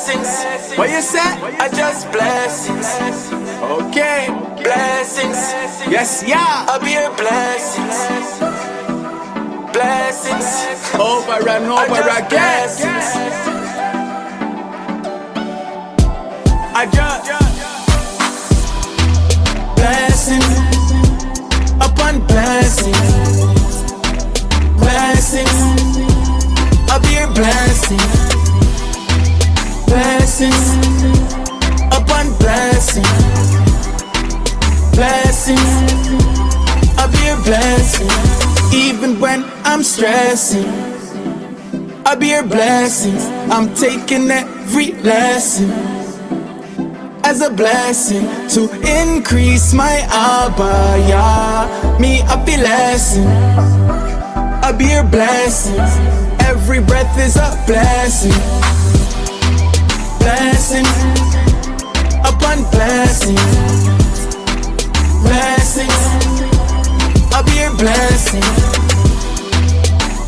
blessings. What you said? I just blessings. Okay, blessings. Yes, yeah. I'll be your blessings. Blessings. Over and over again. I just blessings upon blessings. Blessings. I'll be your blessings. Blessings upon blessings. Blessings, I'll be a blessing. Even when I'm stressing, I'll be a blessing. I'm taking every lesson as a blessing to increase my abaya. Me a be lesson, I'll be a blessing. Every breath is a blessing. Blessings upon blessings. Blessings, I'll be your blessing.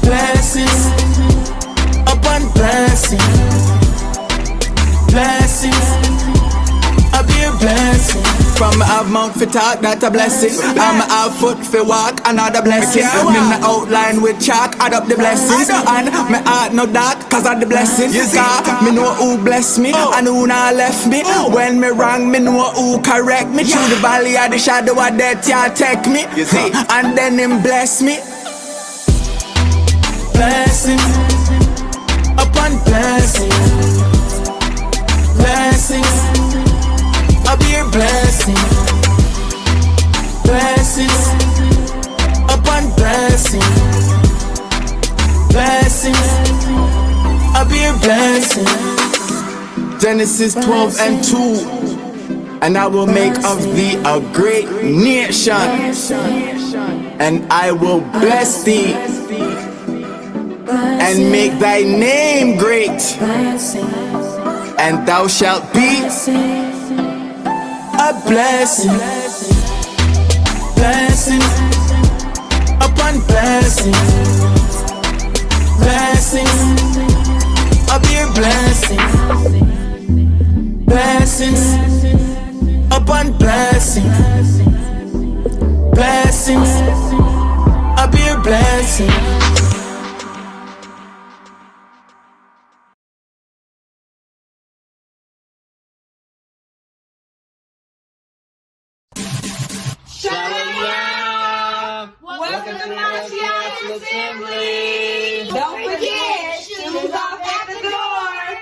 Blessings upon blessings. Blessings, I'll be your blessing. From I have mouth for talk, that's a blessing. I'm a foot for walk, another blessing. Me in the outline with chalk, add up the blessings. And my heart no dark, cause of the blessing. Cause me know who bless me, and who not left me. When me wrong, me know who correct me. Through the valley of the shadow of death, yeah, take me. And then him bless me. Blessings upon blessings. Blessings, I'll be your blessing. Blessings upon blessings. Blessings, I'll be your blessing. Genesis 12 and 2. And I will make of thee a great nation, and I will bless thee and make thy name great, and thou shalt be a blessing. Blessings upon blessings. Blessings, I'll be a blessing. Blessings upon blessings. Blessings, I'll be a blessing. Shalom! Welcome to Phoenician Assembly! Don't forget, shoes off at the door!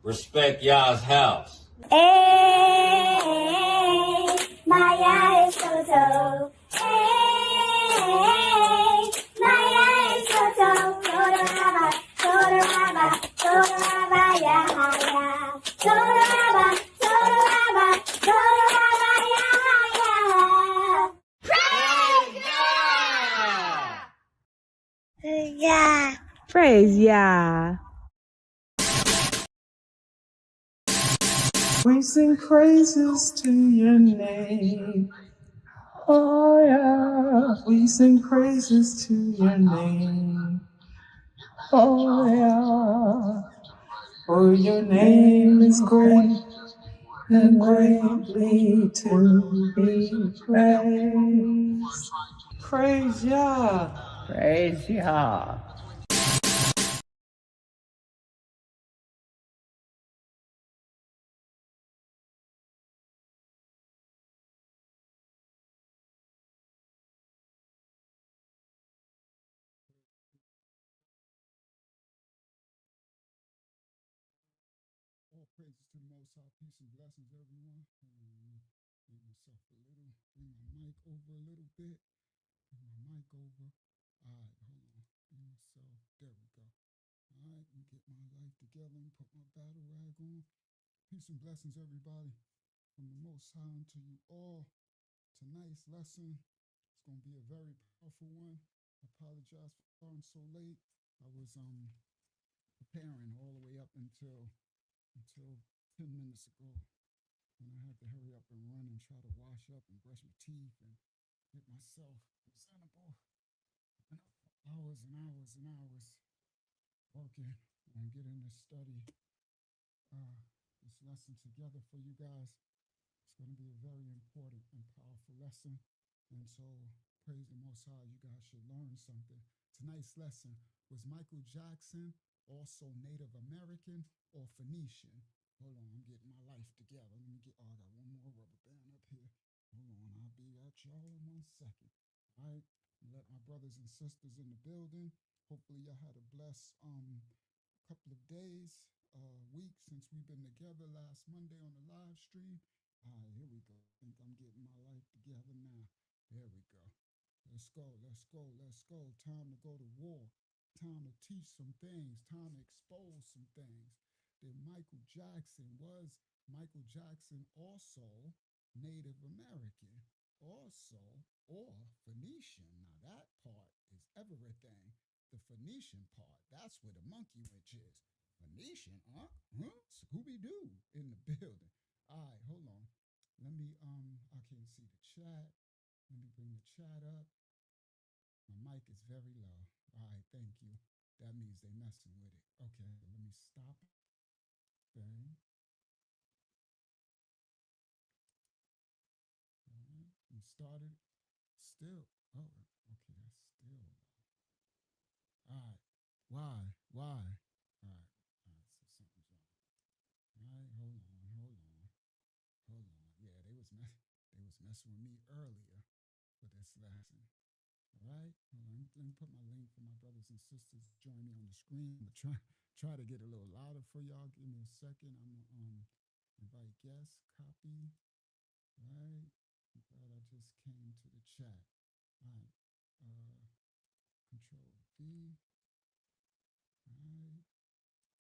Respect y'all's house. Hey, Maya is so. Hey, Maya is so. Toraba, toraba, toraba, ya, ya. Toraba, toraba, toraba, ya, ya. Praise God! Praise Yah. We sing praises to your name. Oh yeah. We sing praises to your name. Oh yeah. For your name is great and greatly to be praised. Praise Yah. Praise Yah. All praises to the Most High. Peace and blessings, everyone. Bring myself a little. Bring my mic over a little bit. Bring my mic over. All right, hold on. Bring myself. There we go. All right, let me get my life together and put my battle rag on. Peace and blessings, everybody. From the Most High unto you all. Tonight's lesson is going to be a very powerful one. I apologize for starting so late. I was preparing all the way up until 10 minutes ago, when I had to hurry up and run and try to wash up and brush my teeth and get myself presentable. I've been up for hours and hours and hours working on getting this study lesson together for you guys. It's going to be a very important and powerful lesson. And so, praise the Most High, you guys should learn something. Tonight's lesson was Michael Jackson also Native American or Phoenician? Hold on, I'm getting my life together. Let me get, oh, I got one more rubber band up here. Hold on, I'll be at y'all in 1 second. All right, let my brothers and sisters in the building. Hopefully y'all had a blessed couple of days, week since we've been together last Monday on the live stream. All right, here we go. I think I'm getting my life together now. There we go. Let's go, let's go, let's go. Time to go to war. Time to teach some things. Time to expose some things. That Michael Jackson also Native American, also, or Phoenician. Now that part is everything. The Phoenician part, that's where the monkey wrench is. Phoenician, huh? Scooby-Doo in the building. All right, hold on. Let me, I can't see the chat. Let me bring the chat up. My mic is very low. All right, thank you. That means they messing with it. Okay, let me stop it. Thing. All right, we started. Still, oh, okay, that's still low. All right, why? All right, so something's wrong. All right, hold on. Yeah, they was messing with me earlier with this lesson. All right, hold on. Let me put my link for my brothers and sisters to join me on the screen. I'm gonna try to get a little louder for y'all. Give me a second. I'm gonna invite guests, copy. All right, I'm glad I just came to the chat. All right, Control V. All right,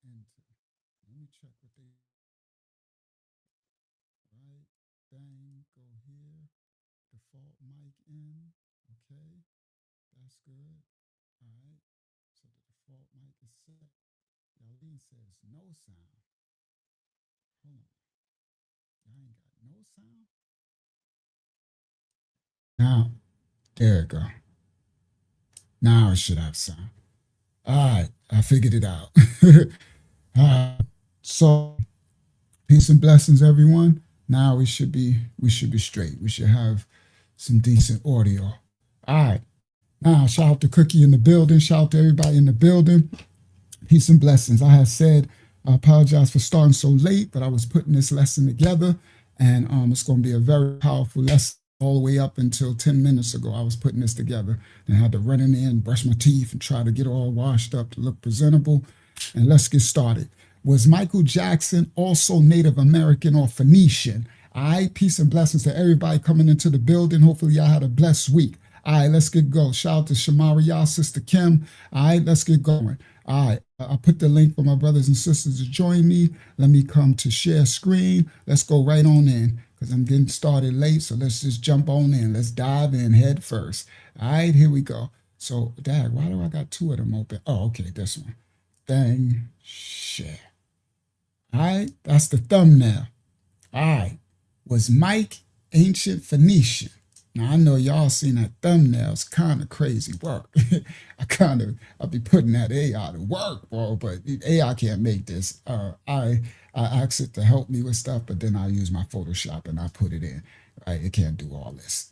enter. Let me check what they. Right, bang, go here. Default mic in. Okay, that's good. All right, so the default mic is set. Yalene says no sound. Hold on. Y'all ain't got no sound? Now, there it go. Now it should have sound. All right, I figured it out. All right, so peace and blessings, everyone. Now we should be straight. We should have some decent audio. All right. Now, shout out to Cookie in the building. Shout out to everybody in the building. Peace and blessings. I had said, I apologize for starting so late, but I was putting this lesson together, and it's going to be a very powerful lesson all the way up until 10 minutes ago. I was putting this together and had to run in there and brush my teeth and try to get all washed up to look presentable. And let's get started. Was Michael Jackson also Native American or Phoenician? All right, peace and blessings to everybody coming into the building. Hopefully y'all had a blessed week. All right, let's get going. Shout out to Shamaria, Sister Kim. All right, let's get going. All right, I put the link for my brothers and sisters to join me. Let me come to share screen. Let's go right on in because I'm getting started late. So let's just jump on in. Let's dive in head first. All right, here we go. So, Dad, why do I got two of them open? Oh, okay, this one. Bang, share. All right, that's the thumbnail. All right, was Mike ancient Phoenician? Now, I know y'all seen that thumbnail. It's kind of crazy work. I'll be putting that AI to work, bro, but AI can't make this. I asked it to help me with stuff, but then I use my Photoshop and I put it in. Right? It can't do all this.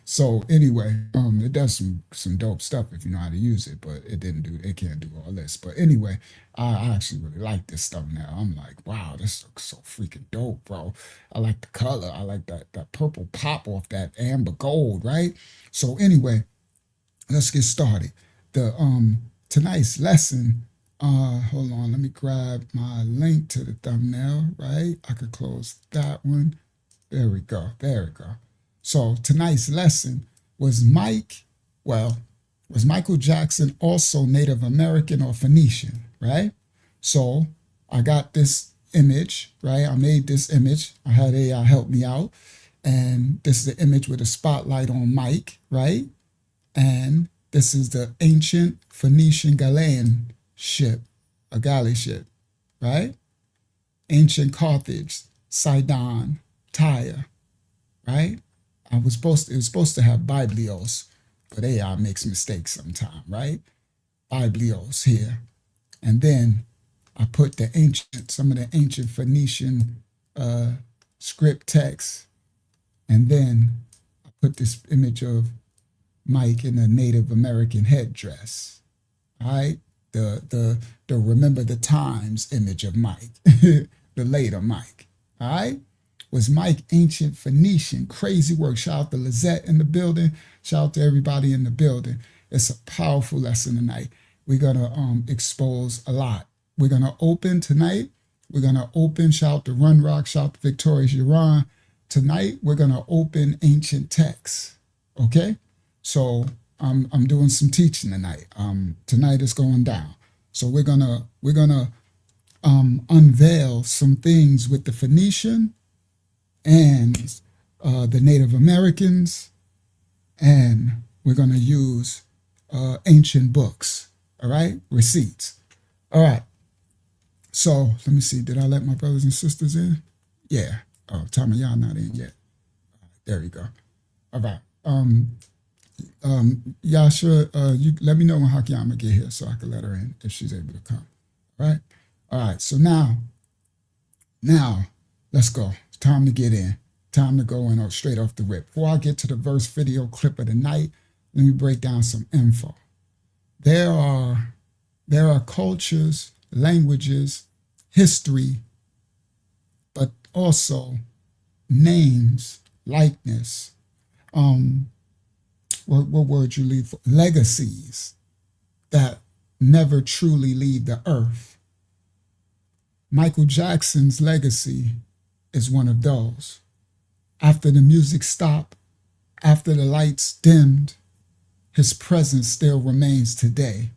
So anyway, it does some dope stuff if you know how to use it, but it can't do all this. But anyway, I actually really like this stuff now. I'm like, wow, this looks so freaking dope, bro. I like the color. I like that purple pop off that amber gold, right? So anyway, let's get started. The tonight's lesson, hold on, let me grab my link to the thumbnail, right? I could close that one. There we go. So tonight's lesson was Michael Jackson also Native American or Phoenician, right? So I got this image, right? I made this image. I had AI help me out. And this is the image with a spotlight on Mike, right? And this is the ancient Phoenician Galilean ship, a galley ship, right? Ancient Carthage, Sidon, Tyre, right? It was supposed to have Biblios, but AI makes mistakes sometimes, right? Biblios here. And then I put some of the ancient Phoenician script text, and then I put this image of Mike in a Native American headdress. All right, the remember the times image of Mike, the later Mike. All right, was Mike ancient Phoenician? Crazy work. Shout out to Lizette in the building. Shout out to everybody in the building. It's a powerful lesson tonight. We're gonna expose a lot. We're gonna open tonight. We're gonna open. Shout out to Run Rock. Shout out to Victorious Yaron. Tonight we're gonna open ancient texts. Okay, so I'm doing some teaching tonight. Tonight is going down. So we're gonna unveil some things with the Phoenician and the Native Americans, and we're gonna use ancient books. All right, receipts. All right. So let me see. Did I let my brothers and sisters in? Yeah. Oh, Tommy, y'all not in yet. There we go. All right. Yasha, you let me know when Hakiyama get here so I can let her in if she's able to come. All right. All right. So now, let's go. It's time to get in. Time to go in straight off the rip. Before I get to the verse video clip of the night, let me break down some info. There are cultures, languages, history, but also names, likeness, what word you leave for? Legacies that never truly leave the earth. Michael Jackson's legacy is one of those. After the music stopped, after the lights dimmed, his presence still remains today.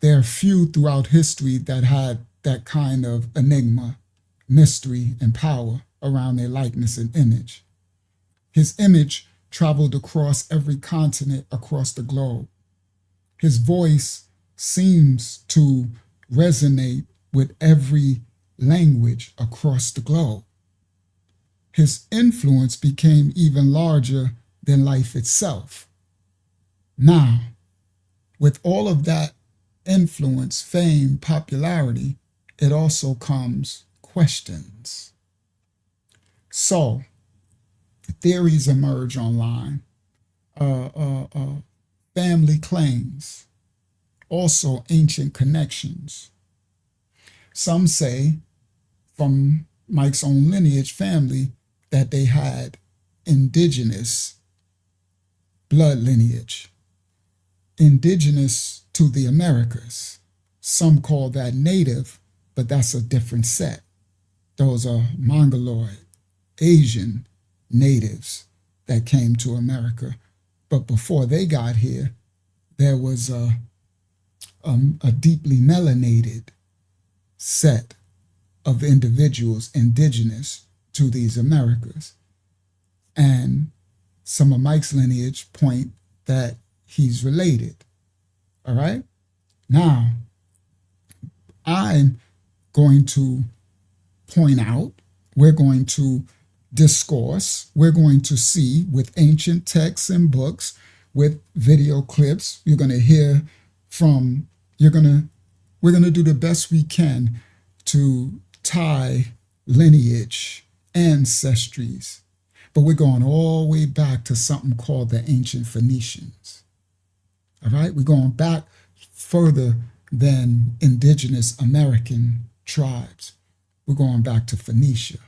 There are few throughout history that had that kind of enigma, mystery, and power around their likeness and image. His image traveled across every continent across the globe. His voice seems to resonate with every language across the globe. His influence became even larger than life itself. Now, with all of that influence, fame, popularity, it also comes questions. So, theories emerge online, family claims, also ancient connections. Some say from Mike's own lineage family that they had indigenous blood lineage, indigenous to the Americas. Some call that native, but that's a different set. Those are Mongoloid, Asian natives that came to America. But before they got here, there was a deeply melanated set of individuals indigenous to these Americas. And some of Mike's lineage point that he's related. All right? Now, I'm going to point out, we're going to discourse, we're going to see with ancient texts and books, with video clips, you're going to hear from, we're going to do the best we can to tie lineage, ancestries, but we're going all the way back to something called the ancient Phoenicians. All right, we're going back further than indigenous American tribes. We're going back to Phoenicia,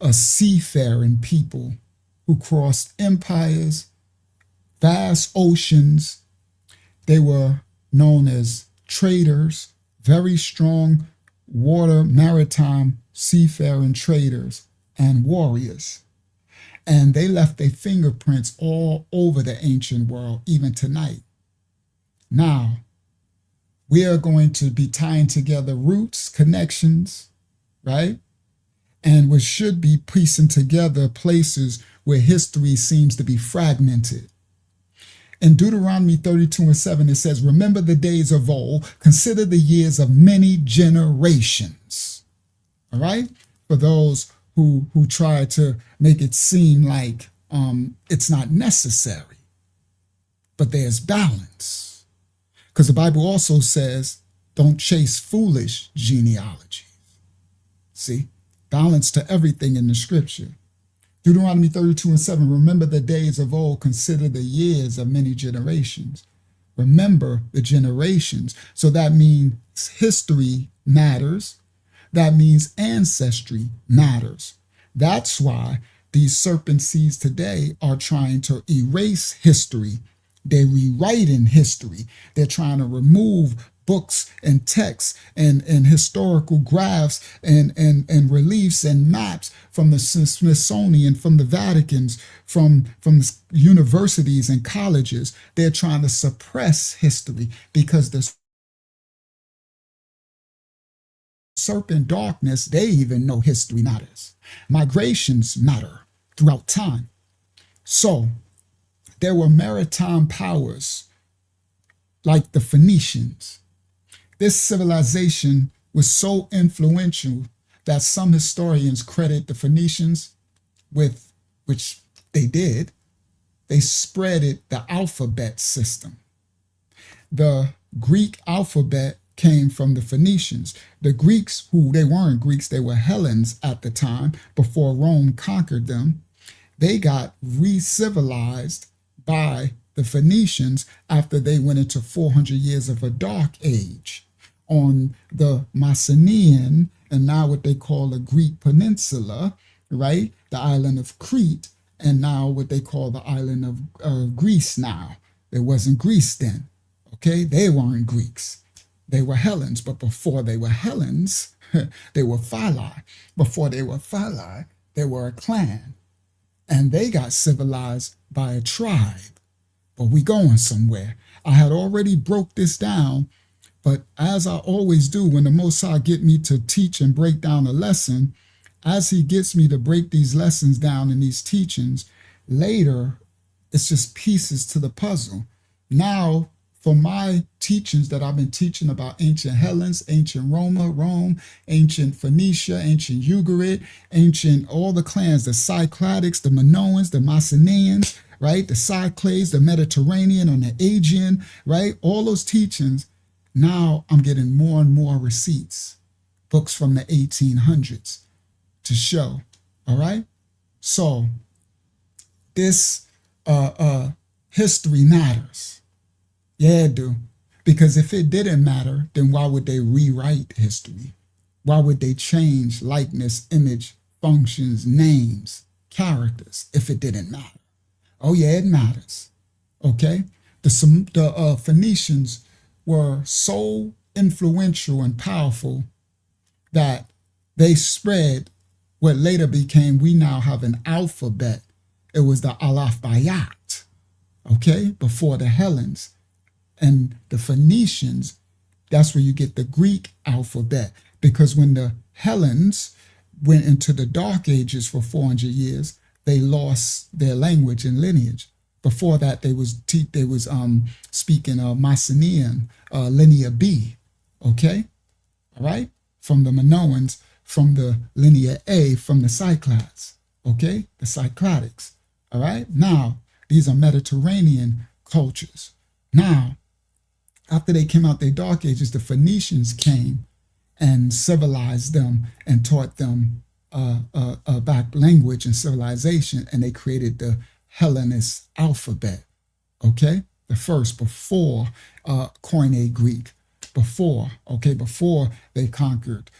a seafaring people who crossed empires, vast oceans. They were known as traders, very strong water, maritime, seafaring traders and warriors. And they left their fingerprints all over the ancient world, even tonight. Now, we are going to be tying together roots, connections, right? And we should be piecing together places where history seems to be fragmented. In Deuteronomy 32:7, it says, remember the days of old, consider the years of many generations. All right? For those who try to make it seem like it's not necessary, but there's balance. Because the Bible also says Don't chase foolish genealogy. See, balance to everything in the scripture. Deuteronomy 32:7, remember the days of old, consider the years of many generations. Remember the generations. So that means history matters. That means ancestry matters. That's why these serpent seeds today are trying to erase history. They're rewriting history. They're trying to remove books and texts and historical graphs and reliefs and maps from the Smithsonian, from the Vaticans, from universities and colleges. They're trying to suppress history because the serpent darkness, they even know history matters. Migrations matter throughout time. So there were maritime powers like the Phoenicians. This civilization was so influential that some historians credit the Phoenicians with, which they did, they spreaded the alphabet system. The Greek alphabet came from the Phoenicians. The Greeks, who they weren't Greeks, they were Hellenes at the time before Rome conquered them. They got re-civilized by the Phoenicians after they went into 400 years of a dark age on the Mycenaean and now what they call the Greek peninsula, right? The island of Crete, and now what they call the island of Greece now. It wasn't Greece then, okay? They weren't Greeks. They were Hellenes, but before they were Hellenes, they were Phyli. Before they were Phyli, they were a clan. And they got civilized by a tribe. But we going somewhere. I had already broke this down, but as I always do when the Most High get me to teach and break down a lesson, as he gets me to break these lessons down in these teachings, later it's just pieces to the puzzle. Now, for my teachings that I've been teaching about ancient Hellenes, ancient Rome, ancient Phoenicia, ancient Ugarit, ancient all the clans, the Cycladics, the Minoans, the Mycenaeans, right? The Cyclades, the Mediterranean and the Aegean, right? All those teachings. Now I'm getting more and more receipts, books from the 1800s to show, all right? So this history matters. Yeah, it do. Because if it didn't matter, then why would they rewrite history? Why would they change likeness, image, functions, names, characters if it didn't matter? Oh yeah, it matters. Okay? The Phoenicians were so influential and powerful that they spread what later became, we now have an alphabet. It was the Alphabet, okay, before the Hellenes. And the Phoenicians, that's where you get the Greek alphabet. Because when the Hellenes went into the Dark Ages for 400 years, they lost their language and lineage. Before that, they was speaking Mycenaean, Linear B, okay? All right? From the Minoans, from the Linear A, from the Cyclades, okay? The Cycladics, all right? Now, these are Mediterranean cultures. Now, after they came out their Dark Ages, the Phoenicians came and civilized them and taught them back language and civilization, and they created the Hellenist alphabet, okay? The first, before Koine Greek, before they conquered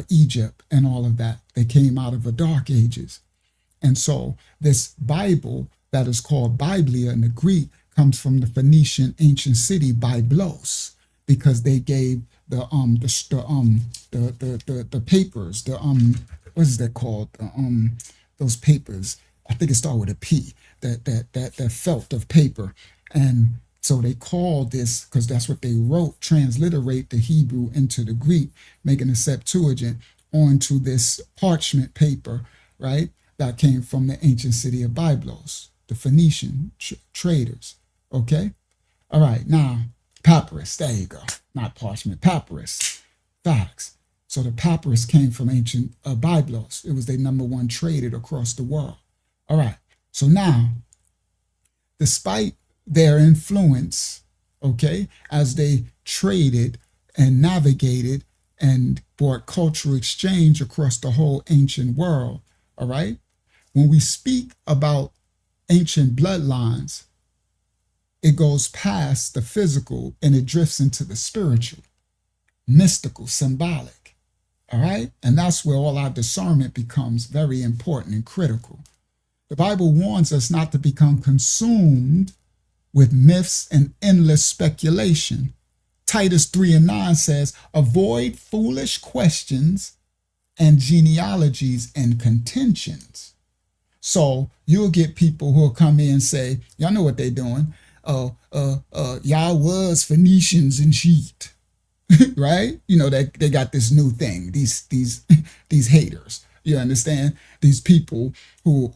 Egypt and all of that. They came out of the Dark Ages. And so this Bible that is called Biblia in the Greek comes from the Phoenician ancient city Byblos, because they gave the papers, what is that called? Those papers, I think it started with a P, that felt of paper. And so they called this, because that's what they wrote, transliterate the Hebrew into the Greek, making a Septuagint onto this parchment paper, right? That came from the ancient city of Byblos, the Phoenician traders, okay? All right, now, papyrus, there you go. Not parchment, papyrus, facts. So the papyrus came from ancient Byblos. It was their #1 traded across the world. All right, so now, despite their influence, okay, as they traded and navigated and brought cultural exchange across the whole ancient world. All right. When we speak about ancient bloodlines, it goes past the physical and it drifts into the spiritual, mystical, symbolic. All right. And that's where all our discernment becomes very important and critical. The Bible warns us not to become consumed with myths and endless speculation. Titus 3:9 says, avoid foolish questions and genealogies and contentions. So you'll get people who'll come in and say, y'all know what they're doing. Y'all was Phoenicians and shit. Right? You know, they got this new thing, these haters. You understand? These people who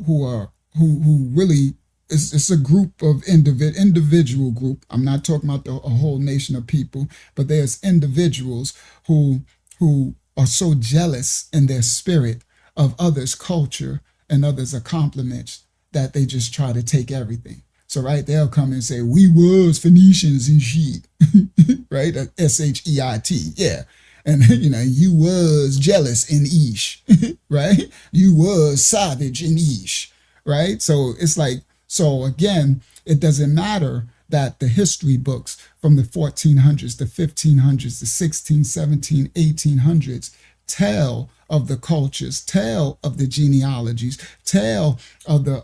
really, it's a group of individual group. I'm not talking about a whole nation of people, but there's individuals who are so jealous in their spirit of others' culture and others' accomplishments that they just try to take everything. So, right, they'll come and say, we was Phoenicians and shit, right? S-H-E-I-T, yeah. And, you know, you was jealous in Ish, right? You was savage in Ish, right? So it's like, so again, it doesn't matter that the history books from the 1400s, the 1500s, the 16, 17, 1800s tell of the cultures, tell of the genealogies, tell of the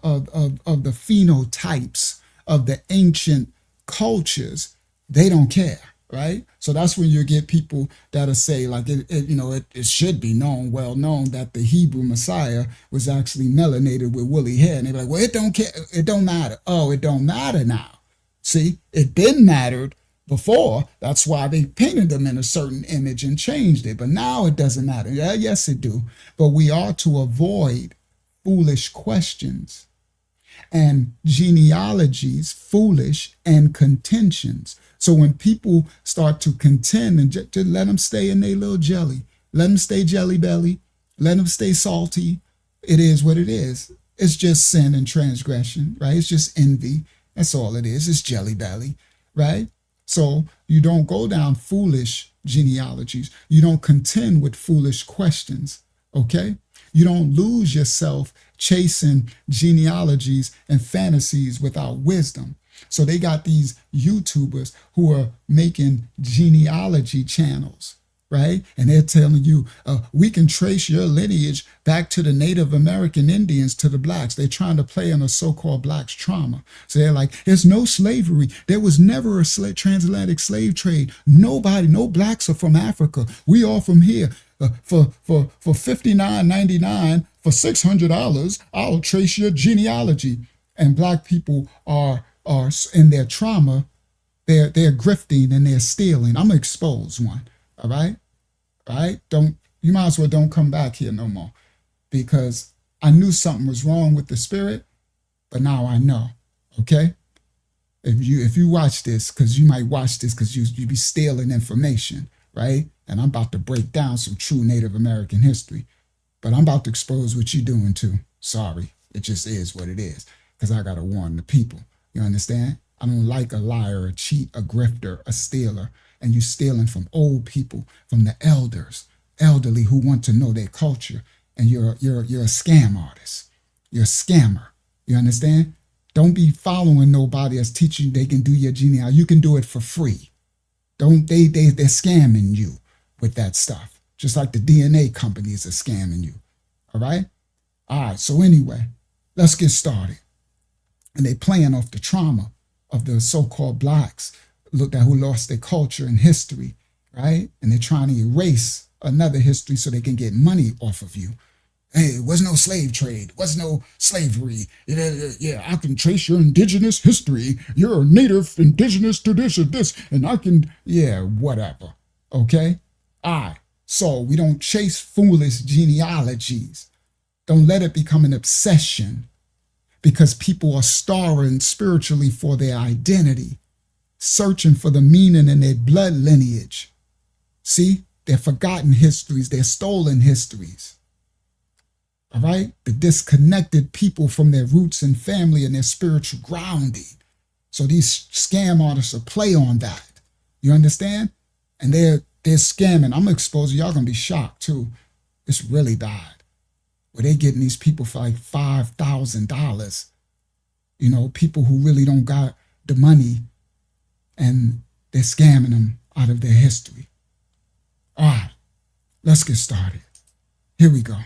phenotypes of the ancient cultures. They don't care, right? So that's when you get people that'll say, like, it should be known, well known, that the Hebrew Messiah was actually melanated with woolly hair. And they're like, well, it don't care, it don't matter. Oh, it don't matter now. See, it been mattered before. That's why they painted them in a certain image and changed it. But now it doesn't matter. Yeah, yes, it do. But we are to avoid foolish questions and genealogies, foolish and contentions. So when people start to contend, and just let them stay in their little jelly, let them stay jelly belly, let them stay salty. It is what it is. It's just sin and transgression, right? It's just envy. That's all it is. It's jelly belly, right? So you don't go down foolish genealogies. You don't contend with foolish questions, okay? You don't lose yourself chasing genealogies and fantasies without wisdom. So they got these YouTubers who are making genealogy channels, right? And they're telling you, we can trace your lineage back to the Native American Indians, to the blacks. They're trying to play on a so-called blacks trauma. So they're like, there's no slavery. There was never a transatlantic slave trade. Nobody, no blacks are from Africa. We all from here. For $59.99, for $600, I'll trace your genealogy. And black people are in their trauma. They're grifting and they're stealing. I'm gonna expose one. All right. You might as well don't come back here no more, because I knew something was wrong with the spirit, but now I know. Okay. If you watch this, because you might watch this because you be stealing information, right? And I'm about to break down some true Native American history, but I'm about to expose what you're doing too. Sorry, it just is what it is, because I gotta warn the people. You understand? I don't like a liar, a cheat, a grifter, a stealer. And you stealing from old people, from the elderly who want to know their culture. And you're a scam artist. You're a scammer. You understand? Don't be following nobody that's teaching you they can do your genealogy. You can do it for free. They're scamming you with that stuff. Just like the DNA companies are scamming you. All right? All right, so anyway, let's get started. And they playing off the trauma of the so-called blacks who lost their culture and history, right? And they're trying to erase another history so they can get money off of you. Hey, it was no slave trade, was no slavery. Yeah, I can trace your indigenous history. You're a native indigenous to this or this, and I can, yeah, whatever. Okay? All right. So we don't chase foolish genealogies. Don't let it become an obsession, because people are starving spiritually for their identity, searching for the meaning in their blood lineage. See, they're forgotten histories, they're stolen histories. All right? The disconnected people from their roots and family and their spiritual grounding. So these scam artists will play on that. You understand? And they're scamming. I'm gonna expose you. Y'all gonna be shocked too. It's really bad. Where they getting these people for like $5,000. You know, people who really don't got the money, and they're scamming them out of their history. All right, let's get started. Here we go.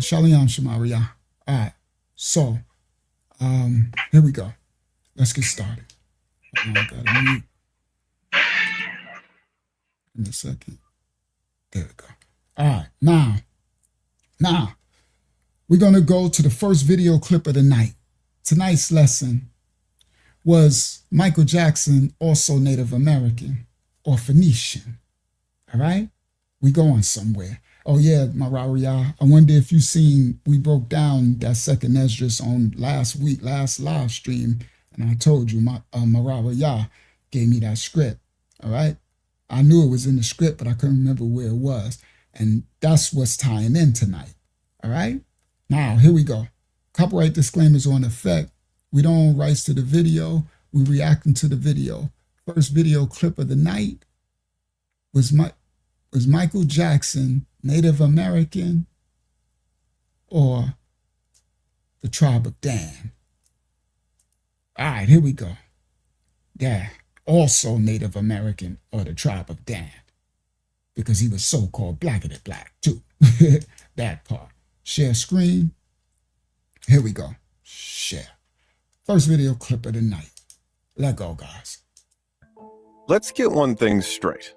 Shalom Shamaria. All right, so here we go. Let's get started. I gotta mute. In a second. There we go. All right, now we're gonna go to the first video clip of the night. Tonight's lesson was Michael Jackson also Native American or Phoenician? All right, we going somewhere. Oh yeah, Mararia. I wonder if you seen, we broke down that second Esdras on last live stream, and I told you Mararia gave me that script. All right, I knew it was in the script, but I couldn't remember where it was, and that's what's tying in tonight. All right, now here we go. Copyright disclaimers on effect. We don't own rights to the video. We reacting to the video. First video clip of the night was Michael Jackson Native American or the tribe of Dan? All right, here we go. Yeah, also Native American or the tribe of Dan, because he was so-called blackity black too. That part. Share screen. Here we go. Share. First video clip of the night. Let go, guys. Let's get one thing straight.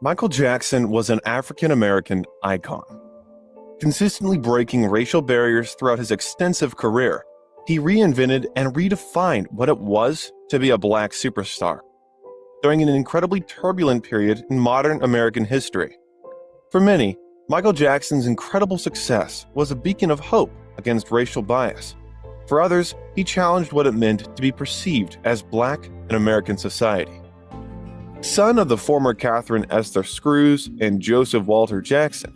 Michael Jackson was an African-American icon. Consistently breaking racial barriers throughout his extensive career, he reinvented and redefined what it was to be a black superstar during an incredibly turbulent period in modern American history. For many, Michael Jackson's incredible success was a beacon of hope against racial bias. For others, he challenged what it meant to be perceived as black in American society. Son of the former Catherine Esther Screws and Joseph Walter Jackson,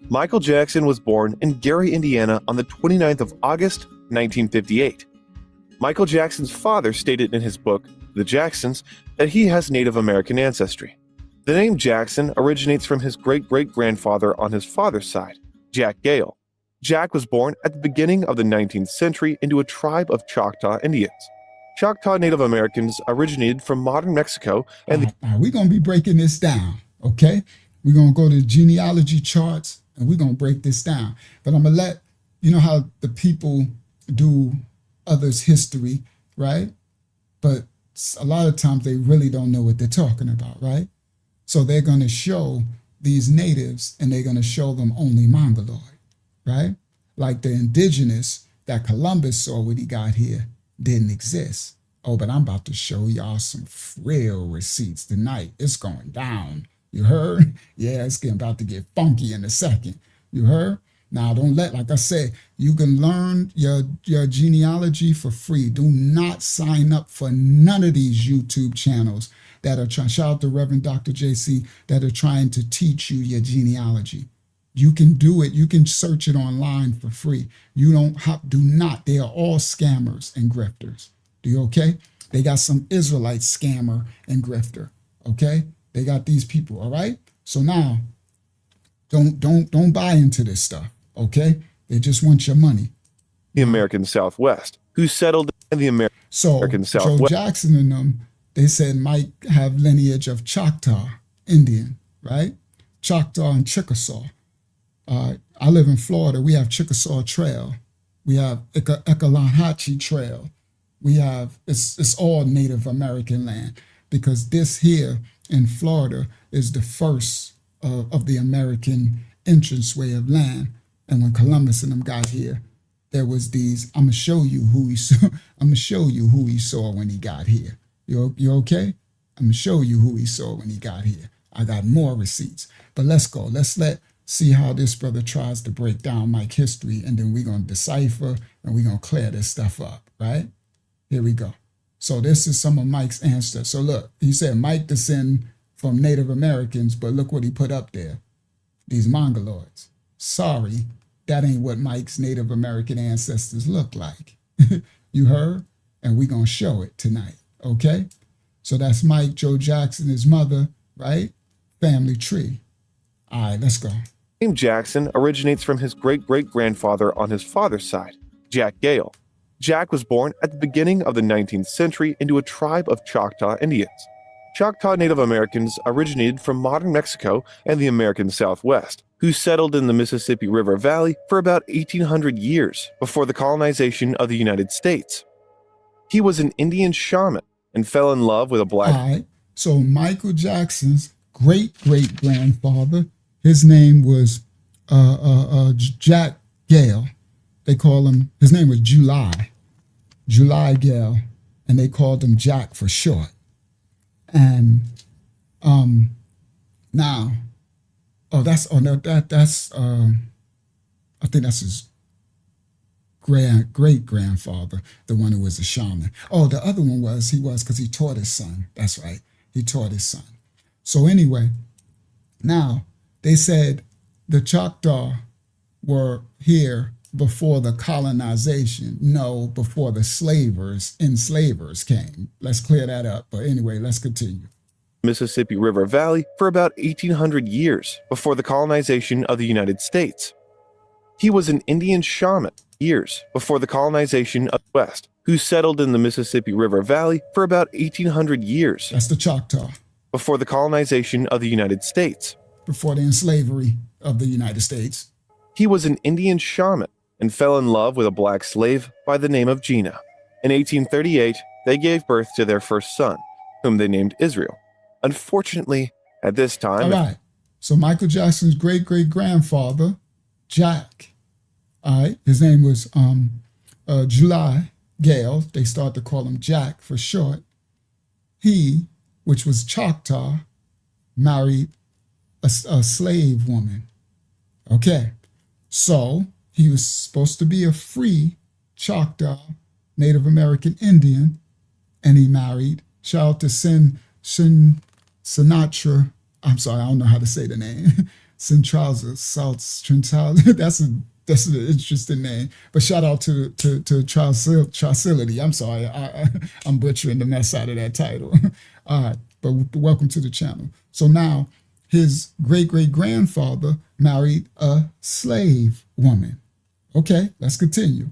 Michael Jackson was born in Gary, Indiana on the 29th of August, 1958. Michael Jackson's father stated in his book, The Jacksons, that he has Native American ancestry. The name Jackson originates from his great-great-grandfather on his father's side, Jack Gale. Jack was born at the beginning of the 19th century into a tribe of Choctaw Indians. Choctaw Native Americans originated from modern Mexico and we're going to be breaking this down, okay? We're going to go to genealogy charts and we're going to break this down. But I'm going to let, you know how the people do others' history, right? But a lot of times they really don't know what they're talking about, right? So they're going to show these natives and they're going to show them only Mongoloid, right? Like the indigenous that Columbus saw when he got here didn't exist. Oh, but I'm about to show y'all some real receipts tonight. It's going down. You heard? Yeah, it's about to get funky in a second. You heard? Now, don't let, like I said, you can learn your genealogy for free. Do not sign up for none of these YouTube channels that are trying, shout out to Reverend Dr. JC, that are trying to teach you your genealogy. You can do it. You can search it online for free. You do not. They are all scammers and grifters. Do you okay? They got some Israelite scammer and grifter. Okay? They got these people. All right? So now, don't buy into this stuff. Okay? They just want your money. the American Southwest, who settled in the American Southwest. Joe Jackson and them, they said might have lineage of Choctaw Indian, right? Choctaw and Chickasaw. I live in Florida. We have Chickasaw Trail. We have Ekalanhachi Trail. We have, it's all Native American land, because this here in Florida is the first of the American entranceway of land. And when Columbus and them got here, there was these, I'm gonna show you who he saw. I'm gonna show you who he saw when he got here. You okay? I'm gonna show you who he saw when he got here. I got more receipts, but let's go. Let's see how this brother tries to break down Mike history, and then we're gonna decipher and we're gonna clear this stuff up, right? Here we go. So this is some of Mike's answers. So look, he said Mike descend from Native Americans, but look what he put up there. These Mongoloids. Sorry, that ain't what Mike's Native American ancestors look like. You heard? And we're gonna show it tonight. Okay? So that's Mike, Joe Jackson, his mother, right? Family tree. All right, let's go. The name Jackson originates from his great-great-grandfather on his father's side, Jack Gale. Jack was born at the beginning of the 19th century into a tribe of Choctaw Indians. Choctaw Native Americans originated from modern Mexico and the American Southwest, who settled in the Mississippi River Valley for about 1800 years before the colonization of the United States. He was an Indian shaman and fell in love with a black... All right, so Michael Jackson's great-great-grandfather, his name was Jack Gale. They call him, his name was July Gale, and they called him Jack for short. And now, I think that's his great-grandfather, the one who was a shaman. Oh, the other one was because he taught his son. That's right, he taught his son. So anyway, now they said the Choctaw were here before the colonization. No, before the enslavers came. Let's clear that up. But anyway, let's continue. Mississippi River Valley for about 1800 years before the colonization of the United States. He was an Indian shaman years before the colonization of the West, who settled in the Mississippi River Valley for about 1800 years. That's the Choctaw. Before the colonization of the United States. Before the enslavery of the United States. He was an Indian shaman and fell in love with a black slave by the name of Gina. In 1838, they gave birth to their first son, whom they named Israel. Unfortunately, at this time... All right, so Michael Jackson's great-great-grandfather, Jack, all right, his name was July Gale. They started to call him Jack for short. He, which was Choctaw, married a slave woman. Okay, so he was supposed to be a free Choctaw Native American Indian, and he married, shout out to Sinatra, I'm sorry, I don't know how to say the name, that's an interesting name, but shout out to Tracility. I'm sorry, I'm butchering the mess out of that title. All right, but welcome to the channel. So now, his great-great-grandfather married a slave woman. Okay, let's continue.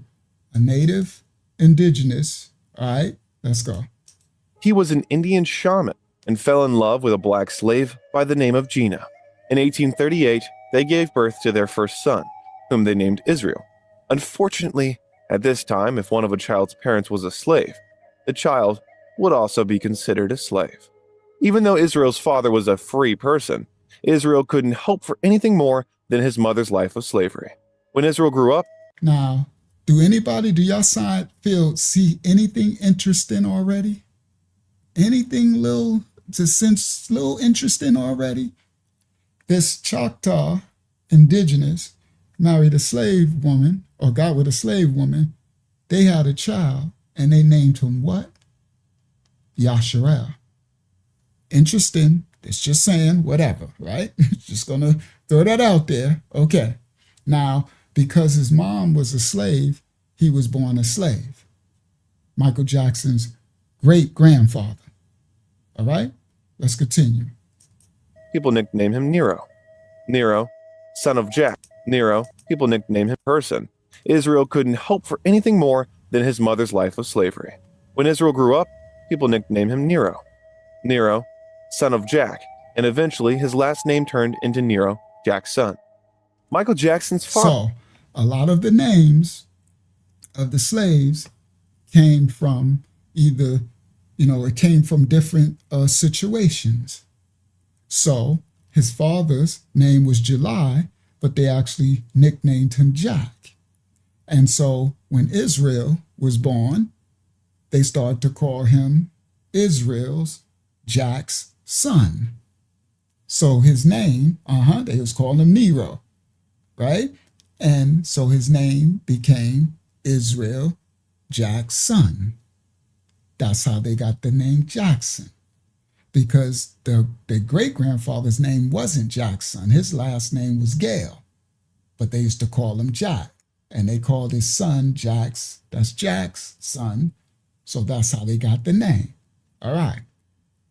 A native, indigenous. All right, let's go. He was an Indian shaman and fell in love with a black slave by the name of Gina. In 1838, they gave birth to their first son, whom they named Israel. Unfortunately, at this time, if one of a child's parents was a slave, the child would also be considered a slave. Even though Israel's father was a free person, Israel couldn't hope for anything more than his mother's life of slavery. When Israel grew up... Now, do y'all see anything interesting already? Anything little interesting already? This Choctaw indigenous married a slave woman, or got with a slave woman. They had a child, and they named him what? Yasharel. Interesting. It's just saying whatever, right? Just gonna throw that out there. Okay. Now, because his mom was a slave, he was born a slave. Michael Jackson's great-grandfather. All right? Let's continue. People nickname him Nero. Nero, son of Jack. Nero, people nickname him Person. Israel couldn't hope for anything more than his mother's life of slavery. When Israel grew up, people nickname him Nero. Nero, son of Jack, and eventually his last name turned into Nero, Jack's son. Michael Jackson's father... So, a lot of the names of the slaves came from either, it came from different situations. So, his father's name was July, but they actually nicknamed him Jack. And so, when Israel was born, they started to call him Israel's, Jack's son. So his name, they was calling him Nero, right? And so his name became Israel, Jack's son. That's how they got the name Jackson, because the great-grandfather's name wasn't Jack's son. His last name was Gale, but they used to call him Jack, and they called his son that's Jack's son. So that's how they got the name. All right.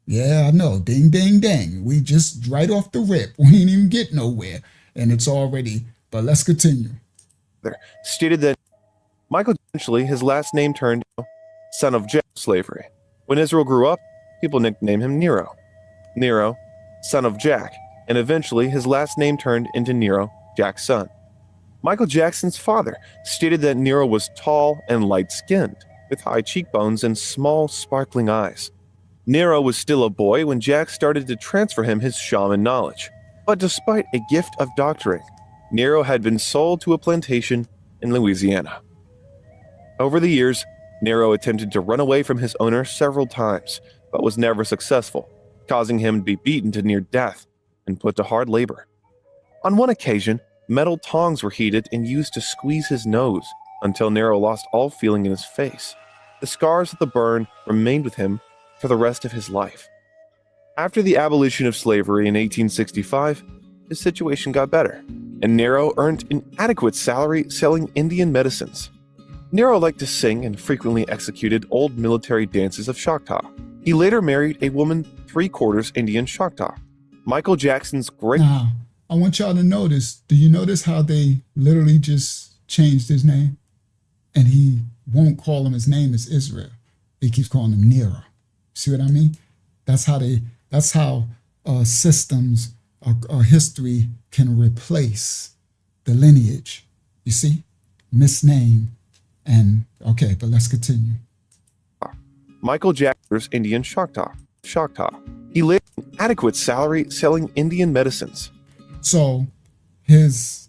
Yeah, I know. Ding, ding, ding. We just right off the rip. We ain't even get nowhere. And it's already, but let's continue. Stated that Michael eventually his last name turned son of Jack slavery. When Israel grew up, people nicknamed him Nero. Nero, son of Jack, and eventually his last name turned into Nero, Jack's son. Michael Jackson's father stated that Nero was tall and light-skinned, with high cheekbones and small, sparkling eyes. Nero was still a boy when Jack started to transfer him his shaman knowledge. But despite a gift of doctoring, Nero had been sold to a plantation in Louisiana. Over the years, Nero attempted to run away from his owner several times, but was never successful, causing him to be beaten to near death and put to hard labor. On one occasion, metal tongs were heated and used to squeeze his nose until Nero lost all feeling in his face. The scars of the burn remained with him for the rest of his life. After the abolition of slavery in 1865, his situation got better, and Nero earned an adequate salary selling Indian medicines. Nero liked to sing and frequently executed old military dances of Choctaw. He later married a woman 3/4 Indian Choctaw. Michael Jackson's great... Now, I want y'all to notice, do you notice how they literally just changed his name? And he won't call him his name as Israel. He keeps calling him Nero. See what I mean? That's how systems or history can replace the lineage. You see? Misname. And okay, but let's continue. Michael Jackson's Indian Choctaw. He lived an adequate salary selling Indian medicines. So his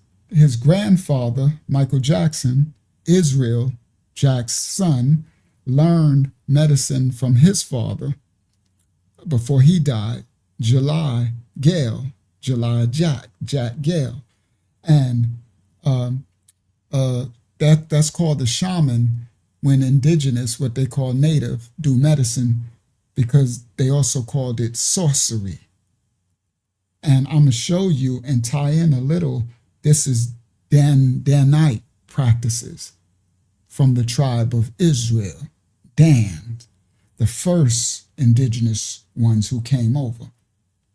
grandfather, Michael Jackson, Israel, Jack's son, learned medicine from his father before he died, July Jack Gale. And that's called the shaman when indigenous, what they call native, do medicine, because they also called it sorcery. And I'm going to show you and tie in a little, this is Danite practices from the tribe of Israel, Dan, the first indigenous ones who came over.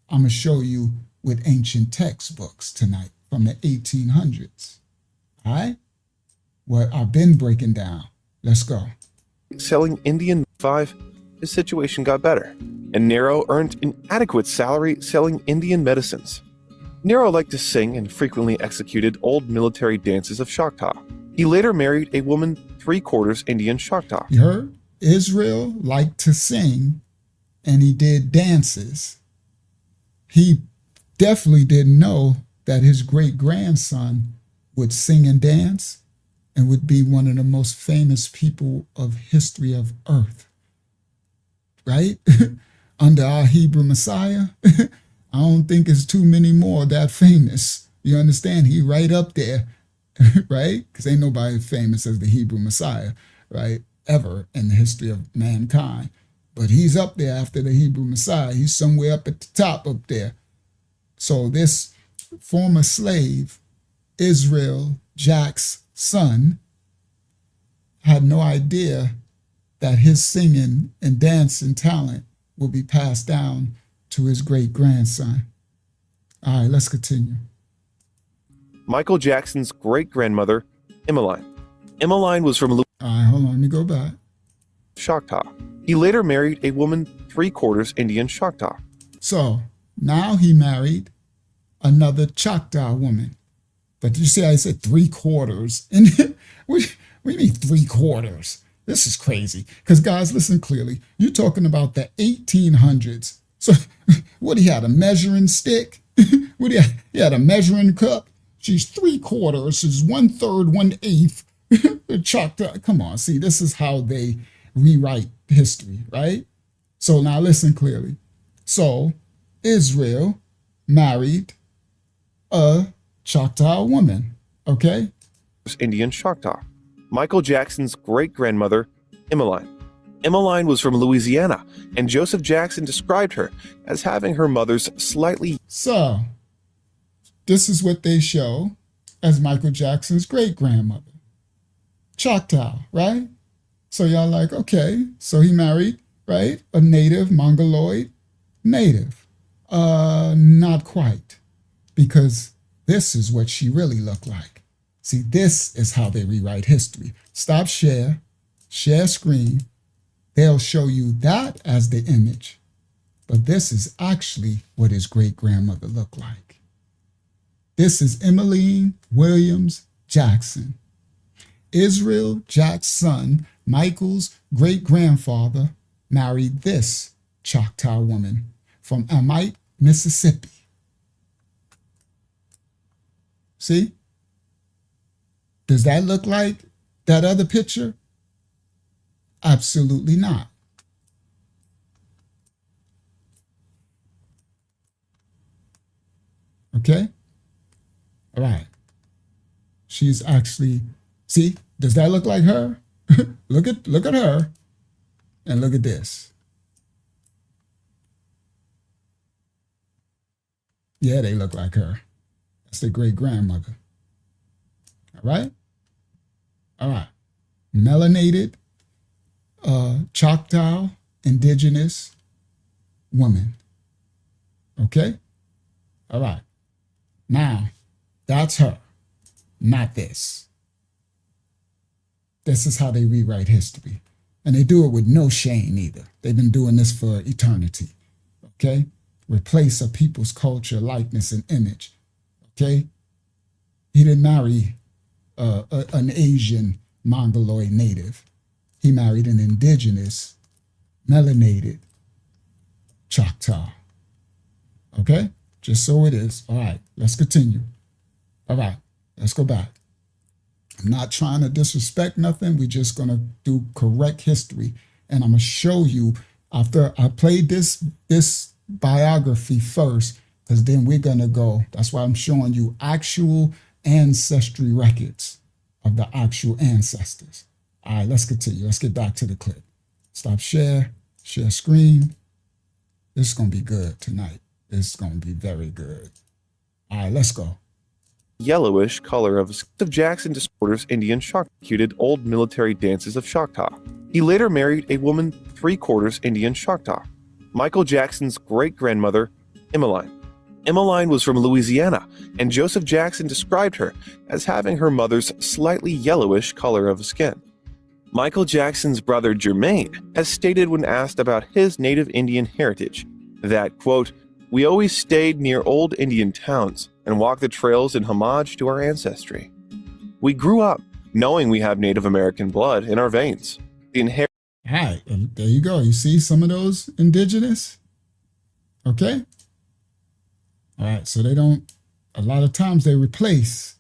I'm going to show you with ancient textbooks tonight from the 1800s. All right? What I've been breaking down. Let's go. Selling Indian 5, his situation got better, and Nero earned an adequate salary selling Indian medicines. Nero liked to sing and frequently executed old military dances of Choctaw. He later married a woman 3/4 Indian Choctaw. You heard? Israel liked to sing, and he did dances. He definitely didn't know that his great-grandson would sing and dance and would be one of the most famous people of history of earth. Right? Under our Hebrew Messiah, I don't think it's too many more that famous. You understand? He right up there, right? Because ain't nobody famous as the Hebrew Messiah, right? Ever in the history of mankind. But he's up there after the Hebrew Messiah. He's somewhere up at the top up there. So this former slave, Israel, Jack's son, had no idea that his singing and dancing talent will be passed down to his great-grandson. All right, let's continue. Michael Jackson's great-grandmother, Emmeline. Emmeline was from All right, hold on, let me go back. Choctaw. He later married a woman 3/4 Indian Choctaw. So now he married another Choctaw woman. But you see how I said 3/4? And what do you mean 3/4? This is crazy. Because guys, listen clearly. You're talking about the 1800s. So what, he had a measuring stick? What, he had a measuring cup? She's 3/4 is 1/3, 1/8. Choctaw. Come on, see, this is how they rewrite history, right? So now listen clearly. So Israel married a Choctaw woman, okay? Indian Choctaw. Michael Jackson's great-grandmother, Emmeline. Emmeline was from Louisiana, and Joseph Jackson described her as having her mother's slightly... So, this is what they show as Michael Jackson's great-grandmother. Choctaw, right? So y'all like, okay, so he married right? A native, Mongoloid native. Not quite, because this is what she really looked like. See, this is how they rewrite history. Stop share screen. They'll show you that as the image, but this is actually what his great-grandmother looked like. This is Emmeline Williams Jackson. Israel Jack's son, Michael's great-grandfather, married this Choctaw woman from Amite, Mississippi. See? Does that look like that other picture? Absolutely not. Okay? All right. She's actually, see, does that look like her? look at her and look at this. Yeah, they look like her. That's their great-grandmother. All right? All right. Melanated, Choctaw, indigenous woman. Okay? All right. Now, that's her, not this. This is how they rewrite history. And they do it with no shame either. They've been doing this for eternity. Okay? Replace a people's culture, likeness, and image. Okay? He didn't marry an Asian Mongoloid native. He married an indigenous, melanated Choctaw. Okay? Just so it is. All right, let's continue. All right, let's go back. I'm not trying to disrespect nothing. We're just going to do correct history. And I'm going to show you, after I played this biography first, because then we're going to go, that's why I'm showing you actual ancestry records of the actual ancestors. All right, let's continue. Let's get back to the clip. Stop share screen. This is going to be good tonight. This is going to be very good. All right, let's go. Yellowish color of Jackson disorders Indian Choctaw old military dances of Choctaw. He later married a woman 3/4 Indian Choctaw, Michael Jackson's great-grandmother, Emmeline. Emmeline was from Louisiana, and Joseph Jackson described her as having her mother's slightly yellowish color of skin. Michael Jackson's brother Jermaine has stated when asked about his native Indian heritage that, quote, "We always stayed near old Indian towns and walked the trails in homage to our ancestry. We grew up knowing we have Native American blood in our veins. The All right, there you go. You see some of those indigenous? Okay? All right, so they don't, a lot of times they replace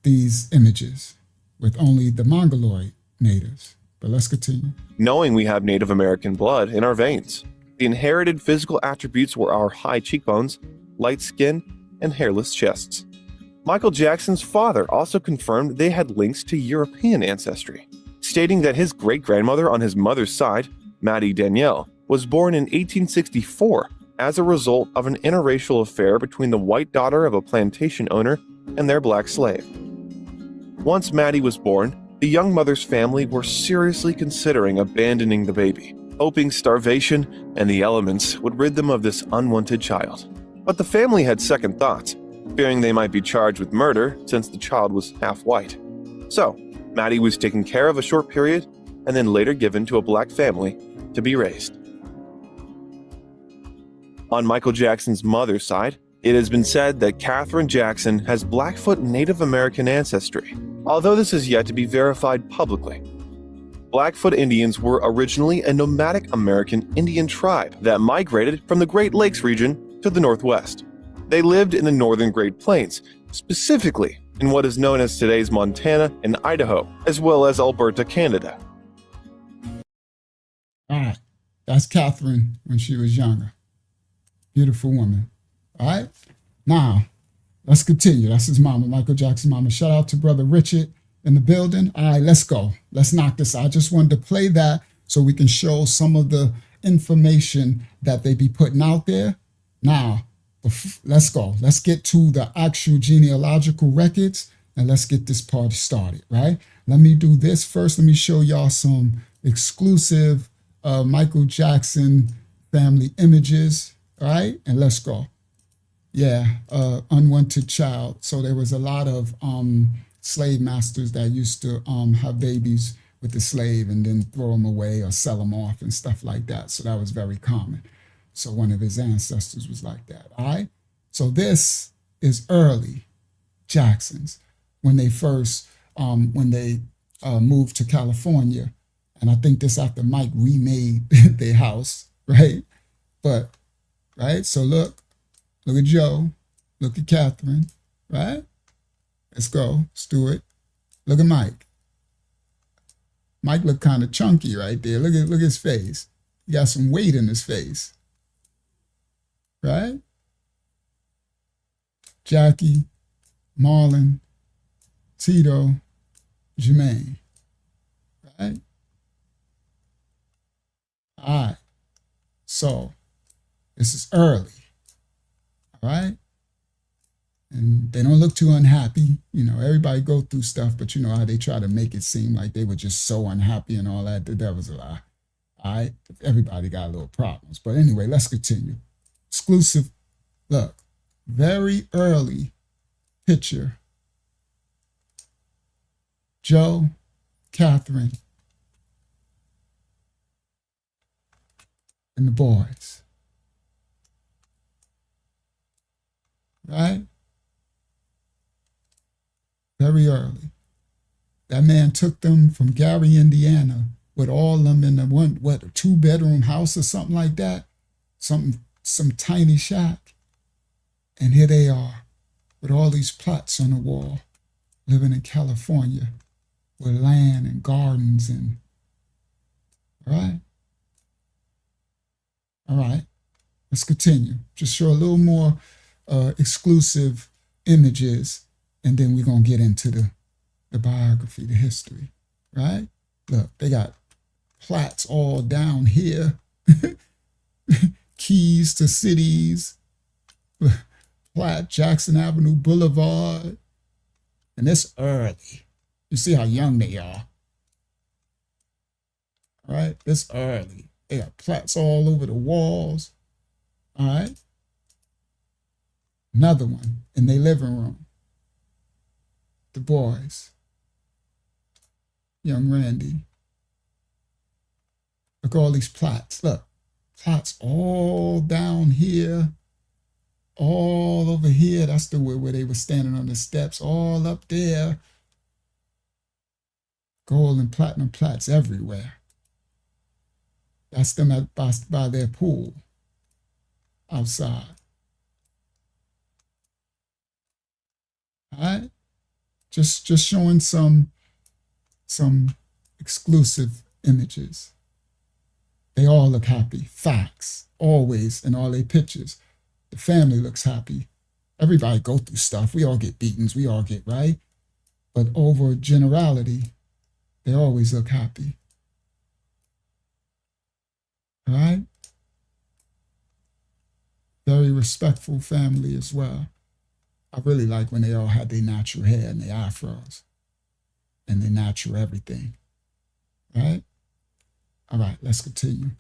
these images with only the Mongoloid natives. But let's continue. Knowing we have Native American blood in our veins. The inherited physical attributes were our high cheekbones, light skin, and hairless chests. Michael Jackson's father also confirmed they had links to European ancestry, stating that his great-grandmother on his mother's side, Maddie Danielle, was born in 1864 as a result of an interracial affair between the white daughter of a plantation owner and their black slave. Once Maddie was born, the young mother's family were seriously considering abandoning the baby, hoping starvation and the elements would rid them of this unwanted child. But the family had second thoughts, fearing they might be charged with murder since the child was half white. So, Maddie was taken care of a short period and then later given to a black family to be raised. On Michael Jackson's mother's side, it has been said that Katherine Jackson has Blackfoot Native American ancestry, although this is yet to be verified publicly. Blackfoot Indians were originally a nomadic American Indian tribe that migrated from the Great Lakes region to the Northwest. They lived in the northern Great Plains, specifically in what is known as today's Montana and Idaho, as well as Alberta, Canada. All right, that's Catherine when she was younger. Beautiful woman. All right, now let's continue. That's his mama, Michael Jackson's mama. Shout out to brother Richard in the building. All right, let's go. Let's knock this out. I just wanted to play that so we can show some of the information that they be putting out there. Now, let's go. Let's get to the actual genealogical records and let's get this party started, right? Let me do this first. Let me show y'all some exclusive Michael Jackson family images, all right? And let's go. Yeah, unwanted child. So there was a lot of slave masters that used to have babies with the slave and then throw them away or sell them off and stuff like that. So that was very common. So one of his ancestors was like that, all right? So this is early Jacksons when they first, moved to California. And I think this after Mike remade their house, right? But, right? So look at Joe, look at Catherine, right? Let's go, Stuart. Look at Mike. Mike looked kind of chunky right there. Look at his face. He got some weight in his face, right? Jackie, Marlon, Tito, Jermaine, right? All right. So this is early, all right? And they don't look too unhappy. You know, everybody go through stuff, but you know how they try to make it seem like they were just so unhappy and all that. That was a lie. All right? Everybody got little problems. But anyway, let's continue. Exclusive, look, very early picture. Joe, Catherine, and the boys. Right? Very early. That man took them from Gary, Indiana, with all of them in a a 2-bedroom house or something like that, some tiny shack. And here they are with all these plots on the wall, living in California with land and gardens and, all right, let's continue. Just show a little more exclusive images, and then we're going to get into the biography, the history, right? Look, they got plats all down here, keys to cities, plat, Jackson Avenue Boulevard, and it's early. You see how young they are, all right? It's early. They got plats all over the walls, all right? Another one in their living room. The boys, young Randy. Look at all these plots. Look, plots all down here, all over here. That's the where they were standing on the steps, all up there. Gold and platinum plots everywhere. That's them by their pool outside. All right? Just showing some exclusive images. They all look happy. Facts, always in all their pictures. The family looks happy. Everybody go through stuff. We all get beatings. We all get, right? But over generality, they always look happy. All right? Very respectful family as well. I really like when they all had their natural hair and their afros and their natural everything, right? All right, let's continue.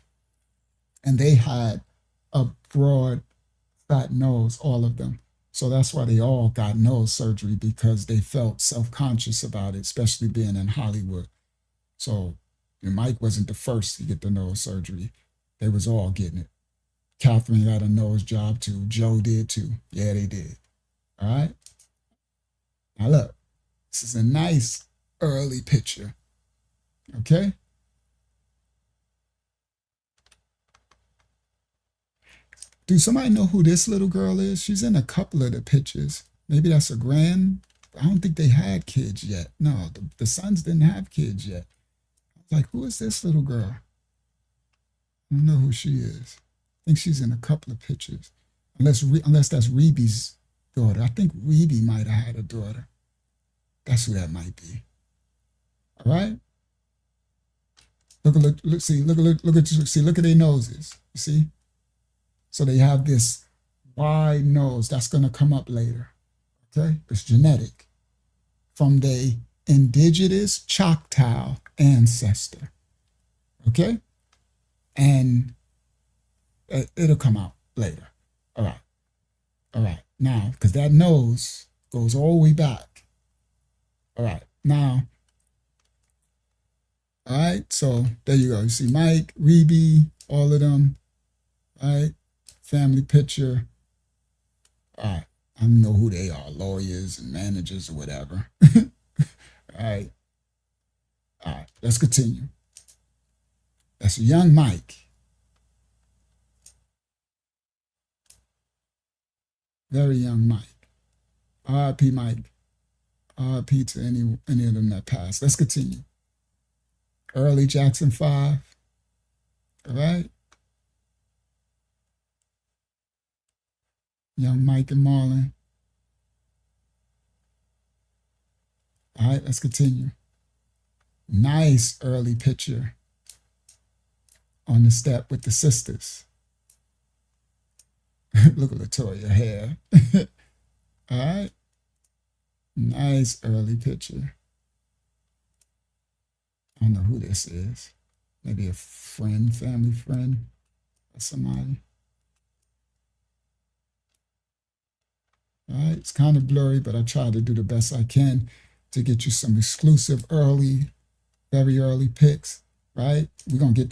And they had a broad, fat nose, all of them. So that's why they all got nose surgery, because they felt self-conscious about it, especially being in Hollywood. So Mike wasn't the first to get the nose surgery. They was all getting it. Catherine got a nose job too. Joe did too. Yeah, they did. All right. Now look, this is a nice early picture. Okay. Do somebody know who this little girl is? She's in a couple of the pictures. Maybe that's a grand. I don't think they had kids yet. No, the sons didn't have kids yet. I was like, who is this little girl? I don't know who she is. I think she's in a couple of pictures. Unless that's Reeby's daughter. I think Reeby might have had a daughter. That's who that might be. All right. Look at their noses. You see? So they have this wide nose. That's going to come up later. Okay? It's genetic from the indigenous Choctaw ancestor. Okay? And it'll come out later. All right. All right. Now, because that nose goes all the way back. All right. Now, all right. So there you go. You see Mike, Reby, all of them. All right. Family picture. All right. I don't know who they are, lawyers and managers or whatever. All right. All right. Let's continue. That's a young Mike. Very young Mike. R.I.P. Mike. R.I.P. to any of them that passed. Let's continue. Early Jackson 5. All right. Young Mike and Marlon. All right, let's continue. Nice early picture on the step with the sisters. Look at Latoya hair. All right. Nice early picture. I don't know who this is. Maybe a friend, family friend or somebody. All right, it's kind of blurry, but I try to do the best I can to get you some exclusive early, very early pics, right? We're going to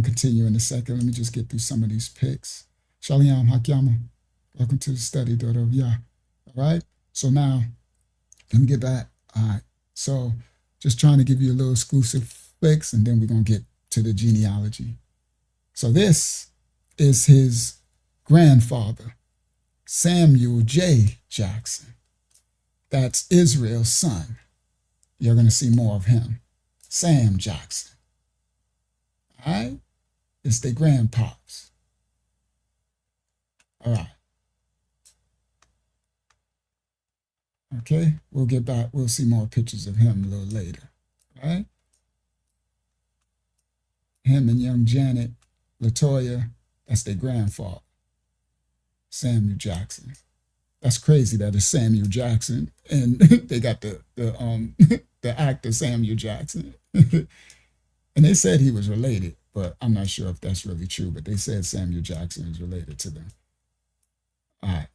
continue in a second. Let me just get through some of these pics. Shalom Hakyama. Welcome to the study, daughter of Yah. All right, so now, let me get back. All right, so just trying to give you a little exclusive flicks, and then we're going to get to the genealogy. So this is his grandfather, Samuel J. Jackson. That's Israel's son. You're going to see more of him. Sam Jackson. All right? It's their grandpops. All right. Okay? We'll get back. We'll see more pictures of him a little later. All right? Him and young Janet, Latoya, that's their grandfather. Samuel Jackson. That's crazy that it's Samuel Jackson and they got the the actor Samuel Jackson. And they said he was related, but I'm not sure if that's really true, but they said Samuel Jackson is related to them. All right.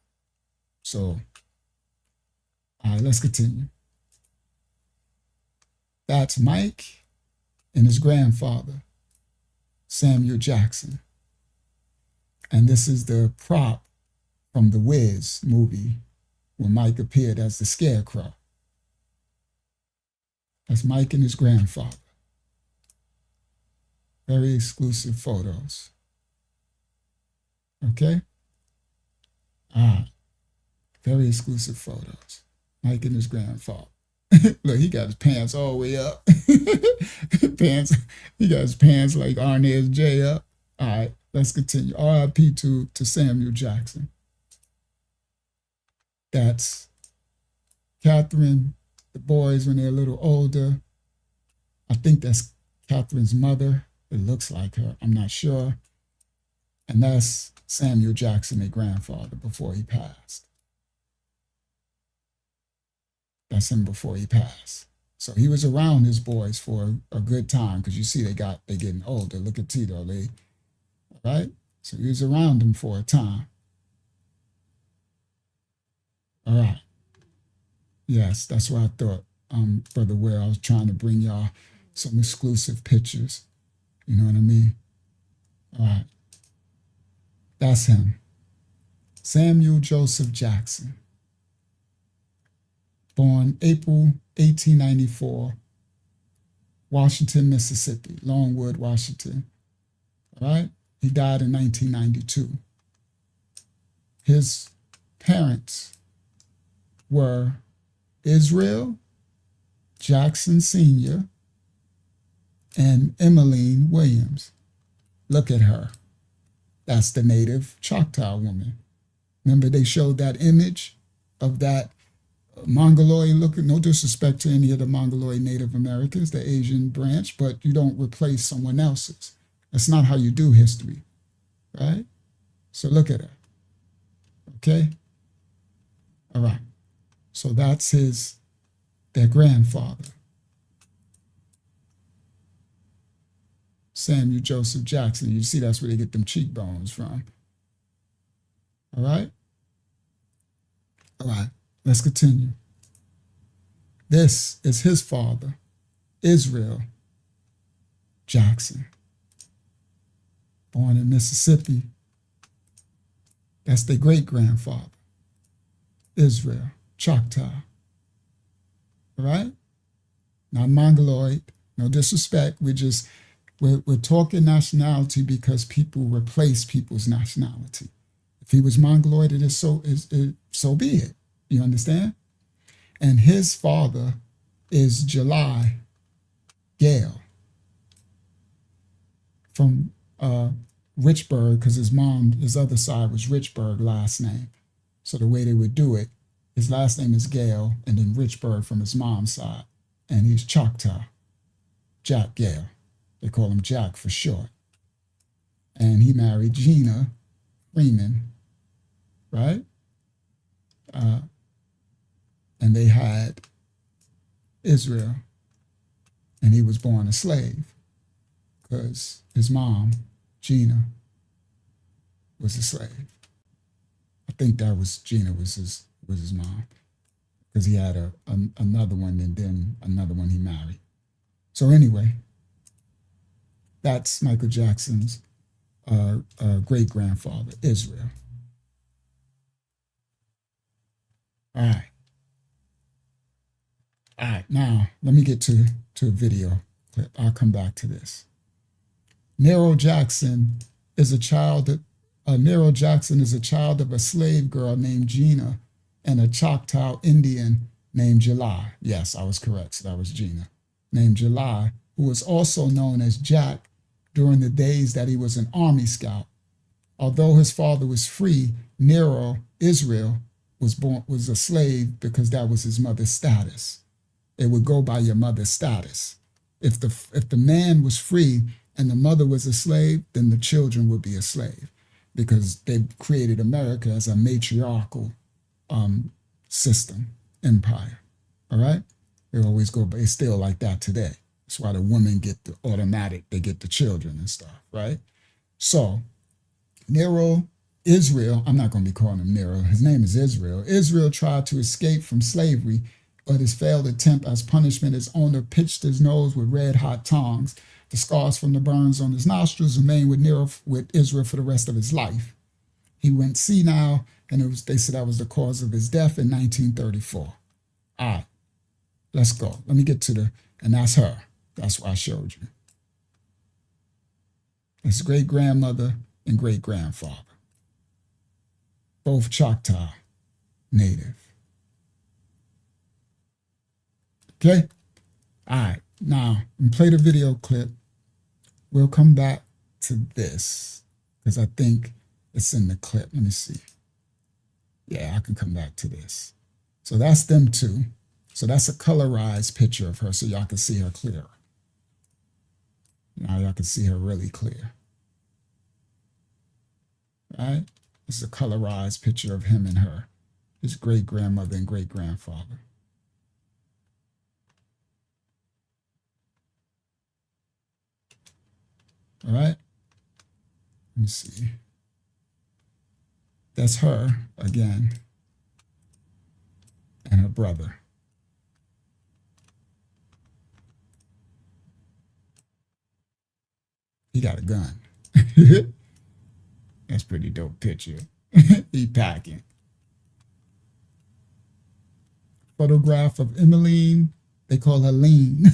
So, all right, let's continue. That's Mike and his grandfather, Samuel Jackson. And this is the prop from the Wiz movie when Mike appeared as the Scarecrow. That's Mike and his grandfather. Very exclusive photos. Okay? Very exclusive photos. Mike and his grandfather. Look, he got his pants all the way up. He got his pants like Arnez J up. All right, let's continue. R.I.P. to Samuel Jackson. That's Catherine, the boys when they're a little older. I think that's Catherine's mother. It looks like her. I'm not sure. And that's Samuel Jackson, their grandfather, before he passed. That's him before he passed. So he was around his boys for a good time because you see they getting older. Look at Tito, right? So he was around them for a time. All right. Yes, that's what I thought, Brother Ware. I was trying to bring y'all some exclusive pictures. You know what I mean? All right. That's him. Samuel Joseph Jackson. Born April 1894, Washington, Mississippi, Longwood, Washington. All right? He died in 1992. His parents were Israel Jackson Sr. and Emmeline Williams. Look at her. That's the native Choctaw woman. Remember they showed that image of that Mongoloid looking, no disrespect to any of the Mongoloid Native Americans, the Asian branch, but you don't replace someone else's. That's not how you do history, right? So look at her, okay? All right, so that's their grandfather. Samuel Joseph Jackson. You see that's where they get them cheekbones from. All right? All right, let's continue. This is his father, Israel Jackson, born in Mississippi. That's their great-grandfather, Israel, Choctaw. All right? Not Mongoloid, no disrespect. We're talking nationality because people replace people's nationality. If he was Mongoloid, so be it. You understand? And his father is July Gale from Richburg, because his other side was Richburg last name. So the way they would do it, his last name is Gale, and then Richburg from his mom's side. And he's Choctaw, Jack Gale. They call him Jack for short. And he married Gina Freeman, right? And they had Israel, and he was born a slave because his mom, Gina, was a slave. I think that was Gina was his mom, because he had another one and then another one he married. So anyway, that's Michael Jackson's great-grandfather, Israel. All right. All right, now let me get to a video clip. I'll come back to this. Nero Jackson is a child of a slave girl named Gina and a Choctaw Indian named July. Yes, I was correct. So that was Gina. Named July, who was also known as Jack during the days that he was an army scout. Although his father was free, Nero, Israel, was a slave because that was his mother's status. It would go by your mother's status. If the man was free and the mother was a slave, then the children would be a slave, because they created America as a matriarchal system, empire. All right? They always go, but it's still like that today. That's why the women get the automatic, they get the children and stuff, right? So Nero, Israel, I'm not going to be calling him Nero. His name is Israel. Israel tried to escape from slavery, but his failed attempt as punishment, his owner pitched his nose with red-hot tongs. The scars from the burns on his nostrils remained with Israel for the rest of his life. He went senile, and they said that was the cause of his death in 1934. All right, let's go. Let me get to and that's her. That's what I showed you. His great-grandmother and great-grandfather, both Choctaw native. Okay? All right. Now, play the video clip. We'll come back to this because I think it's in the clip. Let me see. Yeah, I can come back to this. So that's them two. So that's a colorized picture of her so y'all can see her clearer. Now y'all can see her really clear. Right? This is a colorized picture of him and her, his great-grandmother and great-grandfather. All right, let me see. That's her again and her brother. He got a gun. That's a pretty dope picture. He packing. Photograph of Emmeline. They call her Lean.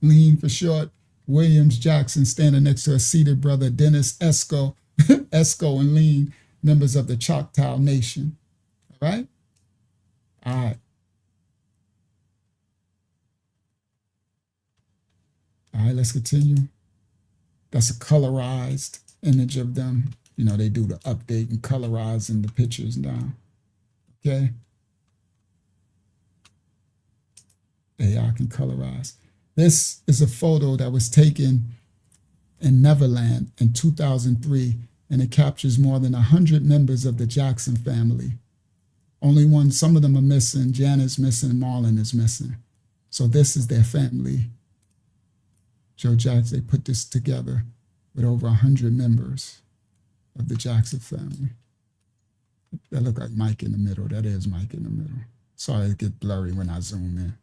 Lean for short. Williams Jackson standing next to her seated brother, Dennis Esco. Esco and Lean, members of the Choctaw Nation. All right? All right. All right, let's continue. That's a colorized image of them. You know, they do the update and colorizing the pictures now. Okay? Yeah, I can colorize. This is a photo that was taken in Neverland in 2003, and it captures more than 100 members of the Jackson family. Some of them are missing. Janet's missing, Marlon is missing. So this is their family Joe Jackson, they put this together with over 100 members of the Jackson family. That look like Mike in the middle. That is Mike in the middle. Sorry, it get blurry when I zoom in.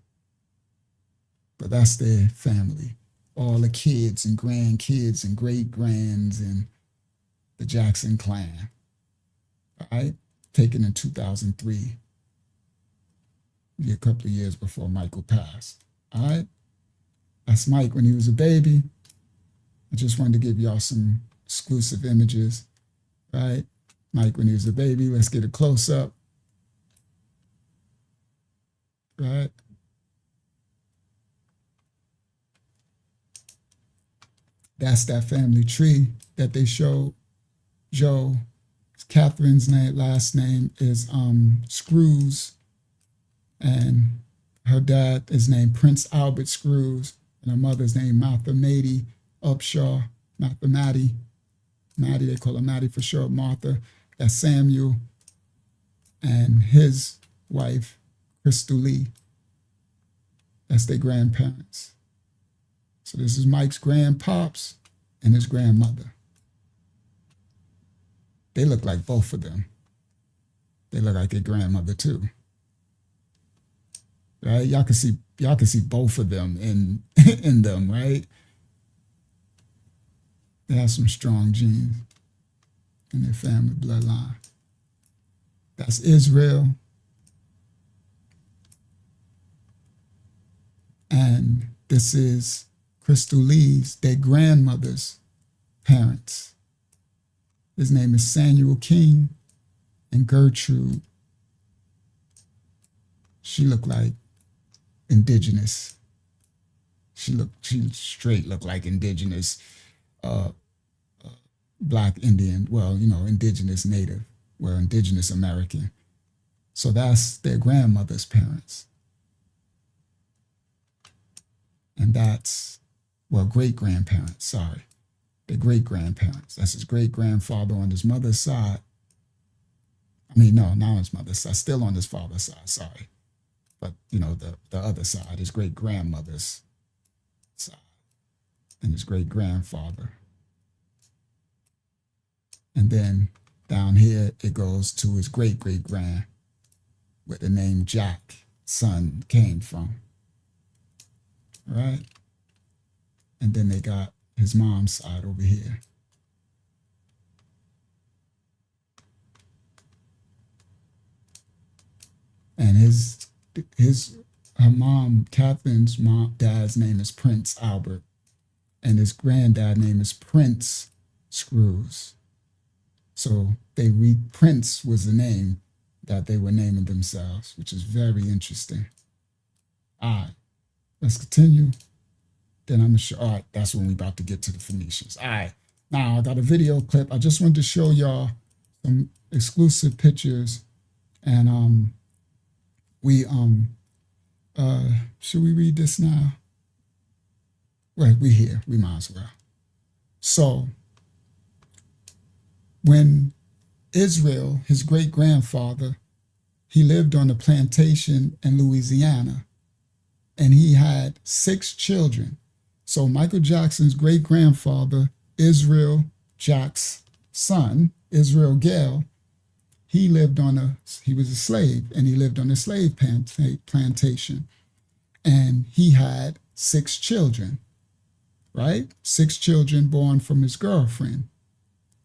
But that's their family. All the kids and grandkids and great-grands and the Jackson clan. All right? Taken in 2003. A couple of years before Michael passed. All right? That's Mike when he was a baby. I just wanted to give y'all some exclusive images. Right? Mike when he was a baby. Let's get a close-up. Right? That's that family tree that they showed. Joe, Catherine's last name is Screws, and her dad is named Prince Albert Screws, and her mother's named Martha Mady Upshaw. Martha Maddie, they call her Maddie for short. Martha, that's Samuel, and his wife, Crystal Lee. That's their grandparents. So this is Mike's grandpops and his grandmother. They look like both of them. They look like their grandmother too. Right? Y'all can see both of them in in them, right? They have some strong genes in their family bloodline. That's Israel. And this is Crystal Lee's, their grandmother's parents. His name is Samuel King and Gertrude. She looked like indigenous. She straight looked like indigenous, Black Indian, well, indigenous native, well, indigenous American. So that's their grandmother's parents. And that's, well, great-grandparents, sorry. Their great-grandparents. That's his great-grandfather on his mother's side. I mean, no, not on his mother's side, still on his father's side, sorry. But, the other side, his great-grandmother's side. And his great-grandfather. And then down here, it goes to his great-great-grand, where the name Jack, son, came from. All right? And then they got his mom's side over here. And her mom, Catherine's dad's name is Prince Albert. And his granddad name is Prince Screws. So Prince was the name that they were naming themselves, which is very interesting. All right, let's continue. Then I'm going to show, all right, that's when we're about to get to the Phoenicians. All right, now I got a video clip. I just wanted to show y'all some exclusive pictures. And should we read this now? Well, we're here, we might as well. So, when Israel, his great-grandfather, he lived on a plantation in Louisiana, and he had 6 children. So Michael Jackson's great-grandfather, Israel Jack's son, Israel Gale, he was a slave, and he lived on a slave plantation. And he had 6 children, right? 6 children born from his girlfriend.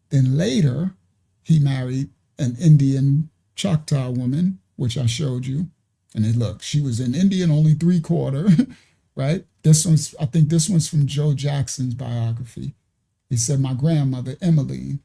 Then later, he married an Indian Choctaw woman, which I showed you. And then look, she was an Indian only 3/4, right? I think this one's from Joe Jackson's biography. He said, my grandmother, Emmeline,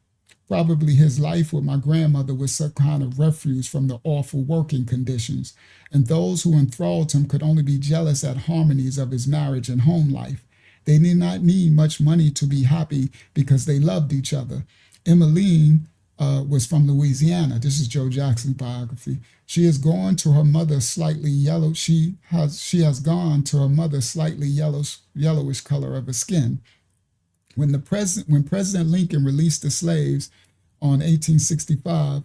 probably his life with my grandmother was some kind of refuge from the awful working conditions. And those who enthralled him could only be jealous at harmonies of his marriage and home life. They did not need much money to be happy because they loved each other. Emmeline was from Louisiana. This is Joe Jackson's biography. She has gone to her mother slightly yellow. She has gone to her mother slightly yellowish color of her skin. When President Lincoln released the slaves on 1865,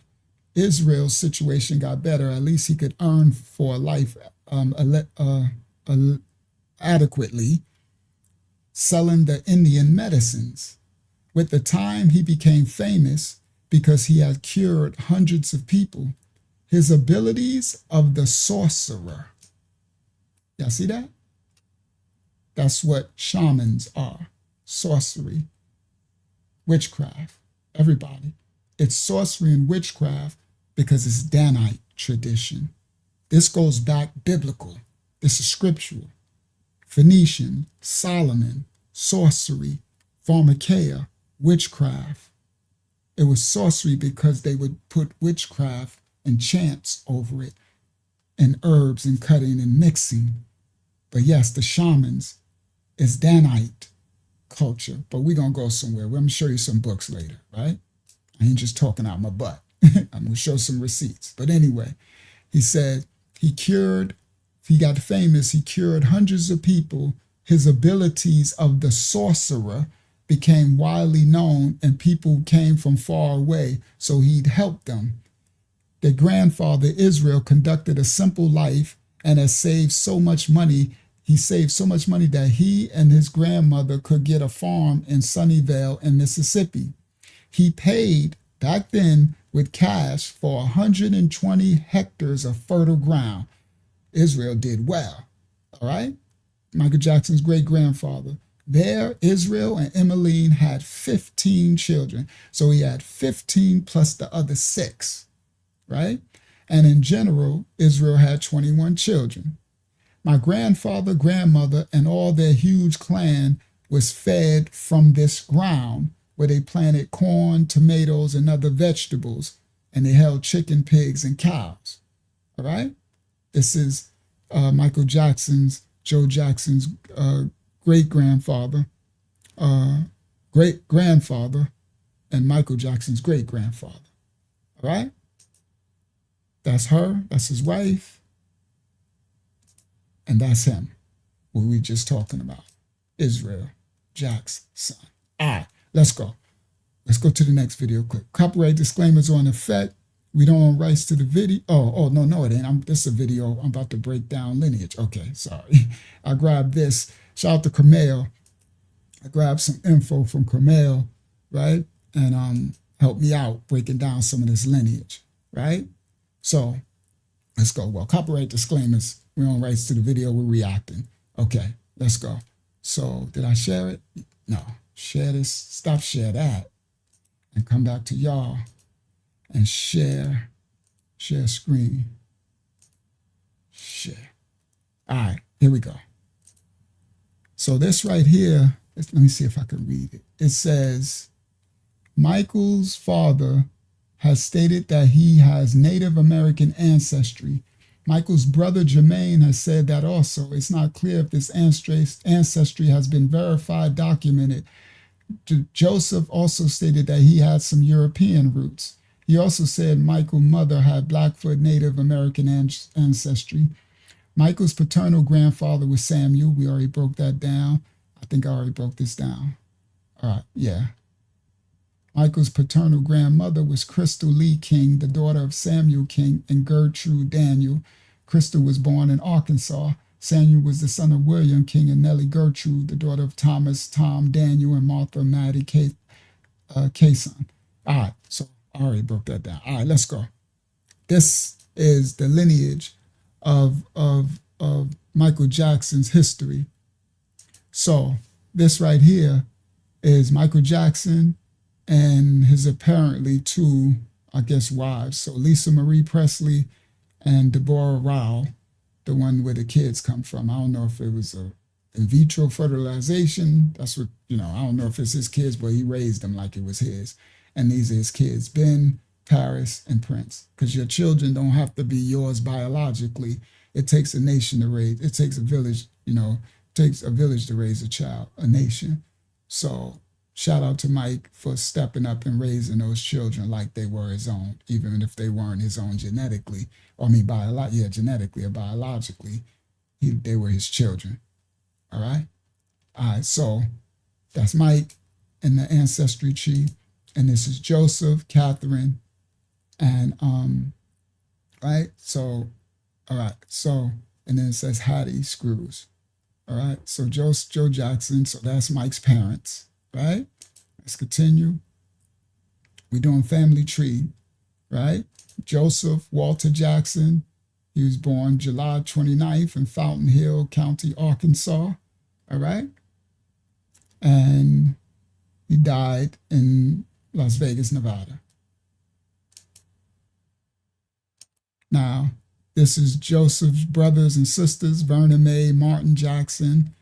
Israel's situation got better. At least he could earn for a life adequately. selling the Indian medicines. With the time, he became famous because he had cured hundreds of people. His abilities of the sorcerer. Y'all see that? That's what shamans are. Sorcery, witchcraft, everybody. It's sorcery and witchcraft because it's Danite tradition. This goes back biblical. This is scriptural. Phoenician, Solomon, sorcery, pharmakeia, witchcraft. It was sorcery because they would put witchcraft and chants over it, and herbs and cutting and mixing. But yes, the shamans is Danite culture, but we're going to go somewhere. I'm going to show you some books later, right? I ain't just talking out my butt. I'm going to show some receipts. But anyway, he said he got famous, he cured hundreds of people. His abilities of the sorcerer became widely known, and people came from far away, so he'd help them. Their grandfather, Israel, conducted a simple life and has saved so much money. He saved so much money that he and his grandmother could get a farm in Sunnyvale in Mississippi. He paid back then with cash for 120 hectares of fertile ground. Israel did well, all right? Michael Jackson's great-grandfather. There, Israel and Emmeline had 15 children. So he had 15 plus the other 6, right? And in general, Israel had 21 children. My grandfather, grandmother, and all their huge clan was fed from this ground where they planted corn, tomatoes, and other vegetables, and they held chicken, pigs, and cows, all right? This is Michael Jackson's, Joe Jackson's great-grandfather, great-grandfather, and Michael Jackson's great-grandfather, all right? That's her, that's his wife, and that's him, what we just talking about, Israel, Jack's son. All right, let's go. Let's go to the next video quick. Copyright disclaimers on effect. We don't own rights to the video. No, it ain't. This is a video. I'm about to break down lineage. Okay, sorry. I grabbed this. Shout out to Kamel. I grabbed some info from Kamel, right? And helped me out breaking down some of this lineage, right? So let's go. Well, copyright disclaimers. We own rights to the video. We're reacting. Okay, let's go. So did I share it? No. Share this. Stop share that. And come back to y'all. And share screen, share. All right, here we go. So this right here, let me see if I can read it. It says, Michael's father has stated that he has Native American ancestry. Michael's brother Jermaine has said that also. It's not clear if this ancestry has been verified, documented. Joseph also stated that he had some European roots. He also said Michael's mother had Blackfoot Native American ancestry. Michael's paternal grandfather was Samuel. We already broke that down. I think I already broke this down. All right, yeah. Michael's paternal grandmother was Crystal Lee King, the daughter of Samuel King and Gertrude Daniel. Crystal was born in Arkansas. Samuel was the son of William King and Nellie Gertrude, the daughter of Thomas, Tom, Daniel, and Martha Maddie Kayson. All right, so I already broke that down. All right, let's go. This is the lineage of Michael Jackson's history. So this right here is Michael Jackson and his apparently 2, I guess, wives. So Lisa Marie Presley and Deborah Rao, the one where the kids come from. I don't know if it was a in vitro fertilization. That's what, I don't know if it's his kids, but he raised them like it was his. And these are his kids, Ben, Paris, and Prince. Because your children don't have to be yours biologically. It takes a nation to raise, it takes a village, it takes a village to raise a child, a nation. So shout out to Mike for stepping up and raising those children like they were his own, even if they weren't his own genetically. Genetically or biologically, they were his children. All right? All right, so that's Mike in the ancestry tree. And this is Joseph, Catherine, and right? So, all right, so, and then it says Hattie Screws. All right, so Joe Jackson, so that's Mike's parents, right? Let's continue. We're doing family tree, right? Joseph Walter Jackson, he was born July 29th in Fountain Hill County, Arkansas, all right? And he died in Las Vegas, Nevada. Now, this is Joseph's brothers and sisters, Verna Mae, Martin Jackson,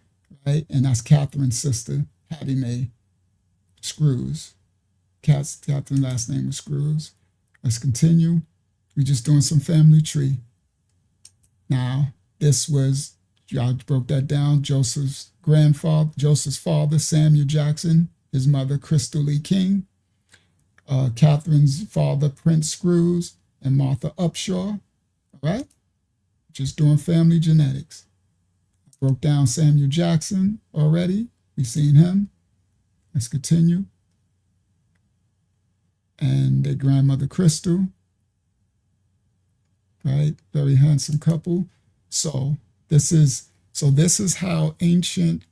right? And that's Catherine's sister, Hattie Mae Screws. Catherine's last name was Screws. Let's continue. We're just doing some family tree. Now, this was, I broke that down, Joseph's father, Samuel Jackson, his mother, Crystal Lee King, Catherine's father, Prince Screws, and Martha Upshaw. All right? Just doing family genetics. I broke down Samuel Jackson already. We've seen him. Let's continue. And their grandmother, Crystal. Right? Very handsome couple. So this is how ancient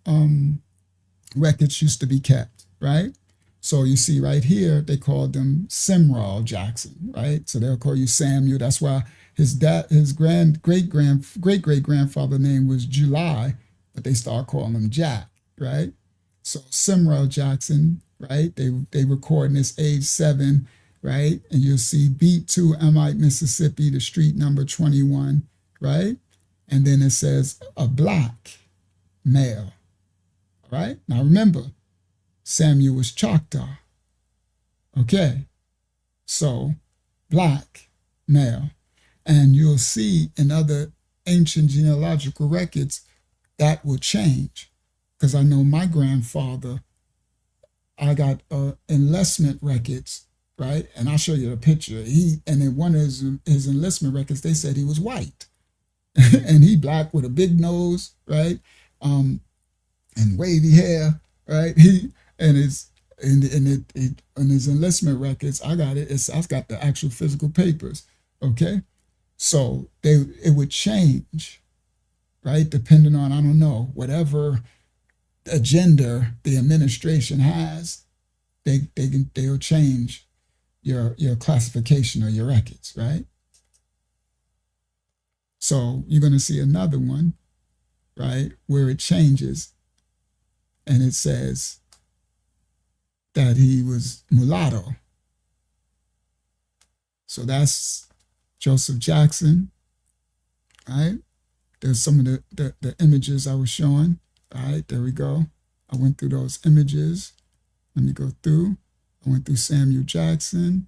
records used to be kept, right? So you see right here, they called them Simral Jackson, right? So they'll call you Samuel. That's why his great-great-grandfather name was July, but they start calling him Jack, right? So Simral Jackson, right? They recording this age 7, right? And you'll see beat 2 Emite, Mississippi, the street number 21, right? And then it says a black male, all right? Now remember, Samuel was Choctaw. Okay, so black male. And you'll see in other ancient genealogical records that will change. Because I know my grandfather, I got enlistment records, right? And I'll show you the picture. And in one of his enlistment records, they said he was white. And he black with a big nose, right? And wavy hair, right? In his enlistment records, I got it. I've got the actual physical papers. Okay, so it would change, right? Depending on, I don't know, whatever agenda the administration has, they'll change your classification or your records, right? So you're going to see another one, right, where it changes, and it says that he was mulatto. So that's Joseph Jackson, right? There's some of the images I was showing. All right, there we go. I went through those images. Let me go through. I went through Samuel Jackson,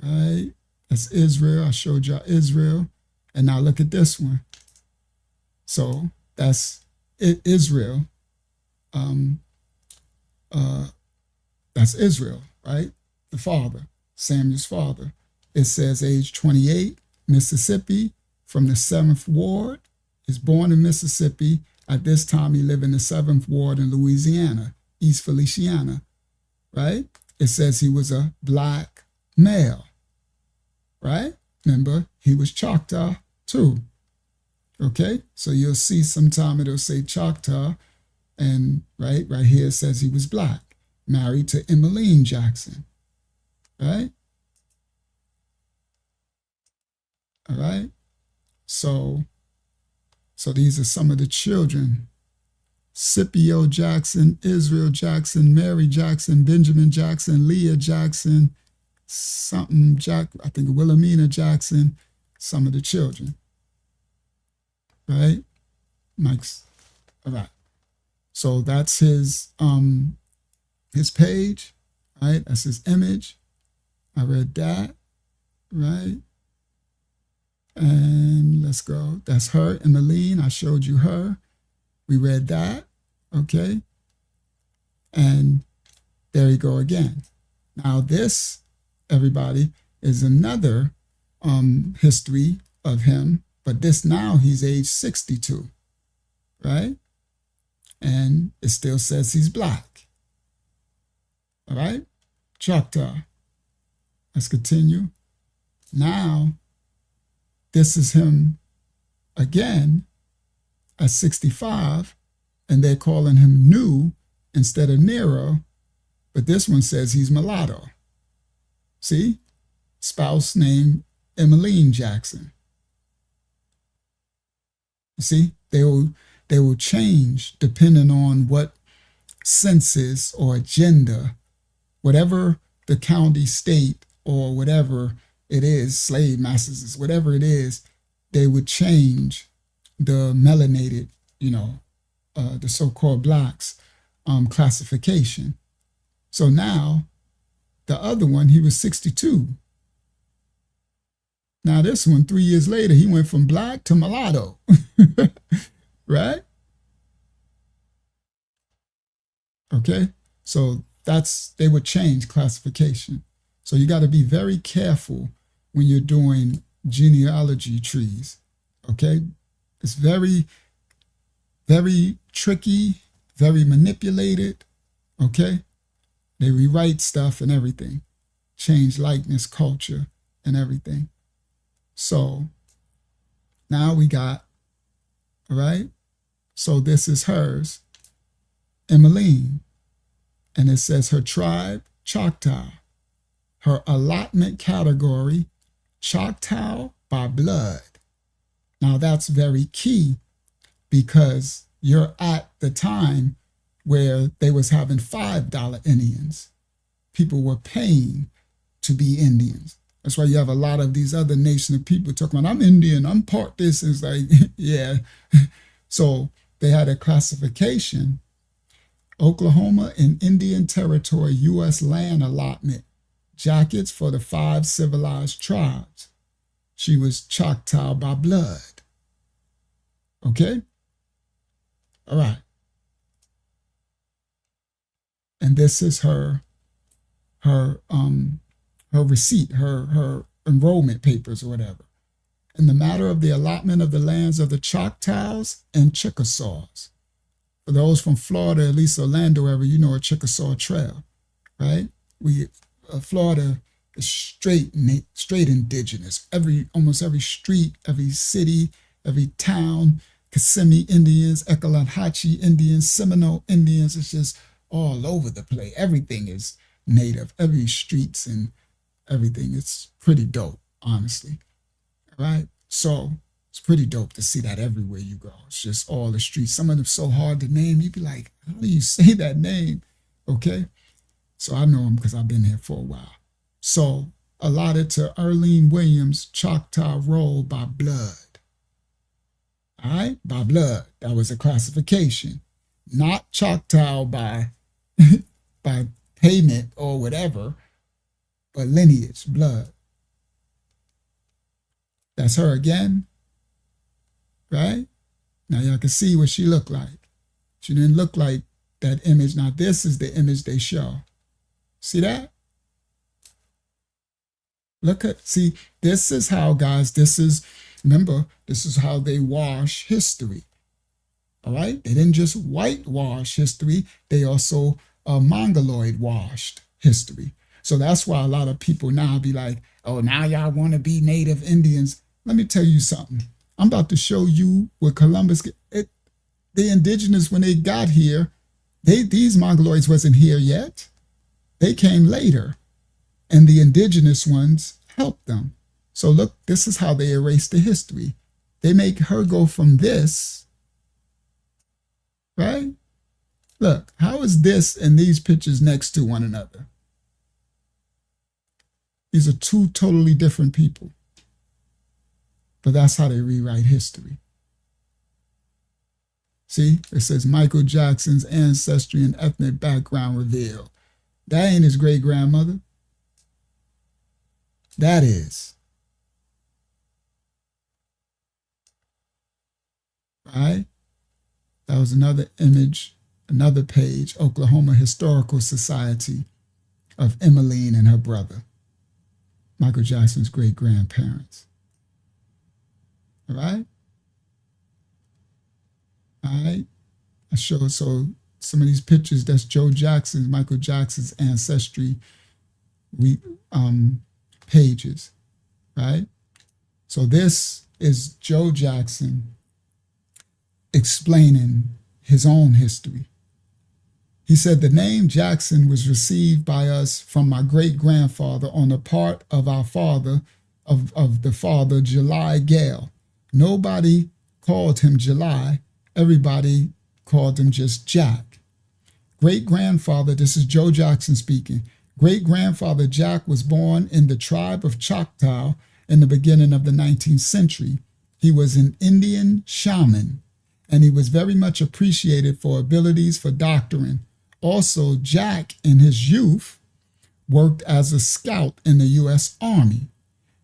right? That's Israel. I showed y'all Israel. And now look at this one. So that's Israel. That's Israel, right? The father, Samuel's father. It says age 28, Mississippi, from the 7th Ward. Is born in Mississippi. At this time, he lived in the 7th Ward in Louisiana, East Feliciana, right? It says he was a black male, right? Remember, he was Choctaw too, okay? So you'll see sometime it'll say Choctaw, and right here it says he was black, married to Emmeline Jackson, right? All right, so these are some of the children: Scipio Jackson, Israel Jackson, Mary Jackson, Benjamin Jackson, Leah Jackson, I think Wilhelmina Jackson, some of the children, right? Mike's, all right. So that's his page, right? That's his image. I read that, right? And let's go. That's her, Emmeline. I showed you her. We read that, okay? And there you go again. Now this, everybody, is another history of him, but this now he's age 62, right? And it still says he's black, all right? Choctaw. Let's continue. Now, this is him again at 65, and they're calling him New instead of Nero, but this one says he's mulatto. See? Spouse named Emmeline Jackson. You see? They will change depending on what census or agenda, whatever the county, state, or whatever it is, slave masters, whatever it is, they would change the melanated, the so-called blacks classification. So now, the other one, he was 62. Now this one, 3 years later, he went from black to mulatto, right? Okay, so they would change classification. So you got to be very careful when you're doing genealogy trees, okay? It's very, very tricky, very manipulated, okay? They rewrite stuff and everything, change likeness, culture, and everything. So now we got, all right? So this is hers, Emmeline, and it says her tribe, Choctaw, her allotment category, Choctaw by blood. Now that's very key because you're at the time where they was having $5 Indians. People were paying to be Indians. That's why you have a lot of these other nations of people talking about, I'm Indian, I'm part this. It's like, yeah. So they had a classification, Oklahoma and Indian Territory U.S. land allotment, jackets for the 5 civilized tribes. She was Choctaw by blood. Okay? All right. And this is her receipt, her enrollment papers or whatever. In the matter of the allotment of the lands of the Choctaws and Chickasaws. For those from Florida, at least Orlando area, you know a Chickasaw Trail, right? Florida is straight indigenous. Almost every street, every city, every town, Kissimmee Indians, Ekalahachie Indians, Seminole Indians, it's just all over the place. Everything is native, every streets and everything. It's pretty dope, honestly. All right? So it's pretty dope to see that everywhere you go. It's just all the streets. Some of them so hard to name. You'd be like, how do you say that name? Okay? So I know them because I've been here for a while. So allotted to Erlene Williams, Choctaw Roll by blood. All right? By blood. That was a classification. Not Choctaw by payment or whatever, but lineage, blood. That's her again, right? Now y'all can see what she looked like. She didn't look like that image. Now this is the image they show. See that? See, this is how, guys, remember, this is how they wash history. All right? They didn't just whitewash history. They also mongoloid washed history. So that's why a lot of people now be like, oh, now y'all want to be native Indians. Let me tell you something. I'm about to show you where Columbus, the indigenous, when they got here, these mongoloids wasn't here yet. They came later, and the indigenous ones helped them. So look, this is how they erase the history. They make her go from this, right? Look, how is this and these pictures next to one another? These are two totally different people. But that's how they rewrite history. See, it says Michael Jackson's ancestry and ethnic background revealed. That ain't his great-grandmother. That is. Right? That was another image, another page, Oklahoma Historical Society of Emmeline and her brother, Michael Jackson's great-grandparents. All right? All right? I showed, so some of these pictures, that's Joe Jackson's, Michael Jackson's ancestry pages, right? So this is Joe Jackson explaining his own history. He said, the name Jackson was received by us from my great-grandfather on the part of our father, of the father, July Gale. Nobody called him July. Everybody called him just Jack. Great-grandfather, this is Joe Jackson speaking, great-grandfather Jack was born in the tribe of Choctaw in the beginning of the 19th century. He was an Indian shaman, and he was very much appreciated for abilities for doctoring. Also, Jack, in his youth, worked as a scout in the U.S. Army.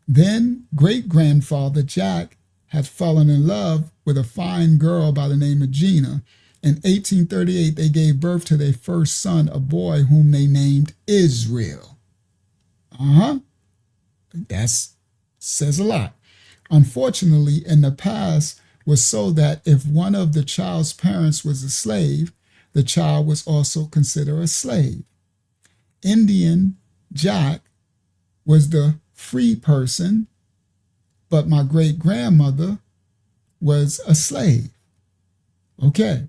Then, great-grandfather Jack had fallen in love with a fine girl by the name of Gina. In 1838, they gave birth to their first son, a boy whom they named Israel. That says a lot. Unfortunately, in the past was so that if one of the child's parents was a slave, the child was also considered a slave. Indian Jack was the free person, but my great-grandmother was a slave. Okay,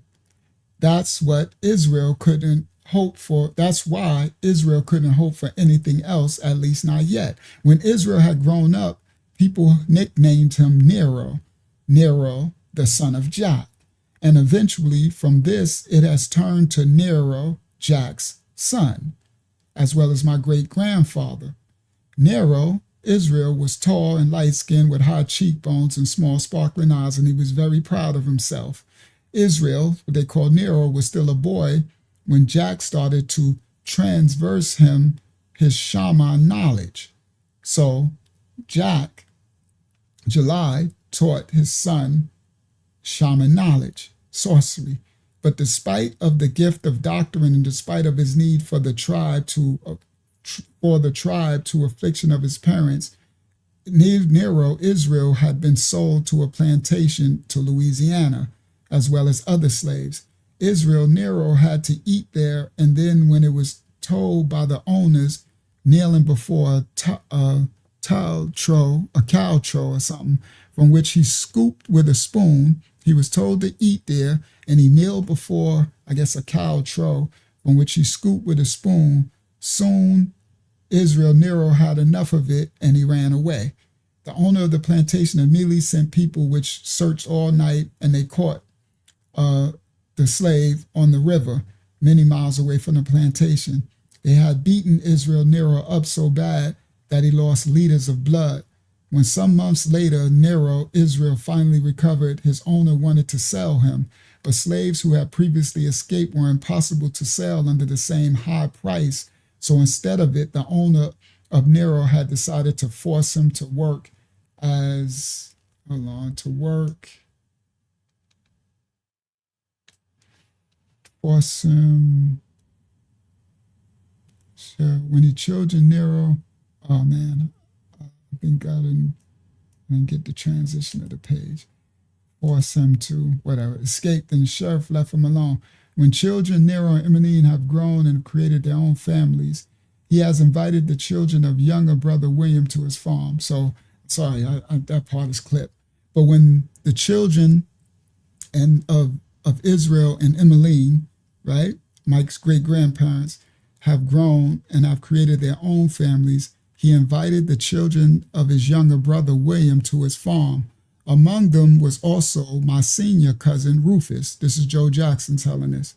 that's what Israel couldn't hope for. That's why Israel couldn't hope for anything else, at least not yet. When Israel had grown up, people nicknamed him Nero, the son of Jack. And eventually, from this, it has turned to Nero, Jack's son, as well as my great-grandfather. Nero, Israel, was tall and light-skinned with high cheekbones and small sparkling eyes, and he was very proud of himself. Israel, what they called Nero, was still a boy when Jack started to transverse him his shaman knowledge. So July taught his son shaman knowledge, sorcery. But despite of the gift of doctrine and despite of his need for the tribe to affliction of his parents, Nero, Israel, had been sold to a plantation to Louisiana, as well as other slaves. Nero had to eat there, and then when it was told by the owners, kneeling before a cow trough or something, from which he scooped with a spoon. He was told to eat there, and he kneeled before, I guess, a cow trough, from which he scooped with a spoon. Soon, Nero had enough of it, and he ran away. The owner of the plantation immediately sent people which searched all night, and they caught the slave on the river, many miles away from the plantation. They had beaten Nero up so bad that he lost liters of blood. When some months later, Israel finally recovered, his owner wanted to sell him, but slaves who had previously escaped were impossible to sell under the same high price. So instead of it, the owner of Nero had decided to force him to work when he children Nero, oh man, I think I didn't get the transition of the page. Force him to, escaped, and the sheriff left him alone. When children Nero and Emmeline have grown and created their own families, he has invited the children of younger brother William to his farm. So, sorry, that part is clipped. But when the children of Israel and Emmeline, right, Mike's great-grandparents, have grown and have created their own families, he invited the children of his younger brother William to his farm. Among them was also my senior cousin Rufus. This is Joe Jackson telling us.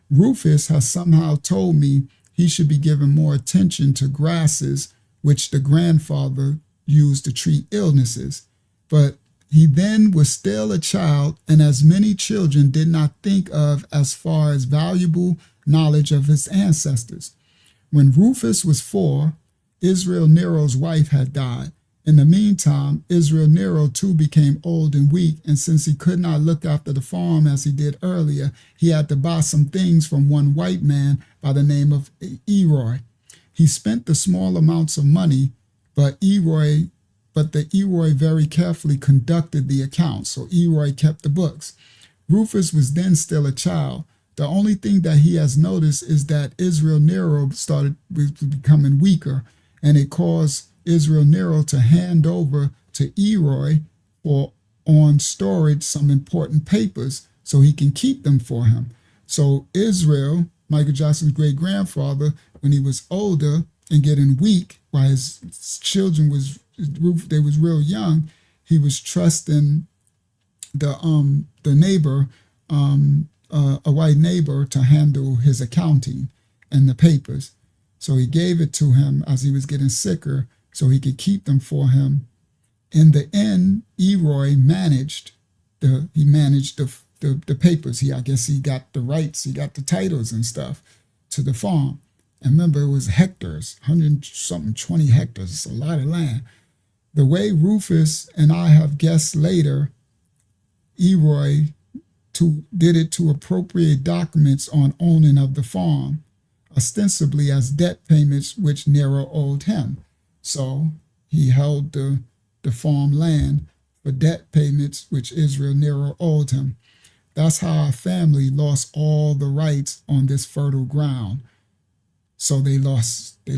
Rufus has somehow told me he should be given more attention to grasses, which the grandfather used to treat illnesses. But he then was still a child, and as many children did not think of as far as valuable knowledge of his ancestors. When Rufus was 4, Israel Nero's wife had died. In the meantime, Israel Nero too became old and weak, and since he could not look after the farm as he did earlier, he had to buy some things from one white man by the name of Eroy. He spent the small amounts of money, but the Eroy very carefully conducted the accounts, so Eroy kept the books. Rufus was then still a child. The only thing that he has noticed is that Israel Nero started becoming weaker, and it caused Israel Nero to hand over to Eroy on storage some important papers. So so he can keep them for him. So Israel, Michael Jackson's great-grandfather, when he was older and getting weak, while his children they was real young, he was trusting the neighbor, a white neighbor, to handle his accounting and the papers. So he gave it to him as he was getting sicker so he could keep them for him. In the end, Eroy managed the papers. I guess he got the rights, he got the titles and stuff to the farm. And remember, it was hectares, 120 hectares. It's a lot of land. The way Rufus and I have guessed later, Eroy did it to appropriate documents on owning of the farm, ostensibly as debt payments which Nero owed him. So he held the farm land for debt payments which Nero owed him. That's how our family lost all the rights on this fertile ground. So they lost their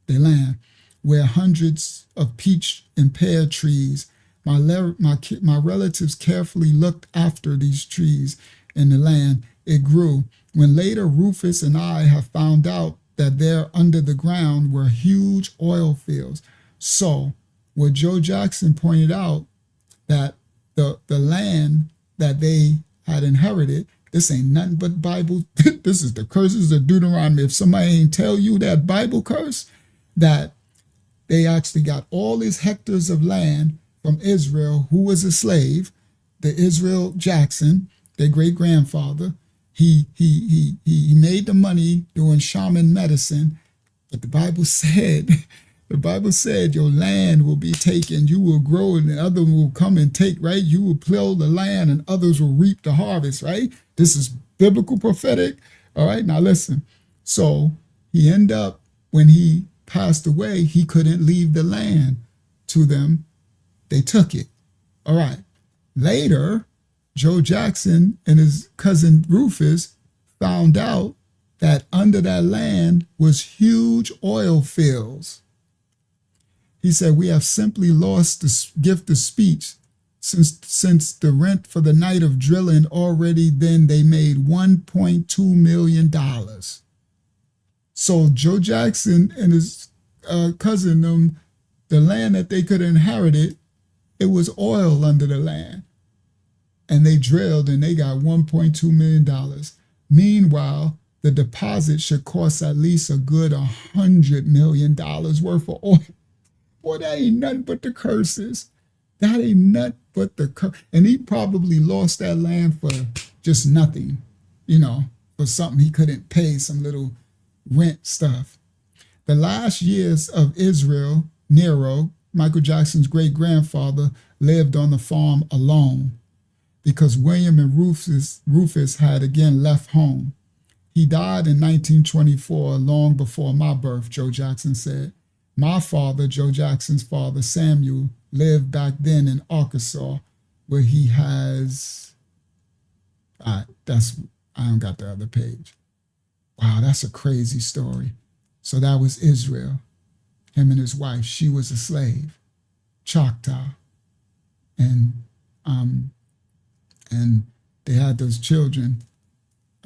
land, where hundreds of peach and pear trees. My relatives carefully looked after these trees in the land. It grew. When later Rufus and I have found out that there under the ground were huge oil fields. So what Joe Jackson pointed out, that the land that they had inherited, this ain't nothing but Bible. This is the curses of Deuteronomy. If somebody ain't tell you that Bible curse, that they actually got all these hectares of land from Israel, who was a slave, the Israel Jackson, their great-grandfather. He made the money doing shaman medicine, but the Bible said your land will be taken, you will grow, and others will come and take, right? You will plow the land and others will reap the harvest, right? This is biblical prophetic. All right, now listen. So he ended up, when he passed away, he couldn't leave the land to them. They took it. All right. Later, Joe Jackson and his cousin Rufus found out that under that land was huge oil fields. He said, we have simply lost the gift of speech since the rent for the night of drilling already then they made $1.2 million. So Joe Jackson and his cousin, the land that they could inherit it was oil under the land. And they drilled and they got $1.2 million. Meanwhile, the deposit should cost at least a good $100 million worth of oil. Boy, that ain't nothing but the curses. That ain't nothing but the curse. And he probably lost that land for just nothing, for something he couldn't pay, some little rent stuff. The last years of Israel, Nero, Michael Jackson's great-grandfather, lived on the farm alone because William and Rufus had again left home. He died in 1924, long before my birth, Joe Jackson said. My father, Joe Jackson's father, Samuel, lived back then in Arkansas, where he has, I don't got the other page. Wow, that's a crazy story. So that was Israel, him and his wife. She was a slave, Choctaw. And they had those children,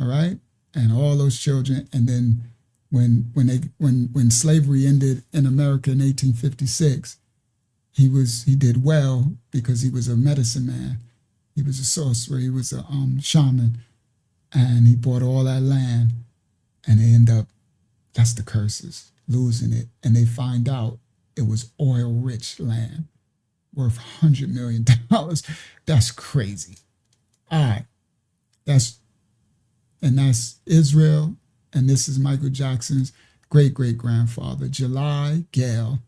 all right? And all those children, and then when slavery ended in America in 1856, he did well because he was a medicine man. He was a sorcerer. He was a shaman, and he bought all that land, and they end up, that's the curses, losing it. And they find out it was oil-rich land worth $100 million. That's crazy. All right, that's Israel. And this is Michael Jackson's great-great-grandfather, July Gale,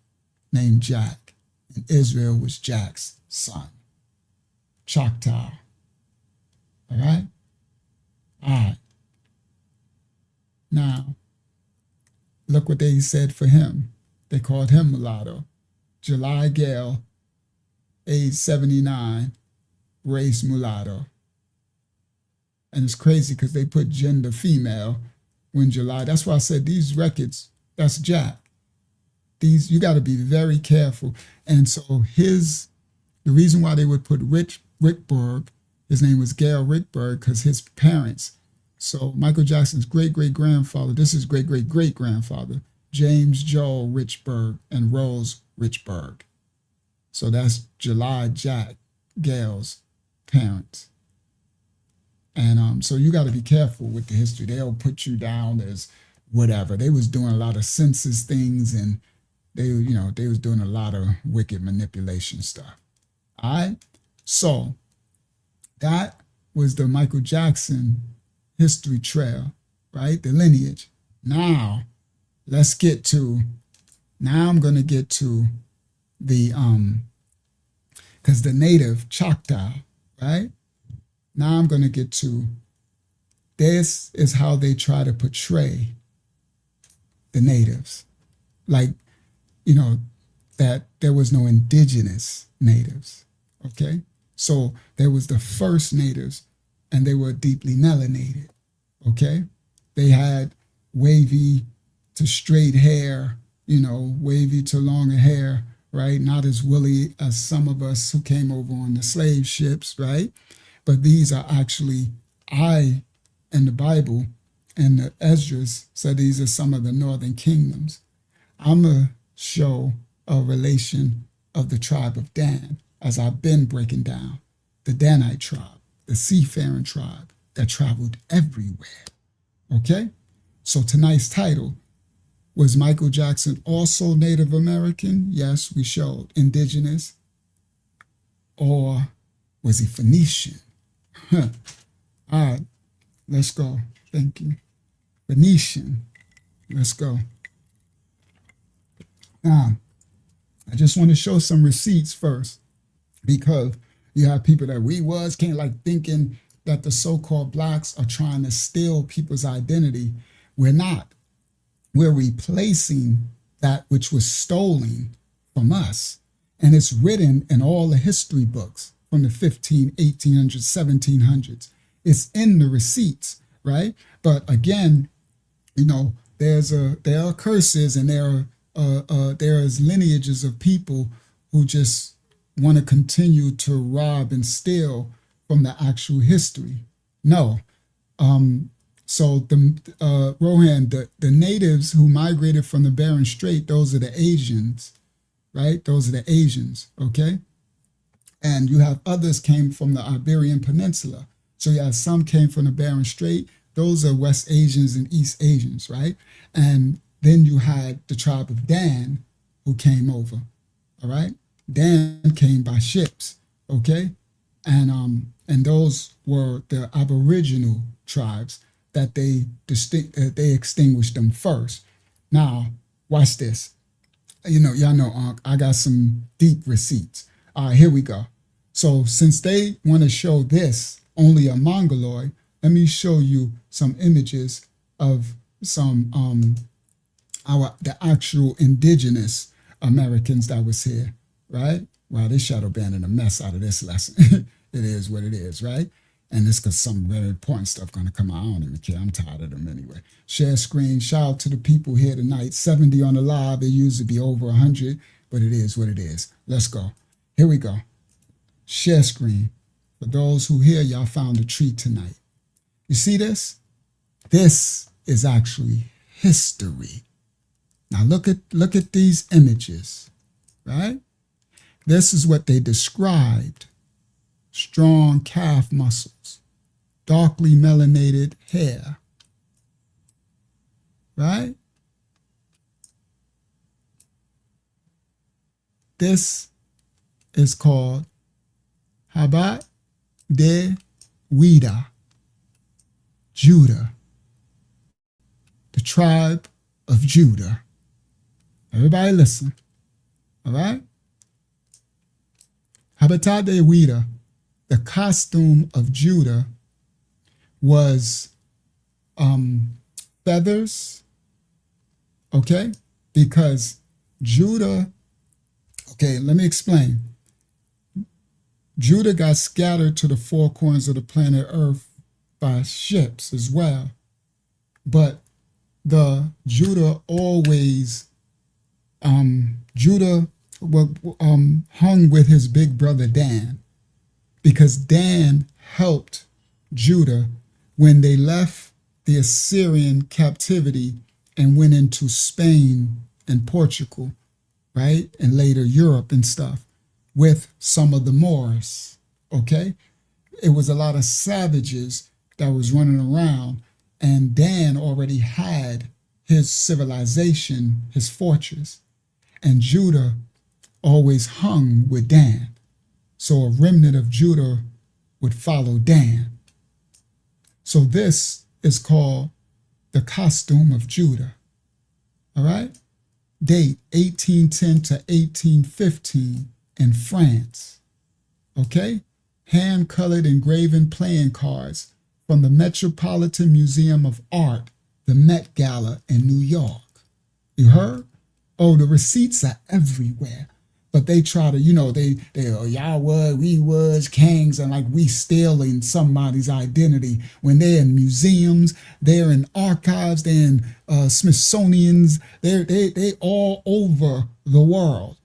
named Jack. And Israel was Jack's son. Choctaw. All right? All right. Now, look what they said for him. They called him mulatto. July Gale, age 79, race mulatto. And it's crazy because they put gender female when July. That's why I said these records, that's Jack. You got to be very careful. And so the reason why they would put Rickberg, His name was Gail Richburg because his parents, so Michael Jackson's great-great-grandfather, this is great-great-great-grandfather, James Joel Richburg and Rose Richburg. So that's July Jack Gail's parents. And so you got to be careful with the history. They'll put you down as whatever. They was doing a lot of census things, and they was doing a lot of wicked manipulation stuff. All right. So that was the Michael Jackson history trail, right? The lineage. Now let's get to, now I'm going to get to the, because the native Choctaw, right? Now I'm going to get to, this is how they try to portray the natives. Like, that there was no indigenous natives, okay? So there was the first natives, and they were deeply melanated, okay? They had wavy to straight hair, wavy to longer hair, right? Not as woolly as some of us who came over on the slave ships, right? But these are actually, in the Bible, and the Esdras said these are some of the northern kingdoms. I'm going to show a relation of the tribe of Dan, as I've been breaking down, the Danite tribe, the seafaring tribe that traveled everywhere, okay? So tonight's title, was Michael Jackson also Native American? Yes, we showed. Indigenous? Or was he Phoenician? All right, let's go. Thank you. Phoenician. Let's go. Now, I just want to show some receipts first, because you have people that can't like thinking that the so-called blacks are trying to steal people's identity. We're not. We're replacing that which was stolen from us. And it's written in all the history books from the 1800s, 1700s. It's in the receipts, right? But again, there are curses, and there is lineages of people who just want to continue to rob and steal from the actual history. No. So the Rohan, the natives who migrated from the Bering Strait, those are the Asians, right? Those are the Asians, okay? And you have others came from the Iberian Peninsula. So you have some came from the Bering Strait. Those are West Asians and East Asians, right? And then you had the tribe of Dan who came over, all right? Dan came by ships, okay? And those were the Aboriginal tribes that they extinguished them first. Now, watch this. Y'all know, I got some deep receipts. All right, here we go. So since they want to show this, only a Mongoloid, let me show you some images of some the actual indigenous Americans that was here, right? Wow, this shadow banning a mess out of this lesson. It is what it is, right? And it's because some very important stuff going to come out. I don't even care. I'm tired of them anyway. Share screen. Shout out to the people here tonight. 70 on the live. It used to be over 100, but it is what it is. Let's go. Here we go. Share screen. For those who hear, y'all found a treat tonight. You see this? This is actually history. Now look at these images, right? This is what they described. Strong calf muscles, darkly melanated hair, right? This is called Habat de Wida, Judah, the tribe of Judah. Everybody listen, all right? Habat de Wida. The costume of Judah was feathers, okay? Because Judah, okay, let me explain. Judah got scattered to the four corners of the planet Earth by ships as well. But the Judah always, Judah hung with his big brother Dan. because Dan helped Judah when they left the Assyrian captivity and went into Spain and Portugal, right? And later Europe and stuff with some of the Moors, okay? It was a lot of savages that was running around, and Dan already had his civilization, his fortress, and Judah always hung with Dan. So a remnant of Judah would follow Dan. So this is called the costume of Judah, all right? Date 1810 to 1815 in France, okay? Hand-colored engraven playing cards from the Metropolitan Museum of Art, the Met Gala in New York. You heard? Oh, the receipts are everywhere. But they try to, y'all was, we was kings, and like we stealing somebody's identity when they're in museums, they're in archives, they're in Smithsonian's, they all over the world,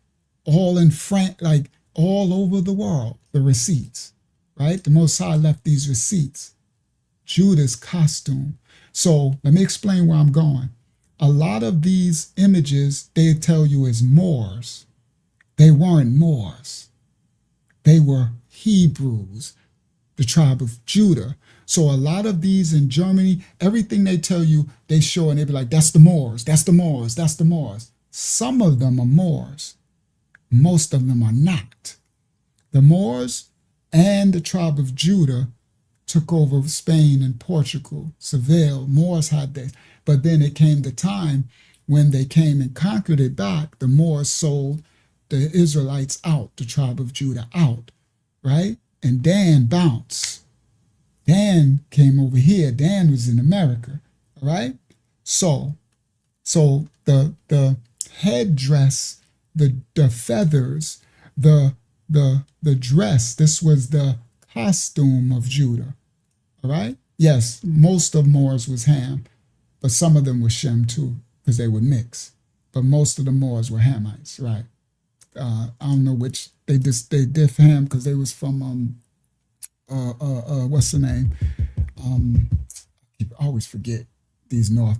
all in France, like all over the world, the receipts, right? The Most High left these receipts. Judah's costume. So let me explain where I'm going. A lot of these images, they tell you is Moors. They weren't Moors. They were Hebrews, the tribe of Judah. So a lot of these in Germany, everything they tell you, they show and they be like, that's the Moors, that's the Moors, that's the Moors. Some of them are Moors. Most of them are not. The Moors and the tribe of Judah took over Spain and Portugal, Seville. Moors had that. But then it came the time when they came and conquered it back. The Moors sold the Israelites out, the tribe of Judah out, right? And Dan bounced. Dan came over here. Dan was in America, all right? So the headdress, the feathers, the dress, this was the costume of Judah, all right? Yes, most of Moors was Ham, but some of them were Shem too, because they would mix. But most of the Moors were Hamites, right? I don't know which, they diff Ham because they was from, what's the name? I always forget these North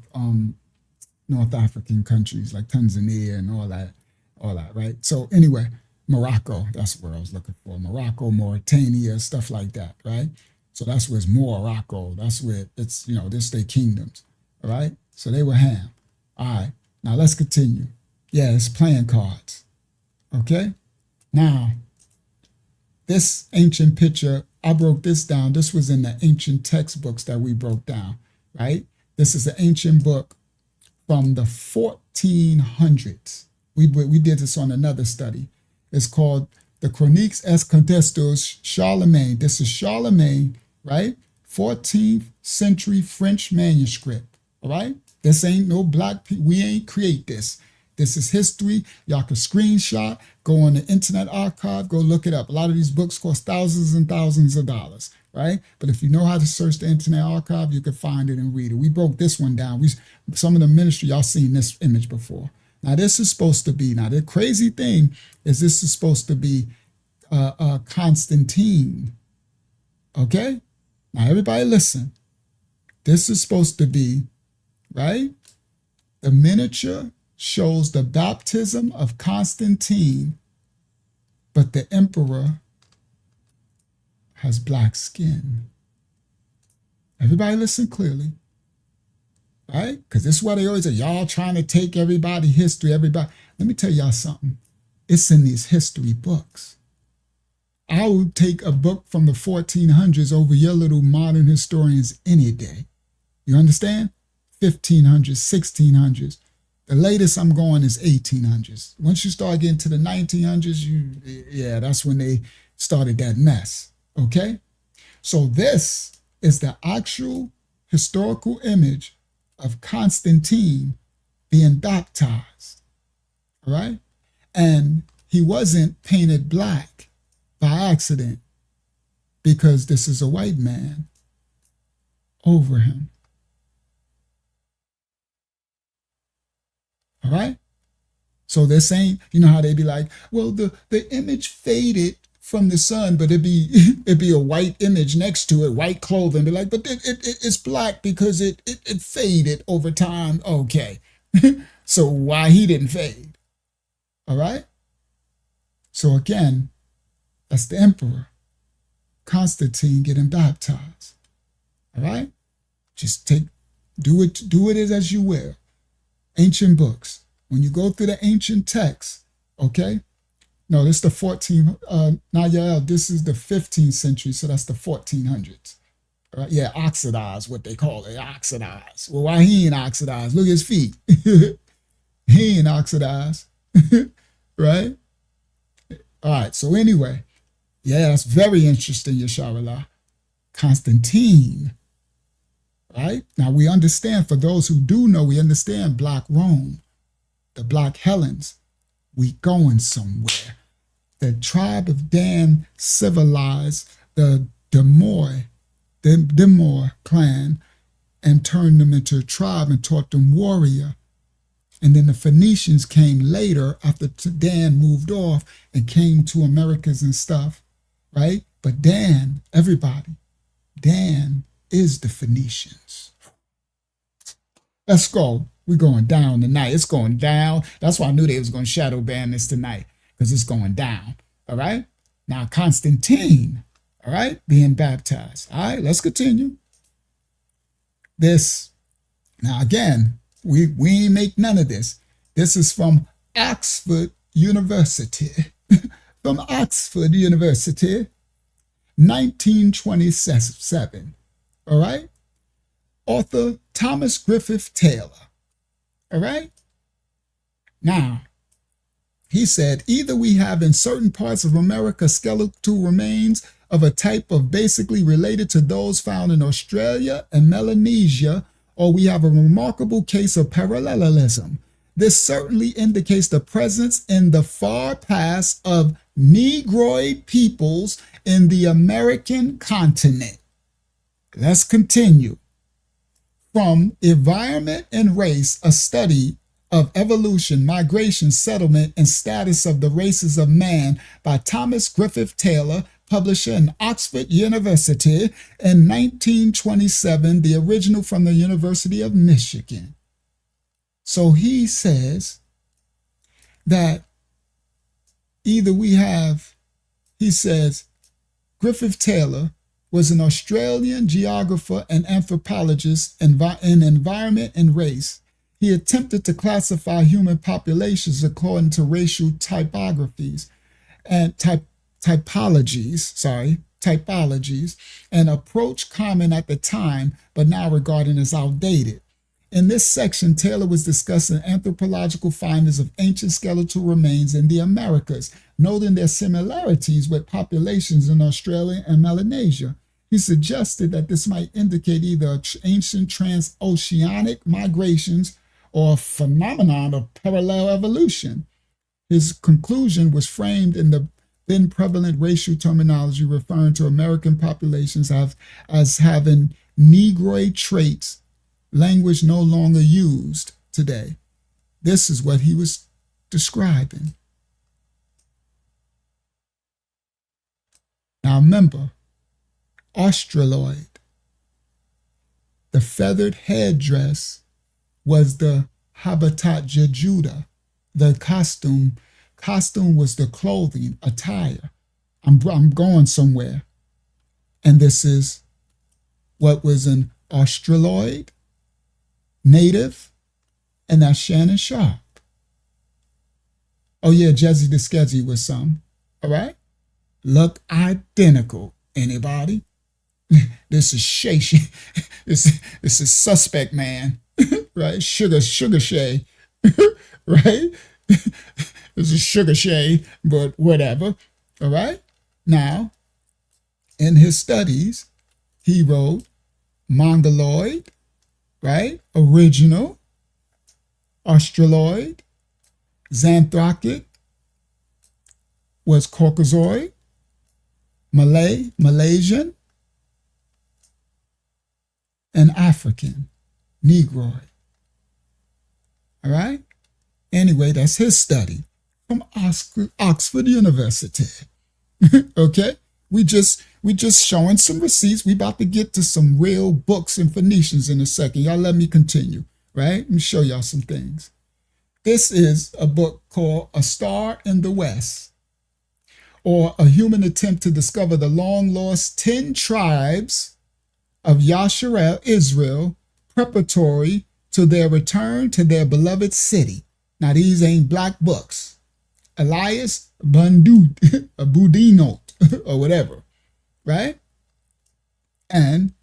African countries like Tanzania and all that, right? So anyway, Morocco, that's where I was looking for. Morocco, Mauritania, stuff like that, right? So that's where it's Morocco. That's where it's, this they kingdoms, all right? So they were Ham. All right, now let's continue. Yeah, it's playing cards, okay? Now, this ancient picture, I broke this down. This was in the ancient textbooks that we broke down, right? This is an ancient book from the 1400s. We did this on another study. It's called the Chroniques et Contestos Charlemagne. This is Charlemagne, right? 14th century French manuscript, all right? This ain't no black people. We ain't create this. This is history. Y'all can screenshot, go on the Internet Archive, go look it up. A lot of these books cost thousands and thousands of dollars, right? But if you know how to search the Internet Archive, you can find it and read it. We broke this one down. Some of the ministry, y'all seen this image before. Now, this is supposed to be, now the crazy thing is this is supposed to be Constantine, okay? Now, everybody listen. This is supposed to be, right? The miniature shows the baptism of Constantine, but the emperor has black skin. Everybody listen clearly, right? Because this is why they always say, y'all trying to take everybody history, everybody. Let me tell y'all something. It's in these history books. I would take a book from the 1400s over your little modern historians any day. You understand? 1500s, 1600s. The latest I'm going is 1800s. Once you start getting to the 1900s, that's when they started that mess, okay? So this is the actual historical image of Constantine being baptized, all right? And he wasn't painted black by accident because this is a white man over him. All right? So this ain't, you know how they be like, well, the image faded from the sun, but it'd be a white image next to it, white clothing. Be like, but it's black because it faded over time. Okay, so why he didn't fade? All right. So again, that's the emperor Constantine getting baptized. All right. Just do it as you will. Ancient books. When you go through the ancient texts, okay. No, this is the 14th. This is the 15th century, so that's the 1400s. All right? Yeah, oxidized, what they call it, oxidized. Well, why he ain't oxidized? Look at his feet. He ain't oxidized, right? All right, so anyway, yeah, that's very interesting, Yasharallah. Constantine, right? Now we understand, for those who do know, we understand Black Rome, the Black Hellenes. We going somewhere. The tribe of Dan civilized the Demoi clan and turned them into a tribe and taught them warrior. And then the Phoenicians came later after Dan moved off and came to Americas and stuff, right? But Dan, everybody, Dan is the Phoenicians. Let's go. We're going down tonight. It's going down. That's why I knew they was going to shadow ban this tonight, because it's going down. All right. Now, Constantine, all right, being baptized. All right, let's continue. This, now again, we ain't make none of this. This is from Oxford University. From Oxford University, 1927. All right. Author Thomas Griffith Taylor. All right. Now, he said, either we have in certain parts of America skeletal remains of a type of basically related to those found in Australia and Melanesia, or we have a remarkable case of parallelism. This certainly indicates the presence in the far past of Negroid peoples in the American continent. Let's continue. From Environment and Race, a study of evolution, migration, settlement, and status of the races of man by Thomas Griffith Taylor, publisher in Oxford University in 1927, the original from the University of Michigan. So he says that either we have, he says, Griffith Taylor was an Australian geographer and anthropologist in environment and race. He attempted to classify human populations according to racial typologies, an approach common at the time, but now regarded as outdated. In this section, Taylor was discussing anthropological findings of ancient skeletal remains in the Americas, noting their similarities with populations in Australia and Melanesia. He suggested that this might indicate either ancient transoceanic migrations or a phenomenon of parallel evolution. His conclusion was framed in the then prevalent racial terminology referring to American populations as having Negroid traits, language no longer used today. This is what he was describing. Now remember, Australoid, the feathered headdress, was the habitat Jejuda. The costume was the clothing, attire. I'm going somewhere. And this is what was an Australoid, native, and that's Shannon Sharp. Oh yeah, Jezzy the Sketchy was some. All right? Look identical. Anybody? This is Shay. This is Suspect Man. Right? Sugar Shay. Right? This is Sugar Shay, but whatever. All right? Now, in his studies, he wrote Mongoloid, right? Original, Australoid, Xanthropic was Caucasoid, Malaysian, and African, Negroid. All right? Anyway, that's his study from Oxford University. Okay? We just showing some receipts. We about to get to some real books in Phoenicians in a second. Y'all let me continue, right? Let me show y'all some things. This is a book called A Star in the West, or a human attempt to discover the long-lost 10 tribes of Yasharel, Israel, preparatory to their return to their beloved city. Now, these ain't black books. Elias Budinot, or whatever, right? And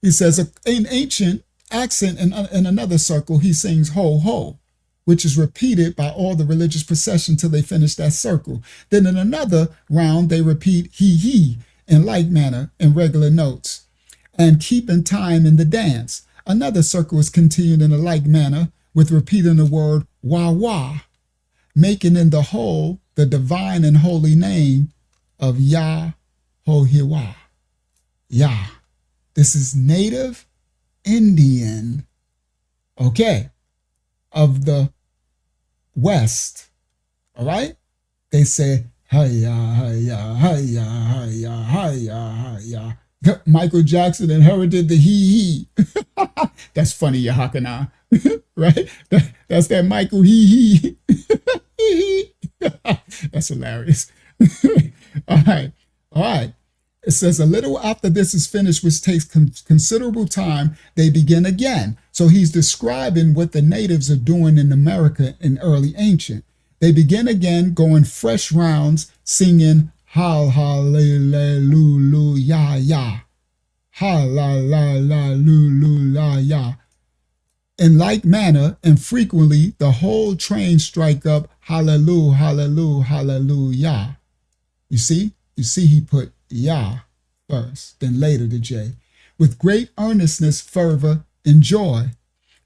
he says, in ancient accent in another circle, he sings ho, ho, which is repeated by all the religious procession till they finish that circle. Then in another round, they repeat he in like manner in regular notes and keeping time in the dance. Another circle is continued in a like manner with repeating the word wah wah, making in the whole the divine and holy name of Yah Ho-Hiwa. Yah. This is native Indian, okay, of the West. All right? They say, hi-ya, hi-ya, hi-ya, hi-ya, hi-ya, hi-ya. Michael Jackson inherited the he. That's funny, Yahakana. Right? That's that Michael he. That's hilarious. All right. All right. It says a little after this is finished, which takes considerable time, they begin again. So he's describing what the natives are doing in America in early ancient. They begin again, going fresh rounds, singing hallelujah, ya, hallelujah. In like manner, and frequently, the whole train strike up hallelujah, hallelujah, hallelujah. You see he put Yah first, then later the J. With great earnestness, fervor, and joy.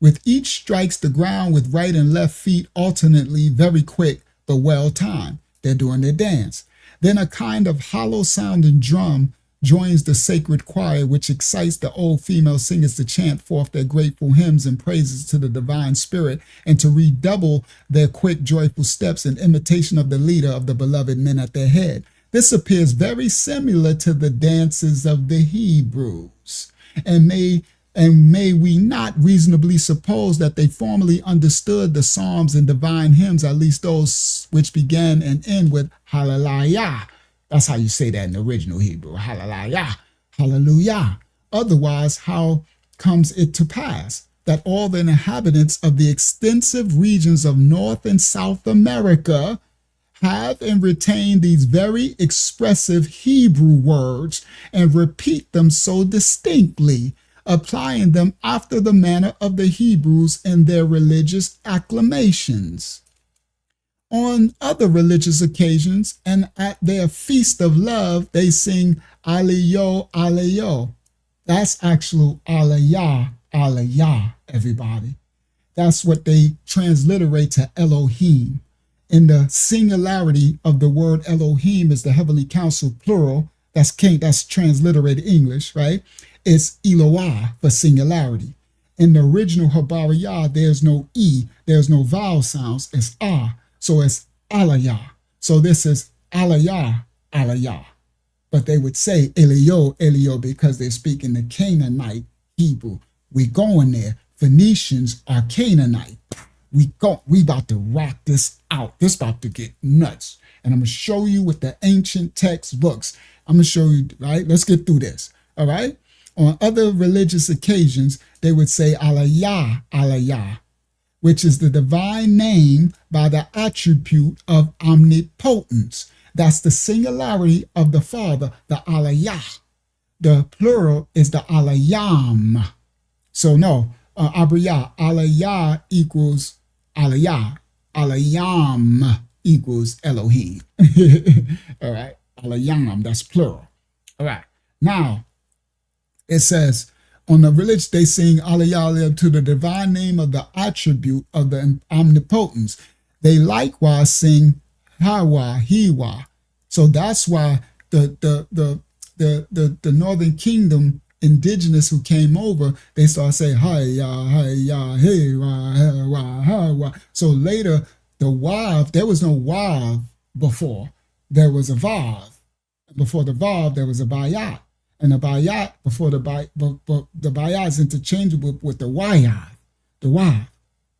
With each strikes the ground with right and left feet alternately, very quick, but well timed. They're doing their dance. Then a kind of hollow sounding drum joins the sacred choir, which excites the old female singers to chant forth their grateful hymns and praises to the divine spirit, and to redouble their quick, joyful steps in imitation of the leader of the beloved men at their head. This appears very similar to the dances of the Hebrews, and may we not reasonably suppose that they formerly understood the psalms and divine hymns, at least those which began and end with hallelujah. That's how you say that in the original Hebrew, hallelujah, hallelujah. Otherwise, how comes it to pass that all the inhabitants of the extensive regions of North and South America have and retain these very expressive Hebrew words and repeat them so distinctly, applying them after the manner of the Hebrews in their religious acclamations? On other religious occasions and at their feast of love, they sing Aliyo, Aliyo. That's actual Aliyah, Aliyah, everybody. That's what they transliterate to Elohim. In the singularity of the word Elohim is the heavenly council, plural. That's transliterated English, right? It's Eloah for singularity. In the original Habariyah, there's no E, there's no vowel sounds, it's Ah. So it's Aliyah. So this is Aliyah, Aliyah. But they would say Elio, Elio, because they're speaking the Canaanite Hebrew. We going there. Phoenicians are Canaanite. We about to rock this out. This about to get nuts. And I'm going to show you with the ancient textbooks. I'm going to show you, right? Let's get through this. All right? On other religious occasions, they would say Aliyah, Aliyah, which is the divine name by the attribute of omnipotence. That's the singularity of the Father, the Aliyah. The plural is the Aliyam. So no, Abriyah, Aliyah equals Aliyah. Aliyam equals Elohim. All right, Aliyam, that's plural. All right, now it says, on the religion, they sing Aliyah to the divine name of the attribute of the omnipotence. They likewise sing Hawa, Hiwa. So that's why the Northern Kingdom indigenous who came over, they start saying Hiya, Hiya, Hiwa, Hiwa, Hiwa. So later, the Wav, there was no Wav before. there was a Vav. Before the Vav, there was a Bayat. And the Bayat, before the Bayat is interchangeable with the Wayav, the Wav,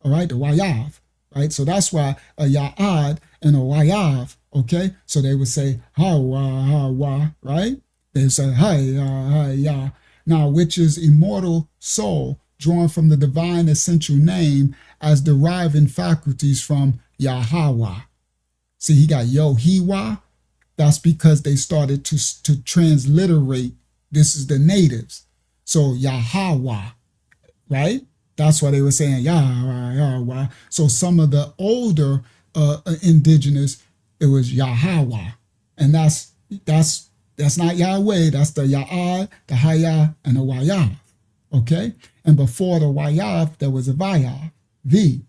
all right, the Wayav, right? So that's why a Ya'ad and a Wayav, okay? So they would say ha-wa, right? They would say ha-ya. Now, which is immortal soul, drawn from the divine essential name as deriving faculties from Yahweh. See, he got Yohiwa. That's because they started to transliterate. This is the natives. So Yahweh, right? That's why they were saying Yahweh. So some of the older indigenous, it was Yahweh. And that's not Yahweh. That's the Ya'ad, the Haya, and the Wayav. Okay? And before the Wayav, there was a Vayav, V.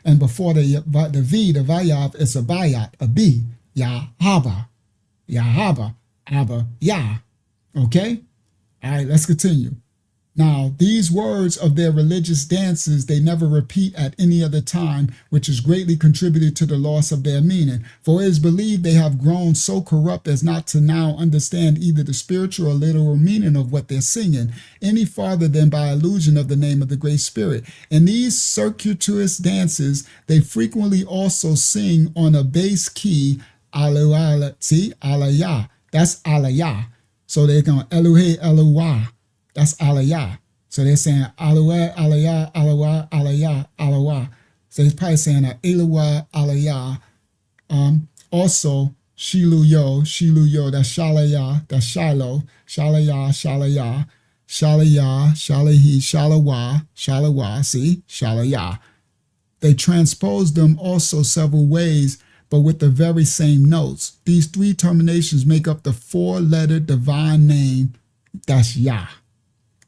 And before the V, the Vayav, is a Bayat, a B, Yahaba, Abba, Yah. Okay? All right, let's continue. Now, these words of their religious dances, they never repeat at any other time, which has greatly contributed to the loss of their meaning. For it is believed they have grown so corrupt as not to now understand either the spiritual or literal meaning of what they're singing, any farther than by allusion of the name of the Great Spirit. In these circuitous dances, they frequently also sing on a bass key, see, alaya. That's alaya. So they're going Eluhe, Eluwa. That's alaya. So they're saying alaya, alaya, alawa, alaya, alawa. So they're probably saying Eluwa, alaya. Also, Shiluyo, that's shalaya, that's Shiloh, shalaya, shalahi, shalawa, see, shalaya. They transpose them also several ways, but with the very same notes. These three terminations make up the four-letter divine name, that's Yah.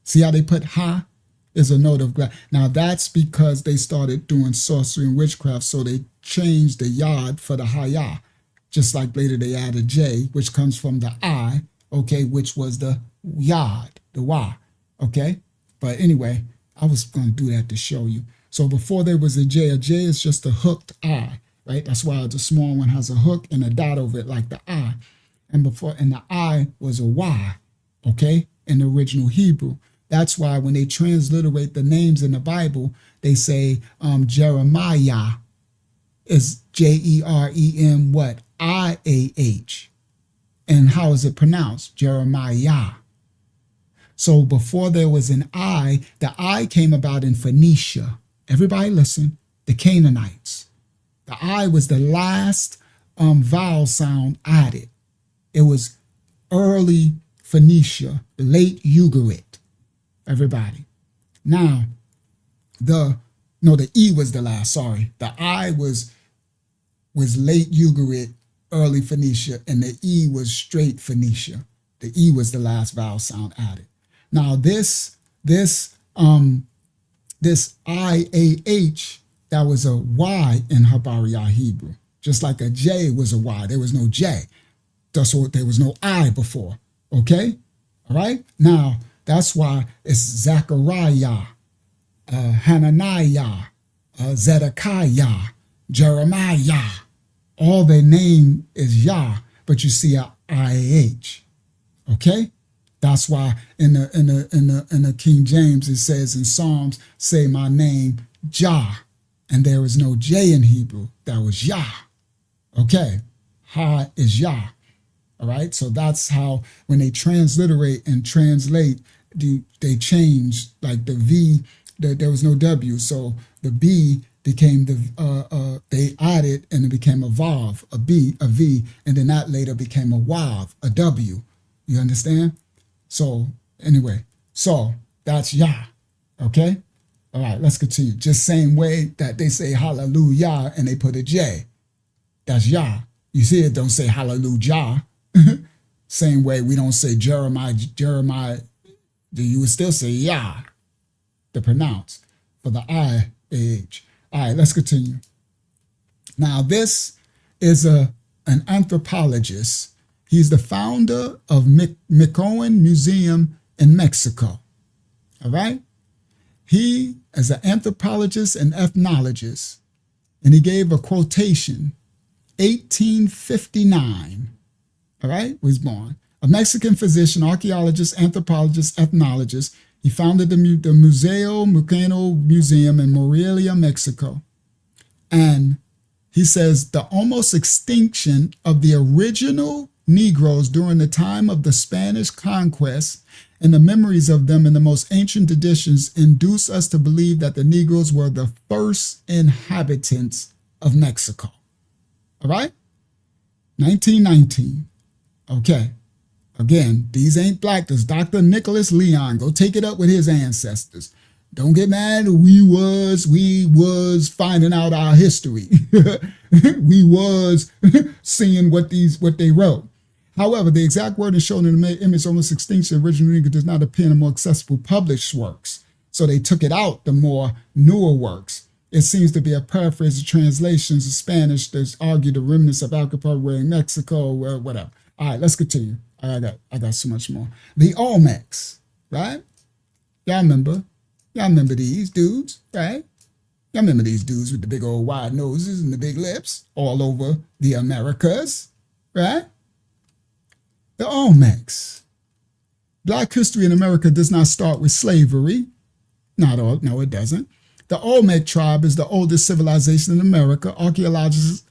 See how they put Ha is a note of God. Now that's because they started doing sorcery and witchcraft, so they changed the Yad for the Hayah. Just like later they added J, which comes from the I, okay, which was the Yad, the Wa, okay? But anyway, I was going to do that to show you. So before there was a J is just a hooked I, right? That's why the small one has a hook and a dot over it like the I. And the I was a Y, okay, in the original Hebrew. That's why when they transliterate the names in the Bible, they say Jeremiah is Jerem what? I-A-H. And how is it pronounced? Jeremiah. So before there was an I, the I came about in Phoenicia. Everybody listen, the Canaanites. The I was the last vowel sound added. It was early Phoenicia, late Ugarit. Everybody. Now, the E was the last, sorry. The I was late Ugarit, early Phoenicia, and the E was straight Phoenicia. The E was the last vowel sound added. Now this IAH, that was a Y in Habariya Hebrew. Just like a J was a Y. There was no J. That's what, there was no I before. Okay? All right? Now, that's why it's Zechariah, Hananiah, Zedekiah, Jeremiah. All their name is Yah, but you see a IAH. Okay? That's why in the King James it says in Psalms, say my name Jah, and there is no J in Hebrew. That was Yah. Okay? Ha is Yah. All right, so that's how when they transliterate and translate, they change, like the V, there was no W, so the B became they added and it became a Vav, a B, a V, and then that later became a Wav, a W. You understand? So anyway, so that's Yah, okay? All right, let's continue. Just same way that they say hallelujah and they put a J, that's Yah. You see it don't say hallelujah. Same way we don't say Jeremiah, you would still say Yah, the pronounce, for the I-A-H. All right, let's continue. Now this is an anthropologist. He's the founder of McCohen Museum in Mexico. All right? He is an anthropologist and ethnologist, and he gave a quotation, 1859. all right, was born. A Mexican physician, archaeologist, anthropologist, ethnologist. He founded the Museo Mucano Museum in Morelia, Mexico. And he says the almost extinction of the original Negroes during the time of the Spanish conquest and the memories of them in the most ancient traditions induce us to believe that the Negroes were the first inhabitants of Mexico. All right? 1919. Okay. Again, these ain't black. This Dr. Nicholas Leon. Go take it up with his ancestors. Don't get mad. We was finding out our history. We was seeing what they wrote. However, the exact word is shown in the image almost extinction. Original English does not appear in the more accessible published works. So they took it out, the more newer works. It seems to be a paraphrase of translations of Spanish that argue the remnants of Africa were in Mexico, whatever. All right, let's continue. I got so much more. The Olmecs, right? Y'all remember these dudes, right? Y'all remember these dudes with the big old wide noses and the big lips all over the Americas, right? The Olmecs. Black history in America does not start with slavery. No, it doesn't. The Olmec tribe is the oldest civilization in America. Archaeologists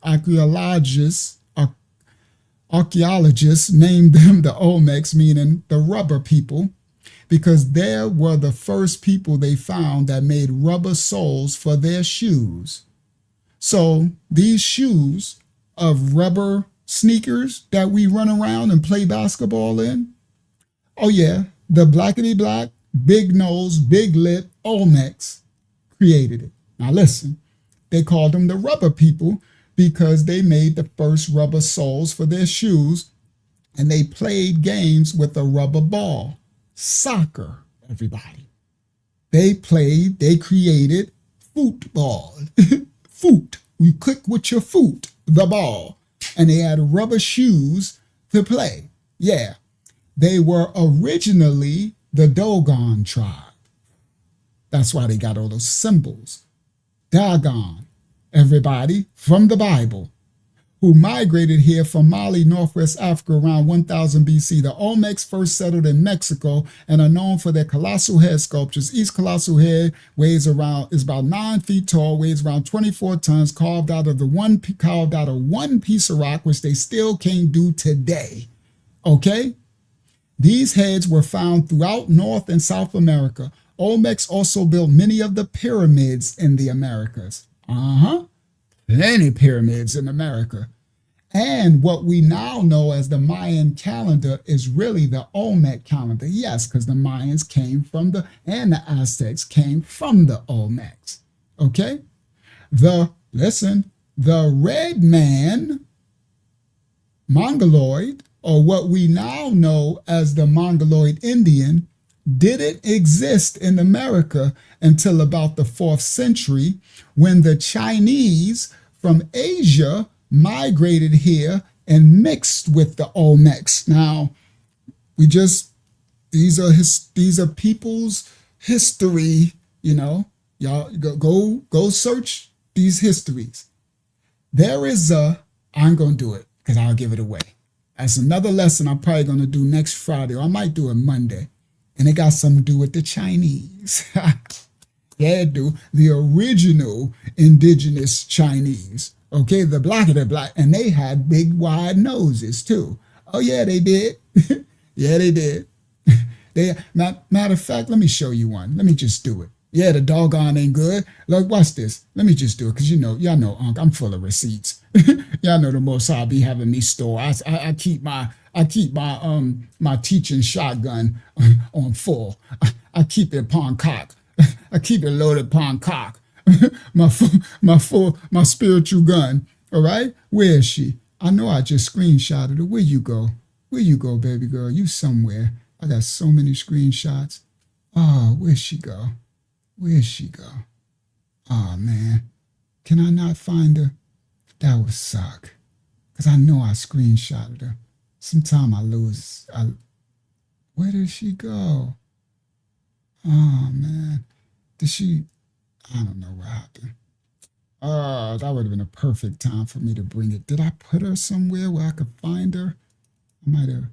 named them the Olmecs, meaning the rubber people, because they were the first people they found that made rubber soles for their shoes. So these shoes of rubber sneakers that we run around and play basketball in, oh yeah, the blackity black, big nose, big lip Olmecs created it. Now listen, they called them the rubber people because they made the first rubber soles for their shoes and they played games with a rubber ball. Soccer, everybody. They created football. Foot. You kick with your foot, the ball. And they had rubber shoes to play. Yeah. They were originally the Dogon tribe. That's why they got all those symbols. Dagon, everybody, from the Bible, who migrated here from Mali, Northwest Africa around 1000 BC. The Olmecs first settled in Mexico and are known for their colossal head sculptures. Each colossal head is about 9 feet tall, weighs around 24 tons, carved out of one piece of rock, which they still can't do today. Okay? These heads were found throughout North and South America. Olmecs also built many of the pyramids in the Americas. Plenty pyramids in America. And what we now know as the Mayan calendar is really the Olmec calendar. Yes, because the Mayans and the Aztecs came from the Olmecs. Okay? The red man, Mongoloid, or what we now know as the Mongoloid Indian, didn't exist in America until about the 4th century when the Chinese from Asia migrated here and mixed with the Olmecs. Now, these are people's history, y'all go search these histories. I'm going to do it because I'll give it away. That's another lesson I'm probably going to do next Friday, or I might do it Monday. And it got something to do with the Chinese. Yeah, it do. The original indigenous Chinese. Okay, the black, and they had big wide noses too. Oh yeah, they did. Yeah, they did. Matter of fact, let me show you one. Let me just do it. Yeah, the doggone ain't good. Look, watch this. Let me just do it, because y'all know, Unc, I'm full of receipts. Y'all know the Most High be having me store. I keep my teaching shotgun on full. I keep it upon cock. I keep it loaded upon cock. my spiritual gun. All right, where is she? I know I just screenshotted her. Where you go? Where you go, baby girl? You somewhere? I got so many screenshots. Oh, where'd she go? Where'd she go? Oh man, can I not find her? That would suck, because I know I screenshotted her. Sometime I lose. Where did she go? Oh man, I don't know what happened. Oh, that would have been a perfect time for me to bring it. Did I put her somewhere where I could find her? I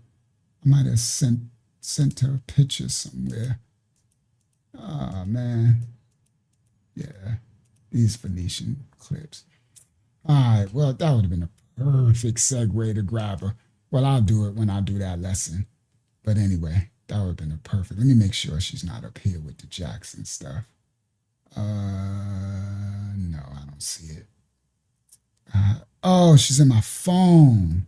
might have sent her a picture somewhere. Oh man. Yeah. These Phoenician clips. All right, well, that would have been a perfect segue to grab her. Well, I'll do it when I do that lesson. But anyway, that would have been a perfect. Let me make sure she's not up here with the Jackson stuff. No, I don't see it. Oh, she's in my phone.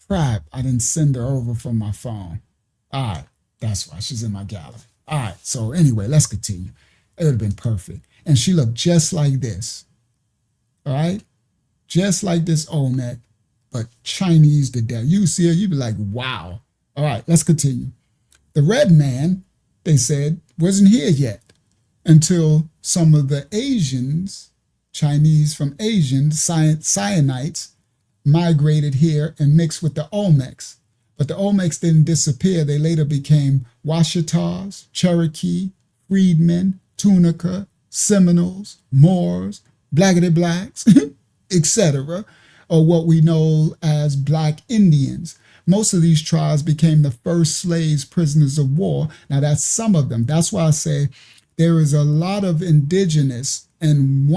Crap, I didn't send her over from my phone. All right, that's why she's in my gallery. All right, so anyway, let's continue. It would have been perfect. And she looked just like this. All right? Just like this Olmec, but Chinese to death. You see her, you'd be like, wow. All right, let's continue. The red man, they said, wasn't here yet until some of the Asians, Chinese from Asian, Sionites, migrated here and mixed with the Olmecs. But the Olmecs didn't disappear. They later became Washitas, Cherokee, Freedmen, Tunica, Seminoles, Moors, Blackety Blacks, etc., or what we know as Black Indians. Most of these tribes became the first slaves, prisoners of war. Now, that's some of them. That's why I say there is a lot of indigenous, and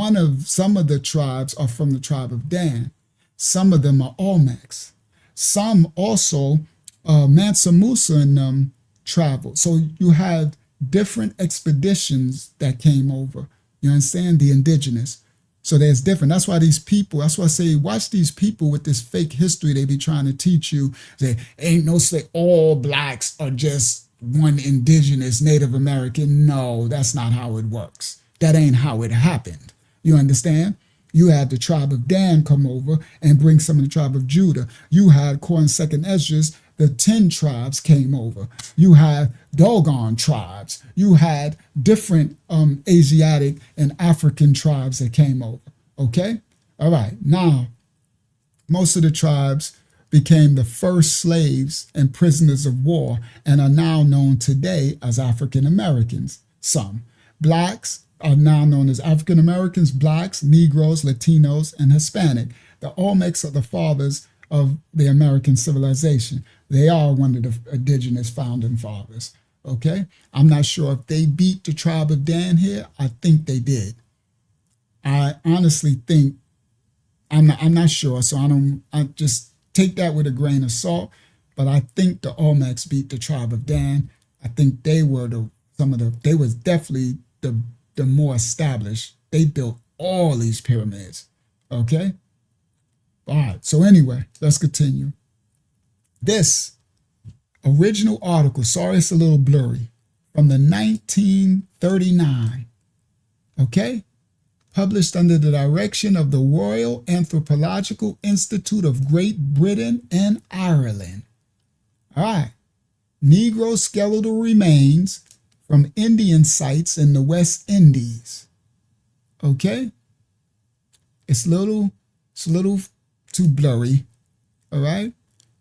some of the tribes are from the tribe of Dan. Some of them are Olmecs. Some also, Mansa Musa and them traveled. So you had different expeditions that came over. You understand? The indigenous. So there's different. That's why these people, that's why I say, watch these people with this fake history they be trying to teach you. Say, ain't no say all blacks are just one indigenous Native American. No, that's not how it works. That ain't how it happened. You understand? You had the tribe of Dan come over and bring some of the tribe of Judah. You had, according to Second Esdras, the 10 tribes came over. You had Dogon tribes. You had different Asiatic and African tribes that came over. Okay? All right. Now, most of the tribes became the first slaves and prisoners of war and are now known today as African Americans. Some. Blacks are now known as African Americans, Blacks, Negroes, Latinos, and Hispanic. The Olmecs are the fathers of the American civilization. They are one of the indigenous founding fathers. Okay? I'm not sure if they beat the tribe of Dan here. I think they did. I honestly think, I'm not sure, so I just take that with a grain of salt, but I think the Olmecs beat the tribe of Dan. I think they were they was definitely the more established. They built all these pyramids. Okay? All right, so anyway, let's continue. This original article, sorry it's a little blurry, from the 1939, okay? Published under the direction of the Royal Anthropological Institute of Great Britain and Ireland. All right, Negro skeletal remains from Indian sites in the West Indies. Okay? It's a little too blurry, all right?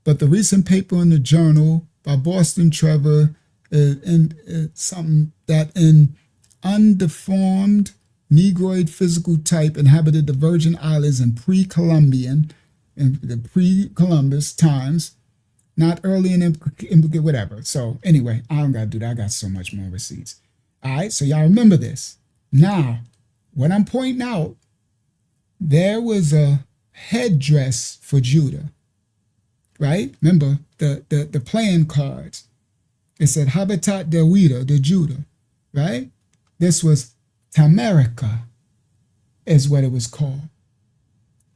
But the recent paper in the journal by Boston Trevor, something that in undeformed Negroid physical type inhabited the Virgin Islands in pre-Columbian, in the pre-Columbus times, not early in whatever. So anyway, I don't got to do that. I got so much more receipts. All right, so y'all remember this. Now, what I'm pointing out, there was a headdress for Judah, right? Remember the playing cards. It said Habitat de Judah, right? This was Tamarica is what it was called.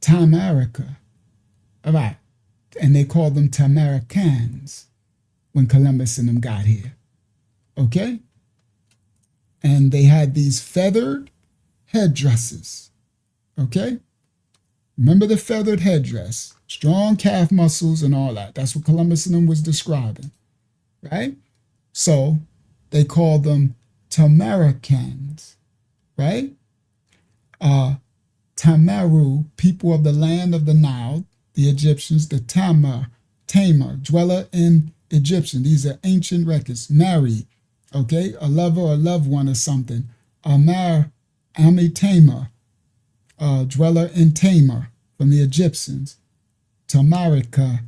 Tamarica. All right. And they called them Tamaricans when Columbus and them got here. Okay? And they had these feathered headdresses. Okay? Remember the feathered headdress, strong calf muscles and all that. That's what Columbus and them was describing. Right? So they called them Tamaricans. Right? Tamaru, people of the land of the Nile, the Egyptians, the Tamar, dweller in Egyptian. These are ancient records. Married, okay, a lover or loved one or something. Amitama, dweller in Tamar from the Egyptians. Tamarica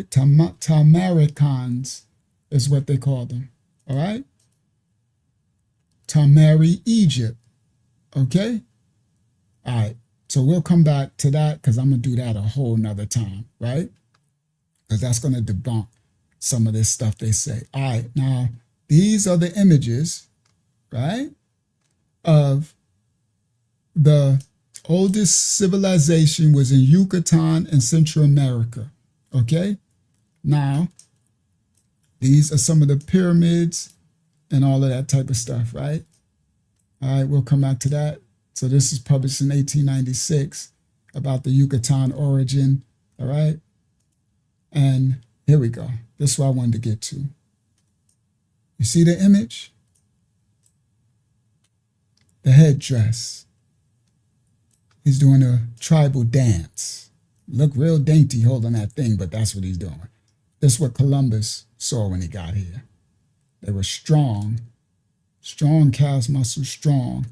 Tamaricans is what they call them. All right? Tamari, Egypt. Okay? All right. So we'll come back to that because I'm going to do that a whole nother time, right? Because that's going to debunk some of this stuff they say. All right. Now, these are the images, right, of the oldest civilization was in Yucatan and Central America. Okay? Now, these are some of the pyramids and all of that type of stuff, right? All right, we'll come back to that. So this is published in 1896 about the Yucatan origin, all right? And here we go. This is what I wanted to get to. You see the image? The headdress. He's doing a tribal dance. Look real dainty holding that thing, but that's what he's doing. This is what Columbus saw when he got here. They were strong calf muscles, strong,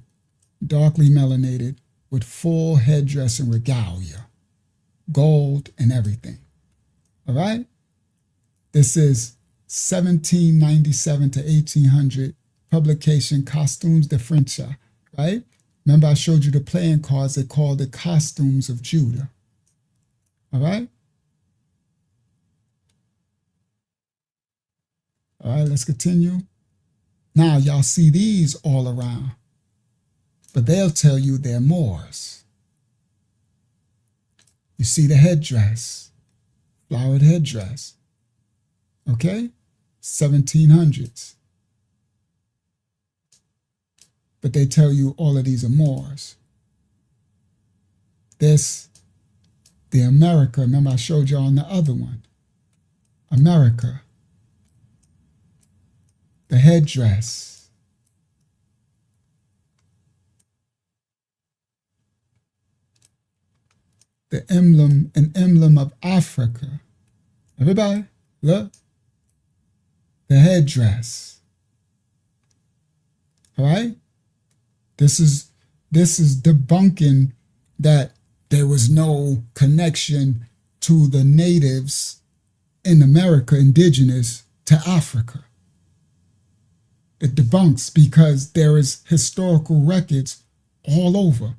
darkly melanated, with full headdress and regalia, gold and everything. All right? This is 1797 to 1800 publication Costumes de Francia, right? Remember I showed you the playing cards they called the Costumes of Judah. All right? All right, let's continue. Now, y'all see these all around, but they'll tell you they're Moors. You see the headdress, flowered headdress, okay? 1700s. But they tell you all of these are Moors. This, the America, remember I showed you on the other one. America. The headdress. The emblem, an emblem of Africa. Everybody, look. The headdress. All right? This is debunking that there was no connection to the natives in America, indigenous to Africa. It debunks because there is historical records all over.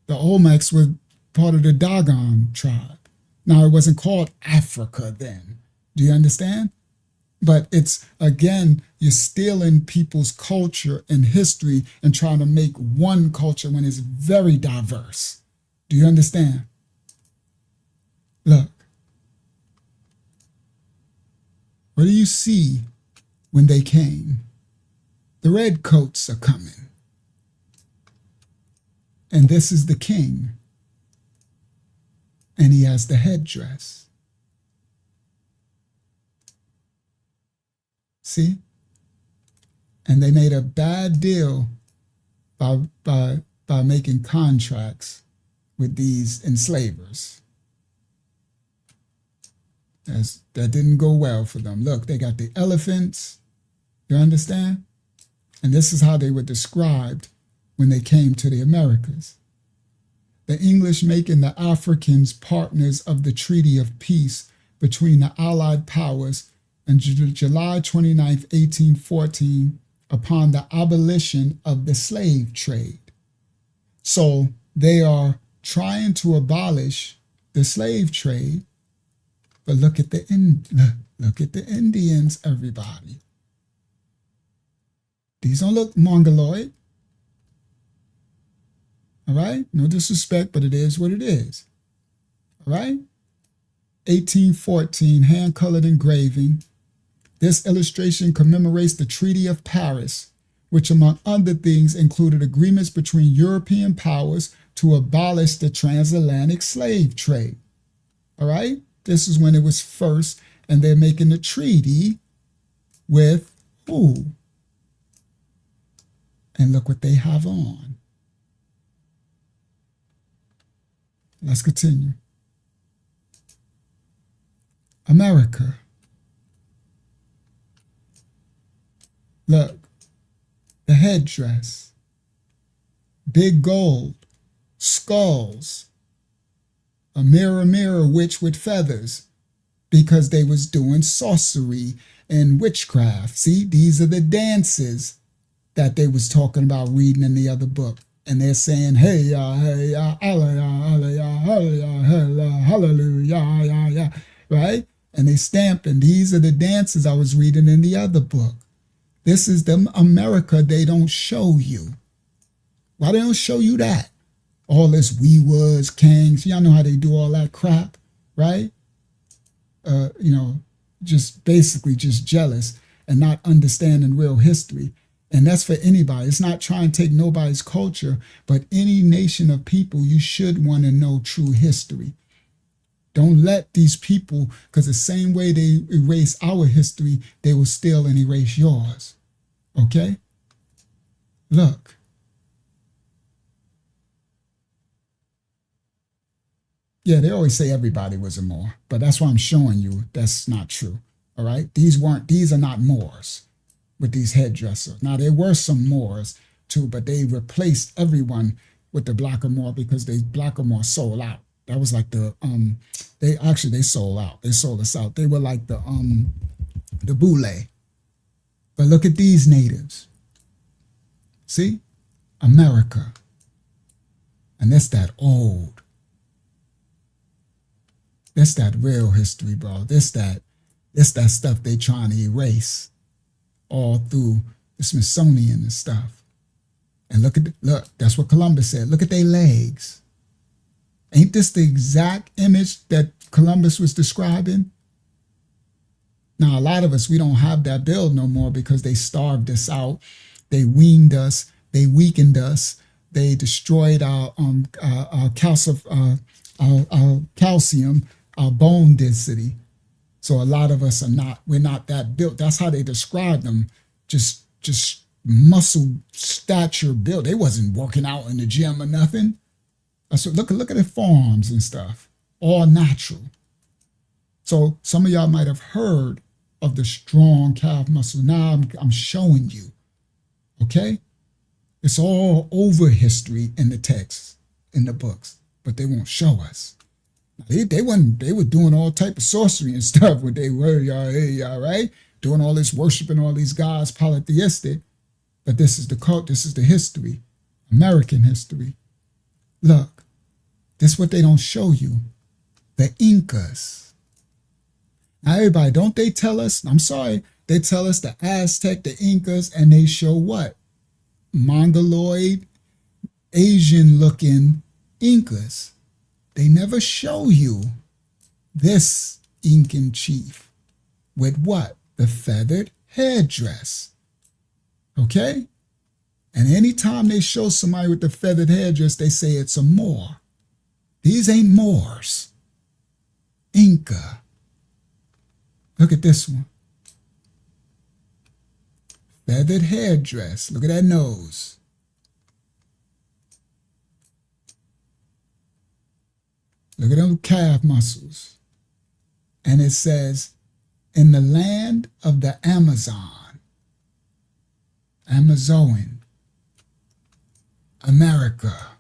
The Olmecs were part of the Dogon tribe. Now, it wasn't called Africa then. Do you understand? But it's, again, you're stealing people's culture and history and trying to make one culture when it's very diverse. Do you understand? Look. What do you see when they came? The redcoats are coming. And this is the king. And he has the headdress. See? And they made a bad deal by making contracts with these enslavers. That didn't go well for them. Look, they got the elephants. You understand? And this is how they were described when they came to the Americas. The English making the Africans partners of the Treaty of Peace between the Allied powers on July 29, 1814, upon the abolition of the slave trade. So they are trying to abolish the slave trade, but look at the Indians, everybody. These don't look mongoloid. All right? No disrespect, but it is what it is. All right? 1814, hand-colored engraving. This illustration commemorates the Treaty of Paris, which among other things included agreements between European powers to abolish the transatlantic slave trade. All right? This is when it was first, and they're making the treaty with who? And look what they have on. Let's continue. America. Look, the headdress, big gold, skulls, a mirror, mirror, witch with feathers. because they was doing sorcery and witchcraft. See, these are the dances that they was talking about reading in the other book. And they're saying, hey, hallelujah, hallelujah, right? And they stamping. These are the dances I was reading in the other book. This is the America they don't show you. Why they don't show you that? All this we was kings. Y'all know how they do all that crap, right? Just basically just jealous and not understanding real history. And that's for anybody. It's not trying to take nobody's culture, but any nation of people, you should want to know true history. Don't let these people, because the same way they erase our history, they will steal and erase yours. Okay? Look. Yeah, they always say everybody was a Moor, but that's why I'm showing you that's not true. All right? These are not Moors with these headdresses. Now, there were some Moors too, but they replaced everyone with the Blacker Moor because the Blacker Moor sold out. That was like the they sold out. They sold us out. They were like the Boule. But look at these natives. See? America. And that's that old. That's that real history, bro. That's that stuff they trying to erase all through the Smithsonian and stuff. And look, that's what Columbus said. Look at their legs. Ain't this the exact image that Columbus was describing? Now, a lot of us, we don't have that build no more because they starved us out. They weaned us. They weakened us. They destroyed our calcium, our bone density. So a lot of us we're not that built. That's how they described them. Just muscle stature built. They wasn't working out in the gym or nothing. So look at their forearms and stuff. All natural. So some of y'all might have heard of the strong calf muscle. Now I'm showing you. Okay? It's all over history in the texts, in the books, but they won't show us. They were doing all type of sorcery and stuff when they were, y'all, right? Doing all this worshiping all these gods, polytheistic. But this is the cult, this is the history, American history. Look, this is what they don't show you. The Incas. Now everybody, don't they tell us, I'm sorry, they tell us the Aztec, the Incas, and they show what? Mongoloid, Asian looking Incas. They never show you this Incan chief with what? The feathered headdress. Okay? And anytime they show somebody with the feathered headdress, they say it's a Moor. These ain't Moors. Inca. Look at this one. Feathered headdress. Look at that nose. Look at them calf muscles. And it says, in the land of the Amazon, Amazoan, America,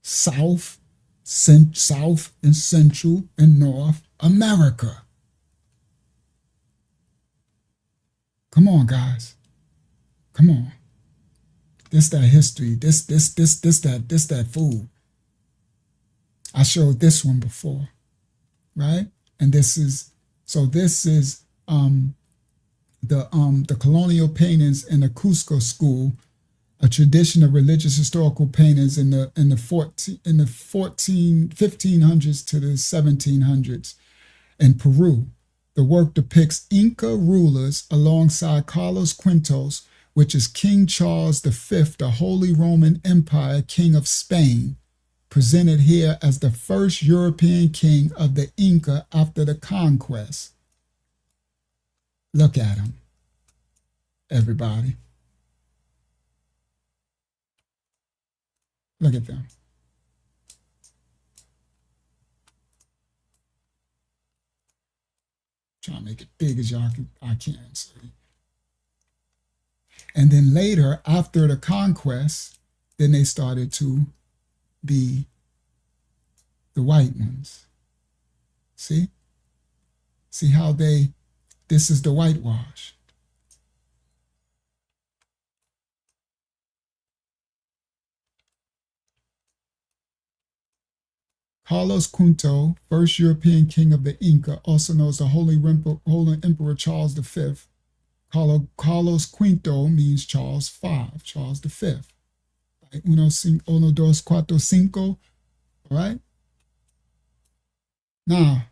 South and Central and North America. Come on, guys. Come on. This that history. This that food. I showed this one before, right? And this is the colonial paintings in the Cusco school, a tradition of religious historical paintings in the 1500s to the 1700s in Peru. The work depicts Inca rulers alongside Carlos Quintos, which is King Charles V, the Holy Roman Empire King of Spain, presented here as the first European king of the Inca after the conquest. Look at him, everybody. Look at them. Trying to make it big as I can. See. And then later, after the conquest, then they started to be the white ones. See? See how this is the whitewash. Carlos Quinto, first European king of the Inca, also known as the Holy Emperor Charles V. Carlos Quinto means Charles V, Charles V. Right? Uno, dos, cuatro, cinco. All right? Now,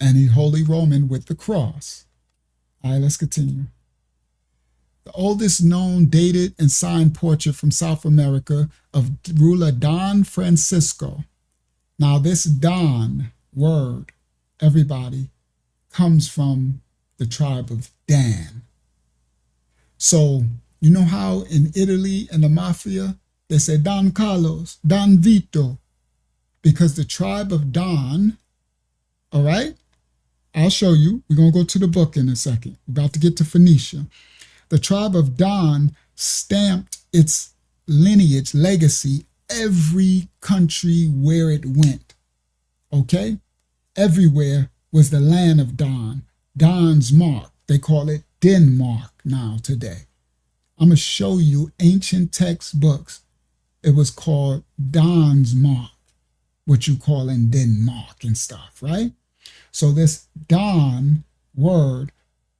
and he's Holy Roman with the cross. All right, let's continue. The oldest known dated and signed portrait from South America of ruler Don Francisco. Now, this Don word, everybody, comes from the tribe of Dan. So, you know how in Italy and the mafia, they say Don Carlos, Don Vito, because the tribe of Don, all right? I'll show you. We're going to go to the book in a second. We're about to get to Phoenicia. The tribe of Don stamped its lineage, legacy, every country where it went. Okay? Everywhere was the land of Don. Don's mark. They call it Denmark now today. I'm going to show you ancient textbooks. It was called Don's mark, what you call in Denmark and stuff, right? So this Don word,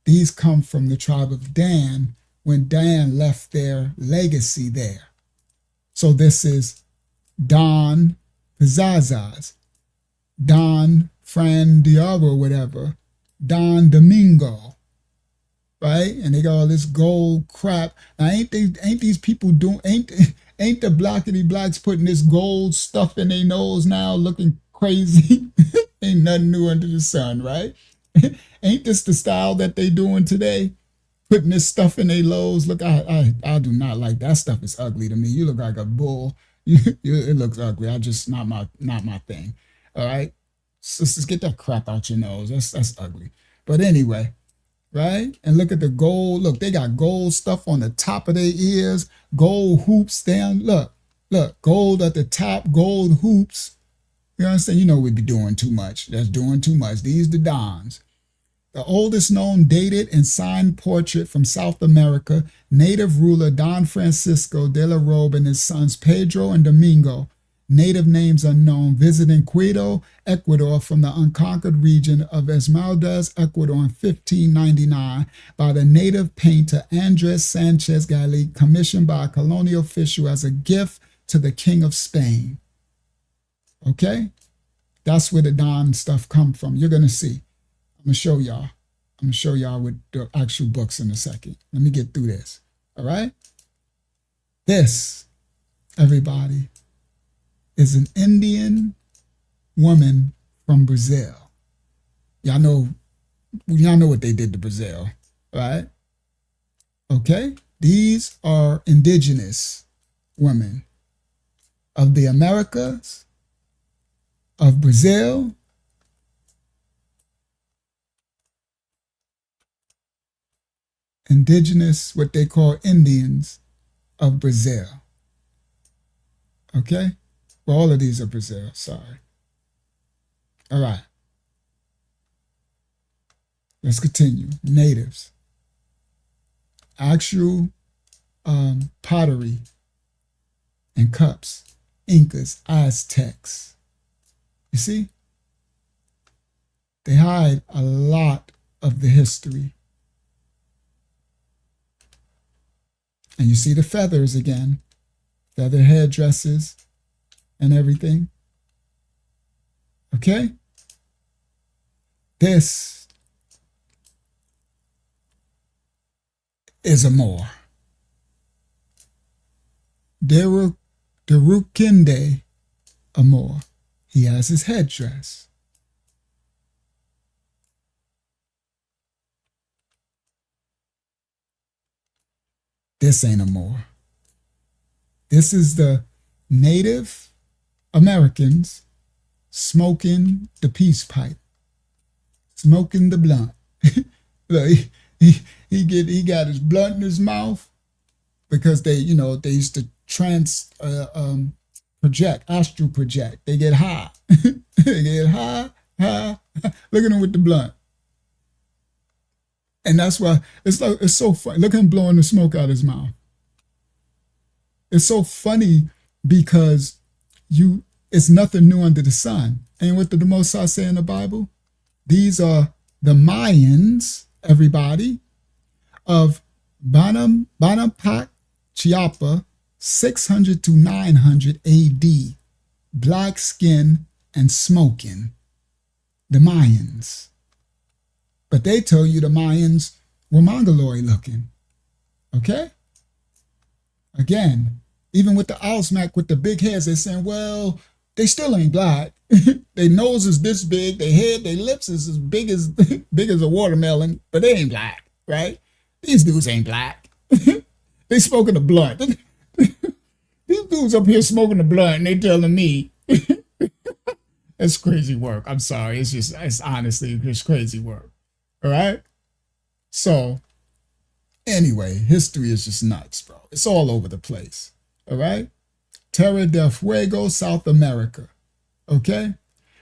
these come from the tribe of Dan when Dan left their legacy there. So this is Don Pizazaz, Don Fran Diablo, whatever, Don Domingo, right? And they got all this gold crap. Now ain't these people doing, ain't the blackity blacks putting this gold stuff in their nose now looking crazy? Ain't nothing new under the sun, right? Ain't this the style that they doing today? Putting this stuff in their nose. Look, I do not like that stuff. Is ugly to me. You look like a bull. It looks ugly. I just not my thing. All right, sisters, get that crap out your nose. That's ugly. But anyway, right? And look at the gold. Look, they got gold stuff on the top of their ears. Gold hoops down. Look, gold at the top. Gold hoops. You understand? You know we'd be doing too much. That's doing too much. These the Dons. The oldest known dated and signed portrait from South America, native ruler Don Francisco de la Robe and his sons Pedro and Domingo, native names unknown, visiting Quito, Ecuador from the unconquered region of Esmeraldas, Ecuador in 1599 by the native painter Andres Sanchez Gali, commissioned by a colonial official as a gift to the King of Spain. Okay? That's where the Don stuff come from. You're going to see. I'm going to show y'all. I'm going to show y'all with the actual books in a second. Let me get through this. All right? This, everybody, is an Indian woman from Brazil. Y'all know what they did to Brazil, right? Okay? These are indigenous women of the Americas, of Brazil, indigenous, what they call Indians of Brazil. Okay? Well, all of these are Brazil, sorry. All right. Let's continue. Natives. Actual pottery and cups. Incas, Aztecs. You see? They hide a lot of the history. And you see the feathers again, feather headdresses and everything. Okay? This is a Moor. Derukinde Amor. He has his headdress. This ain't a Moor. This is the Native Americans smoking the peace pipe, smoking the blunt. Look, he got his blunt in his mouth, because they, they used to project, astral project. They get high. They get high. Look at him with the blunt. And that's why it's so funny. Look at him blowing the smoke out his mouth. It's so funny because it's nothing new under the sun. And what did the Most High say in the Bible? These are the Mayans, everybody, of Banapak Chiapa, 600 to 900 AD, black skin and smoking. The Mayans. But they tell you the Mayans were Mongoloid looking. Okay? Again, even with the Ausmac with the big heads, they're saying, well, they still ain't black. Their nose is this big, their head, their lips is as big as big as a watermelon, but they ain't black, right? These dudes ain't black. They smoking a blunt. These dudes up here smoking a blunt and they telling me it's crazy work. I'm sorry. It's honestly just crazy work. All right. So anyway, history is just nuts, bro. It's all over the place. All right. Terra del Fuego, South America. Okay.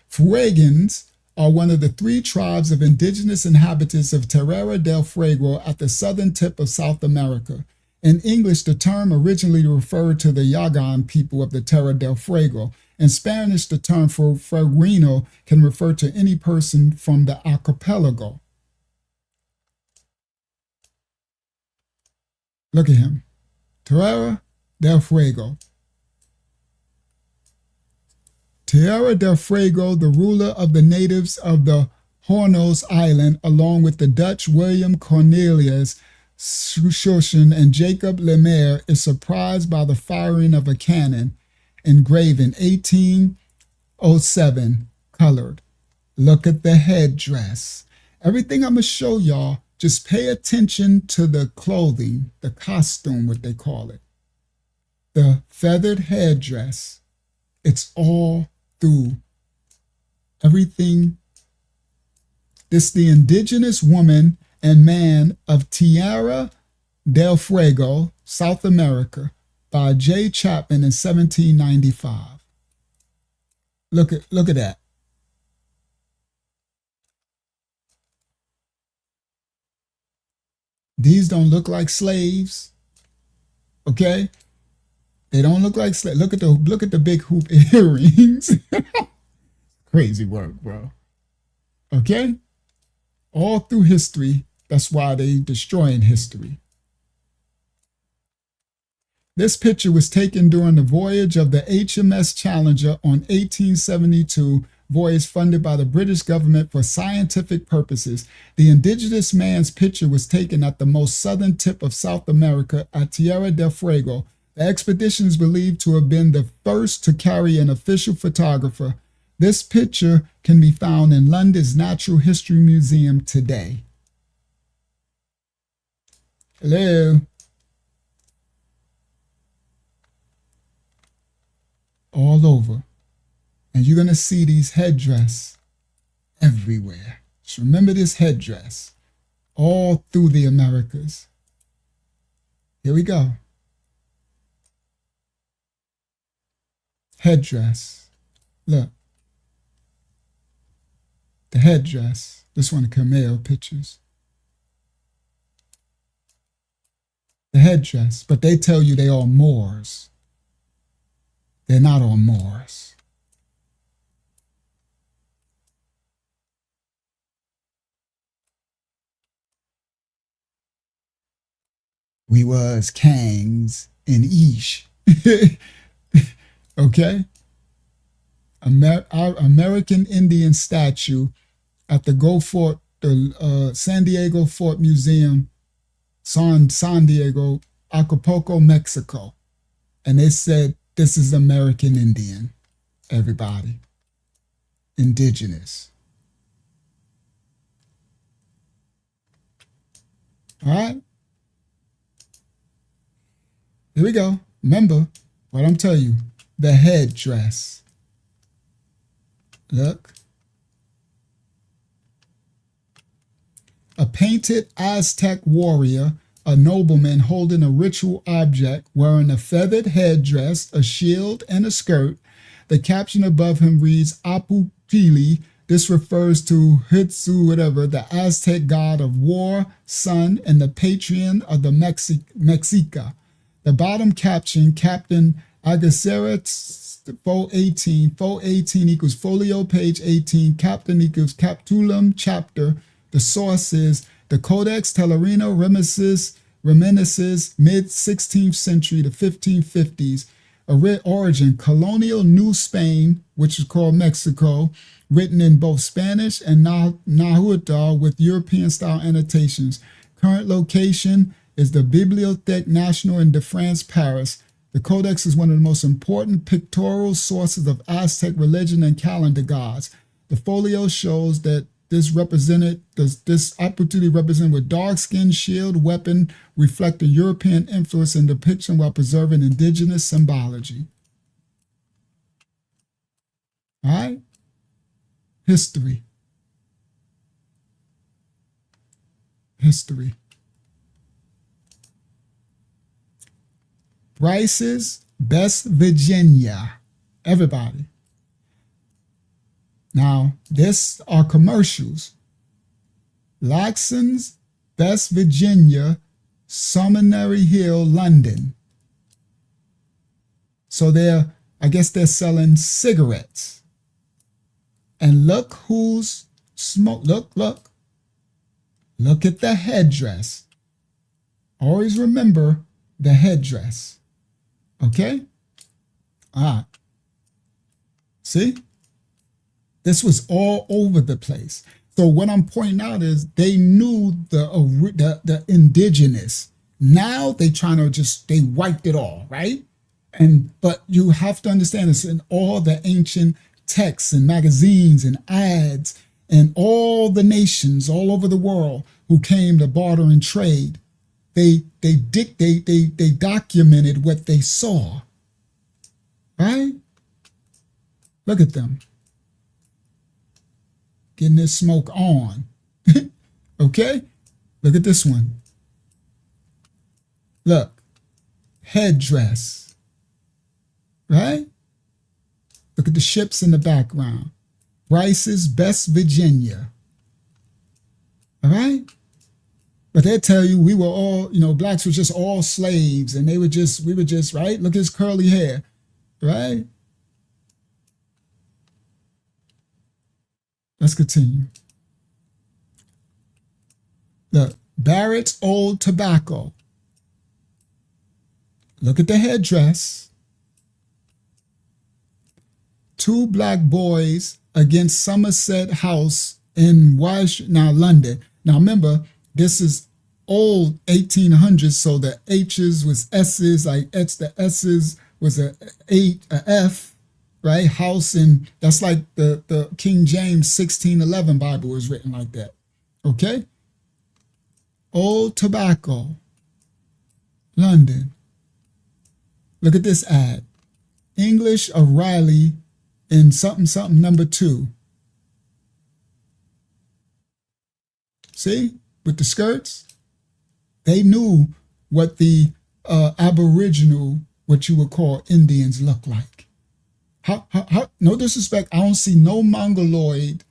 Fuegians are one of the 3 tribes of indigenous inhabitants of Terra del Fuego at the southern tip of South America. In English, the term originally referred to the Yagan people of the Terra del Fuego. In Spanish, the term for Fueguino can refer to any person from the archipelago. Look at him. Terra del Fuego. Terra del Fuego, the ruler of the natives of the Hornos Island, along with the Dutch William Cornelius Schurchen and Jacob Lemaire, is surprised by the firing of a cannon engraved in 1807, colored. Look at the headdress. Everything I'm going to show y'all, just pay attention to the clothing, the costume, what they call it. The feathered headdress. It's all through everything. This the indigenous woman and man of Tierra del Fuego, South America, by J. Chapman in 1795. Look at that. These don't look like slaves. Okay? They don't look like slaves. Look at the big hoop earrings. Crazy work, bro. Okay? All through history, that's why they destroying history. This picture was taken during the voyage of the HMS Challenger on 1872 voyage funded by the British government for scientific purposes. The indigenous man's picture was taken at the most southern tip of South America at Tierra del Fuego. The expedition is believed to have been the first to carry an official photographer. This picture can be found in London's Natural History Museum today. Hello. All over. And you're going to see these headdress everywhere. Just remember this headdress all through the Americas. Here we go. Headdress. Look. The headdress. This one of Camille pictures. The headdress. But they tell you they are Moors. They're not all Moors. We was Kangs in Ish. Okay? Our American Indian statue at the San Diego Fort Museum, San Diego, Acapulco, Mexico. And they said, this is American Indian, everybody. Indigenous. All right? Here we go. Remember what I'm telling you. The headdress. Look. A painted Aztec warrior a nobleman holding a ritual object, wearing a feathered headdress, a shield, and a skirt. The caption above him reads, Apu Pili. This refers to Hitsu, whatever, the Aztec god of war, sun, and the patron of the Mexica. The bottom caption, Captain Agacera 418, 418 equals folio, page 18, captain equals capitulum, chapter. The source is the Codex Tellerino Reminiscences, mid-16th century to 1550s. Origin, colonial New Spain, which is called Mexico, written in both Spanish and Nahuatl with European-style annotations. Current location is the Bibliothèque Nationale de France, Paris. The Codex is one of the most important pictorial sources of Aztec religion and calendar gods. The folio shows that this opportunity represented with dark skin, shield, weapon, reflecting European influence and depiction while preserving indigenous symbology. All right? History. Bryce's Best Virginia. Everybody. Now, this are commercials. Laxon's Best Virginia, Seminary Hill, London. So I guess they're selling cigarettes. And look who's smoke. Look at the headdress. Always remember the headdress. Okay? All right. See? This was all over the place. So what I'm pointing out is they knew the indigenous. Now they trying to they wiped it all, right? But you have to understand this in all the ancient texts and magazines and ads and all the nations all over the world who came to barter and trade. They documented what they saw, right? Look at them. Getting this smoke on. Okay? Look at this one. Look. Headdress. Right? Look at the ships in the background. Bryce's Best Virginia. All right? But they tell you we were all, blacks were just all slaves and we were just, right? Look at his curly hair. Right? Let's continue. Look, Barrett's Old Tobacco. Look at the headdress. 2 black boys against Somerset House in London. Now remember, this is old 1800s, so the H's was S's, like the S's was a F. Right? House, and that's like the King James 1611 Bible is written like that. Okay? Old Tobacco, London. Look at this ad. English of Riley in something number 2. See? With the skirts. They knew what the Aboriginal, what you would call Indians, look like. No disrespect, I don't see no Mongoloid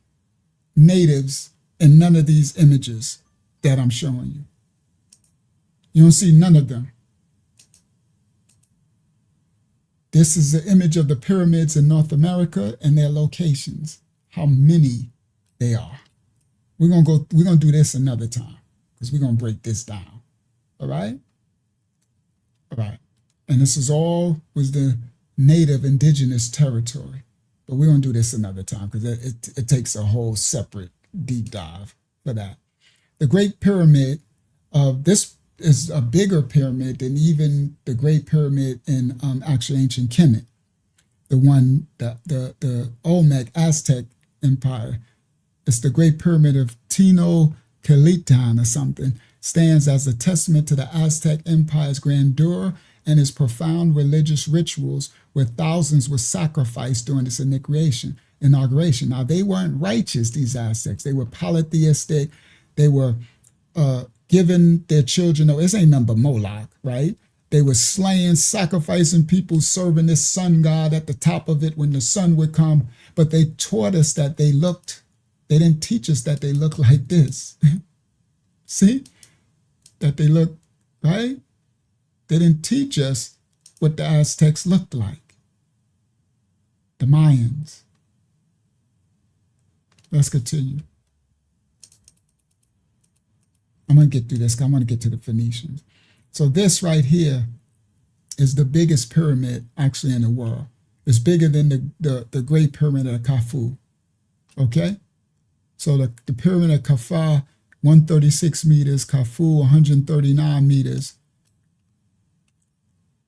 natives in none of these images that I'm showing you. You don't see none of them. This is the image of the pyramids in North America and their locations, how many they are. We're gonna do this another time because we're gonna break this down. All right? All right. And this was the native indigenous territory. But we're going to do this another time because it takes a whole separate deep dive for that. The Great Pyramid, this is a bigger pyramid than even the Great Pyramid in actually ancient Kemet. The one, the Olmec Aztec Empire. It's the Great Pyramid of Tenochtitlan or something. Stands as a testament to the Aztec Empire's grandeur and its profound religious rituals, where thousands were sacrificed during its inauguration. Now, they weren't righteous, these Aztecs. They were polytheistic. They were giving their children, no, it ain't nothing but Moloch, right? They were slaying, sacrificing people, serving this sun god at the top of it when the sun would come. But they taught us that they didn't teach us that they look like this. See? That they look, right? They didn't teach us what the Aztecs looked like. The Mayans. Let's continue. I'm going to get through this. I'm going to get to the Phoenicians. So this right here is the biggest pyramid actually in the world. It's bigger than the Great Pyramid of Khufu. Okay? So the Pyramid of Khufu, 136 meters, Khufu, 139 meters.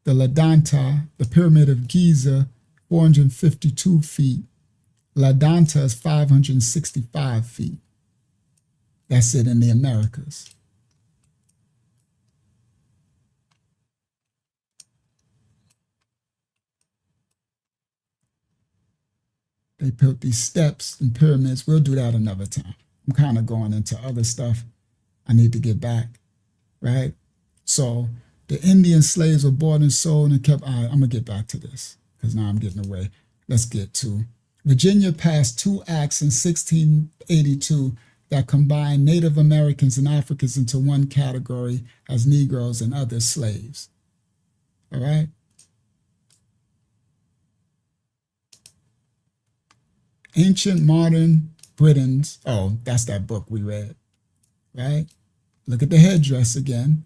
The Ladanta, the Pyramid of Giza, 452 feet. Ladanta is 565 feet. That's it in the Americas. They built these steps and pyramids. We'll do that another time. I'm kind of going into other stuff. I need to get back, right? So the Indian slaves were bought and sold and kept. I'm going to get back to this because now I'm getting away. Let's get to Virginia passed 2 acts in 1682 that combined Native Americans and Africans into one category as Negroes and other slaves. All right? Ancient Modern Britons. Oh, that's that book we read, right? Look at the headdress again.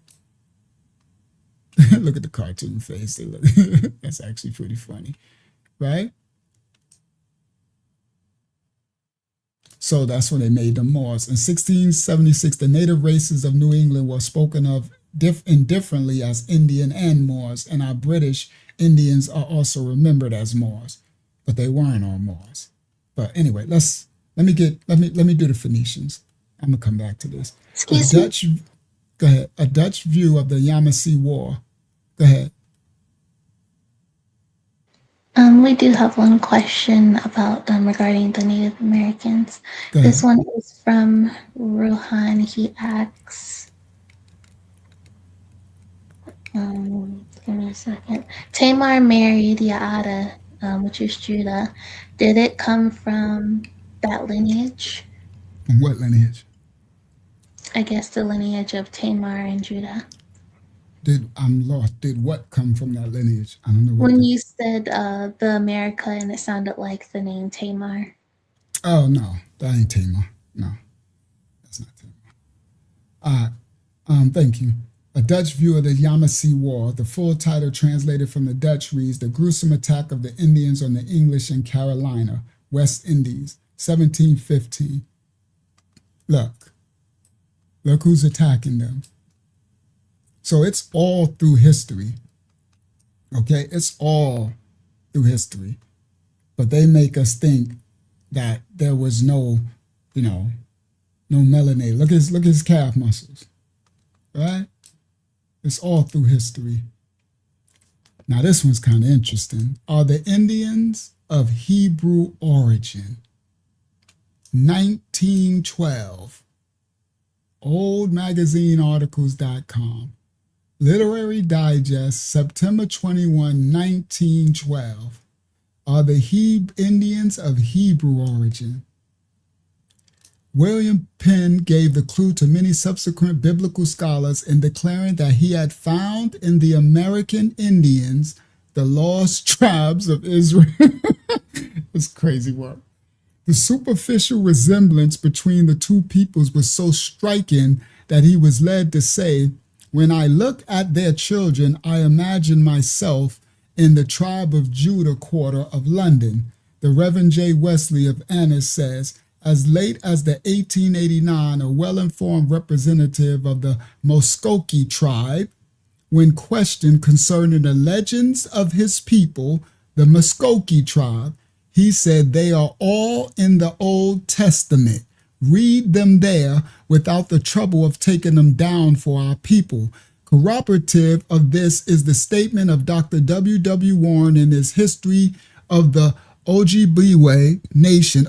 Look at the cartoon face. They look. That's actually pretty funny, right? So that's when they made them Moors. In 1676, the native races of New England were spoken of indifferently as Indian and Moors, and our British Indians are also remembered as Moors, but they weren't all Moors. But anyway, let me do the Phoenicians. I'm gonna come back to this. Excuse me. Go ahead. A Dutch view of the Yamasee War. Go ahead. We do have one question about regarding the Native Americans. This one is from Ruhan. He asks, give me a second. Tamar married Yaada, which is Judah. Did it come from that lineage? From what lineage? I guess the lineage of Tamar and Judah. I'm lost. Did what come from that lineage? I don't know. When you said the America and it sounded like the name Tamar. Oh, no. That ain't Tamar. No. That's not Tamar. Thank you. A Dutch view of the Yamasee War. The full title translated from the Dutch reads, The Gruesome Attack of the Indians on the English in Carolina, West Indies, 1715. Look who's attacking them. So it's all through history. Okay, it's all through history. But they make us think that there was no melanated. Look at his calf muscles. Right? It's all through history. Now this one's kind of interesting. Are the Indians of Hebrew origin? 1912. Oldmagazinearticles.com. Literary Digest, September 21, 1912. Are the Indians of Hebrew origin? William Penn gave the clue to many subsequent biblical scholars in declaring that he had found in the American Indians the lost tribes of Israel. It's crazy work. The superficial resemblance between the two peoples was so striking that he was led to say, when I look at their children, I imagine myself in the tribe of Judah quarter of London. The Reverend J. Wesley of Annis says, as late as the 1889, a well-informed representative of the Muskogee tribe, when questioned concerning the legends of his people, the Muskogee tribe, he said they are all in the Old Testament. Read them there without the trouble of taking them down for our people. Corroborative of this is the statement of Dr. W. Warren in his History of the Ojibwe Nation,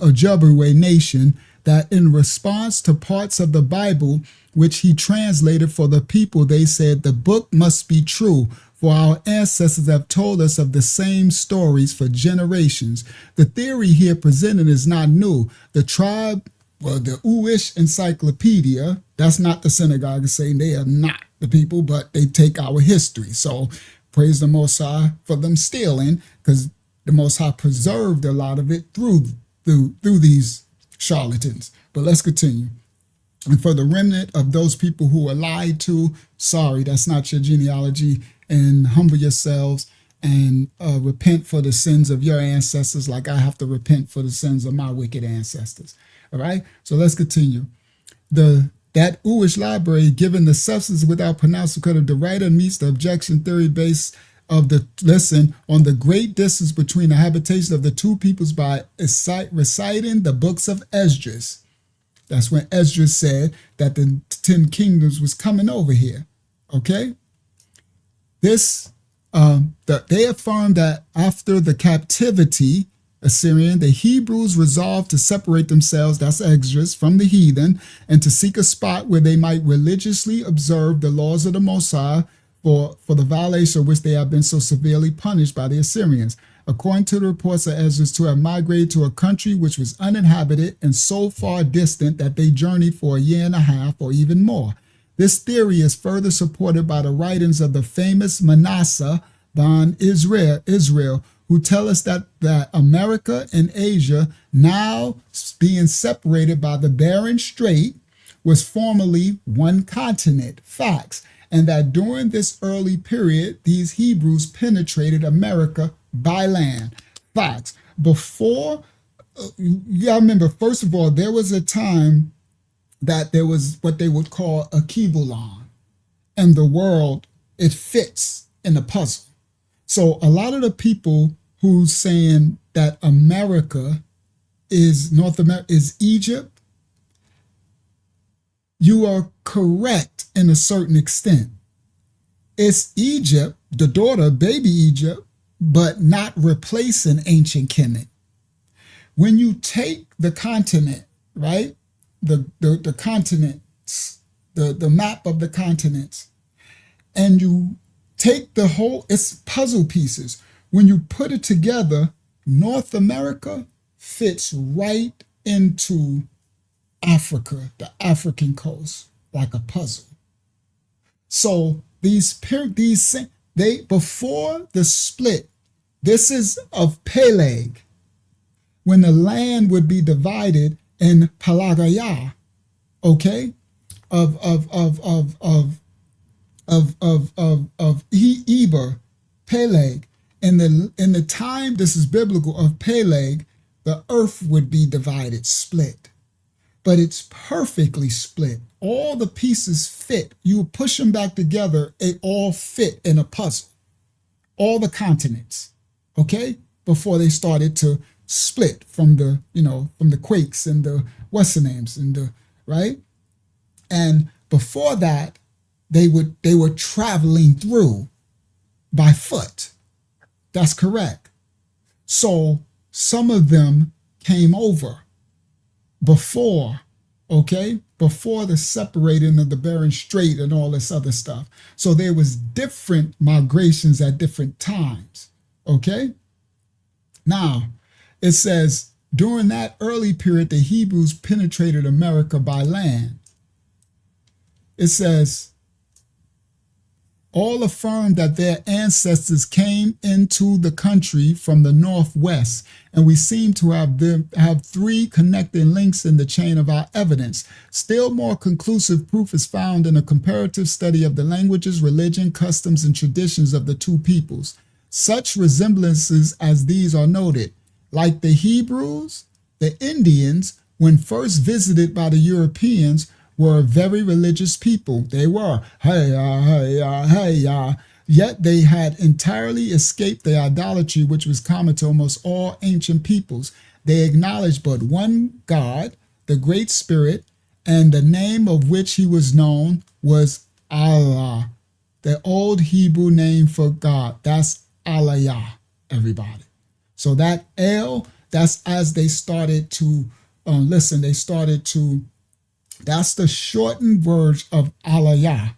that in response to parts of the Bible which he translated for the people, they said, the book must be true, for our ancestors have told us of the same stories for generations. The theory here presented is not new. The tribe, well, the Uish Encyclopedia, that's not the synagogue saying they are not the people, but they take our history. So praise the Most High for them stealing, because the Most High preserved a lot of it through these charlatans. But let's continue. And for the remnant of those people who were lied to, sorry, that's not your genealogy, and humble yourselves and repent for the sins of your ancestors like I have to repent for the sins of my wicked ancestors. All right, so let's continue. That Uish library, given the substance without pronouncing credit, the writer meets the objection theory based of the lesson on the great distance between the habitation of the two peoples by reciting the books of Esdras. That's when Esdras said that the 10 kingdoms was coming over here. Okay? They affirmed that after the captivity, Assyrian, the Hebrews resolved to separate themselves, that's Esdras, from the heathen, and to seek a spot where they might religiously observe the laws of the Most High for the violation of which they have been so severely punished by the Assyrians. According to the reports of Esdras, to have migrated to a country which was uninhabited and so far distant that they journeyed for a year and a half or even more. This theory is further supported by the writings of the famous Manasseh ben Israel, who tell us that America and Asia, now being separated by the Bering Strait, was formerly one continent. Facts. And that during this early period, these Hebrews penetrated America by land. Facts. Before, you gotta remember, first of all, there was a time that there was what they would call a Kibulon, and the world, it fits in the puzzle. So a lot of the people who's saying that America is North America, is Egypt, you are correct in a certain extent. It's Egypt, the daughter, baby Egypt, but not replacing ancient Kemet. When you take the continent, right, the continents, the map of the continents, and you take the whole, it's puzzle pieces. When you put it together, North America fits right into Africa, the African coast, like a puzzle. So before the split, this is of Peleg, when the land would be divided in Pelagaya, okay, of Eber, Peleg. In the time, this is biblical, of Peleg, the earth would be divided, split. But it's perfectly split. All the pieces fit. You push them back together, it all fit in a puzzle. All the continents, okay? Before they started to split from the, from the quakes and the what's the names and the, right? And before that, they were traveling through by foot. That's correct. So some of them came over before, okay, before the separating of the Bering Strait and all this other stuff. So there was different migrations at different times, okay? Now, it says, during that early period, the Hebrews penetrated America by land. It says, all affirmed that their ancestors came into the country from the northwest, and we seem to have three connecting links in the chain of our evidence. Still more conclusive proof is found in a comparative study of the languages, religion, customs, and traditions of the two peoples. Such resemblances as these are noted. Like the Hebrews, the Indians, when first visited by the Europeans, were a very religious people. They were, yet they had entirely escaped the idolatry which was common to almost all ancient peoples. They acknowledged but one God, the Great Spirit, and the name of which he was known was Allah, the old Hebrew name for God. That's Aliyah, everybody. So that El, that's as they started to listen, they started to, that's the shortened word of Aliyah.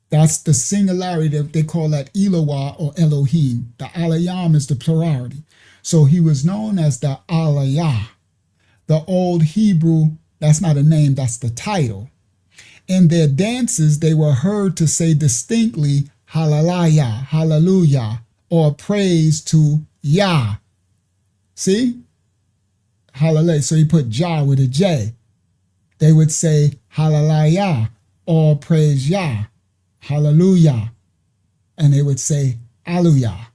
That's the singularity that they call that Eloah or Elohim. The Aliyam is the plurality. So he was known as the Aliyah. The old Hebrew, that's not a name, that's the title. In their dances, they were heard to say distinctly, Hallelujah, Hallelujah, or praise to Yah. See? Hallelujah. So he put Jah with a J. They would say Hallelujah, or praise Yah. Hallelujah. And they would say Alleluia.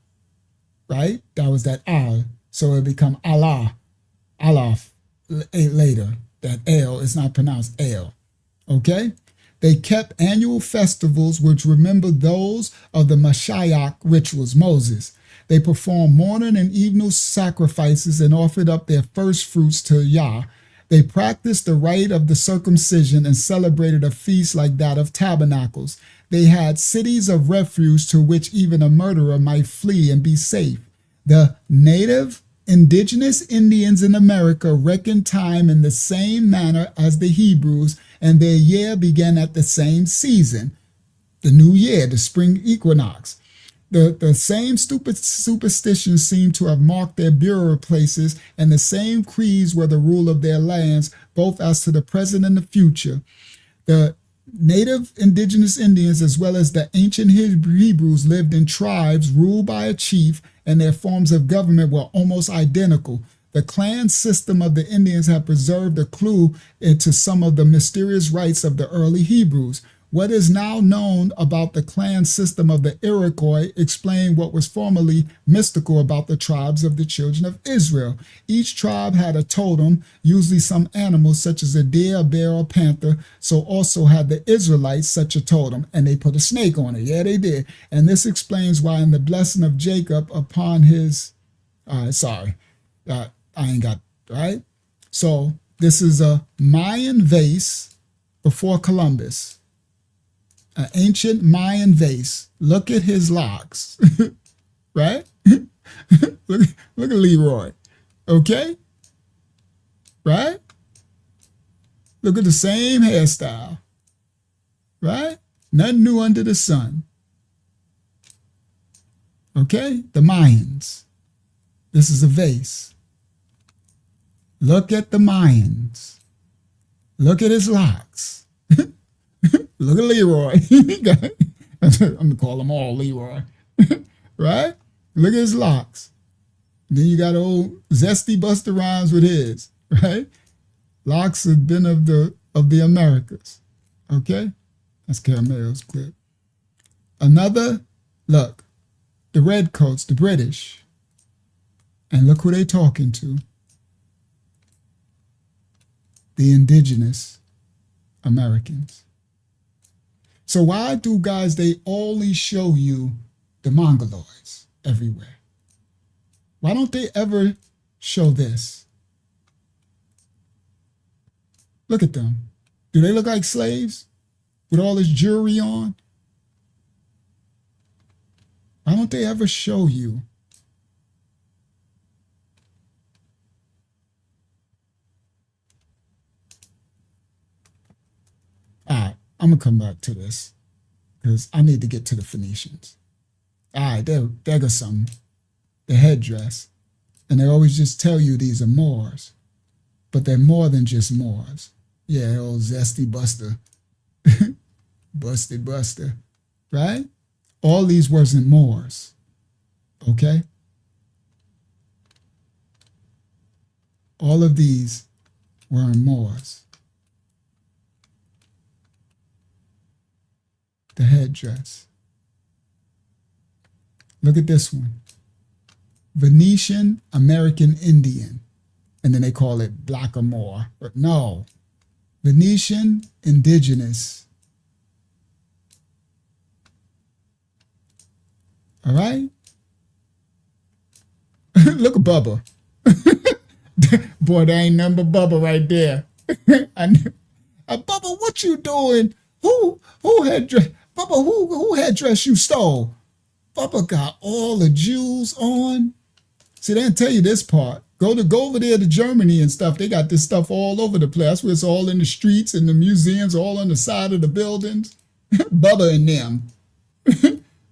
Right? That was that Al. So it become Allah. Alaf later. That L is not pronounced L. Okay? They kept annual festivals which remembered those of the Mashiach rituals, Moses. They performed morning and evening sacrifices and offered up their first fruits to Yah. They practiced the rite of the circumcision and celebrated a feast like that of tabernacles. They had cities of refuge to which even a murderer might flee and be safe. The native indigenous Indians in America reckoned time in the same manner as the Hebrews, and their year began at the same season, the new year, the spring equinox. The same superstitions seem to have marked their burial places, and the same creeds were the rule of their lands, both as to the present and the future. The native indigenous Indians, as well as the ancient Hebrews, lived in tribes ruled by a chief, and their forms of government were almost identical. The clan system of the Indians had preserved a clue into some of the mysterious rites of the early Hebrews. What is now known about the clan system of the Iroquois explained what was formerly mystical about the tribes of the children of Israel. Each tribe had a totem, usually some animal such as a deer, a bear, or panther. So also had the Israelites such a totem, and they put a snake on it. Yeah, they did. And this explains why in the blessing of Jacob upon his, I ain't got, right? So this is a Mayan vase before Columbus. An ancient Mayan vase. Look at his locks, right? look at Leroy, okay? Right? Look at the same hairstyle, right? Nothing new under the sun. Okay? The Mayans. This is a vase. Look at the Mayans. Look at his locks. Look at Leroy. I'm going to call them all Leroy. Right? Look at his locks. Then you got old Zesty Buster Rhymes with his. Right? Locks have been of the Americas. Okay? That's Caramel's clip. Another, look, the Redcoats, the British. And look who they talking to. The indigenous Americans. So why do guys, they only show you the Mongoloids everywhere? Why don't they ever show this? Look at them. Do they look like slaves with all this jewelry on? Why don't they ever show you? All right, I'm going to come back to this because I need to get to the Phoenicians. All right, there goes some. The headdress. And they always just tell you these are Moors. But they're more than just Moors. Yeah, old Zesty Buster. Busted Buster. Right? All these wasn't Moors. Okay? All of these weren't Moors. The headdress. Look at this one. Venetian American Indian. And then they call it Black or Moor. But no. Venetian indigenous. All right? Look at Bubba. Boy, there ain't nothing but Bubba right there. Bubba, what you doing? Who headdress? Bubba, who headdress you stole? Bubba got all the jewels on. See, they didn't tell you this part. Go over there to Germany and stuff. They got this stuff all over the place. That's where it's all in the streets and the museums, all on the side of the buildings. Bubba and them.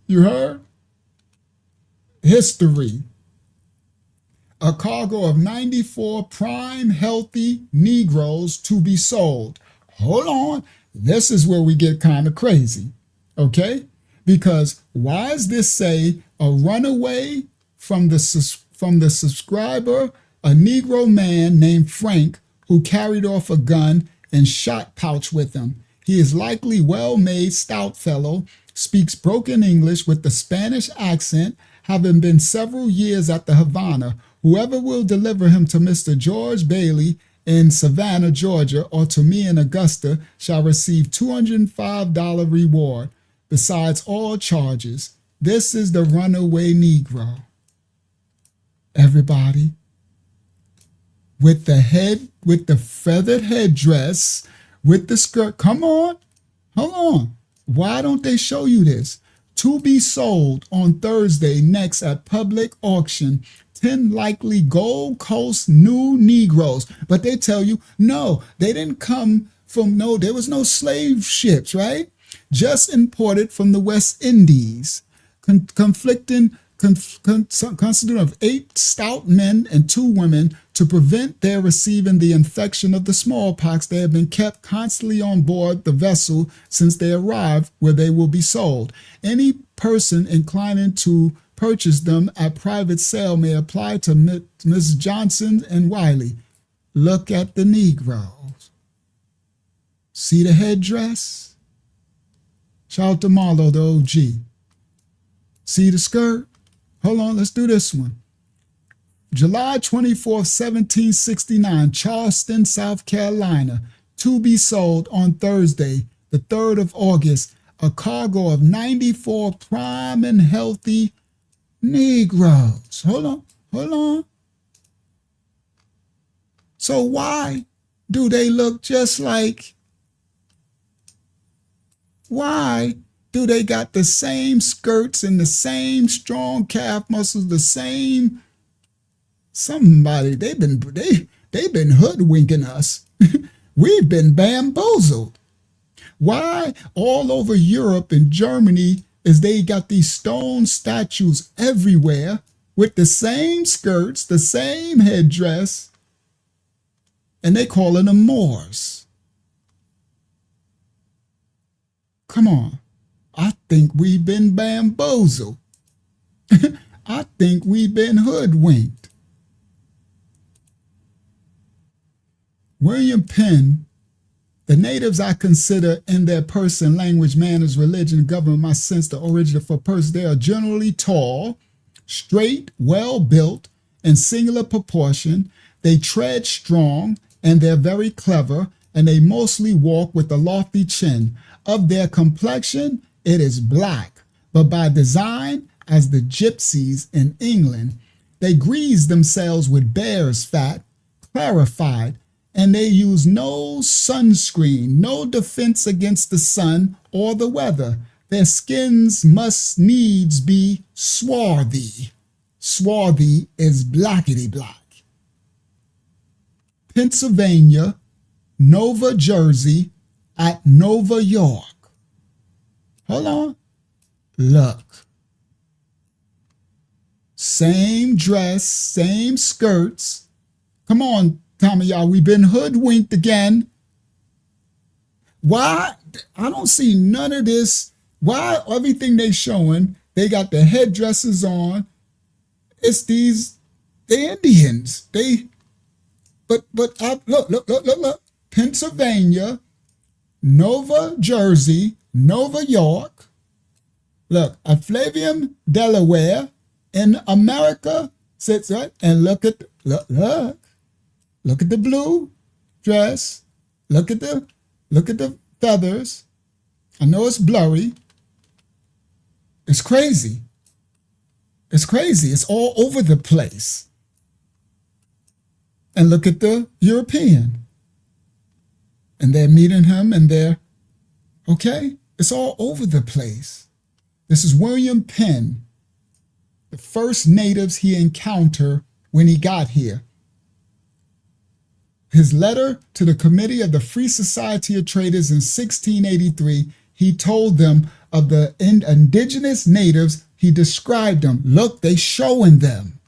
You heard? History. A cargo of 94 prime healthy Negroes to be sold. Hold on. This is where we get kind of crazy. Okay? Because why does this say a runaway from the subscriber, a Negro man named Frank, who carried off a gun and shot pouch with him? He is likely well-made, stout fellow, speaks broken English with the Spanish accent, having been several years at the Havana. Whoever will deliver him to Mr. George Bailey in Savannah, Georgia, or to me in Augusta, shall receive $205 reward, besides all charges. This is the runaway Negro. Everybody, with the feathered headdress, with the skirt. Come on, hold on. Why don't they show you this? To be sold on Thursday next at public auction, 10 likely Gold Coast new Negroes. But they tell you, no, they didn't come from, no, there was no slave ships, right? Just imported from the West Indies, constituting of 8 stout men and 2 women. To prevent their receiving the infection of the smallpox, they have been kept constantly on board the vessel since they arrived, where they will be sold. Any person inclining to purchase them at private sale may apply to Miss Johnson and Wiley. Look at the Negroes. See the headdress? Shout out to Marlo, the OG. See the skirt? Hold on, let's do this one. July 24th, 1769, Charleston, South Carolina. To be sold on Thursday, the 3rd of August, a cargo of 94 prime and healthy Negroes. Hold on. So why do they look just like? Why do they got the same skirts and the same strong calf muscles, the same? Somebody, they've been hoodwinking us. We've been bamboozled. Why all over Europe and Germany is they got these stone statues everywhere with the same skirts, the same headdress, and they calling them Moors. Come on. I think we've been bamboozled. I think we've been hoodwinked. William Penn, the natives I consider in their person, language, manners, religion, government, my sense, the origin for person, they are generally tall, straight, well-built, in singular proportion. They tread strong, and they're very clever, and they mostly walk with a lofty chin. Of their complexion, it is black, but by design, as the gypsies in England, they grease themselves with bear's fat, clarified, and they use no sunscreen, no defense against the sun or the weather. Their skins must needs be swarthy. Swarthy is blackety black. Pennsylvania, Nova Jersey, at Nova York. Hold on. Look. Same dress, same skirts. Come on, Tommy, y'all, we've been hoodwinked again. Why? I don't see none of this. Why everything they showing, they got the headdresses on. It's the Indians. But look. Pennsylvania, Nova Jersey, Nova York. Look, a Flavium, Delaware, in America sits right, and look at the blue dress. Look at the feathers. I know it's blurry. It's crazy. It's crazy. It's all over the place. And look at the European. And they're meeting him and they're, okay? It's all over the place. This is William Penn, the first natives he encountered when he got here. his letter to the Committee of the Free Society of Traders in 1683, he told them of the indigenous natives. He described them. Look, they showing them.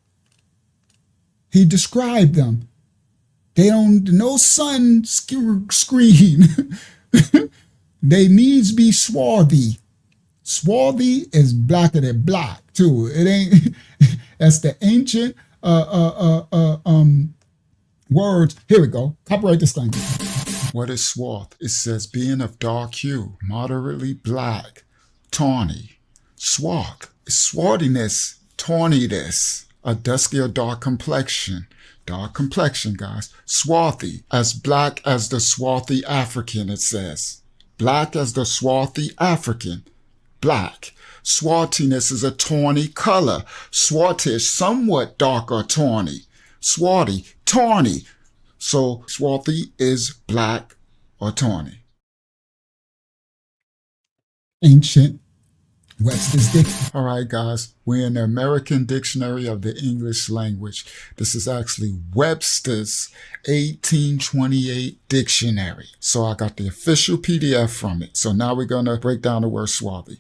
He described them. They don't, no sun screen. They needs be swarthy. Swarthy is blacker than black too. It ain't, that's the ancient words. Here we go. Copyright disclaimer. What is swarth? It says being of dark hue, moderately black, tawny. Swarth is swarthiness, tawniness, a dusky or dark complexion. Dark complexion, guys. Swarthy, as black as the swarthy African, it says. Black as the swarthy African. Black. Swartiness is a tawny color. Swartish, somewhat dark or tawny. Swarty, tawny. So swarthy is black or tawny. Ancient Webster's Dictionary. All right, guys, we're in the American Dictionary of the English Language. This is actually Webster's 1828 dictionary. So I got the official PDF from it. So now we're going to break down the word swarthy.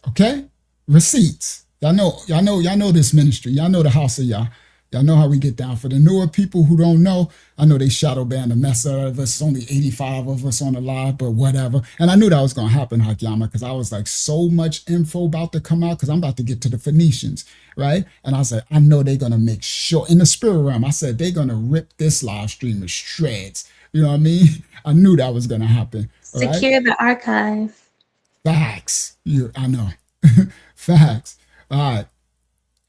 Okay? Receipts. Y'all know this ministry. Y'all know the house of y'all. Y'all know how we get down. For the newer people who don't know, I know they shadow banned the mess out of us. Only 85 of us on the live, but whatever. And I knew that was going to happen, Hakyama, because I was like, so much info about to come out because I'm about to get to the Phoenicians, right? And I said, I know they're going to make sure, in the spirit realm, I said, they're going to rip this live stream to shreds. You know what I mean? I knew that was going to happen. Secure the archive. Facts. I know. Facts. All right.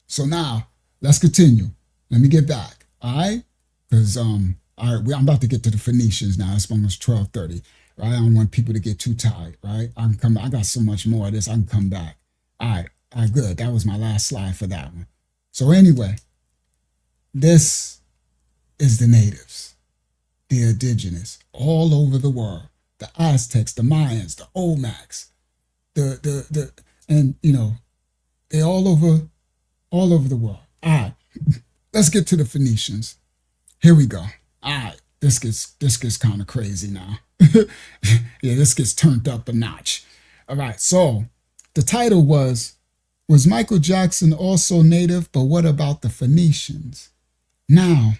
So now, let's continue. Let me get back, all right? Because I'm about to get to the Phoenicians now. It's almost 12:30, right? I don't want people to get too tired, right? I got so much more of this. I can come back. All right, good. That was my last slide for that one. So anyway, this is the natives, the indigenous, all over the world. The Aztecs, the Mayans, the Olmecs, and you know, they all over the world. All right. Let's get to the Phoenicians. Here we go. All right, this gets kind of crazy now. Yeah, this gets turned up a notch. All right, so the title was Michael Jackson also native, but what about the Phoenicians? Now,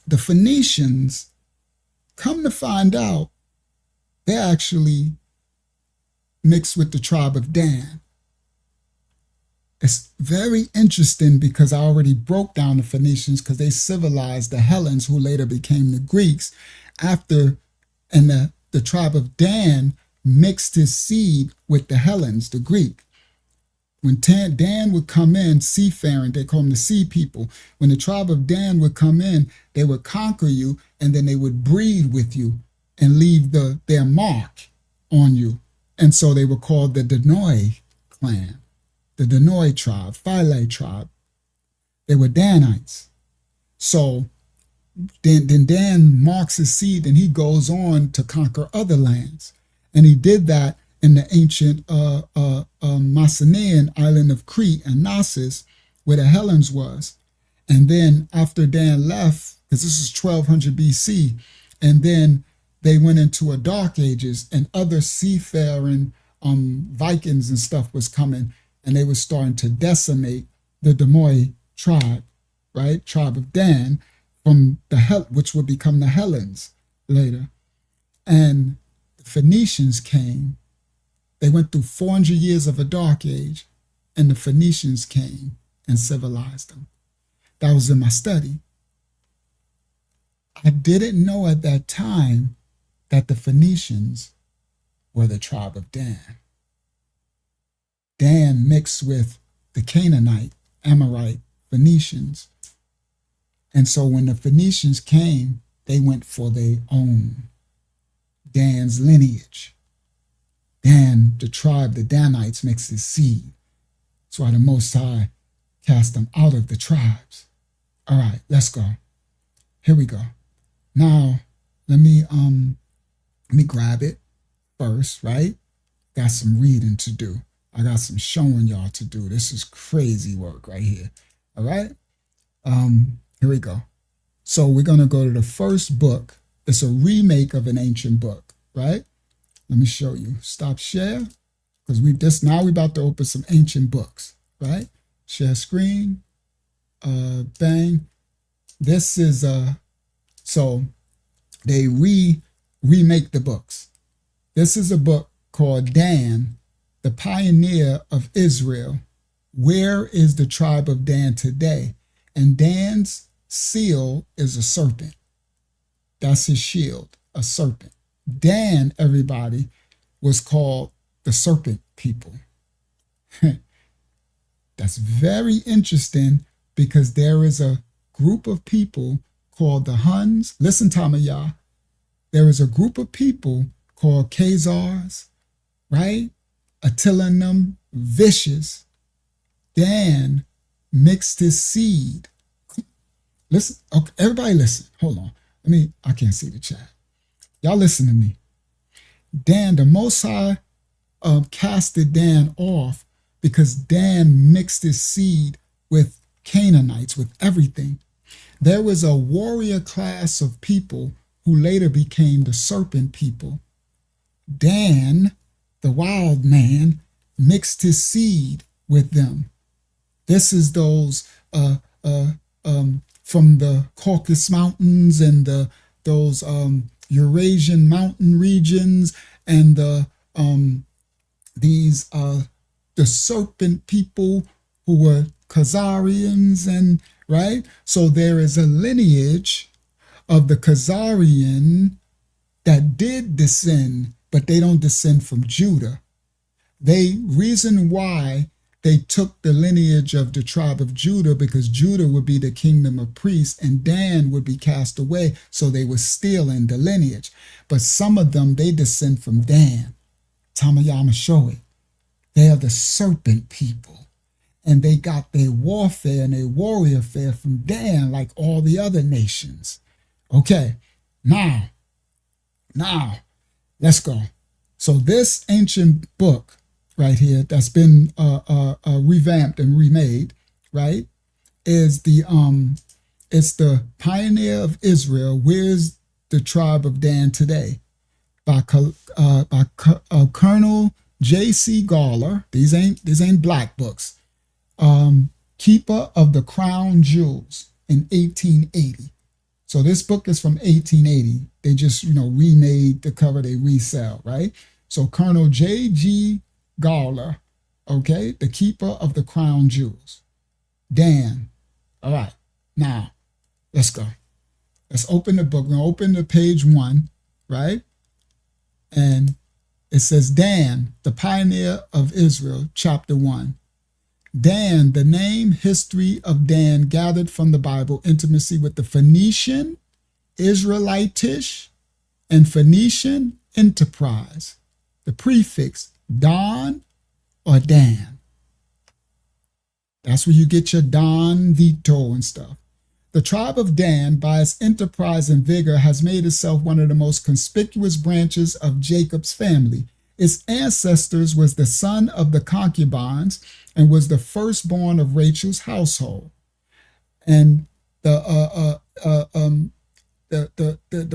the Phoenicians, come to find out, they're actually mixed with the tribe of Dan. It's very interesting because I already broke down the Phoenicians because they civilized the Hellenes who later became the Greeks after, and the tribe of Dan mixed his seed with the Hellenes, the Greek. When Dan would come in, seafaring, they call them the sea people. When the tribe of Dan would come in, they would conquer you and then they would breed with you and leave their mark on you. And so they were called the Danois clan. The Danois tribe, Philae tribe. They were Danites. So then Dan marks his seed and he goes on to conquer other lands. And he did that in the ancient Mycenaean island of Crete and Knossos, where the Hellenes was. And then after Dan left, because this is 1200 BC, and then they went into a dark ages and other seafaring Vikings and stuff was coming. And they were starting to decimate the Danois tribe, right? Tribe of Dan, from which would become the Hellenes later. And the Phoenicians came. They went through 400 years of a dark age, and the Phoenicians came and civilized them. That was in my study. I didn't know at that time that the Phoenicians were the tribe of Dan. Dan mixed with the Canaanite, Amorite, Phoenicians. And so when the Phoenicians came, they went for their own. Dan's lineage. Dan, the tribe, the Danites, mixed his seed. That's why the Most High cast them out of the tribes. All right, let's go. Here we go. Now, let me grab it first, right? Got some reading to do. I got some showing y'all to do. This is crazy work right here. All right. Here we go. So we're going to go to the first book. It's a remake of an ancient book, right? Let me show you. Stop share, because we're about to open some ancient books, right? Share screen, bang. This is so they remake the books. This is a book called Dan, the Pioneer of Israel. Where is the tribe of Dan today? And Dan's seal is a serpent. That's his shield, a serpent. Dan, everybody, was called the serpent people. That's very interesting, because there is a group of people called the Huns. Listen, Tamayah, there is a group of people called Khazars, right? Attila and them, vicious. Dan mixed his seed. Listen, okay, everybody listen. Hold on. I can't see the chat. Y'all listen to me. Dan, the Most High casted Dan off because Dan mixed his seed with Canaanites, with everything. There was a warrior class of people who later became the serpent people. Dan, the wild man, mixed his seed with them. This is those from the Caucasus Mountains and those Eurasian mountain regions, and the serpent people who were Khazarians, and right. So there is a lineage of the Khazarian that did descend, but they don't descend from Judah. Reason why they took the lineage of the tribe of Judah, because Judah would be the kingdom of priests and Dan would be cast away, so they were stealing the lineage. But some of them, they descend from Dan. Tamayama show it. They are the serpent people, and they got their warfare and their warrior fare from Dan, like all the other nations. Okay, now, let's go. So this ancient book right here that's been revamped and remade, right, is it's the Pioneer of Israel. Where's the tribe of Dan today? By Colonel J.C. Gawler. These ain't black books. Keeper of the Crown Jewels in 1880. So this book is from 1880. They just remade the cover. They resell, right? So Colonel J.G. Gawler, okay, the Keeper of the Crown Jewels. Dan. All right, now let's go. Let's open the book. We're going to open the page 1, right? And it says Dan, the Pioneer of Israel, chapter 1. Dan, the name, history of Dan gathered from the Bible, intimacy with the Phoenician, Israelitish, and Phoenician enterprise. The prefix Don or Dan. That's where you get your Don Vito and stuff. The tribe of Dan, by its enterprise and vigor, has made itself one of the most conspicuous branches of Jacob's family. Its ancestors was the son of the concubines and was the firstborn of Rachel's household. And the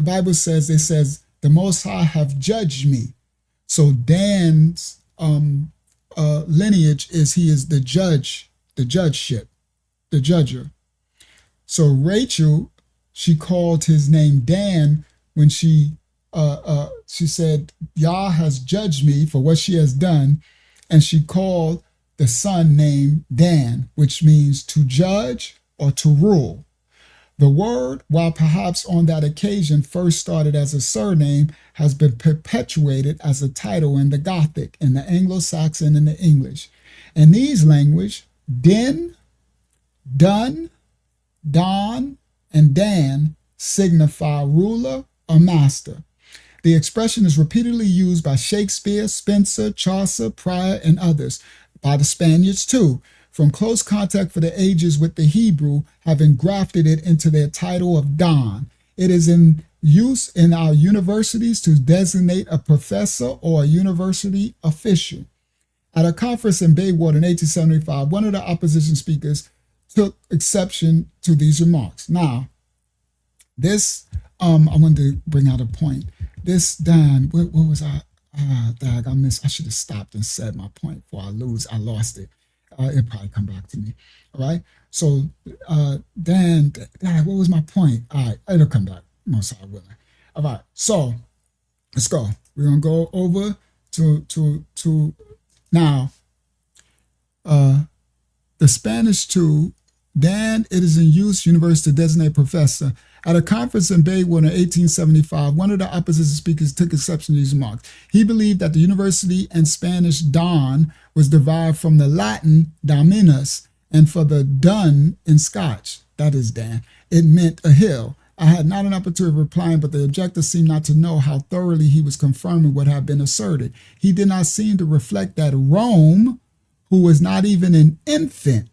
Bible says, the Most High have judged me. So Dan's lineage he is the judge, the judgeship, the judger. So Rachel, she called his name Dan when she said, Yah has judged me for what she has done. And she called the son named Dan, which means to judge or to rule. The word, while perhaps on that occasion first started as a surname, has been perpetuated as a title in the Gothic, in the Anglo-Saxon, and the English. In these languages, Din, Dun, Don, and Dan signify ruler or master. The expression is repeatedly used by Shakespeare, Spenser, Chaucer, Prior, and others, by the Spaniards too, from close contact for the ages with the Hebrew, having grafted it into their title of Don. It is in use in our universities to designate a professor or a university official. At a conference in Baywater in 1875, one of the opposition speakers took exception to these remarks. Now, this, I wanted to bring out a point. This, Dan, what was I? Dag, I missed. I should have stopped and said my point before I lost it. It'll probably come back to me. All right. So, Dan, what was my point? All right, it'll come back. Most I will. All right. So, let's go. We're gonna go over to now. The Spanish tool, Dan, it is in use, university to designate professor. At a conference in Baywood in 1875, one of the opposition speakers took exception to these remarks. He believed that the university and Spanish don was derived from the Latin dominus, and for the dun in Scotch, that is Dan, it meant a hill. I had not an opportunity of replying, but the objector seemed not to know how thoroughly he was confirming what had been asserted. He did not seem to reflect that Rome, who was not even an infant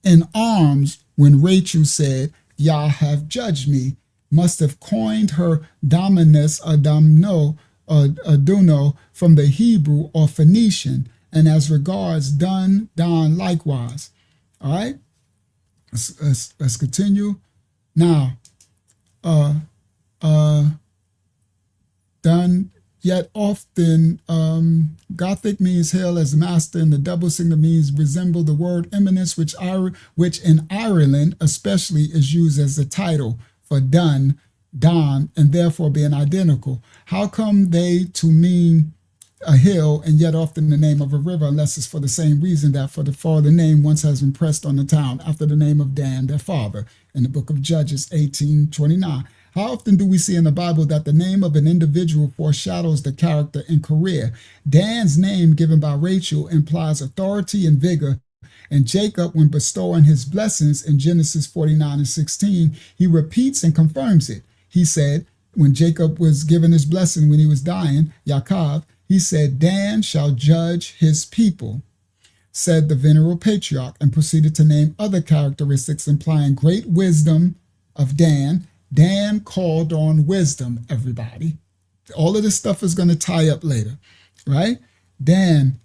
in arms when Rachel said, "Yah have judged me," must have coined her dominus adamno aduno from the Hebrew or Phoenician, and as regards dun, don likewise. All right, let's continue. Now, done yet often Gothic means hail as master, and the double signal means resemble the word eminence, which in Ireland especially is used as the title for done, don, and therefore being identical. How come they to mean a hill and yet often the name of a river, unless it's for the same reason that for the name once has been pressed on the town after the name of Dan, their father, in the book of Judges 18:29. How often do we see in the Bible that the name of an individual foreshadows the character and career? Dan's name given by Rachel implies authority and vigor, and Jacob, when bestowing his blessings in Genesis 49:16, he repeats and confirms it. He said, when Jacob was given his blessing when he was dying, Yaakov, he said, "Dan shall judge his people," said the venerable patriarch, and proceeded to name other characteristics implying great wisdom of Dan. Dan called on wisdom, everybody. All of this stuff is going to tie up later, right? Dan,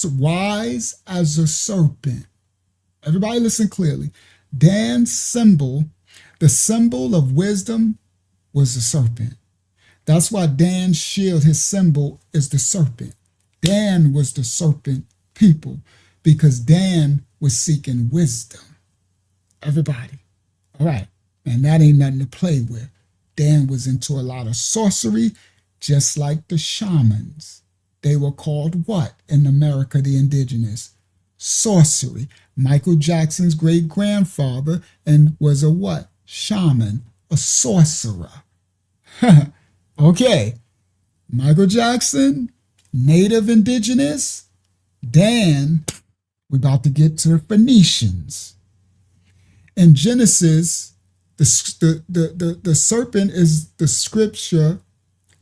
wise as a serpent. Everybody listen clearly. Dan's symbol, the symbol of wisdom, was the serpent. That's why Dan's shield, his symbol, is the serpent. Dan was the serpent people because Dan was seeking wisdom. Everybody. All right. And that ain't nothing to play with. Dan was into a lot of sorcery, just like the shamans. They were called what in America, the indigenous? Sorcery. Michael Jackson's great-grandfather and was a what? Shaman, a sorcerer. Okay. Michael Jackson, native indigenous. Dan, we're about to get to the Phoenicians. In Genesis, the serpent is the scripture.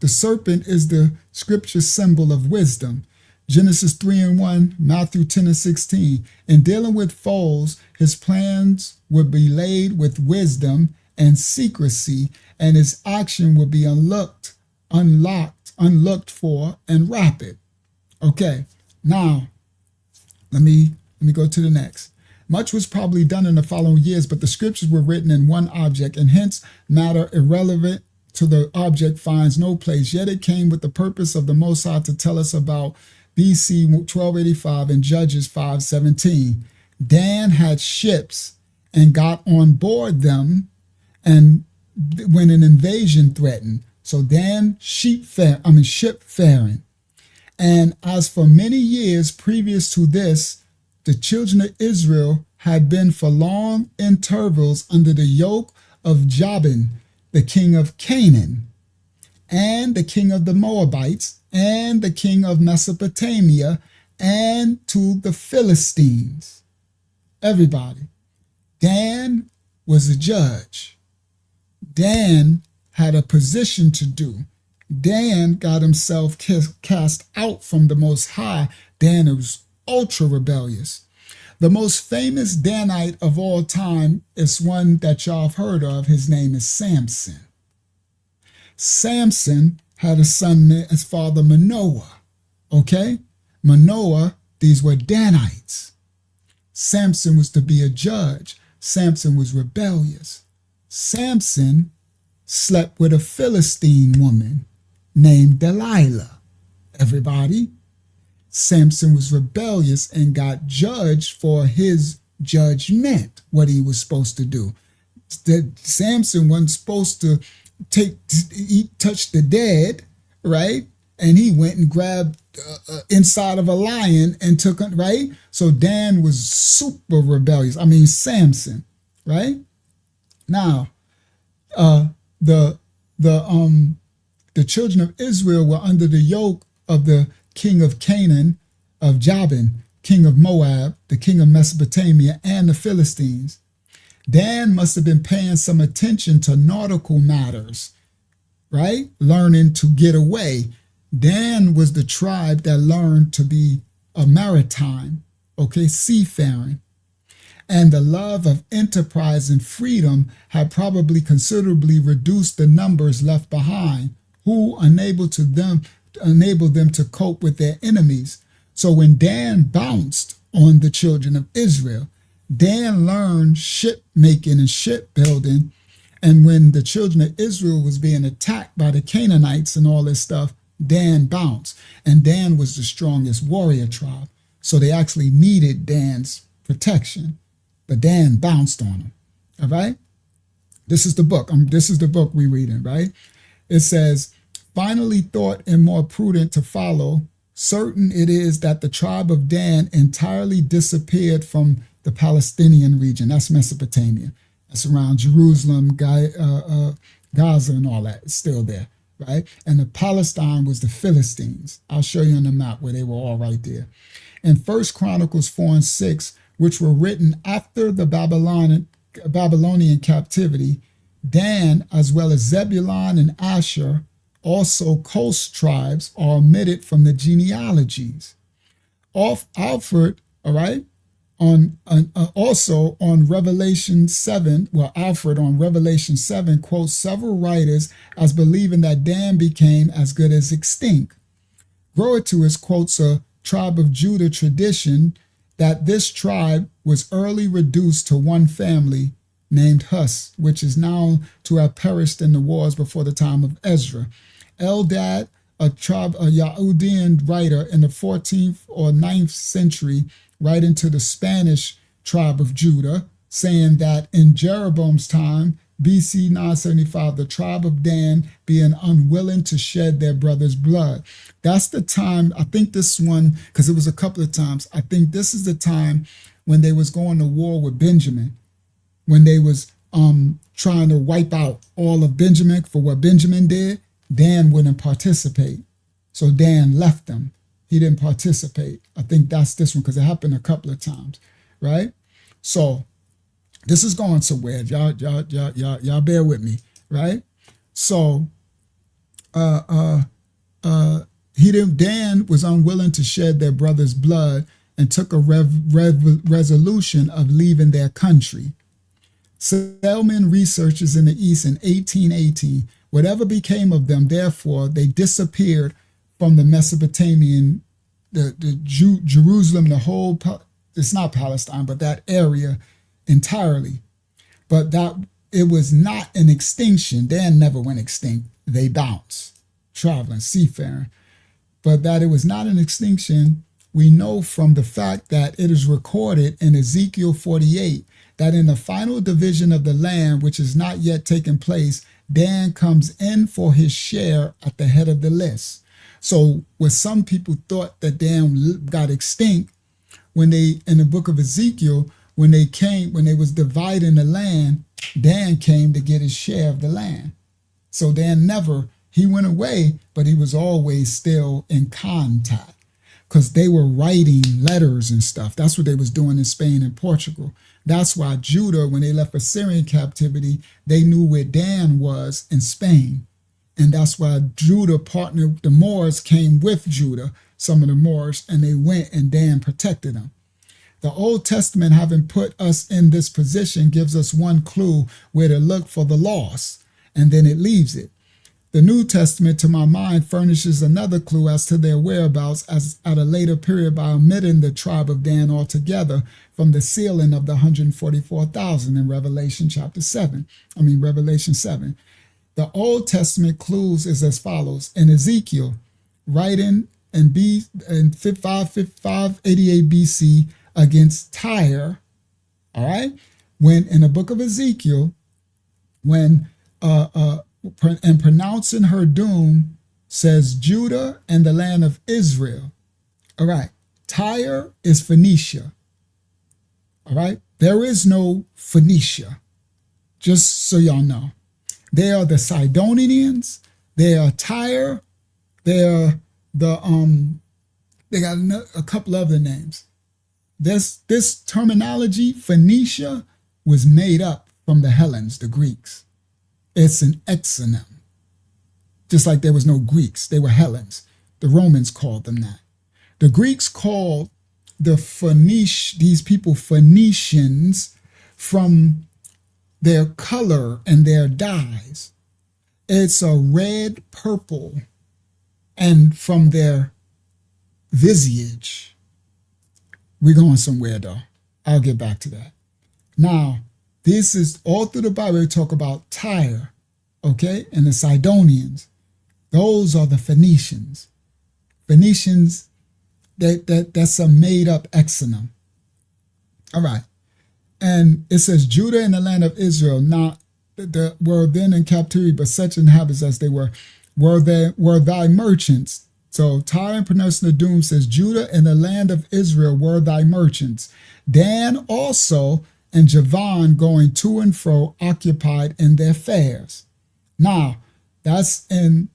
The serpent is the scripture symbol of wisdom. Genesis 3:1, Matthew 10:16. In dealing with foes, his plans would be laid with wisdom and secrecy, and his action would be unlooked for, and rapid. Okay, now let me go to the next. Much was probably done in the following years, but the scriptures were written in one object, and hence matter irrelevant to the object finds no place. Yet it came with the purpose of the Most High to tell us about BC 1285 and Judges 5:17. Dan had ships and got on board them, and when an invasion threatened. So Dan shipfaring. And as for many years previous to this, the children of Israel had been for long intervals under the yoke of Jabin, the king of Canaan, and the king of the Moabites, and the king of Mesopotamia, and to the Philistines. Everybody. Dan was a judge. Dan had a position to do. Dan got himself cast out from the Most High. Dan was ultra rebellious. The most famous Danite of all time is one that y'all have heard of. His name is Samson. Samson had a son, his father Manoah. Okay? Manoah, these were Danites. Samson was to be a judge. Samson was rebellious. Samson slept with a Philistine woman named Delilah. Everybody, Samson was rebellious and got judged for his judgment, what he was supposed to do. That Samson wasn't supposed to touch the dead, right? And he went and grabbed inside of a lion and took it, right? So Dan was super rebellious. I mean, Samson, right? Now, the children of Israel were under the yoke of the king of Canaan, of Jabin, king of Moab, the king of Mesopotamia, and the Philistines. Dan must have been paying some attention to nautical matters, right? Learning to get away. Dan was the tribe that learned to be a maritime, okay, seafaring. And the love of enterprise and freedom had probably considerably reduced the numbers left behind, who enabled them to cope with their enemies. So when Dan bounced on the children of Israel, Dan learned ship making and shipbuilding. And when the children of Israel was being attacked by the Canaanites and all this stuff, Dan bounced. And Dan was the strongest warrior tribe. So they actually needed Dan's protection. But Dan bounced on him. All right? This is the book. This is the book we're reading, right? It says, finally thought and more prudent to follow, certain it is that the tribe of Dan entirely disappeared from the Palestinian region. That's Mesopotamia. That's around Jerusalem, Gaza, and all that. It's still there, right? And the Palestine was the Philistines. I'll show you on the map where they were all right there. In 1 Chronicles 4 and 6, which were written after the Babylonian captivity, Dan, as well as Zebulun and Asher, also coast tribes, are omitted from the genealogies. Alfred, all right, also on Revelation 7, Alfred on Revelation 7 quotes several writers as believing that Dan became as good as extinct. Grotius quotes a tribe of Judah tradition that this tribe was early reduced to one family named Hus, which is known to have perished in the wars before the time of Ezra. Eldad, a Yahudian writer in the 14th or 9th century, writing to the Spanish tribe of Judah, saying that in Jeroboam's time, BC 975, the tribe of Dan being unwilling to shed their brother's blood. That's the time, I think this one, because it was a couple of times, I think this is the time when they was going to war with Benjamin, when they was trying to wipe out all of Benjamin for what Benjamin did. Dan wouldn't participate. So Dan left them. He didn't participate. I think that's this one because it happened a couple of times, right? So this is going somewhere. Y'all bear with me, right? So Dan was unwilling to shed their brother's blood and took a resolution of leaving their country. Selman researchers in the East in 1818, whatever became of them, therefore, they disappeared from the Mesopotamian, Jerusalem, the whole, it's not Palestine, but that area entirely. But that it was not an extinction. Dan never went extinct. They bounced, traveling, seafaring. But that it was not an extinction, we know from the fact that it is recorded in Ezekiel 48 that in the final division of the land, which has not yet taken place, Dan comes in for his share at the head of the list. So where some people thought that Dan got extinct, when they, in the book of Ezekiel, when they was dividing the land, Dan came to get his share of the land. So Dan he went away, but he was always still in contact because they were writing letters and stuff. That's what they was doing in Spain and Portugal. That's why Judah, when they left Assyrian captivity, they knew where Dan was in Spain. And that's why Judah partnered, the Moors came with Judah, some of the Moors, and they went and Dan protected them. The Old Testament, having put us in this position, gives us one clue where to look for the lost, and then it leaves it. The New Testament, to my mind, furnishes another clue as to their whereabouts as at a later period by omitting the tribe of Dan altogether from the sealing of the 144,000 in Revelation 7. The Old Testament clues is as follows. In Ezekiel, writing in 588 BC against Tyre, all right, when in the book of Ezekiel, when and pronouncing her doom, says Judah and the land of Israel. All right, Tyre is Phoenicia. All right, there is no Phoenicia, just so y'all know. They are the Sidonians, they are Tyre, they are they got a couple other names. This terminology, Phoenicia, was made up from the Hellenes, the Greeks. It's an exonym. Just like there was no Greeks, they were Hellenes. The Romans called them that. The Greeks called these people Phoenicians from their color and their dyes. It's a red, purple, and from their visage. We're going somewhere though. I'll get back to that. Now, this is all through the Bible. We talk about Tyre, okay, and the Sidonians. Those are the Phoenicians. Phoenicians, that's a made-up exonym. All right. And it says, Judah and the land of Israel, not were then in captivity, but such inhabitants as they were thy merchants. So Tyre and pronouncing the doom says, Judah and the land of Israel were thy merchants. Dan also and Javan going to and fro occupied in their fairs. Now, that's in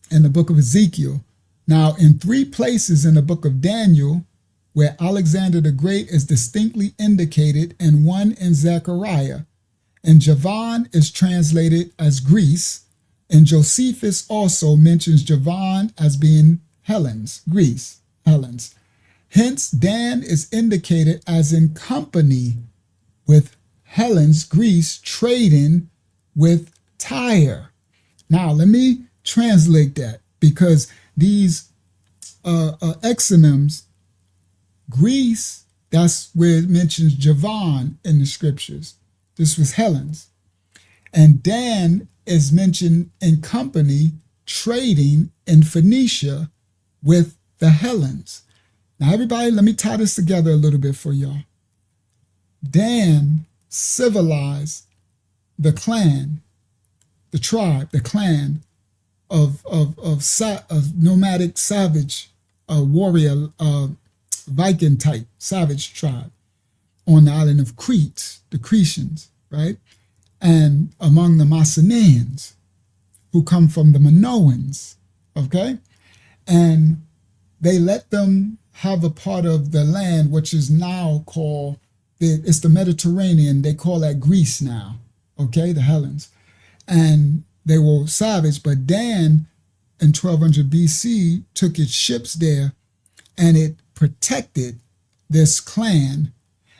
the book of Ezekiel. Now, in 3 places in the book of Daniel, where Alexander the Great is distinctly indicated, and one in Zechariah. And Javan is translated as Greece, and Josephus also mentions Javan as being Hellenes, Greece, Hellenes. Hence, Dan is indicated as in company with Hellenes, Greece, trading with Tyre. Now, let me translate that, because these exonyms, Greece, that's where it mentions Javan in the scriptures. This was Hellenes. And Dan is mentioned in company trading in Phoenicia with the Hellenes. Now, everybody, let me tie this together a little bit for y'all. Dan civilized the clan, the tribe, the clan of nomadic savage warrior Viking type savage tribe on the island of Crete, the Cretians, right? And among the Mycenaeans, who come from the Minoans, okay? And they let them have a part of the land which is now called, it's the Mediterranean, they call that Greece now, okay, the Hellenes. And they were savage, but Dan in 1200 BC took its ships there, and it protected this clan,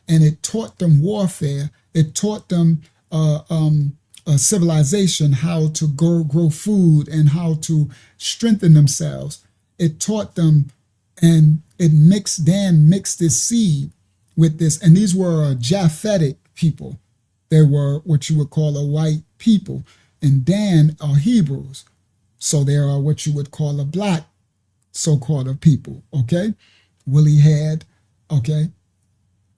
and it taught them warfare. It taught them civilization, how to grow food and how to strengthen themselves. It taught them, and Dan mixed this seed with this, and these were Japhetic people. They were what you would call a white people, and Dan are Hebrews. So they are what you would call a black so-called people, okay? Woolly head, okay?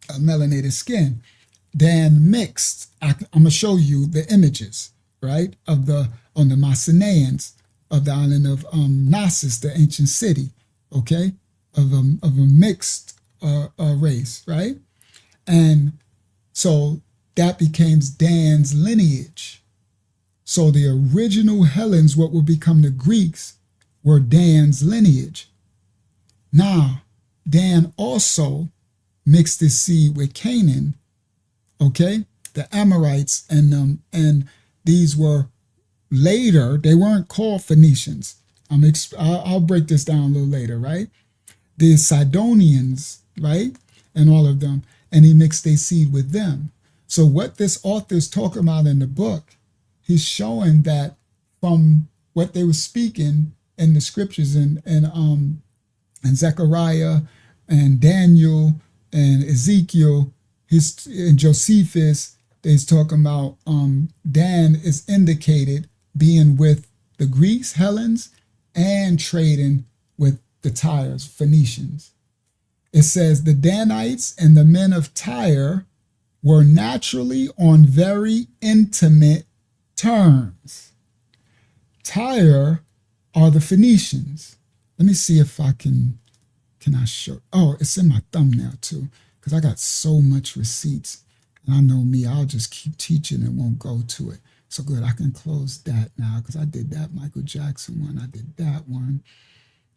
A melanated skin. Dan mixed. I'm going to show you the images, right, on the Mycenaeans of the island of Knossos, the ancient city, okay, of a mixed race, right? And so that became Dan's lineage. So the original Hellenes, what would become the Greeks, were Dan's lineage. Now, Dan also mixed his seed with Canaan, okay, the Amorites, and these were later, they weren't called Phoenicians. I'll break this down a little later, right? The Sidonians, right, and all of them, and he mixed their seed with them. So what this author is talking about in the book, he's showing that from what they were speaking in the scriptures and Zechariah and Daniel and Ezekiel, and Josephus, they's talking about Dan is indicated being with the Greeks, Hellenes, and trading with the Tyres, Phoenicians. It says the Danites and the men of Tyre were naturally on very intimate terms. Tyre are the Phoenicians. Let me see if I can I show? Oh, it's in my thumbnail too, because I got so much receipts. And I know me, I'll just keep teaching and won't go to it. So good, I can close that now because I did that Michael Jackson one. I did that one.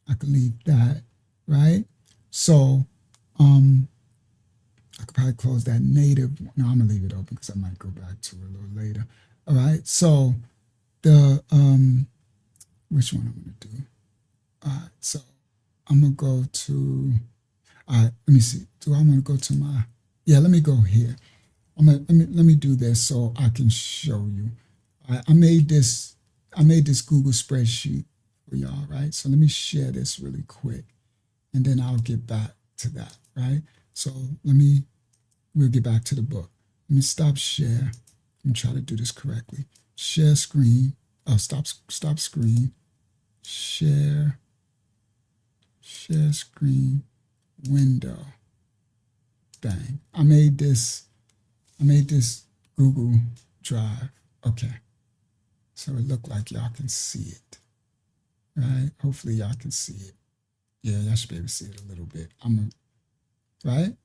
I can leave that, right? So I could probably close that native one. No, I'm gonna leave it open because I might go back to it a little later. All right, so the which one I'm gonna do? All right, so I'm gonna go to, all right, let me see. Do I want to go to my, yeah, let me go here. Let me do this so I can show you. I made this Google spreadsheet for y'all, right? So let me share this really quick and then I'll get back to that, right? So we'll get back to the book. Let me stop share. Let me try to do this correctly. Share screen. Oh, stop screen. Share screen window. Dang. I made this Google Drive. Okay. So it looked like y'all can see it. Right? Hopefully y'all can see it. Yeah, y'all should be able to see it a little bit. Right?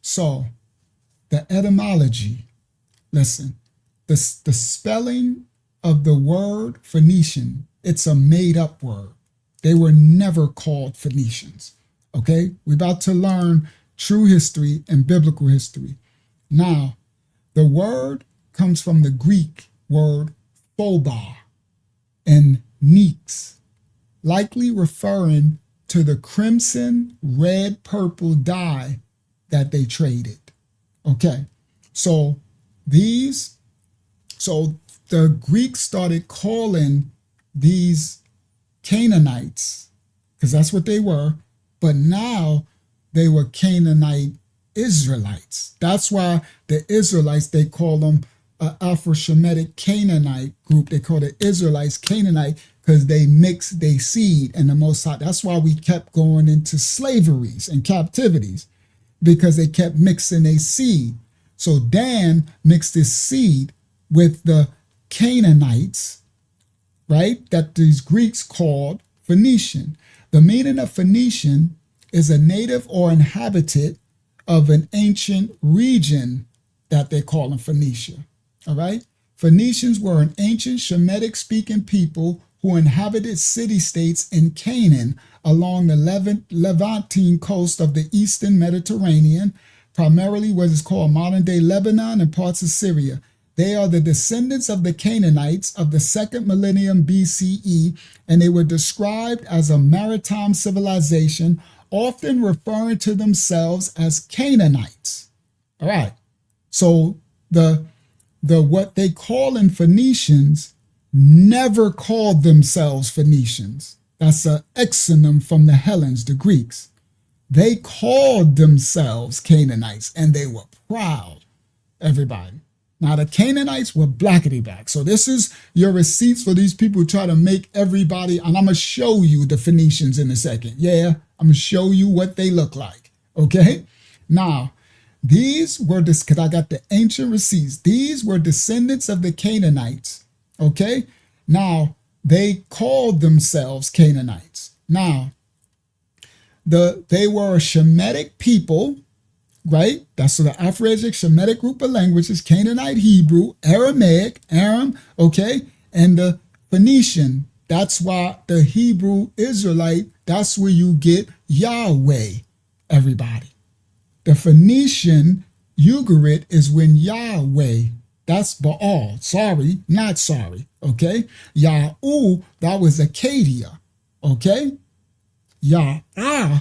So the etymology, listen, the spelling of the word Phoenician, it's a made up word. They were never called Phoenicians. Okay? We're about to learn true history and biblical history. Now, the word comes from the Greek word phobos and nix, likely referring to the crimson, red, purple dye that they traded. Okay, so the Greeks started calling these Canaanites, because that's what they were, but now they were Canaanite Israelites. That's why the Israelites, they call them Afro-Shemitic Canaanite group. They call the Israelites Canaanite because they mixed their seed and the Most High. That's why we kept going into slaveries and captivities, because they kept mixing their seed. So Dan mixed his seed with the Canaanites, right, that these Greeks called Phoenician. The meaning of Phoenician is a native or inhabitant of an ancient region that they call in Phoenicia. All right. Phoenicians were an ancient Shemitic speaking people who inhabited city-states in Canaan along the Levantine coast of the eastern Mediterranean, primarily what is called modern-day Lebanon and parts of Syria. They are the descendants of the Canaanites of the second millennium BCE, and they were described as a maritime civilization, often referring to themselves as Canaanites. All right. So the what they call in Phoenicians never called themselves Phoenicians. That's an exonym from the Hellenes, the Greeks. They called themselves Canaanites, and they were proud, everybody. Now, the Canaanites were blackety black. So this is your receipts for these people who try to make everybody, and I'm going to show you the Phoenicians in a second. Yeah, I'm going to show you what they look like, okay? Now, these were, because I got the ancient receipts, these were descendants of the Canaanites, okay? Now, they called themselves Canaanites. Now, they were a Shemitic people, right? That's the Afro-Asiatic Shemitic group of languages, Canaanite Hebrew, Aramaic, Aram, okay? And the Phoenician. That's why the Hebrew Israelite, that's where you get Yahweh, everybody. The Phoenician Ugarit is when Yahweh, that's Baal, sorry, not sorry, okay? Yahu, that was Acadia, okay? Yahweh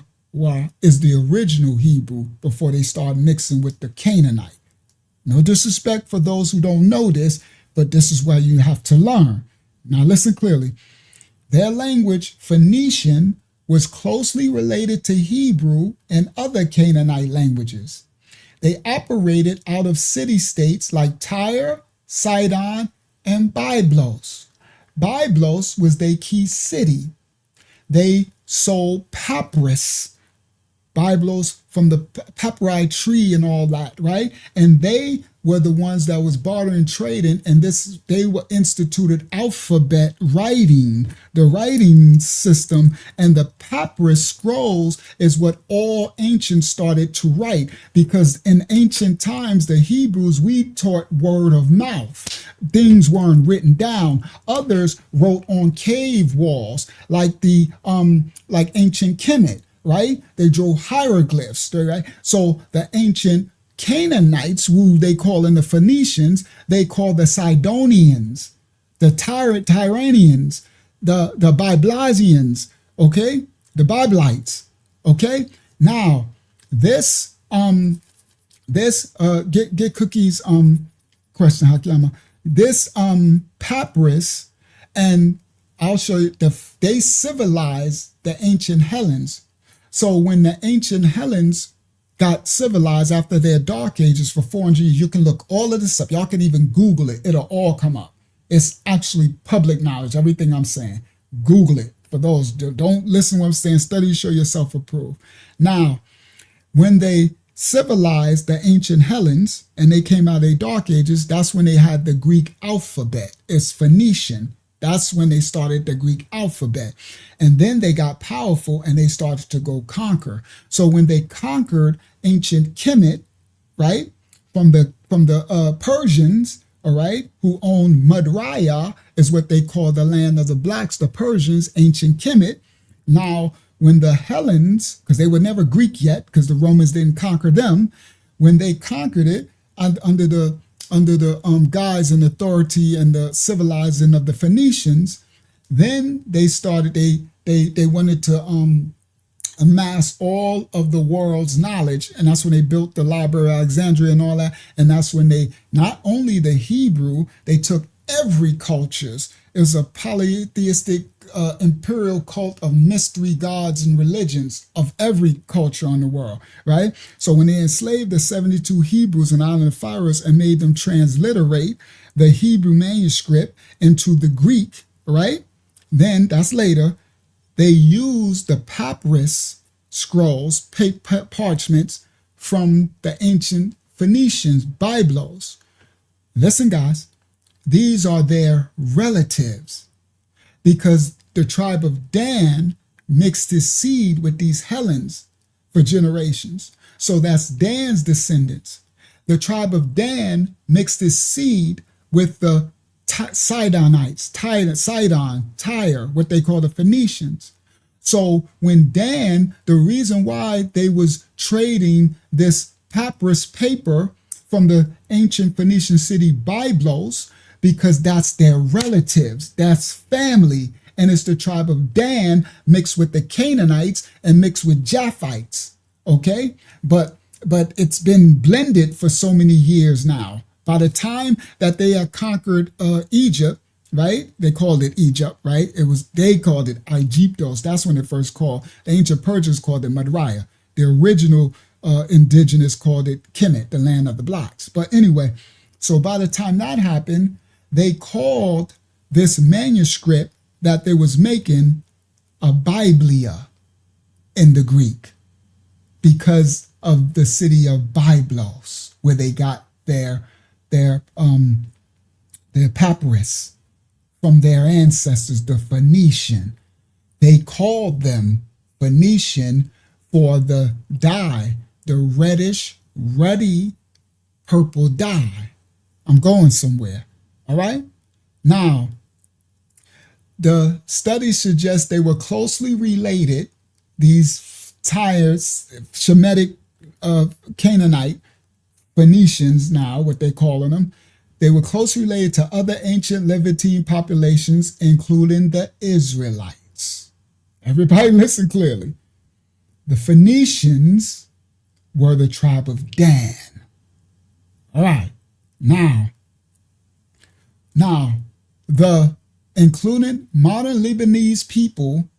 is the original Hebrew before they start mixing with the Canaanite. No disrespect for those who don't know this, but this is why you have to learn. Now listen clearly. Their language, Phoenician, was closely related to Hebrew and other Canaanite languages. They operated out of city-states like Tyre, Sidon, and Byblos. Byblos was their key city. They sold papyrus, Byblos from the papyri tree and all that, right? And they were the ones that was bartering, trading, and they were instituted alphabet writing, the writing system, and the papyrus scrolls is what all ancients started to write, because in ancient times, the Hebrews, we taught word of mouth. Things weren't written down. Others wrote on cave walls, like like ancient Kemet, right? They drew hieroglyphs, right? So the ancient Canaanites, who they call in the Phoenicians, they call the Sidonians, the Tyranians, the Byblasians, okay? The Biblites, okay? Now, get cookies, question, Hakiyama. This papyrus, and I'll show you, they civilized the ancient Hellenes. So when the ancient Hellenes got civilized after their dark ages for 400 years, you can look all of this up. Y'all can even Google it. It'll all come up. It's actually public knowledge, everything I'm saying. Google it. For those, don't listen to what I'm saying. Study, show yourself approved. Now, when they civilized the ancient Hellenes and they came out of their dark ages, that's when they had the Greek alphabet. It's Phoenician. That's when they started the Greek alphabet. And then they got powerful and they started to go conquer. So when they conquered ancient Kemet, right, from the Persians, all right, who owned Madraya, is what they call the land of the blacks, the Persians, ancient Kemet. Now, when the Hellenes, because they were never Greek yet, because the Romans didn't conquer them, when they conquered it under the guise and authority and the civilizing of the Phoenicians, then they started, they wanted to amass all of the world's knowledge, and that's when they built the Library of Alexandria and all that, and that's when they, not only the Hebrew, they took every cultures. It was a polytheistic imperial cult of mystery gods and religions of every culture on the world, right? So when they enslaved the 72 Hebrews in the island of Pharos and made them transliterate the Hebrew manuscript into the Greek, right? Then, that's later, they used the papyrus scrolls, parchments from the ancient Phoenicians, Byblos. Listen, guys, these are their relatives, because the tribe of Dan mixed his seed with these Hellenes for generations. So that's Dan's descendants. The tribe of Dan mixed his seed with the Sidonites, Sidon, Tyre, what they call the Phoenicians. So when Dan, the reason why they was trading this papyrus paper from the ancient Phoenician city Byblos, because that's their relatives, that's family, and it's the tribe of Dan mixed with the Canaanites and mixed with Japhites, okay? But it's been blended for so many years now. By the time that they had conquered Egypt, right? They called it Egypt, right? They called it Aegyptos. That's when it first called. The ancient Persians called it Madraya. The original indigenous called it Kemet, the land of the blacks. But anyway, so by the time that happened, they called this manuscript that they was making a Biblia in the Greek, because of the city of Byblos, where they got their papyrus from their ancestors, the Phoenician. They called them Phoenician for the dye, the reddish, ruddy purple dye. I'm going somewhere, all right? Now, the studies suggest they were closely related, these Tyres, Shemitic Canaanite, Phoenicians now, what they're calling them. They were closely related to other ancient Levantine populations, including the Israelites. Everybody listen clearly. The Phoenicians were the tribe of Dan. All right. Now, the including modern Lebanese people.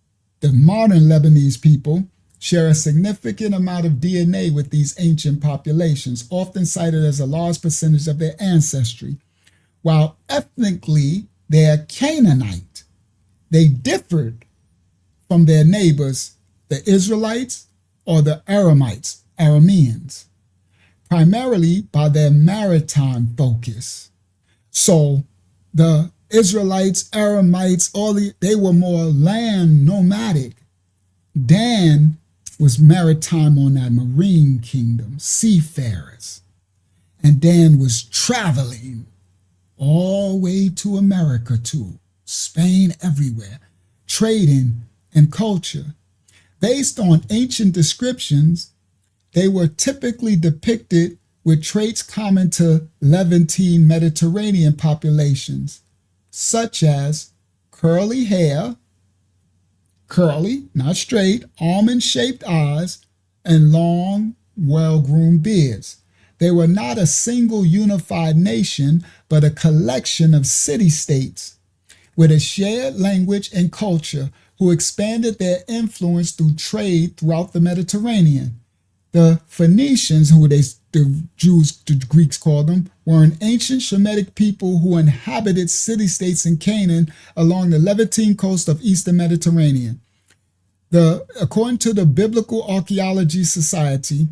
The modern Lebanese people share a significant amount of DNA with these ancient populations, often cited as a large percentage of their ancestry. While ethnically they are Canaanite, they differed from their neighbors, the Israelites or the Arameans, primarily by their maritime focus. So the Israelites, Aramites, they were more land nomadic. Dan was maritime on that marine kingdom, seafarers. And Dan was traveling all the way to America too, Spain, everywhere, trading and culture. Based on ancient descriptions, they were typically depicted with traits common to Levantine Mediterranean populations, such as curly hair, curly, not straight, almond-shaped eyes, and long, well-groomed beards. They were not a single unified nation, but a collection of city-states with a shared language and culture who expanded their influence through trade throughout the Mediterranean. The Phoenicians, who the Jews, the Greeks called them, were an ancient Shemitic people who inhabited city-states in Canaan along the Levantine coast of Eastern Mediterranean. According to the Biblical Archaeology Society,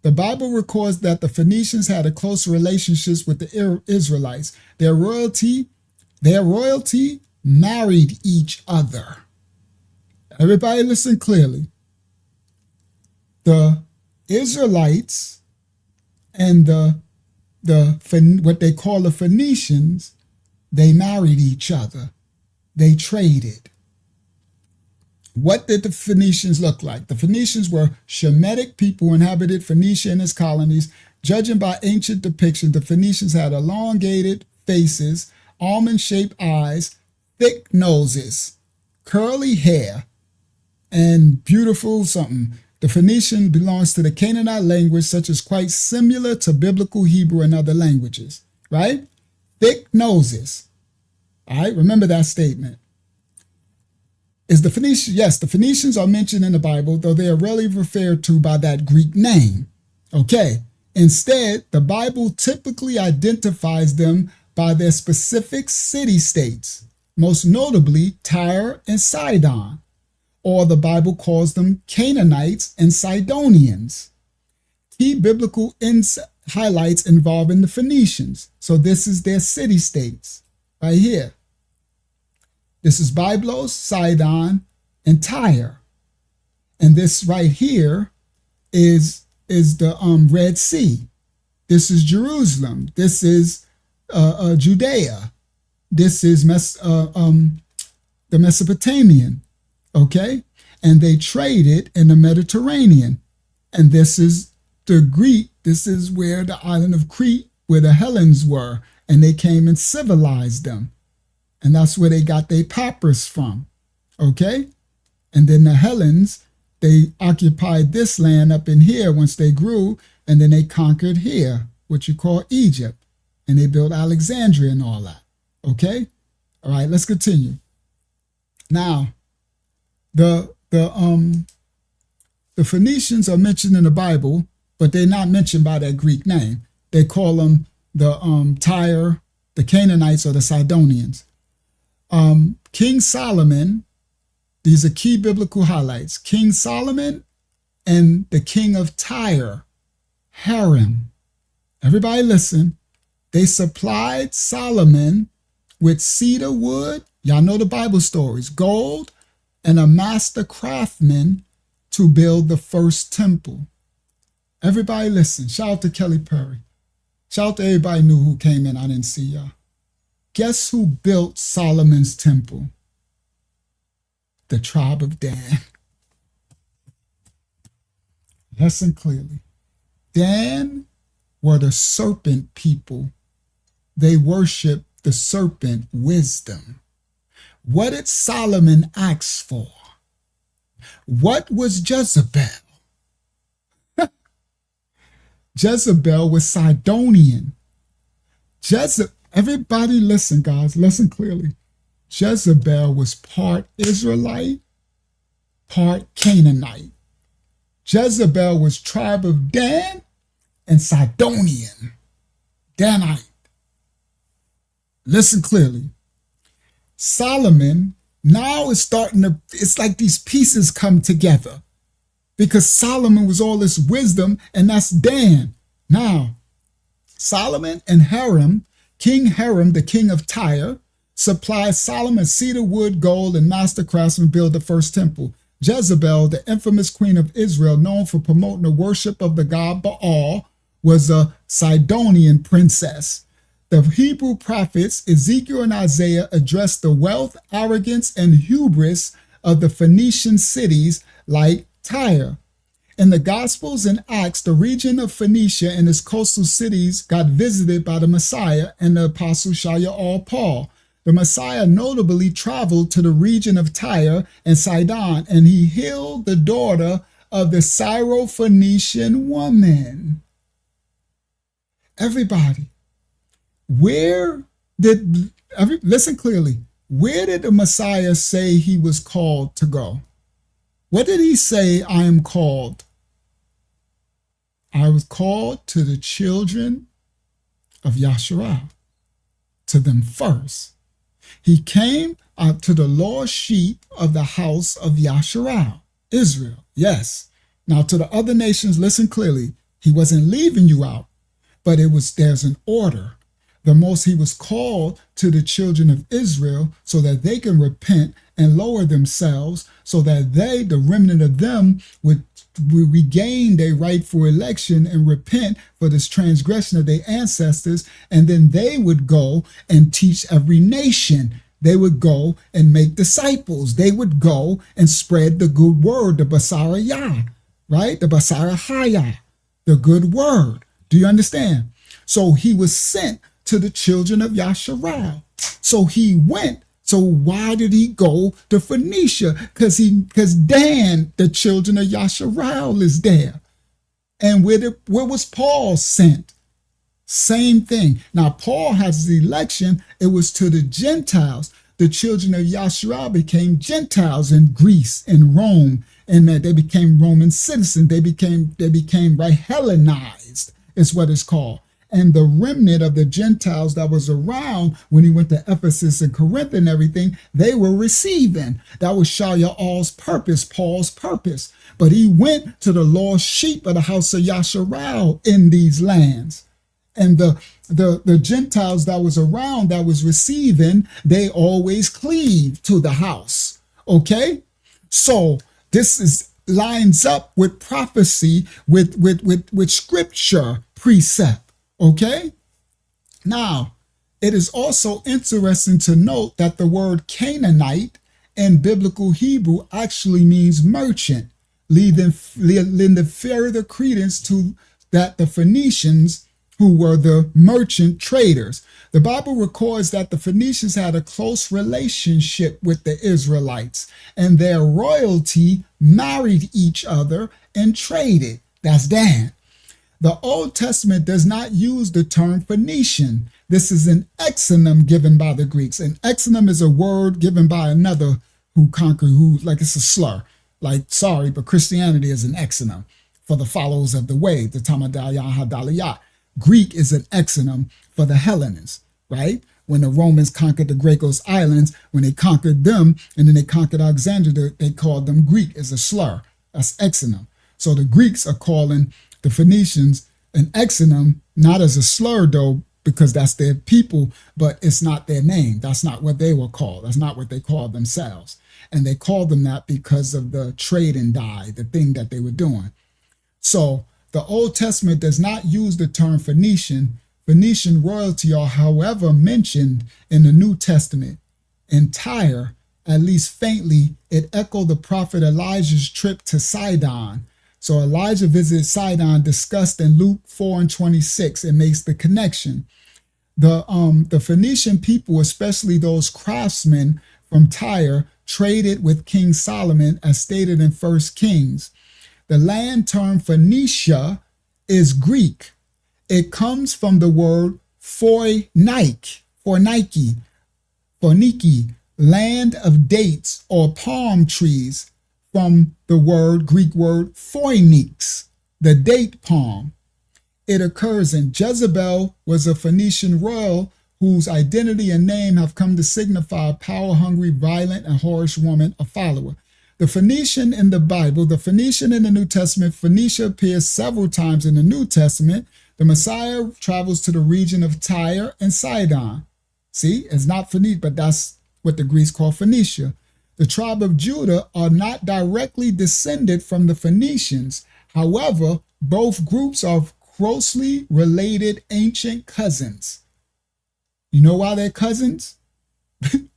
the Bible records that the Phoenicians had a close relationships with the Israelites. Their royalty married each other. Everybody listen clearly. The Israelites and what they call the Phoenicians, they married each other. They traded. What did the Phoenicians look like? The Phoenicians were Shemitic people who inhabited Phoenicia and its colonies. Judging by ancient depictions, the Phoenicians had elongated faces, almond-shaped eyes, thick noses, curly hair, and beautiful something. The Phoenician belongs to the Canaanite language, such as quite similar to biblical Hebrew and other languages, right? Thick noses. All right, remember that statement. Is the Phoenicians? Yes, the Phoenicians are mentioned in the Bible, though they are rarely referred to by that Greek name. Okay. Instead, the Bible typically identifies them by their specific city-states, most notably Tyre and Sidon, or the Bible calls them Canaanites and Sidonians. Key biblical highlights involving the Phoenicians. So this is their city-states right here. This is Byblos, Sidon, and Tyre. And this right here is the Red Sea. This is Jerusalem. This is Judea. This is the Mesopotamian. Okay? And they traded in the Mediterranean. And this is the Greek. This is where the island of Crete, where the Hellenes were. And they came and civilized them. And that's where they got their papyrus from. Okay? And then the Hellenes, they occupied this land up in here once they grew. And then they conquered here, what you call Egypt. And they built Alexandria and all that. Okay? All right, let's continue. Now, the Phoenicians are mentioned in the Bible, but they're not mentioned by that Greek name. They call them the Tyre, the Canaanites, or the Sidonians. King Solomon, these are key biblical highlights. King Solomon and the king of Tyre, Hiram. Everybody listen. They supplied Solomon with cedar wood, y'all know the Bible stories, gold, and a master craftsman to build the first temple. Everybody listen. Shout out to Kelly Perry. Shout out to everybody who came in. I didn't see y'all. Guess who built Solomon's temple? The tribe of Dan. Listen clearly. Dan were the serpent people. They worshiped the serpent wisdom. What did Solomon ask for? What was Jezebel? Jezebel was Sidonian. Everybody listen, guys, listen clearly. Jezebel was part Israelite, part Canaanite. Jezebel was tribe of Dan and Sidonian, Danite. Listen clearly. Solomon now is starting to, it's like these pieces come together because Solomon was all this wisdom, and that's Dan. Now, Solomon and Hiram, King Hiram, the king of Tyre, supplied Solomon cedar wood, gold, and master craftsmen build the first temple. Jezebel, the infamous queen of Israel, known for promoting the worship of the god Baal, was a Sidonian princess. The Hebrew prophets Ezekiel and Isaiah addressed the wealth, arrogance, and hubris of the Phoenician cities like Tyre. In the Gospels and Acts, the region of Phoenicia and its coastal cities got visited by the Messiah and the apostle Shaul Paul. The Messiah notably traveled to the region of Tyre and Sidon, and he healed the daughter of the Syro-Phoenician woman. Everybody, listen clearly, where did the Messiah say he was called to go? What did he say, I am called? I was called to the children of Yasharal, to them first. He came out to the lost sheep of the house of Yasharal, Israel. Yes. Now to the other nations, listen clearly. He wasn't leaving you out, but there's an order. He was called to the children of Israel so that they can repent and lower themselves so that the remnant of them would regain their right for election and repent for this transgression of their ancestors. And then they would go and teach every nation. They would go and make disciples. They would go and spread the good word, the Basarayah, right? The Basarahaya, the good word. Do you understand? So he was sent to the children of Yasharal. So he went. So why did he go to Phoenicia? Because Dan, the children of Yasharal, is there. And where was Paul sent? Same thing. Now Paul has the election. It was to the Gentiles. The children of Yasharal became Gentiles in Greece and Rome, and that they became Roman citizens. They became right Hellenized, is what it's called. And the remnant of the Gentiles that was around when he went to Ephesus and Corinth and everything, they were receiving. That was Shaul's purpose, Paul's purpose. But he went to the lost sheep of the house of Yasharal in these lands. And the Gentiles that was around, that was receiving, they always cleaved to the house. Okay? So this lines up with prophecy, with scripture precept. Okay? Now, it is also interesting to note that the word Canaanite in biblical Hebrew actually means merchant, lending further credence to that the Phoenicians, who were the merchant traders. The Bible records that the Phoenicians had a close relationship with the Israelites, and their royalty married each other and traded. That's Dan. The Old Testament does not use the term Phoenician. This is an exonym given by the Greeks. An exonym is a word given by another who conquered, like it's a slur. Like, sorry, but Christianity is an exonym for the followers of the way, the Tamadayah Hadaliyah. Greek is an exonym for the Hellenists, right? When the Romans conquered the Greekos Islands, when they conquered them and then they conquered Alexandria, they called them Greek as a slur. That's exonym. So the Greeks are calling the Phoenicians an exonym, not as a slur though, because that's their people, but it's not their name. That's not what they were called. That's not what they called themselves. And they called them that because of the trade and dye, the thing that they were doing. So the Old Testament does not use the term Phoenician. Phoenician royalty are, however, mentioned in the New Testament. In Tyre, at least faintly, it echoed the prophet Elijah's trip to Sidon. So Elijah visited Sidon, discussed in Luke 4:26. It makes the connection. The Phoenician people, especially those craftsmen from Tyre, traded with King Solomon, as stated in 1 Kings. The land term Phoenicia is Greek. It comes from the word phoeniki, land of dates or palm trees from the Greek word phoenix, the date palm. It occurs in Jezebel was a Phoenician royal whose identity and name have come to signify a power-hungry, violent, and whorish woman, a follower. The Phoenician in the Bible, the Phoenician in the New Testament, Phoenicia appears several times in the New Testament. The Messiah travels to the region of Tyre and Sidon. See, it's not Phoenicia, but that's what the Greeks call Phoenicia. The tribe of Judah are not directly descended from the Phoenicians. However, both groups are closely related ancient cousins. You know why they're cousins?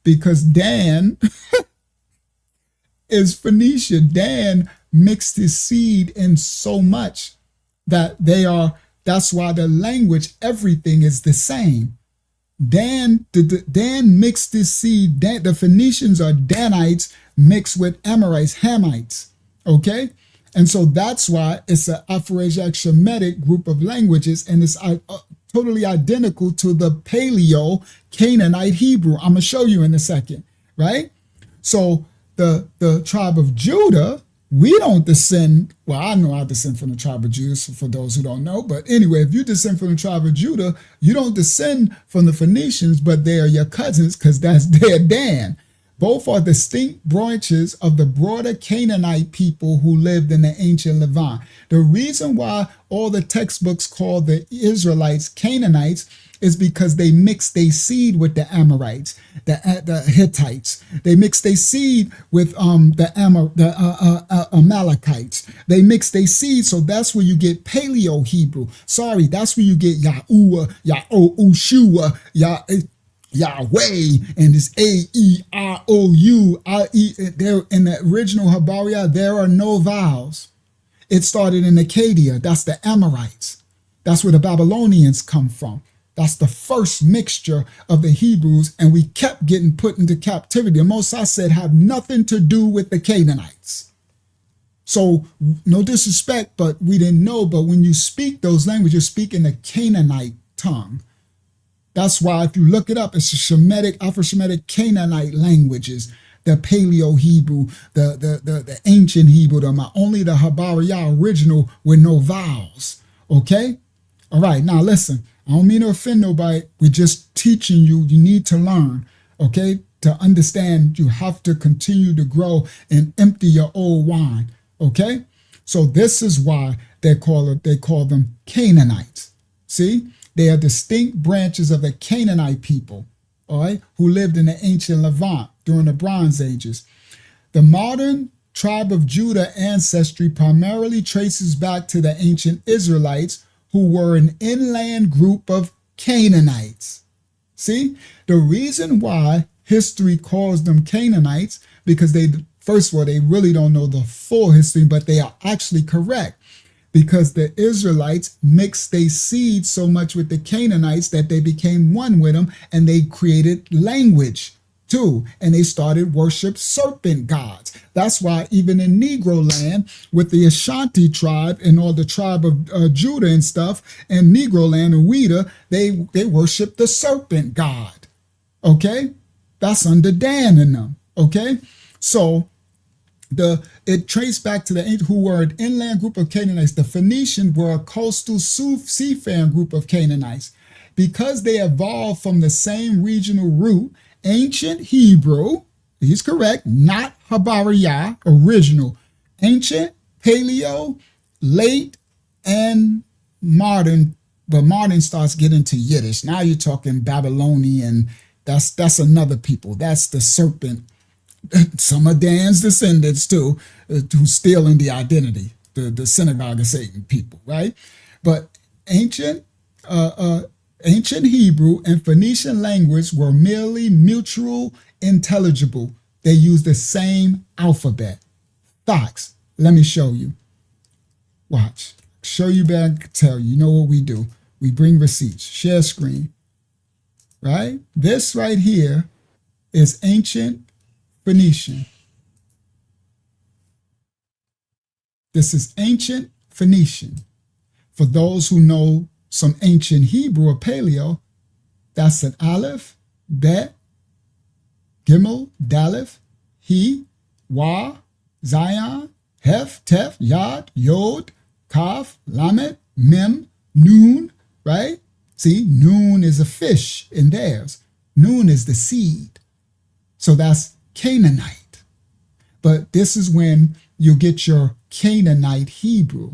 Because Dan is Phoenician. Dan mixed his seed in so much that that's why the language, everything is the same. Dan mixed his seed. The Phoenicians are Danites mixed with Amorites, Hamites. Okay? And so that's why it's an Afro-Asiatic group of languages, and it's totally identical to the Paleo-Canaanite Hebrew. I'm going to show you in a second, right? So the tribe of Judah, we don't descend, well, I know I descend from the tribe of Judah, for those who don't know, but anyway, if you descend from the tribe of Judah, you don't descend from the Phoenicians, but they are your cousins because that's their Dan. Both are distinct branches of the broader Canaanite people who lived in the ancient Levant. The reason why all the textbooks call the Israelites Canaanites is because they mixed their seed with the Amorites, the Hittites. They mixed their seed with the Amalekites. They mixed their seed, so that's where you get Paleo-Hebrew. Sorry, that's where you get Yahuwah, Ushua, Yahweh, and this A-E-I-O-U. There in the original Habaria, there are no vowels. It started in Acadia. That's the Amorites. That's where the Babylonians come from. That's the first mixture of the Hebrews, and we kept getting put into captivity. The Most High said have nothing to do with the Canaanites. So no disrespect, but we didn't know. But when you speak those languages, you're speaking the Canaanite tongue. That's why if you look it up, it's the Shemitic, Afro-Shemitic Canaanite languages, the Paleo-Hebrew, the ancient Hebrew, only the Habariyah original with no vowels, okay? All right, now listen, I don't mean to offend nobody. We're just teaching you. You need to learn, okay? To understand, you have to continue to grow and empty your old wine, okay? So this is why they call them Canaanites, see? They are distinct branches of the Canaanite people, all right, who lived in the ancient Levant during the Bronze Ages. The modern tribe of Judah ancestry primarily traces back to the ancient Israelites, who were an inland group of Canaanites. See, the reason why history calls them Canaanites, because first of all, they really don't know the full history, but they are actually correct. Because the Israelites mixed their seed so much with the Canaanites that they became one with them, and they created language too, and they started worship serpent gods. That's why even in Negro land with the Ashanti tribe and all the tribe of Judah and stuff, and Negro land and Ouida, they worship the serpent god. Okay, that's under Dan in them. Okay, so it traced back to the who were an inland group of Canaanites. The Phoenicians were a coastal seafaring group of Canaanites. Because they evolved from the same regional root, ancient Hebrew, he's correct, not Habariyah, original, ancient, Paleo, late, and modern, but modern starts getting to Yiddish. Now you're talking Babylonian, that's another people, that's the serpent. Some of Dan's descendants too, who's stealing the identity, the synagogue of Satan people, right? But ancient Hebrew and Phoenician language were merely mutual intelligible. They used the same alphabet. Facts. Let me show you. Watch. Show you back, tell you. You know what we do? We bring receipts. Share screen. Right? This right here is ancient Phoenician. This is ancient Phoenician. For those who know some ancient Hebrew or Paleo, that's an Aleph, Bet, Gimel, Daleth, He, Wa, Zion, Hef, Tef, Yod, Yod, Kaf, Lamed, Mem, Nun, right? See, Nun is a fish in theirs. Nun is the seed. So that's Canaanite. But this is when you get your Canaanite Hebrew.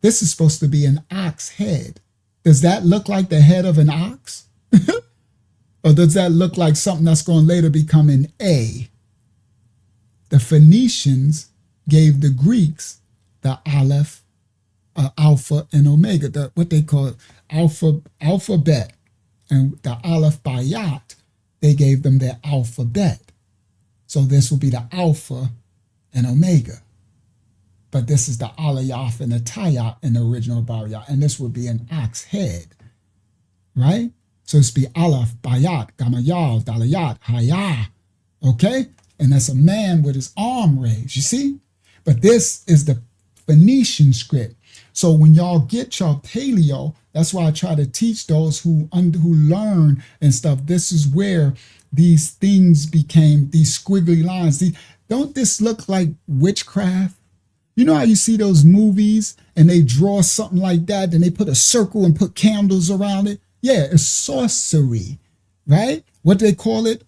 This is supposed to be an ox head. Does that look like the head of an ox? Or does that look like something that's going to later become an A? The Phoenicians gave the Greeks the Aleph, Alpha, and Omega, what they call alphabet. And the Aleph Bayat, they gave them their alphabet. So this will be the Alpha and Omega. But this is the Alayaf and the Tayat in the original Bariyat. And this would be an ox head, right? So it's be Aleph, Bayat, Gamayal, Dalayat, Hayah, okay? And that's a man with his arm raised, you see? But this is the Phoenician script. So when y'all get your paleo, that's why I try to teach those who learn and stuff. This is where these things became these squiggly lines. Don't this look like witchcraft? You know how you see those movies and they draw something like that, and they put a circle and put candles around it? Yeah, it's sorcery, right? What they call it?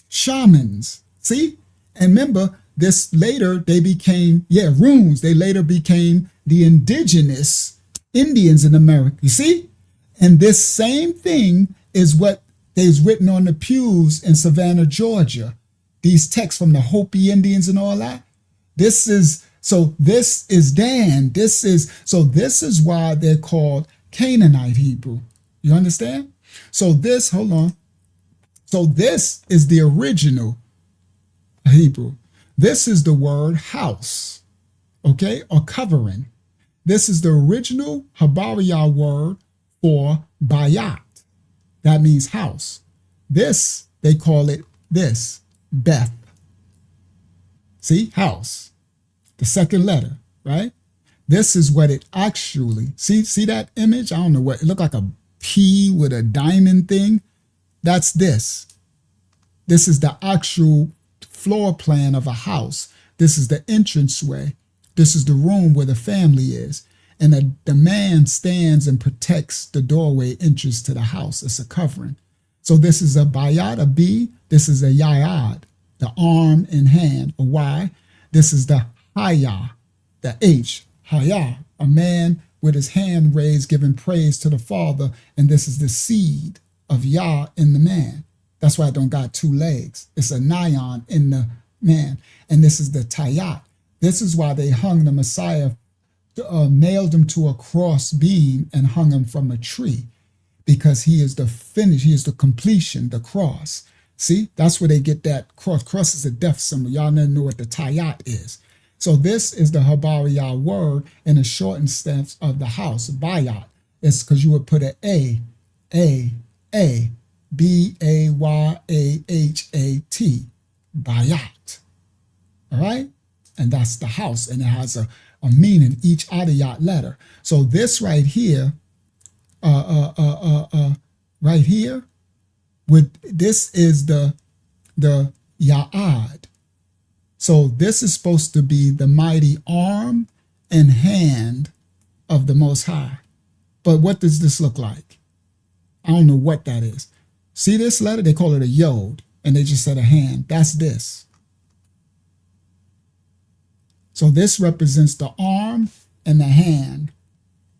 Shamans. See? And remember, this later they became, runes. They later became the indigenous Indians in America. You see? And this same thing is what is written on the pews in Savannah, Georgia. These texts from the Hopi Indians and all that. This is Dan. This is why they're called Canaanite Hebrew. You understand? So this, hold on. So this is the original Hebrew. This is the word house, okay, or covering. This is the original Habariya word for Bayat. That means house. This, they call it this, Beth. See, house. The second letter, right? This is what it actually, see that image? I don't know what, it looked like a P with a diamond thing. That's this. This is the actual floor plan of a house. This is the entranceway. This is the room where the family is. And the man stands and protects the doorway entrance to the house. It's a covering. So this is a bayat, a B. This is a yayad, the arm and hand, a Y. This is the haya, the H, haya, a man with his hand raised, giving praise to the Father. And this is the seed of Yah in the man. That's why it don't got two legs. It's a nyan in the man. And this is the tayat. This is why they hung the Messiah, nailed him to a cross beam and hung him from a tree, because he is the finish, he is the completion, the cross. See, that's where they get that cross. Cross is a death symbol. Y'all never know what the tayat is. So this is the Habariya word in the shortened steps of the house, bayat. It's because you would put an A, B-A-Y-A-H-A-T, bayat. All right? And that's the house, and it has a meaning, each adiyat letter. So this right here, right here, this is the Ya'ad. So this is supposed to be the mighty arm and hand of the Most High. But what does this look like? I don't know what that is. See this letter? They call it a yod, and they just said a hand. That's this. So this represents the arm and the hand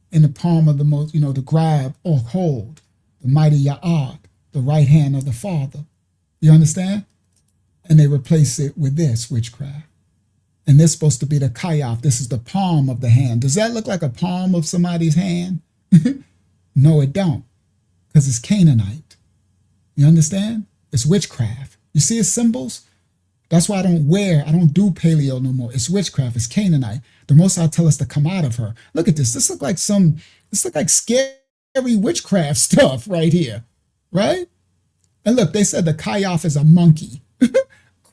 in the palm of the most, to grab or hold, the mighty Ya'ad, the right hand of the Father. You understand? And they replace it with this, witchcraft. And this is supposed to be the kayaf. This is the palm of the hand. Does that look like a palm of somebody's hand? No, it don't, because it's Canaanite. You understand? It's witchcraft. You see its symbols? That's why I don't do paleo no more. It's witchcraft. It's Canaanite. The Most High tell us to come out of her. Look at this. This look like scary witchcraft stuff right here, right? And look, they said the kayaf is a monkey.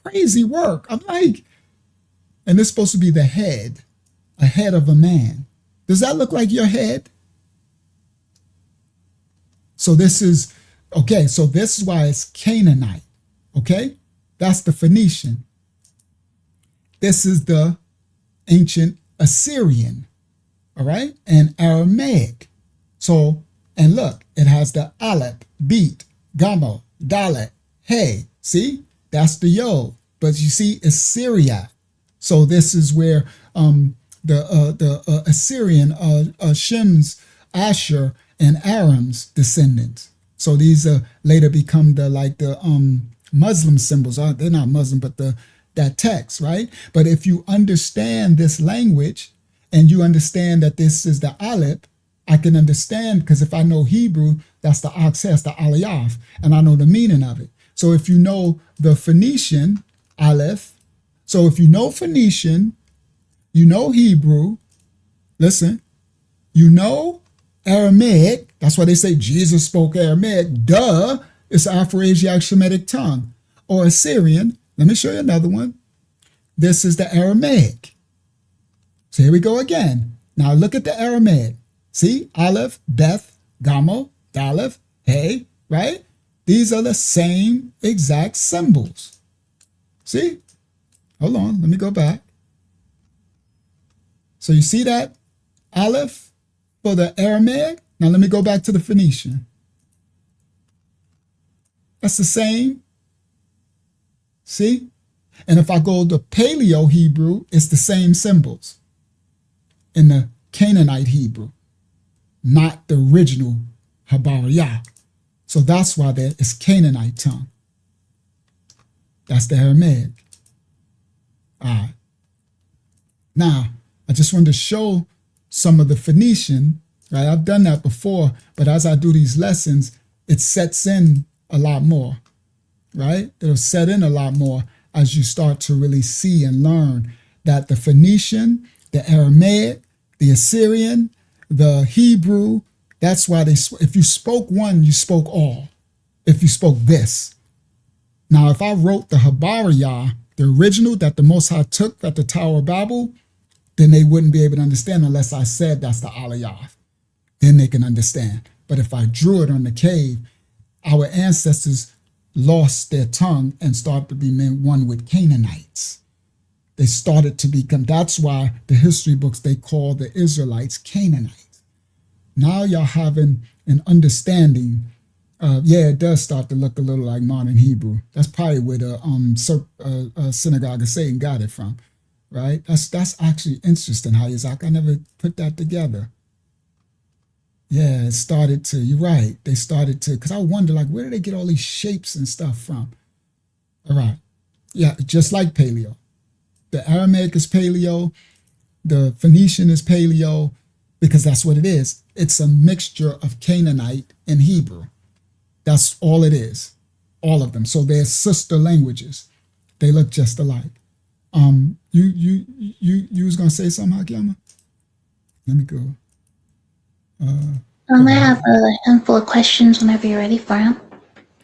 Crazy work. I'm like, and this is supposed to be the head, a head of a man. Does that look like your head? So this is, okay, so this is why it's Canaanite, okay? That's the Phoenician. This is the ancient Assyrian, all right, and Aramaic. So, and look, it has the Aleph, Beat, Gamo, Dalet, Hey. See, that's the Yod. But you see, it's Syria. So this is where the Assyrian, Shem's, Asher, and Aram's descendants. So these later become the Muslim symbols. They're not Muslim, but that text, right? But if you understand this language and you understand that this is the Aleph, I can understand, because if I know Hebrew, that's the Akses, the Aliyah, and I know the meaning of it. So if you know the Phoenician, Aleph, so if you know Phoenician, you know Hebrew, listen, you know Aramaic, that's why they say Jesus spoke Aramaic, duh, it's Afro-Asiatic Shemitic tongue, or Assyrian. Let me show you another one. This is the Aramaic. So here we go again. Now look at the Aramaic. See, Aleph, Beth, Gamo, Daleth, Hey, right? These are the same exact symbols. See? Hold on, let me go back. So you see that Aleph for the Aramaic? Now let me go back to the Phoenician. That's the same. See? And if I go to Paleo Hebrew, it's the same symbols in the Canaanite Hebrew, not the original Habariyah. So that's why there is Canaanite tongue. That's the Aramaic. All right. Now, I just wanted to show some of the Phoenician, right? I've done that before, but as I do these lessons, it sets in a lot more, right? It'll set in a lot more as you start to really see and learn that the Phoenician, the Aramaic, the Assyrian, the Hebrew, that's why if you spoke one, you spoke all. If you spoke this. Now, if I wrote the Habariyah, the original that the Most High took at the Tower of Babel, then they wouldn't be able to understand unless I said that's the Aliyah. Then they can understand. But if I drew it on the cave, our ancestors lost their tongue and started to be one with Canaanites. They started to become, that's why the history books, they call the Israelites Canaanites. Now y'all having an understanding. Yeah, it does start to look a little like modern Hebrew. That's probably where the synagogue of Satan got it from, right? That's actually interesting, how I never put that together. Yeah, it started to, you're right. They started to, because I wonder, like, where do they get all these shapes and stuff from? All right. Yeah, just like Paleo. The Aramaic is Paleo. The Phoenician is Paleo, because that's what it is. It's a mixture of Canaanite and Hebrew. That's all it is. All of them. So they're sister languages. They look just alike. You was gonna say something, Hakiyama? Let me go. I have a handful of questions whenever you're ready for them.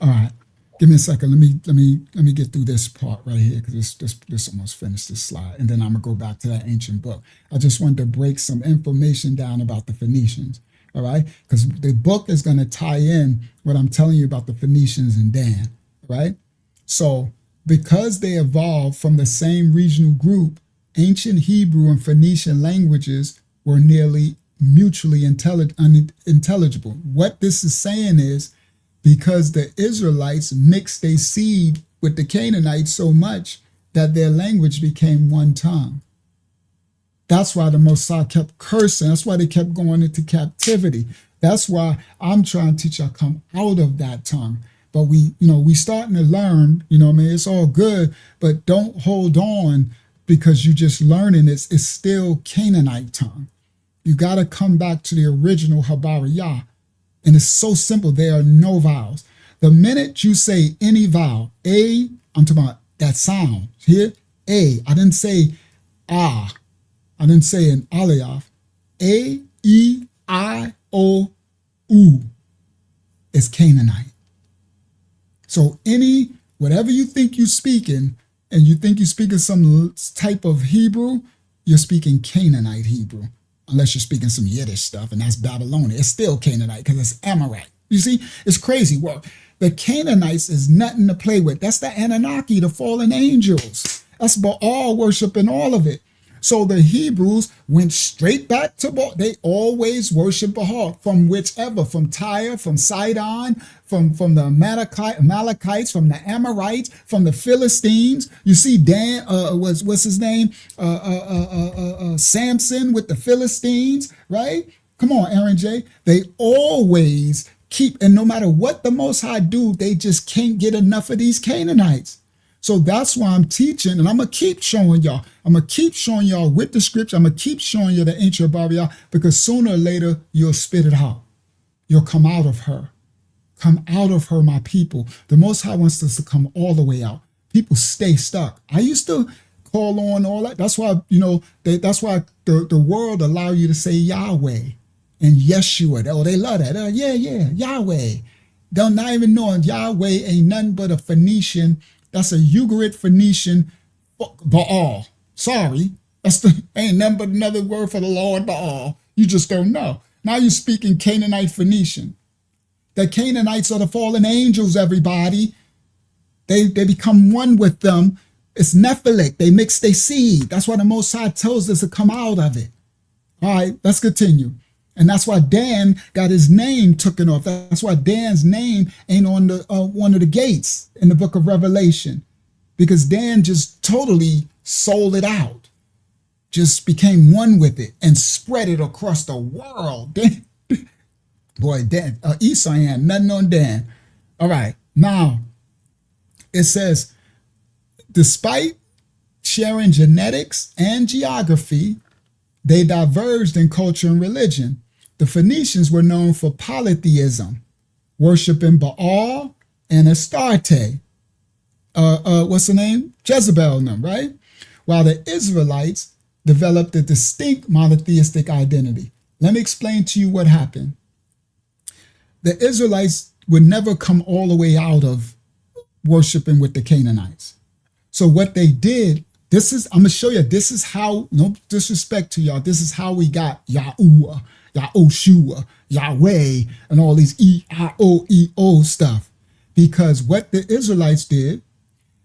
All right. Give me a second. Let me get through this part right here, because this almost finished this slide, and then I'm gonna go back to that ancient book. I just wanted to break some information down about the Phoenicians. All right, because the book is going to tie in what I'm telling you about the Phoenicians and Dan. Right. So because they evolved from the same regional group, ancient Hebrew and Phoenician languages were nearly mutually unintelligible. What this is saying is, because the Israelites mixed their seed with the Canaanites so much that their language became one tongue. That's why the Mosai kept cursing. That's why they kept going into captivity. That's why I'm trying to teach y'all come out of that tongue. But we starting to learn, it's all good, but don't hold on because you just learning it's still Canaanite tongue. You got to come back to the original Habariyah. And it's so simple. There are no vowels. The minute you say any vowel, A, I'm talking about that sound. Here, A. I didn't say ah. I didn't say an aliyah. A, E, I, O, U is Canaanite. So whatever you think you're speaking, and you think you're speaking some type of Hebrew, you're speaking Canaanite Hebrew. Unless you're speaking some Yiddish stuff, and that's Babylonian. It's still Canaanite because it's Amorite. You see, it's crazy work. The Canaanites is nothing to play with. That's the Anunnaki, the fallen angels. That's Baal worship and all of it. So the Hebrews went straight back to Baal. They always worship Baal from whichever, from Tyre, from Sidon, from the Amalekites, from the Amorites, from the Philistines. You see Dan, what's his name? Samson with the Philistines, right? Come on, Aaron J. They always keep, and no matter what the Most High do, they just can't get enough of these Canaanites. So that's why I'm teaching, and I'm going to keep showing y'all. I'm going to keep showing y'all with the scripture. I'm going to keep showing you the ancient Burial, because sooner or later, you'll spit it out. You'll come out of her. Come out of her, my people. The Most High wants us to come all the way out. People stay stuck. I used to call on all that. That's why, that's why the world allow you to say Yahweh and Yeshua. Oh, they love that. Yeah, Yahweh. They're not even knowing Yahweh ain't nothing but a Phoenician. That's a Ugarit Phoenician Baal. Sorry. Ain't nothing but another word for the Lord Baal. You just don't know. Now you're speaking Canaanite Phoenician. The Canaanites are the fallen angels, everybody. They become one with them. It's Nephilic. They mix their seed. That's why the Most High tells us to come out of it. All right, let's continue. And that's why Dan got his name taken off. That's why Dan's name ain't on the one of the gates in the book of Revelation, because Dan just totally sold it out, just became one with it and spread it across the world. Boy, Dan, Esau ain't nothing on Dan. All right, now it says, despite sharing genetics and geography, they diverged in culture and religion. The Phoenicians were known for polytheism, worshiping Baal and Astarte. What's the name? Jezebel and them, right? While the Israelites developed a distinct monotheistic identity. Let me explain to you what happened. The Israelites would never come all the way out of worshiping with the Canaanites. So what they did, I'm going to show you, this is how, no disrespect to y'all, this is how we got Yahuwah, Yahoshua, Yahweh, and all these E-I-O stuff. Because what the Israelites did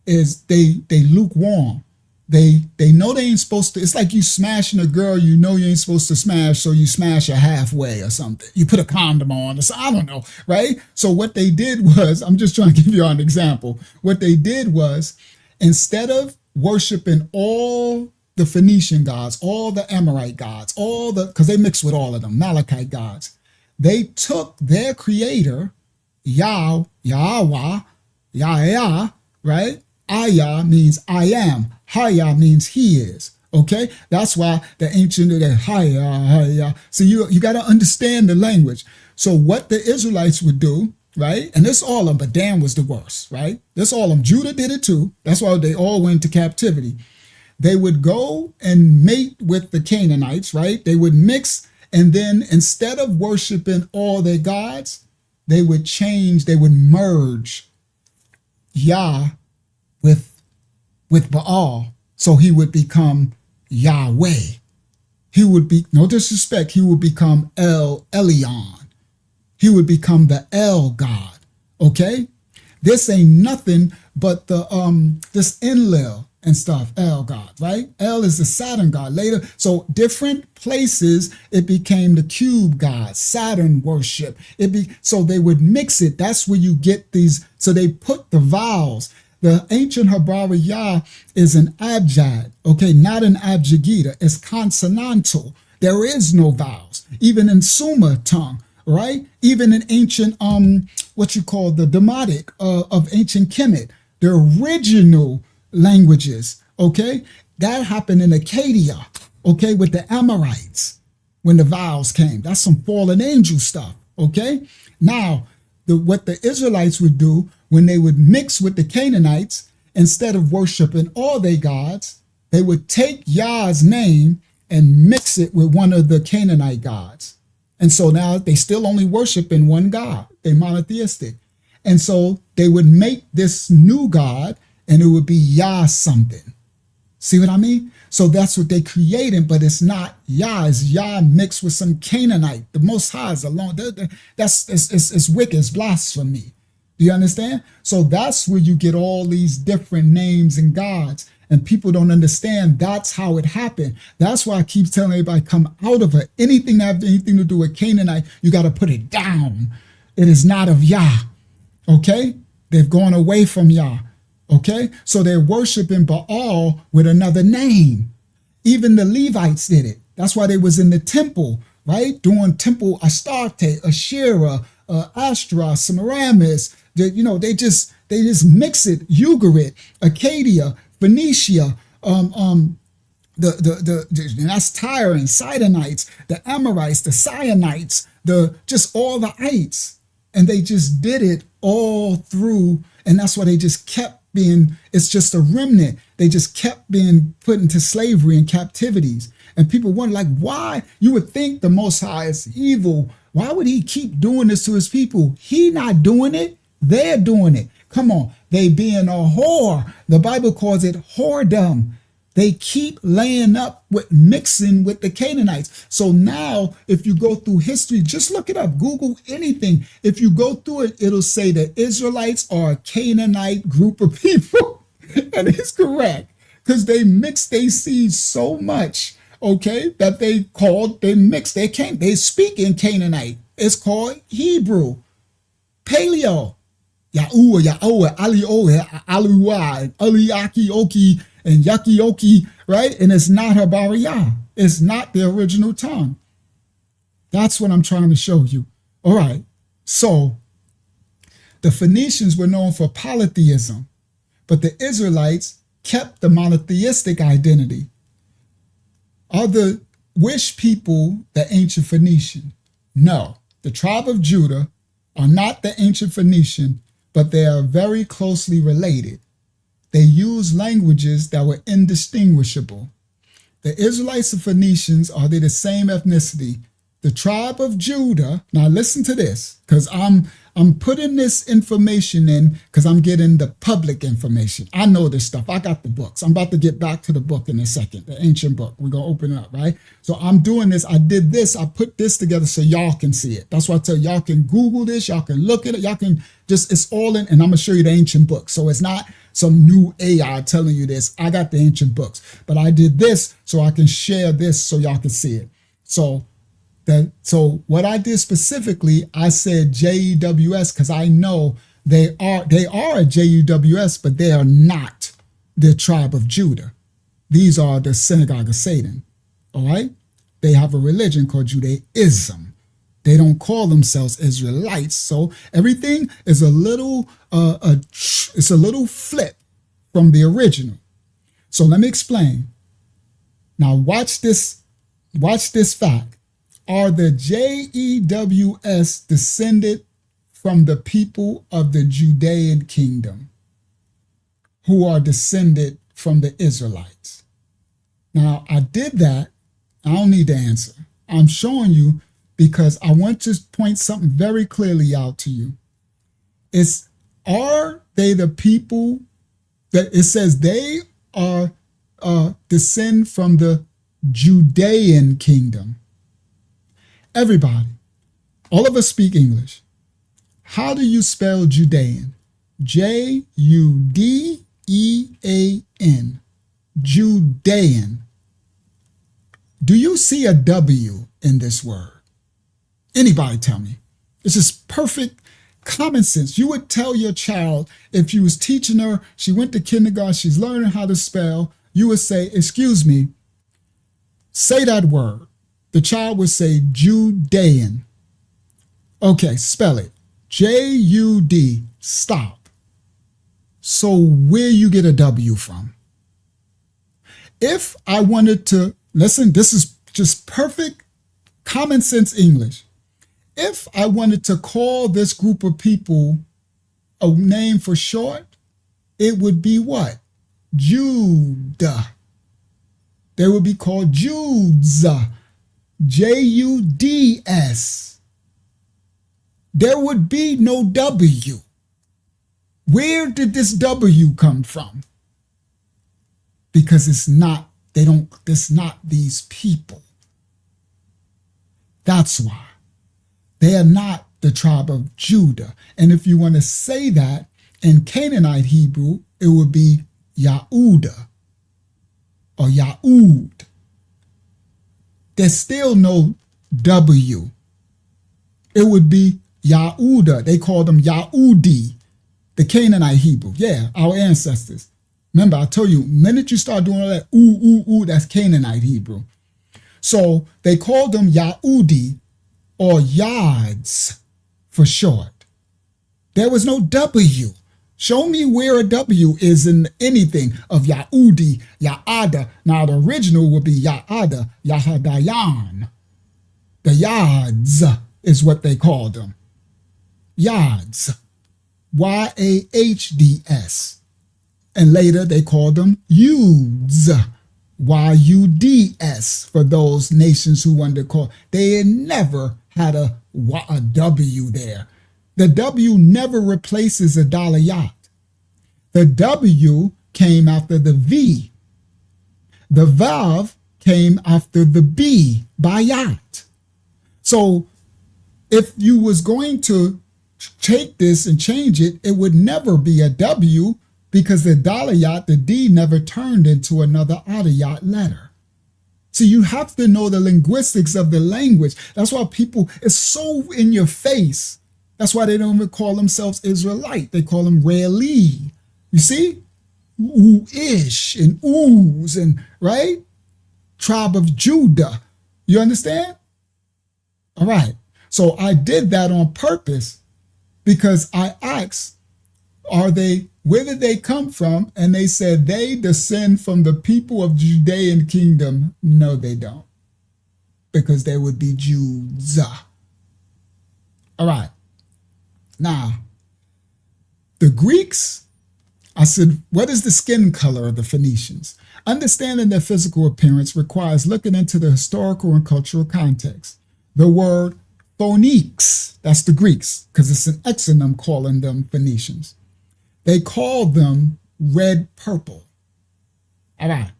is they lukewarm. They know they ain't supposed to. It's like you smashing a girl you know you ain't supposed to smash, so you smash her halfway or something. You put a condom on, or so, I don't know, right? So what they did was, I'm just trying to give you an example. What they did was, instead of worshiping all the Phoenician gods, all the Amorite gods, because they mixed with all of them, Malachite gods, they took their creator, Yahweh, Yahya, right? Aya means I am. Haya means he is. Okay? That's why the ancient, Haya. So you got to understand the language. So what the Israelites would do, right? And this all of them, but Dan was the worst, right? This all of them. Judah did it too. That's why they all went to captivity. They would go and mate with the Canaanites, right? They would mix, and then instead of worshiping all their gods, they would change, they would merge Yah with Baal. So he would become Yahweh. He would be, no disrespect, he would become El Elyon. He would become the El God. Okay? This ain't nothing but the this Enlil and stuff, El God, right? El is the Saturn God. Later, so different places, it became the cube God, Saturn worship. So they would mix it. That's where you get these. So they put the vowels. The ancient Hebrew Yah is an abjad, okay, not an abjagita. It's consonantal. There is no vowels, even in Sumer tongue, right? Even in ancient, what you call the Demotic of ancient Kemet, the original languages, okay? That happened in Acadia, okay, with the Amorites when the vowels came. That's some fallen angel stuff, okay? Now, what the Israelites would do when they would mix with the Canaanites, instead of worshiping all their gods, they would take Yah's name and mix it with one of the Canaanite gods. And so now they still only worship in one God. They're monotheistic. And so they would make this new God, and it would be Yah something. See what I mean? So that's what they created, but it's not Yah. It's Yah mixed with some Canaanite. The Most High is alone. It's wicked. It's blasphemy. Do you understand? So that's where you get all these different names and gods. And people don't understand that's how it happened. That's why I keep telling everybody, come out of it. Anything that have anything to do with Canaanite, you got to put it down. It is not of Yah. Okay? They've gone away from Yah. Okay? So they're worshiping Baal with another name. Even the Levites did it. That's why they was in the temple, right? Doing temple Astarte, Asherah, Ashtra, Semiramis. They just mix it. Ugarit, Acadia, Phoenicia, and that's Tyre and Sidonites, the Amorites, the Sionites, just all the ites. And they just did it all through. And that's why they just kept being, it's just a remnant. They just kept being put into slavery and captivities. And people wonder, like, why? You would think the Most High is evil. Why would he keep doing this to his people? He not doing it. They're doing it. Come on. They being a whore. The Bible calls it whoredom. They keep laying up with mixing with the Canaanites. So now, if you go through history, just look it up, Google anything. If you go through it, it'll say the Israelites are a Canaanite group of people. And it's correct, because they mix their seeds so much, okay, that they speak in Canaanite. It's called Hebrew, Paleo, Yahuwah, Alioah, Aluai, Aliaki Oki, and Yakioki, right? And it's not Habariyah. It's not the original tongue. That's what I'm trying to show you. All right. So the Phoenicians were known for polytheism, but the Israelites kept the monotheistic identity. Are the Wish people the ancient Phoenician? No. The tribe of Judah are not the ancient Phoenician, but they are very closely related. They use languages that were indistinguishable. The Israelites and Phoenicians, are they the same ethnicity? The tribe of Judah, now listen to this, because I'm putting this information in because I'm getting the public information. I know this stuff. I got the books. I'm about to get back to the book in a second, the ancient book. We're going to open it up, right? So I'm doing this. I did this. I put this together so y'all can see it. That's why I tell y'all can Google this. Y'all can look at it. Y'all can just, it's all in, and I'm going to show you the ancient book. So it's not some new AI telling you this. I got the ancient books, but I did this so I can share this so y'all can see it. So what I did specifically, I said JEWS because I know they are a JEWS, but they are not the tribe of Judah. These are the synagogue of Satan. All right, they have a religion called Judaism. They don't call themselves Israelites. So everything is a little it's a little flip from the original. So let me explain. Now watch this fact. Are the JEWS descended from the people of the Judean kingdom who are descended from the Israelites? Now, I did that. I don't need the answer. I'm showing you because I want to point something very clearly out to you. Are they the people that it says they are descend from the Judean kingdom? Everybody, all of us speak English. How do you spell Judean? Judean. Judean. Do you see a W in this word? Anybody tell me. It's just perfect common sense. You would tell your child, if you was teaching her, she went to kindergarten, she's learning how to spell, you would say, excuse me, say that word. The child would say Judean. Okay, spell it. J-U-D, stop. So where you get a W from? If I wanted to, listen, this is just perfect common sense English. If I wanted to call this group of people a name for short, it would be what? Judah. They would be called Judes. Juds. There would be no W. Where did this W come from? Because it's not these people. That's why. They are not the tribe of Judah. And if you want to say that in Canaanite Hebrew, it would be Yahuda or Yahud. There's still no W. It would be Yahuda. They called them Yahudi, the Canaanite Hebrew. Yeah, our ancestors. Remember, I told you, the minute you start doing all that, that's Canaanite Hebrew. So they called them Yahudi or Yads for short. There was no W. Show me where a W is in anything of Yahudi, Ya'ada. Now the original would be Ya'ada, Yahadayan. The Yads is what they called them. Yads. Y-A-H-D-S. And later they called them Yuds. Y-U-D-S for those nations who wanted to call. They had never had a W there. The W never replaces a dalayat. The W came after the V. The Vav came after the B, bayat. So if you was going to take this and change it, it would never be a W because the dalayat, the D, never turned into another adayat letter. So you have to know the linguistics of the language. That's why people, it's so in your face. That's why they don't even call themselves Israelite. They call them Raeli. You see? Ooh-ish and oohs and, right? Tribe of Judah. You understand? All right. So I did that on purpose because I asked, where did they come from? And they said they descend from the people of Judean kingdom. No, they don't. Because they would be Jews. All right. Now, the Greeks, I said, what is the skin color of the Phoenicians? Understanding their physical appearance requires looking into the historical and cultural context. The word phoniques, that's the Greeks, because it's an exonym calling them Phoenicians. They called them red purple. All right.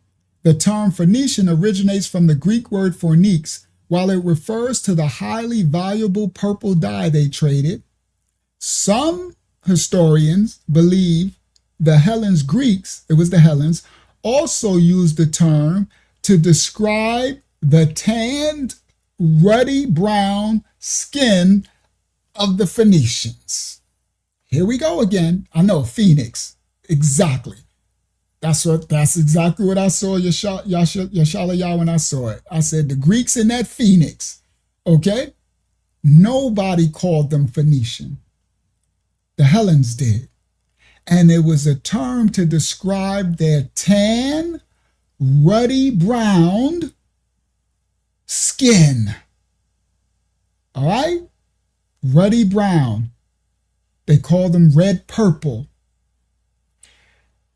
The term Phoenician originates from the Greek word phoniques. While it refers to the highly valuable purple dye they traded, some historians believe the Hellenes Greeks, it was the Hellenes, also used the term to describe the tanned, ruddy brown skin of the Phoenicians. Here we go again. I know, Phoenix. Exactly. That's exactly what I saw, Yashalaya, when I saw it. I said the Greeks in that Phoenix. Okay? Nobody called them Phoenician. The Hellenes did. And it was a term to describe their tan, ruddy brown skin. All right? Ruddy brown. They call them red purple.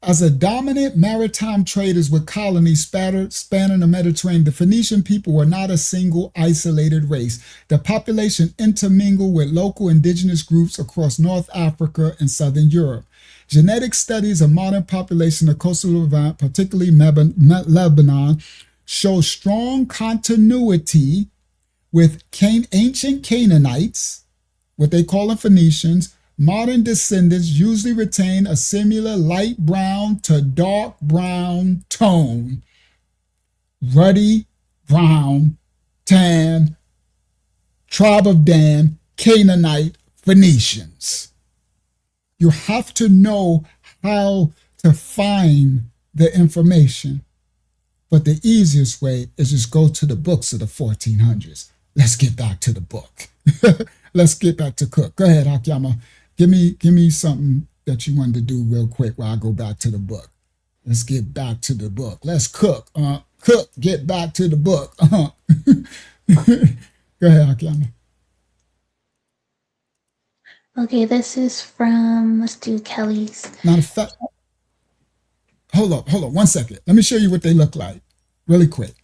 As a dominant maritime traders with colonies spanning the Mediterranean, the Phoenician people were not a single isolated race. The population intermingled with local indigenous groups across North Africa and Southern Europe. Genetic studies of modern population of coastal Levant, particularly Lebanon, show strong continuity with ancient Canaanites, what they call them Phoenicians. Modern descendants usually retain a similar light brown to dark brown tone. Ruddy, brown, tan, tribe of Dan, Canaanite, Phoenicians. You have to know how to find the information. But the easiest way is just go to the books of the 1400s. Let's get back to the book. Let's get back to Cook. Go ahead, Hakyama. Give me something that you wanted to do real quick while I go back to the book. Let's get back to the book. Let's cook. Cook, get back to the book. Go ahead, Hakyama. Okay, this is from, let's do Kelly's. Matter of fact, hold up, 1 second. Let me show you what they look like really quick.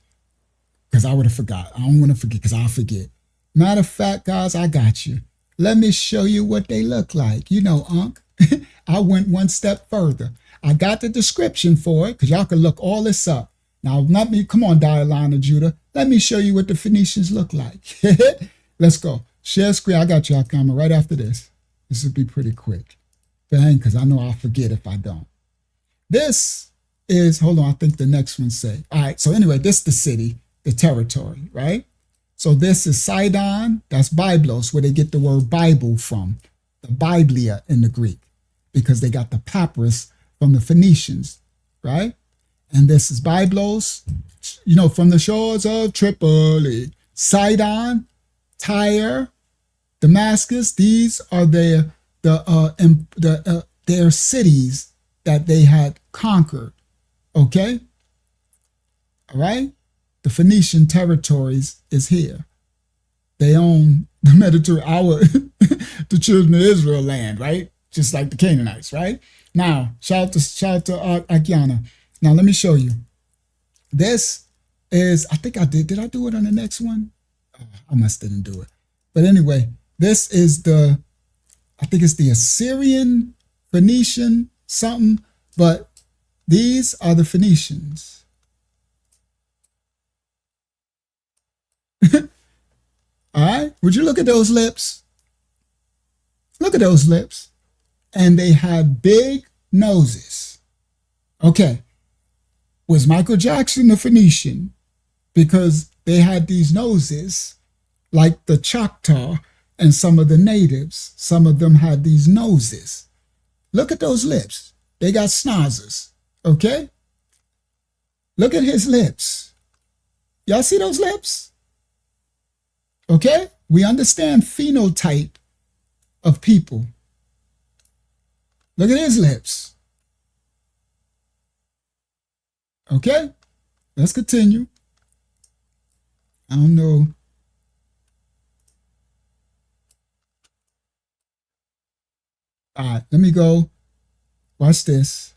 Because I would have forgot. I don't want to forget because I'll forget. Matter of fact, guys, I got you. Let me show you what they look like. You know, Unc, I went one step further. I got the description for it because y'all can look all this up. Now, come on, Dialine of Judah. Let me show you what the Phoenicians look like. Let's go. Share screen. I got y'all camera right after this. This will be pretty quick. Bang, because I know I'll forget if I don't. This is, hold on, I think the next one say. All right, so anyway, this is the city, the territory, right? So this is Sidon, that's Byblos, where they get the word Bible from, the Biblia in the Greek, because they got the papyrus from the Phoenicians, right? And this is Byblos, you know, from the shores of Tripoli, Sidon, Tyre, Damascus. These are their cities that they had conquered. Okay, all right. The Phoenician territories is here. They own the Mediterranean, the children of Israel land, right? Just like the Canaanites, right? Now, shout out to Akiana. Now, let me show you. This is, I think I did. Did I do it on the next one? I must didn't do it. But anyway, this is the, I think it's the Assyrian, Phoenician, something. But these are the Phoenicians. All right. Would you look at those lips? Look at those lips. And they had big noses. Okay. Was Michael Jackson a Phoenician? Because they had these noses like the Choctaw and some of the natives. Some of them had these noses. Look at those lips. They got schnozzers. Okay. Look at his lips. Y'all see those lips? Okay. We understand phenotype of people. Look at his lips. Okay, let's continue. I don't know. All right, let me go. Watch this.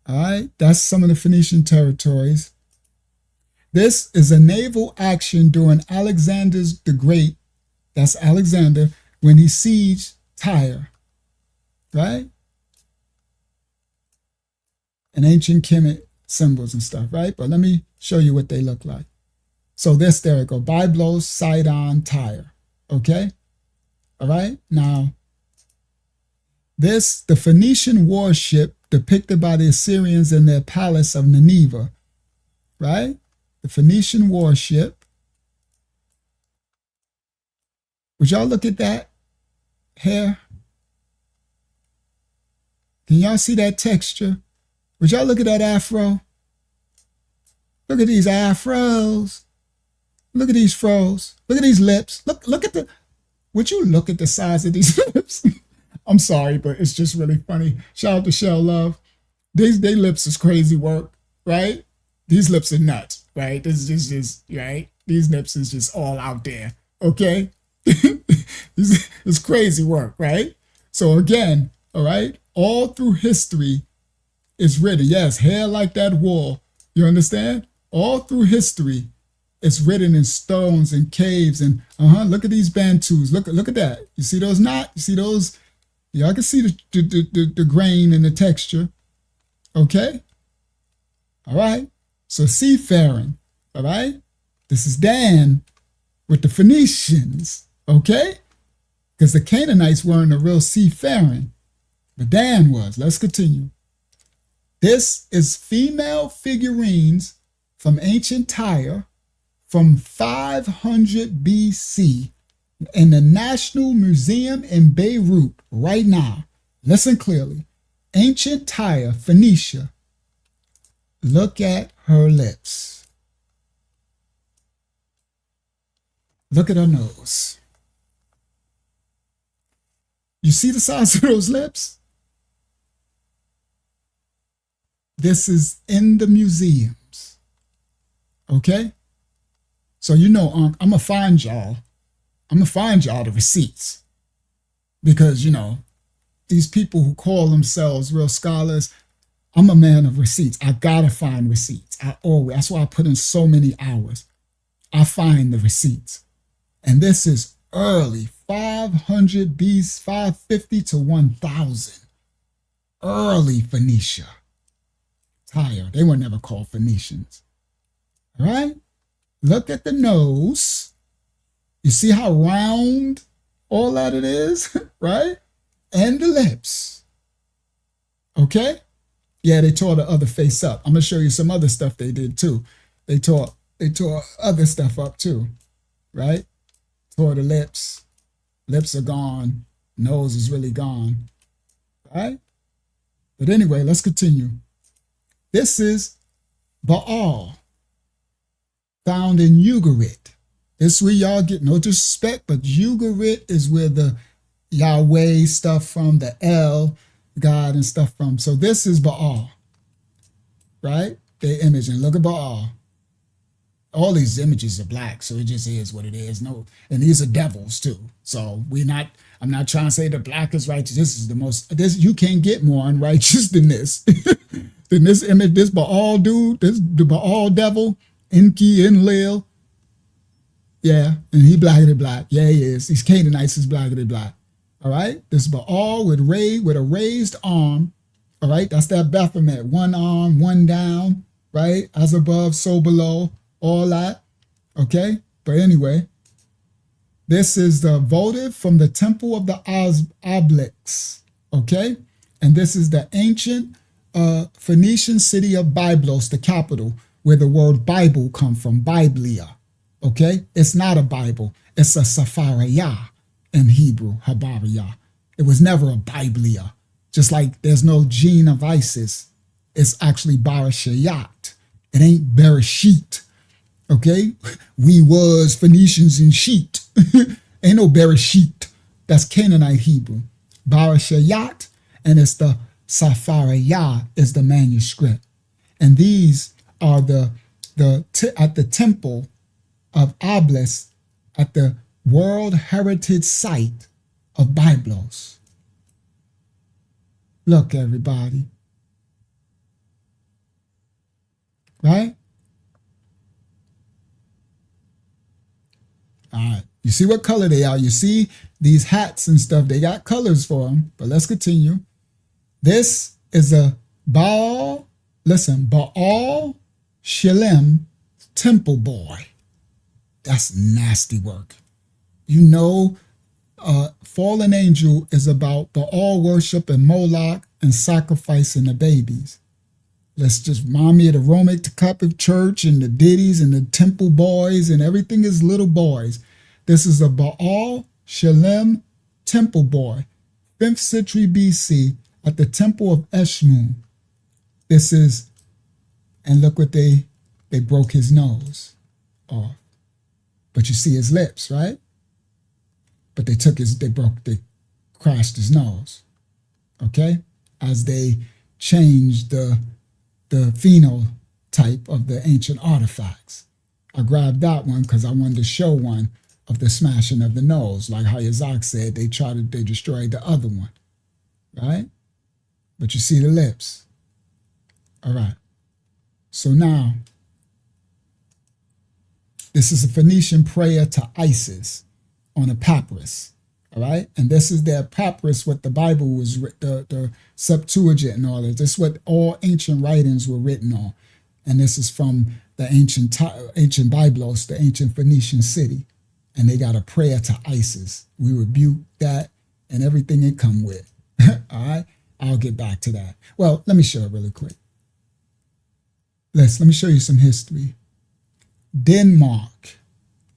All right, that's some of the Phoenician territories. This is a naval action during Alexander the Great. That's Alexander when he sieged Tyre. Right? And ancient Kemet symbols and stuff, right? But let me show you what they look like. So this, there we go. Byblos, Sidon, Tyre. Okay? All right? Now, this, the Phoenician warship depicted by the Assyrians in their palace of Nineveh. Right? The Phoenician warship. Would y'all look at that hair? Can y'all see that texture? Would y'all look at that afro? Look at these afros. Look at these fros. Look at these lips. Look at the, would you look at the size of these lips? I'm sorry, but it's just really funny. Shout out to Shell Love. They lips is crazy work, right? These lips are nuts, right? This is just right? These lips is just all out there, okay? It's crazy work, right? So again, all right, all through history is written. Yes, hair like that wall. You understand? All through history, it's written in stones and caves and look at these Bantus. Look at that. You see those knots? You see those? Y'all can see the grain and the texture. Okay? All right. So seafaring. All right. This is Dan with the Phoenicians. Okay? Because the Canaanites weren't a real seafaring. But Dan was. Let's continue. This is female figurines from ancient Tyre from 500 BC in the National Museum in Beirut right now. Listen clearly. Ancient Tyre, Phoenicia. Look at her lips. Look at her nose. You see the size of those lips? This is in the museums. Okay? So, you know, I'm going to find y'all. I'm going to find y'all the receipts. Because, you know, these people who call themselves real scholars, I'm a man of receipts. I got to find receipts. That's why I put in so many hours. I find the receipts. And this is early, 500 BC, 550 to 1000. Early Phoenicia. Tyre. They were never called Phoenicians. All right? Look at the nose. You see how round all that it is, right? And the lips. Okay? Yeah, they tore the other face up. I'm gonna show you some other stuff they did too. They tore other stuff up too, right? Tore the lips. Lips are gone. Nose is really gone. Right? But anyway, let's continue. This is Baal, found in Ugarit. This is where y'all get no disrespect, but Ugarit is where the Yahweh stuff from, the El, God and stuff from. So this is Baal, right? Their image. And look at Baal. All these images are black, so it just is what it is. No, and these are devils too. So I'm not trying to say the black is righteous. This is the most, you can't get more unrighteous than this. Than this image, this Baal dude, the Baal devil, Enki, Enlil. Yeah, and he blackity black. Yeah, he is. These Canaanites is blackity black. All right, this Baal with a raised arm. All right, that's that Baphomet. One arm, one down. Right, as above, so below. All that. Okay, but anyway, this is the votive from the temple of the Obelisks. Okay, and this is the ancient Phoenician city of Byblos, the capital, where the word Bible come from, Biblia. Okay, it's not a Bible, it's a Safariyah in Hebrew, Habariyah. It was never a Biblia. Just like there's no gene of Isis, it's actually Barashayat. It ain't Bereshit. Okay, we was Phoenicians in sheet. Ain't no Bereshit. That's Canaanite Hebrew. Barashayat, and it's the Safariyah is the manuscript. And these are at the temple of Obelisk at the World Heritage Site of Byblos. Look, everybody. Right? All right. You see what color they are. You see these hats and stuff. They got colors for them. But let's continue. This is a Baal Shalem temple boy. That's nasty work. You know, fallen angel is about Baal worship and Moloch and sacrificing the babies. Let's just remind me of the Roman Catholic Church and the ditties and the temple boys and everything is little boys. This is a Baal Shalem temple boy, 5th century BC at the temple of Eshmun. This is, and look what they broke his nose off. But you see his lips, right? But they crashed his nose, okay? As they changed the phenotype of the ancient artifacts. I grabbed that one because I wanted to show one of the smashing of the nose. Like how Yazak said, they destroyed the other one, right? But you see the lips. All right. So now, this is a Phoenician prayer to Isis on a papyrus. All right. And this is their papyrus, what the Bible was, the Septuagint and all that. This is what all ancient writings were written on. And this is from the ancient Byblos, the ancient Phoenician city. And they got a prayer to Isis. We rebuke that and everything it come with. All right. I'll get back to that. Well, let me show it really quick. Let me show you some history. Denmark.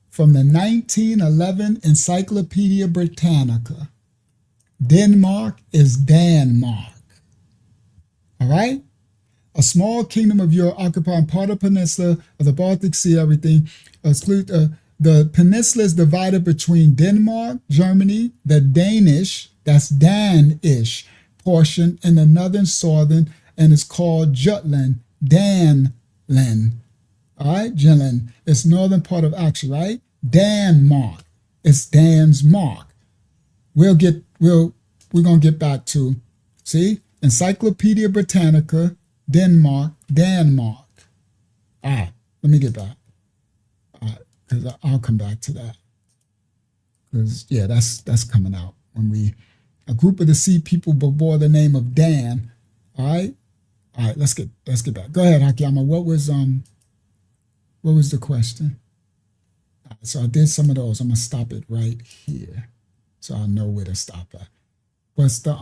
From the 1911 Encyclopedia Britannica. Denmark is Danmark. All right? A small kingdom of Europe occupying part of the peninsula of the Baltic Sea, everything. The peninsula is divided between Denmark, Germany, the Danish, that's Dan-ish, portion in the southern, and it's called Jutland, Danland. All right, Jutland. It's northern part of action, right? Denmark. It's Dan's mark. We're gonna get back to, see, Encyclopedia Britannica, Denmark. All right, let me get back. All right, because I'll come back to that. Because yeah, that's coming out when a group of the sea people bore the name of Dan. All right, let's get back. Go ahead, Hakiyama. What was the question? So I did some of those. I'm gonna stop it right here, so I know where to stop at. What's the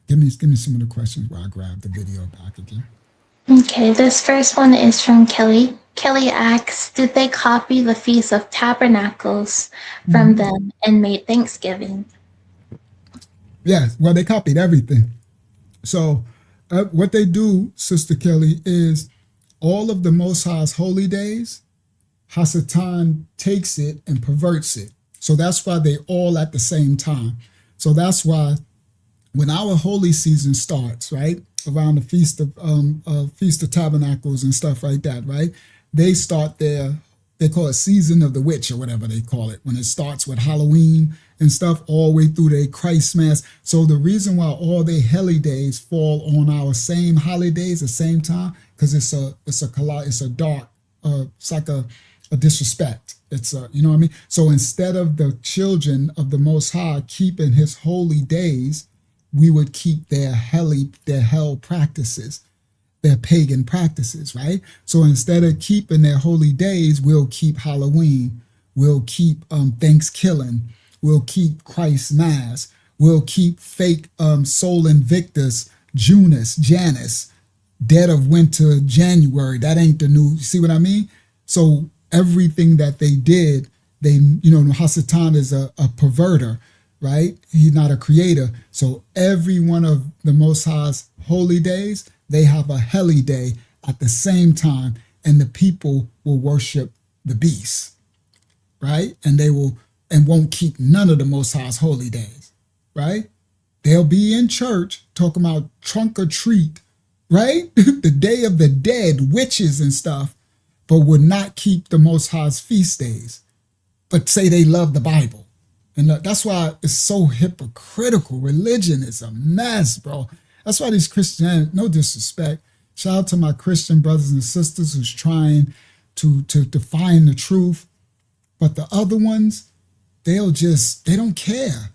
Give me some of the questions while I grab the video back again. Okay, this first one is from Kelly. Kelly asks, did they copy the Feast of Tabernacles from them and made Thanksgiving? Yes, well, they copied everything. So what they do, Sister Kelly, is all of the Most High's holy days, Hasatan takes it and perverts it. So that's why they all at the same time. So that's why when our holy season starts, right, around the Feast of Tabernacles and stuff like that, right, they start they call it Season of the Witch or whatever they call it, when it starts with Halloween and stuff all the way through their Christ Mass. So the reason why all their holy days fall on our same holidays at the same time, because it's a dark, it's like a disrespect. It's you know what I mean? So instead of the children of the Most High keeping his holy days, we would keep their hell practices, their pagan practices, right? So instead of keeping their holy days, we'll keep Halloween, we'll keep Thanksgiving, we'll keep Christ Mass, we'll keep fake Sol Invictus, Janus, Dead of Winter, January. That ain't the new, see what I mean? So everything that they did, Hasatan is a perverter, right? He's not a creator. So every one of the Most High's holy days, they have a heli day at the same time, and the people will worship the beast, right? And they won't keep none of the Most High's holy days, right? They'll be in church talking about trunk or treat, right? The Day of the Dead, witches and stuff, but would not keep the Most High's feast days, but say they love the Bible. And that's why it's so hypocritical. Religion is a mess, bro. That's why these Christians, no disrespect, shout out to my Christian brothers and sisters who's trying to find the truth. But the other ones, they don't care.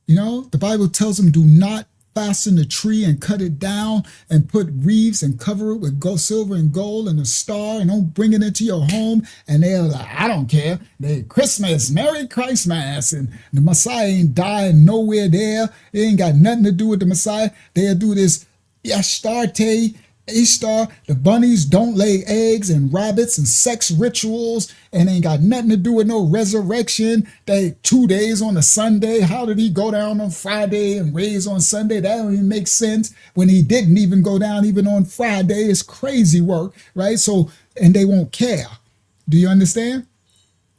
The Bible tells them, do not fasten a tree and cut it down and put wreaths and cover it with gold, silver and gold and a star, and don't bring it into your home. And they're like, I don't care. They Christmas, Merry Christmas, and the Messiah ain't dying nowhere there. It ain't got nothing to do with the Messiah. They'll do this Ishtar, the bunnies don't lay eggs, and rabbits and sex rituals, and ain't got nothing to do with no resurrection. They 2 days on a Sunday. How did he go down on Friday and raise on Sunday? That don't even make sense when he didn't even go down even on Friday. It's crazy work, right? So, and they won't care. Do you understand?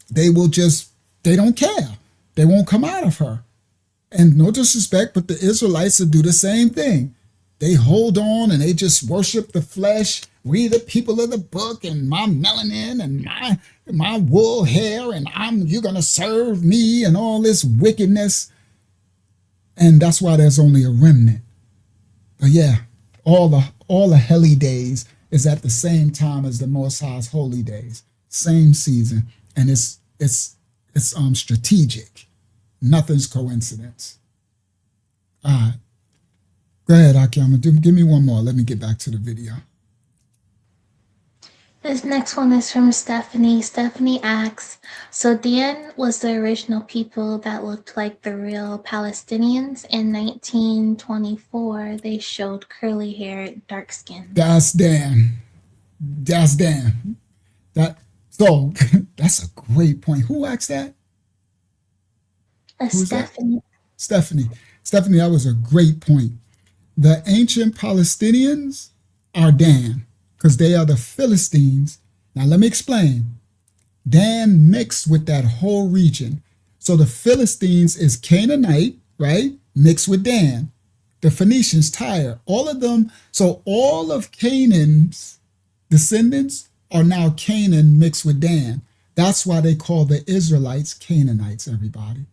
They don't care. They won't come out of her. And no disrespect, but the Israelites will do the same thing. They hold on and they just worship the flesh. We the people of the book, and my melanin and my wool hair, and you're gonna serve me, and all this wickedness. And that's why there's only a remnant. But yeah, all the holy days is at the same time as the Most High's holy days, same season, and it's strategic. Nothing's coincidence. All right. Go ahead, Akiyama. Give me one more. Let me get back to the video. This next one is from Stephanie. Stephanie asks, so Dan was the original people that looked like the real Palestinians. In 1924, they showed curly hair, dark skin. That's Dan. That's a great point. Who asked that? Stephanie. Stephanie, that was a great point. The ancient Palestinians are Dan, because they are the Philistines. Now let me explain. Dan mixed with that whole region. So the Philistines is Canaanite, right? Mixed with Dan. The Phoenicians, Tyre, all of them. So all of Canaan's descendants are now Canaan mixed with Dan. That's why they call the Israelites Canaanites, everybody.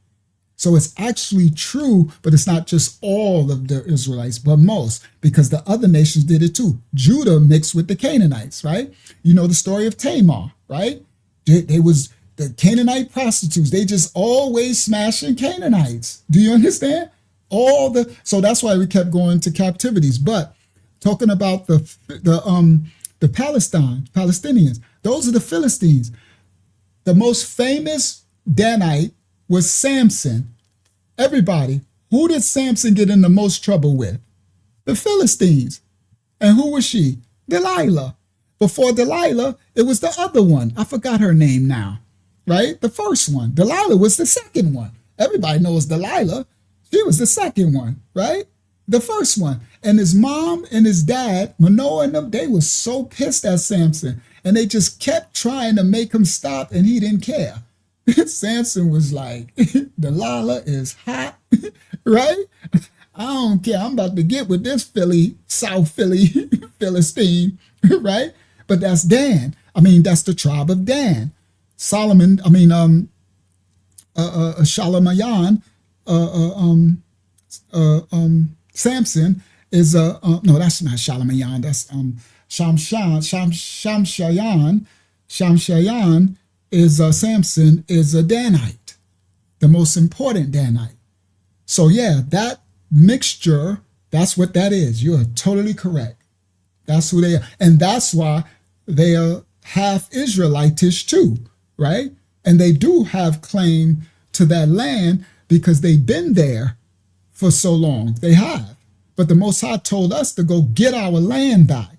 So it's actually true, but it's not just all of the Israelites, but most, because the other nations did it too. Judah mixed with the Canaanites, right? You know the story of Tamar, right? They was the Canaanite prostitutes. They just always smashing Canaanites. Do you understand? So that's why we kept going to captivities. But talking about the Palestinians, those are the Philistines. the most famous Danite was Samson. Everybody, who did Samson get in the most trouble with? The Philistines. And who was she? Delilah. Before Delilah, it was the other one. I forgot her name now, right? The first one. Delilah was the second one. Everybody knows Delilah. She was the second one, right? The first one. And his mom and his dad, Manoah and them, they were so pissed at Samson. And they just kept trying to make him stop, and he didn't care. Samson was like, Delilah is hot, right? I don't care. I'm about to get with this South Philly Philistine, right? But that's Dan. I mean, that's the tribe of Dan. Solomon, I mean, Shalamayan, Samson is no, that's not Shalamayan. That's Shamshayan. Shamshayan is Samson is a Danite, the most important Danite. So yeah, that mixture, that's what that is. You are totally correct. That's who they are. And that's why they are half Israelitish too, right? And they do have claim to that land because they've been there for so long. They have. But the Most High told us to go get our land back.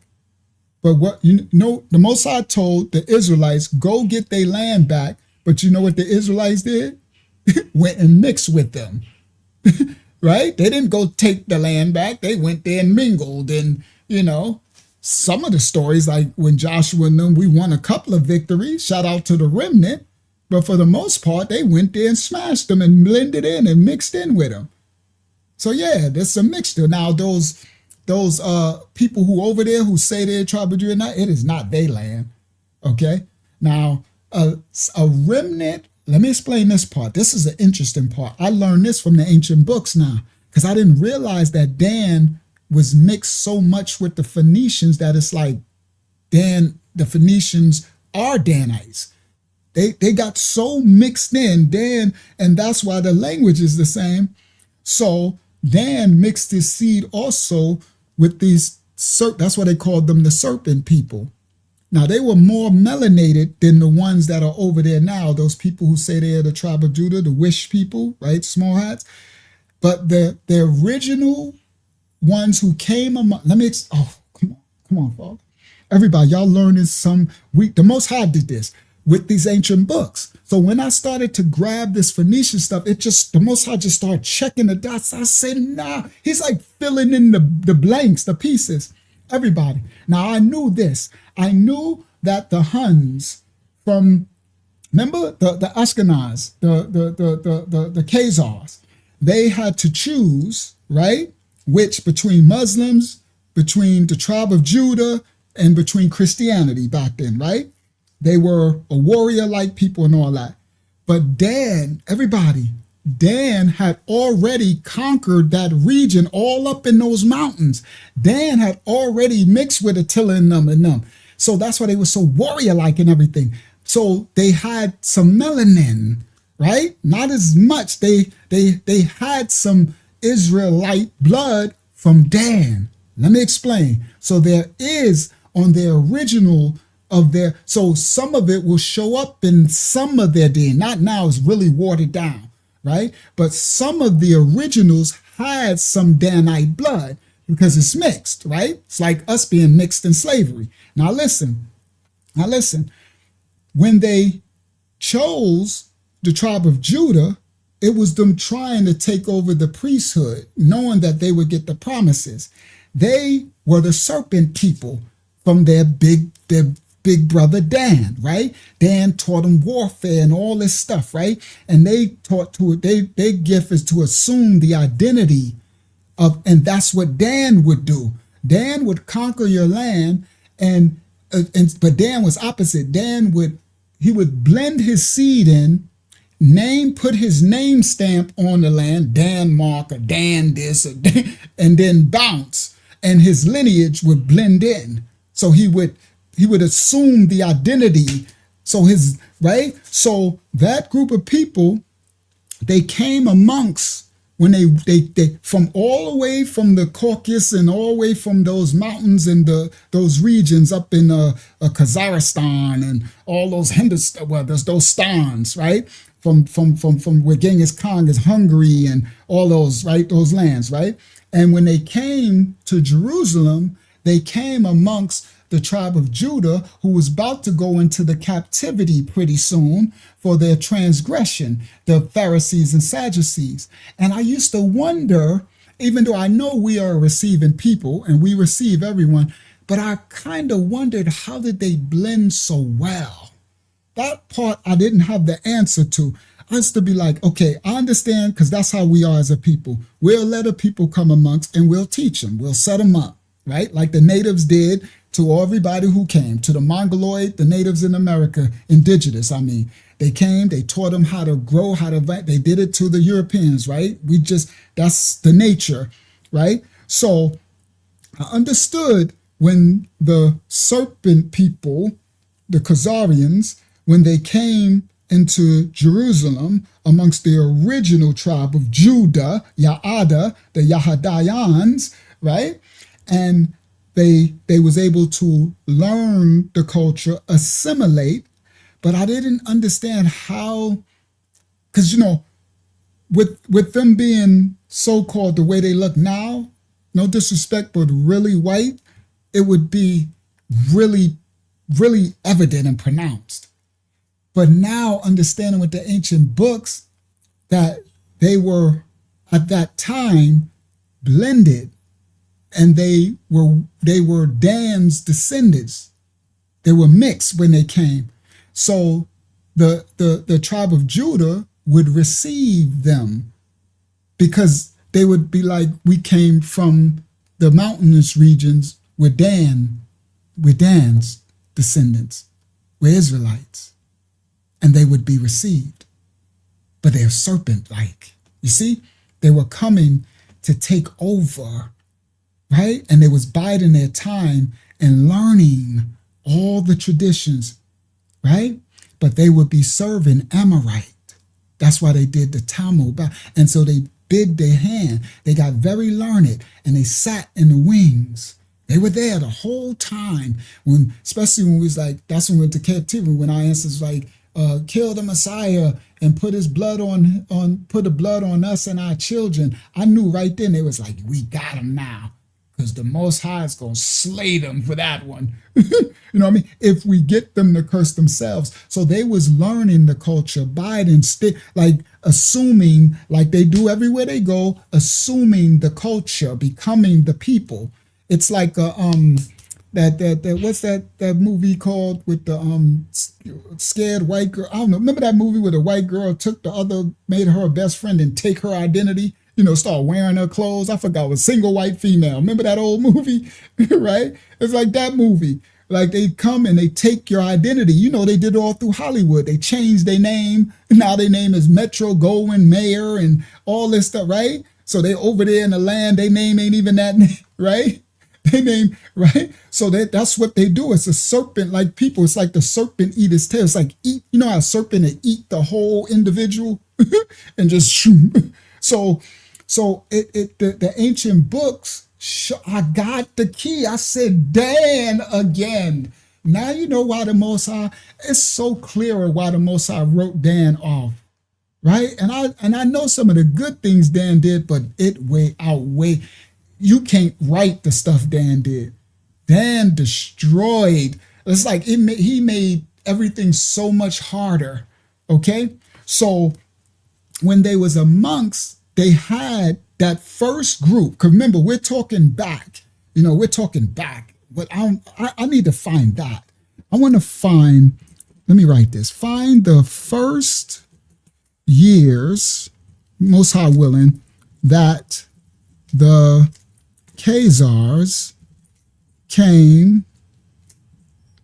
But what you know, the Most High told the Israelites, go get their land back. But you know what the Israelites did? Went and mixed with them. Right? They didn't go take the land back. They went there and mingled. And, you know, some of the stories, like when Joshua and them, we won a couple of victories. Shout out to the remnant. But for the most part, they went there and smashed them and blended in and mixed in with them. So yeah, there's a mixture. Now, those people who over there who say they're tribe of Judah, it is not their land. Okay? Now, a remnant, let me explain this part. This is an interesting part. I learned this from the ancient books now, because I didn't realize that Dan was mixed so much with the Phoenicians that it's like the Phoenicians are Danites. They got so mixed in, Dan, and that's why the language is the same. So Dan mixed his seed also with these, that's why they called them the serpent people. Now, they were more melanated than the ones that are over there now, those people who say they're the tribe of Judah, the wish people, right, small hats. But the original ones who came among, come on, Father. Everybody, y'all learning the Most High did this with these ancient books. So when I started to grab this Phoenician stuff, the Most High just started checking the dots. I said, nah, he's like filling in the blanks, the pieces. Everybody. Now, I knew this. I knew that the Huns from, remember the Ashkenaz, the Khazars, they had to choose, right? Which between Muslims, between the tribe of Judah, and between Christianity back then, right? They were a warrior-like people and all that. But Dan, everybody, Dan had already conquered that region all up in those mountains. Dan had already mixed with Attila and them. So that's why they were so warrior-like and everything. So they had some melanin, right? Not as much. They had some Israelite blood from Dan. Let me explain. So there is on their original of their, so some of it will show up in some of their DNA. Not now, it's really watered down, right? But some of the originals had some Danite blood because it's mixed, right? It's like us being mixed in slavery. Now listen, when they chose the tribe of Judah, it was them trying to take over the priesthood, knowing that they would get the promises. They were the serpent people from their big brother Dan, right? Dan taught them warfare and all this stuff, right? And they taught their gift is to assume the identity of, and that's what Dan would do. Dan would conquer your land, but Dan was opposite. He would blend his seed in, put his name stamp on the land, Dan Mark or Dan this, or Dan, and then bounce, and his lineage would blend in. So he would assume the identity. So So that group of people, they came amongst when they from all the way from the Caucasus and all the way from those mountains and those regions up in Kazakhstan and all those Hindustan, well, there's those stans, right? From where Genghis Khan is Hungary and all those, right? Those lands, right? And when they came to Jerusalem, they came amongst the tribe of Judah, who was about to go into the captivity pretty soon for their transgression, the Pharisees and Sadducees. And I used to wonder, even though I know we are a receiving people and we receive everyone, but I kind of wondered, how did they blend so well? That part I didn't have the answer to. I used to be like, okay, I understand, because that's how we are as a people. We'll let a people come amongst and we'll teach them. We'll set them up, right? Like the natives did to everybody who came, to the Mongoloid, the natives in America, indigenous, I mean. They came, they taught them how to grow, they did it to the Europeans, right? That's the nature, right? So I understood when the serpent people, the Khazarians, when they came into Jerusalem amongst the original tribe of Judah, Ya'ada, the Yahadayans, right? And they was able to learn the culture, assimilate, but I didn't understand how, because, with them being so-called the way they look now, no disrespect, but really white, it would be really, really evident and pronounced. But now understanding with the ancient books that they were at that time blended, and they were Dan's descendants. They were mixed when they came. So the tribe of Judah would receive them, because they would be like, we came from the mountainous regions with Dan's descendants. We're Israelites. And they would be received. But they're serpent-like. You see, they were coming to take over, right? And they was biding their time and learning all the traditions, right? But they would be serving Amorite. That's why they did the Talmud. And so they bid their hand. They got very learned, and they sat in the wings. They were there the whole time, especially when we was like, that's when we went to captivity, when our ancestors like, kill the Messiah and put the blood on us and our children. I knew right then, they was like, we got him now, because the Most High is going to slay them for that one. You know what I mean? If we get them to curse themselves. So they was learning the culture, biding, like assuming, like they do everywhere they go, assuming the culture, becoming the people. It's like that what's that movie called with the scared white girl? I don't know. Remember that movie where the white girl made her a best friend and take her identity? Start wearing her clothes. I forgot, it was Single White Female. Remember that old movie, right? It's like that movie. Like they come and they take your identity. They did it all through Hollywood. They changed their name. Now their name is Metro Goldwyn Mayer and all this stuff, right? So they over there in the land, their name ain't even that name, right? Their name, right? So that's what they do. It's a serpent like people. It's like the serpent eat his tail. It's like eat, how a serpent will eat the whole individual and just shoot. So the ancient books, I got the key. I said, Dan again. Now you know why the Most High, it's so clearer why the Most High wrote Dan off, right? And I know some of the good things Dan did, but it outweigh. You can't write the stuff Dan did. Dan destroyed. It's like he made everything so much harder, okay? So when they was amongst, they had that first group, because remember, we're talking back, we're talking back, but I need to find that. I want to find, let me write this, find the first years, Most High willing, that the Khazars came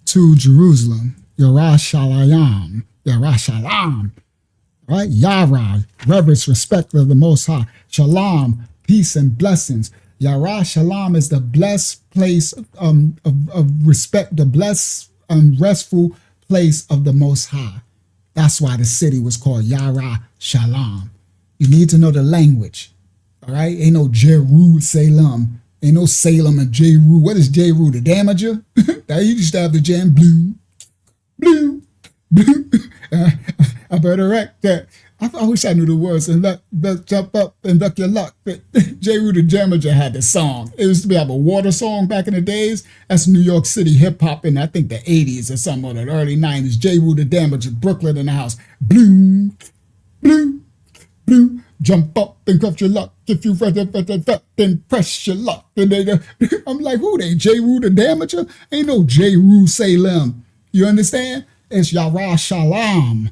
to Jerusalem, Yerushalayim, right? Yara, reverence, respect of the Most High. Shalom, peace and blessings. Yara Shalom is the blessed place of respect, the blessed, restful place of the Most High. That's why the city was called Yara Shalom. You need to know the language. All right, ain't no Jerusalem. Ain't no Salem and Jeru. What is Jeru? The damager? That you used to have the jam blue, blue, blue. I better wreck that. I wish I knew the words and jump up and duck your luck. But Jeru the Damager had the song. It used to be a water song back in the days. That's New York City hip hop in I think the 80s or something, or the early 90s. Jeru the Damager, Brooklyn in the house. Blue, blue, blue. Jump up and cuff your luck. If you then press your luck. And I'm like, who they? Jeru the Damager? Ain't no Jerusalem. You understand? It's Yara Shalom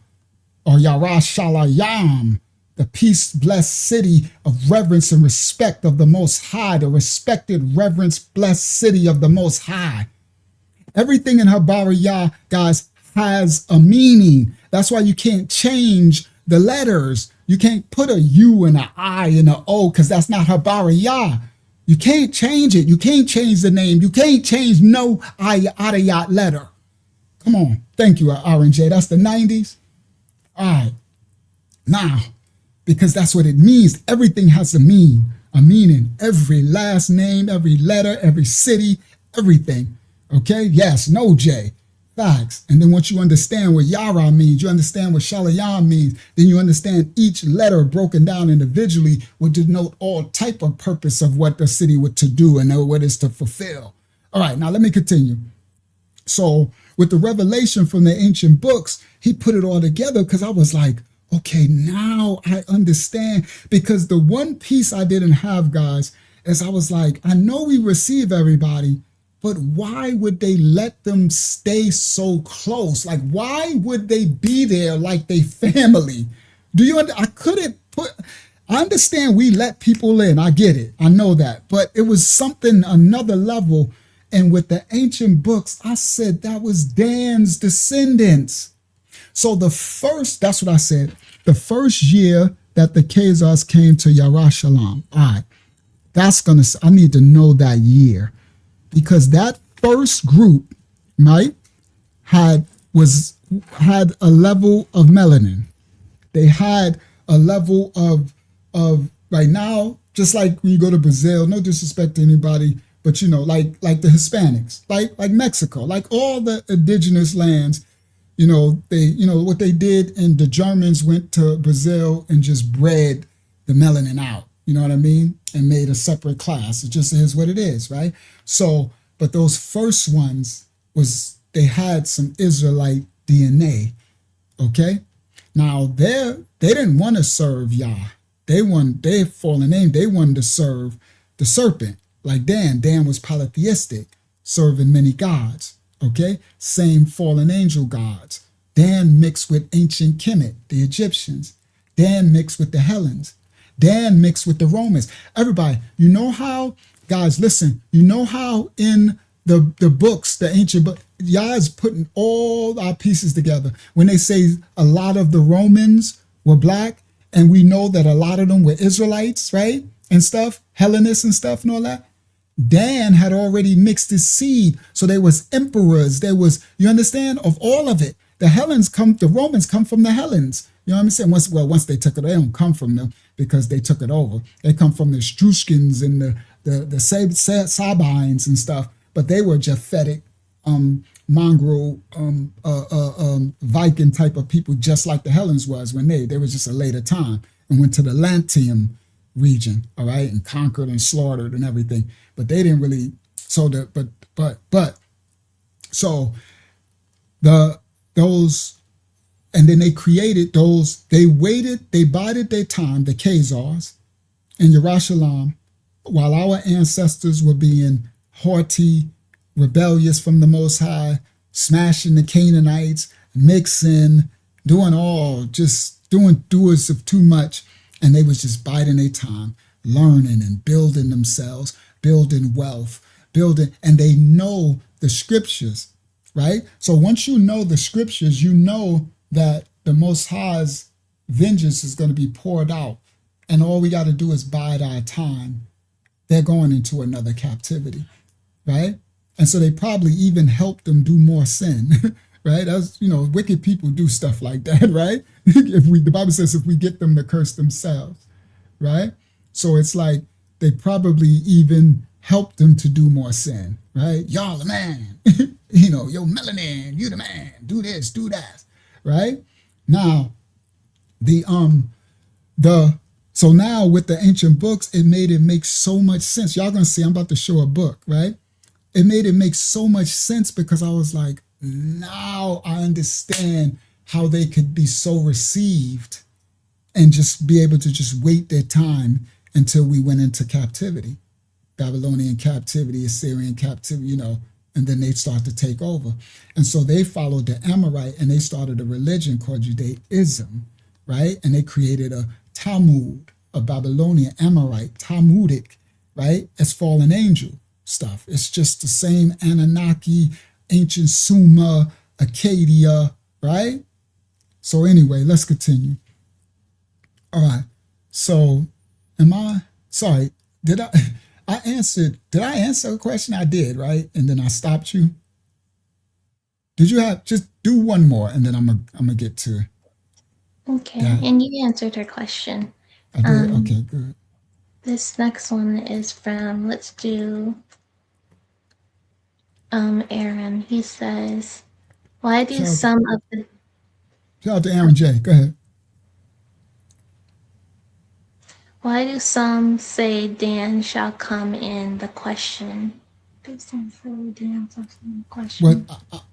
or Yara Shalayam, the peace blessed city of reverence and respect of the Most High, the respected, reverence, blessed city of the Most High. Everything in Habariyah, guys, has a meaning. That's why you can't change the letters. You can't put a U and an I and an O because that's not Habariyah. You can't change it. You can't change the name. You can't change no Ayatayat letter. Come on. Thank you, RNJ. That's the 90s. All right. Now, because that's what it means. Everything has a meaning. Every last name, every letter, every city, everything. Okay? Yes, no J. Facts. And then once you understand what Yara means, you understand what Shalayam means, then you understand each letter broken down individually would denote all type of purpose of what the city would to do and what it's to fulfill. All right, now let me continue. So with the revelation from the ancient books, he put it all together because I was like, okay, now I understand. Because the one piece I didn't have, guys, is I was like, I know we receive everybody, but why would they let them stay so close? Like, why would they be there like they family? I couldn't put, I understand we let people in. I get it. I know that. But it was something, another level. And with the ancient books, I said that was Dan's descendants. So that's what I said. The first year that the Khazars came to Yerushalayim, all right, I need to know that year. Because that first group, right, had a level of melanin. They had a level of right now, just like when you go to Brazil, no disrespect to anybody, but like the Hispanics, like Mexico, like all the indigenous lands, what they did, and the Germans went to Brazil and just bred the melanin out. You know what I mean? And made a separate class. It just is what it is, right? So, but those first ones they had some Israelite DNA, okay? Now, they didn't want to serve Yah. They fallen name. They wanted to serve the serpent, like Dan. Dan was polytheistic, serving many gods, okay? Same fallen angel gods. Dan mixed with ancient Kemet, the Egyptians. Dan mixed with the Hellenes. Dan mixed with the Romans. Everybody, you know how, guys, listen, you know how in the books, the ancient book, Yah is putting all our pieces together. When they say a lot of the Romans were black, and we know that a lot of them were Israelites, right? And stuff, Hellenists and stuff and all that. Dan had already mixed his seed. So there was emperors. There was, you understand, of all of it. The Romans come from the Hellenes. You know what I'm saying? Once they took it, they don't come from them because they took it over. They come from the Etruscans and the Sabines and stuff, but they were Japhetic, mongrel, Viking type of people, just like the Hellenes was when they was just a later time and went to the Latium region, all right, and conquered and slaughtered and everything. But they didn't really. And then they created those, they bided their time, the Khazars in Yerushalayim, while our ancestors were being haughty, rebellious from the Most High, smashing the Canaanites, mixing, doing doers of too much. And they was just biding their time, learning and building themselves, building wealth, and they know the scriptures, right? So once you know the scriptures, you know that the Most High's vengeance is going to be poured out. And all we got to do is bide our time. They're going into another captivity, right? And so they probably even helped them do more sin, right? As wicked people do stuff like that, right? The Bible says if we get them to curse themselves, right? So it's like they probably even helped them to do more sin, right? Y'all the man, yo melanin, you the man, do this, do that, right? Now the so now with the ancient books, it made it make so much sense. Y'all gonna see, I'm about to show a book, right? It made it make so much sense because I was like, now I understand how they could be so received and just be able to just wait their time until we went into captivity, Babylonian captivity, Assyrian captivity, and then they start to take over. And so they followed the Amorite and they started a religion called Judaism, right? And they created a Talmud, a Babylonian Amorite, Talmudic, right? As fallen angel stuff. It's just the same Anunnaki, ancient Sumer, Acadia, right? So anyway, let's continue. All right. So sorry, did I answer a question? I did, right? And then I stopped you. Did you just do one more and then I'm gonna get to Okay, that. and you answered her question. I did. Okay, good. This next one is from, let's do Aaron. He says, why do some of the Shout out to Aaron J. Go ahead. Why do some say Dan shall come in the question? Do some say Dan shall come in the question? What?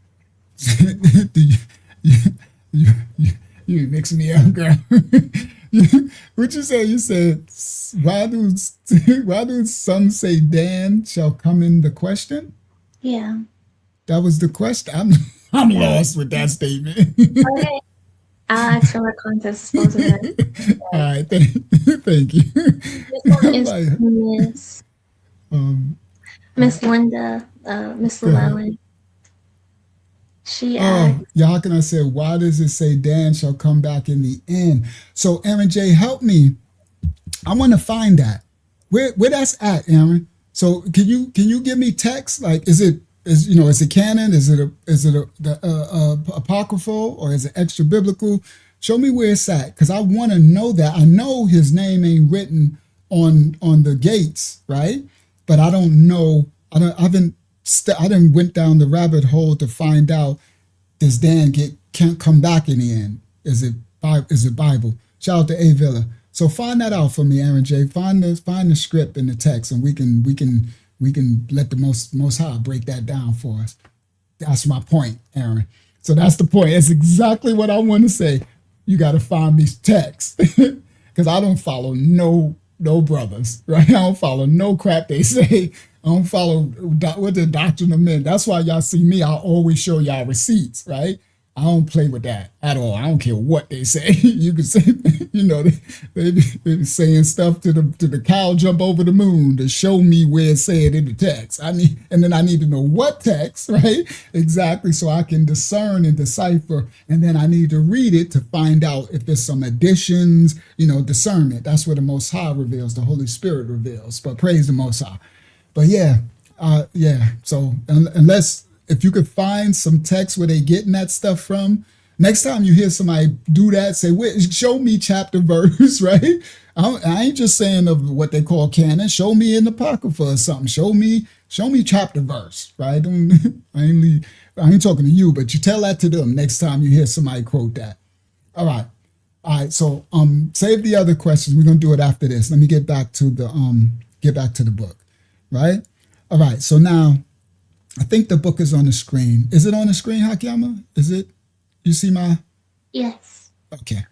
You mix me up, girl. What you say? You said, why do some say Dan shall come in the question? Yeah. That was the question. I'm lost with that statement. Okay. I'll ask for more context. All right, thank you. This one is Miss Linda, Miss Llewellyn. She asked, how can I say, why does it say Dan shall come back in the end? So Aaron J, help me. I want to find that. Where that's at, Aaron? So can you give me text? Like, is it canon? Is it apocryphal, or is it extra biblical? Show me where it's at, because I want to know that. I know his name ain't written on the gates, right? But I don't know. I didn't went down the rabbit hole to find out, does Dan can't come back in the end? Is it Bible? Shout out to A Villa. So find that out for me, Aaron J. Find the script in the text, and we can let the most high break that down for us. That's my point, Aaron. So that's the point. That's exactly what I want to say. You got to find me text, because I don't follow no brothers, right? I don't follow no crap they say. I don't follow what the doctrine of men. That's why y'all see me. I'll always show y'all receipts, right? I don't play with that at all. I don't care what they say. You can say, they be saying stuff to the cow jump over the moon to show me where it said in the text. I need to know what text, right? Exactly, so I can discern and decipher, and then I need to read it to find out if there's some additions, discernment. That's what the Most High reveals, the Holy Spirit reveals. But praise the Most High. But yeah. So unless, if you could find some text where they getting that stuff from, next time you hear somebody do that, say, wait, show me chapter verse, right? I ain't just saying of what they call canon. Show me in the Apocrypha or something. Show me chapter verse, right? I ain't talking to you, but you tell that to them next time you hear somebody quote that. All right. So save the other questions. We're gonna do it after this. Let me get back to the book, right? All right. So now, I think the book is on the screen. Is it on the screen, Hakiyama? Is it? You see my? Yes. Okay.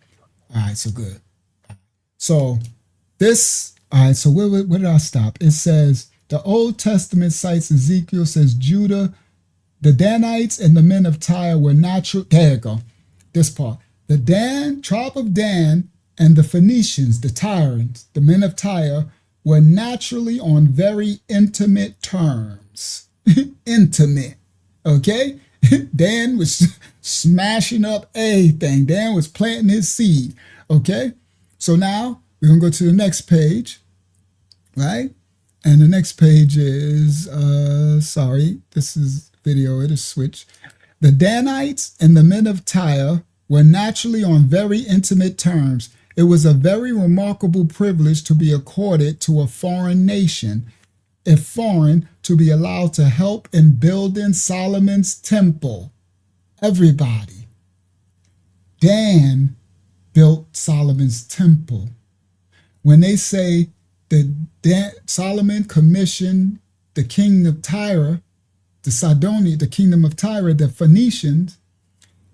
All right. So good. So this. All right. So where did I stop? It says the Old Testament cites Ezekiel, says Judah, the Danites and the men of Tyre were natural. There you go. This part. The tribe of Dan and the Phoenicians, the Tyrians, the men of Tyre, were naturally on very intimate terms. Intimate. Okay? Dan was smashing up everything. Dan was planting his seed. Okay? So now we're going to go to the next page. Right? And the next page is, sorry, this is video, it is switched. The Danites and the men of Tyre were naturally on very intimate terms. It was a very remarkable privilege to be accorded to a foreign nation, if foreign, to be allowed to help in building Solomon's temple. Everybody. Dan built Solomon's temple. When they say that Solomon commissioned the king of Tyre, the kingdom of Tyre, the Phoenicians,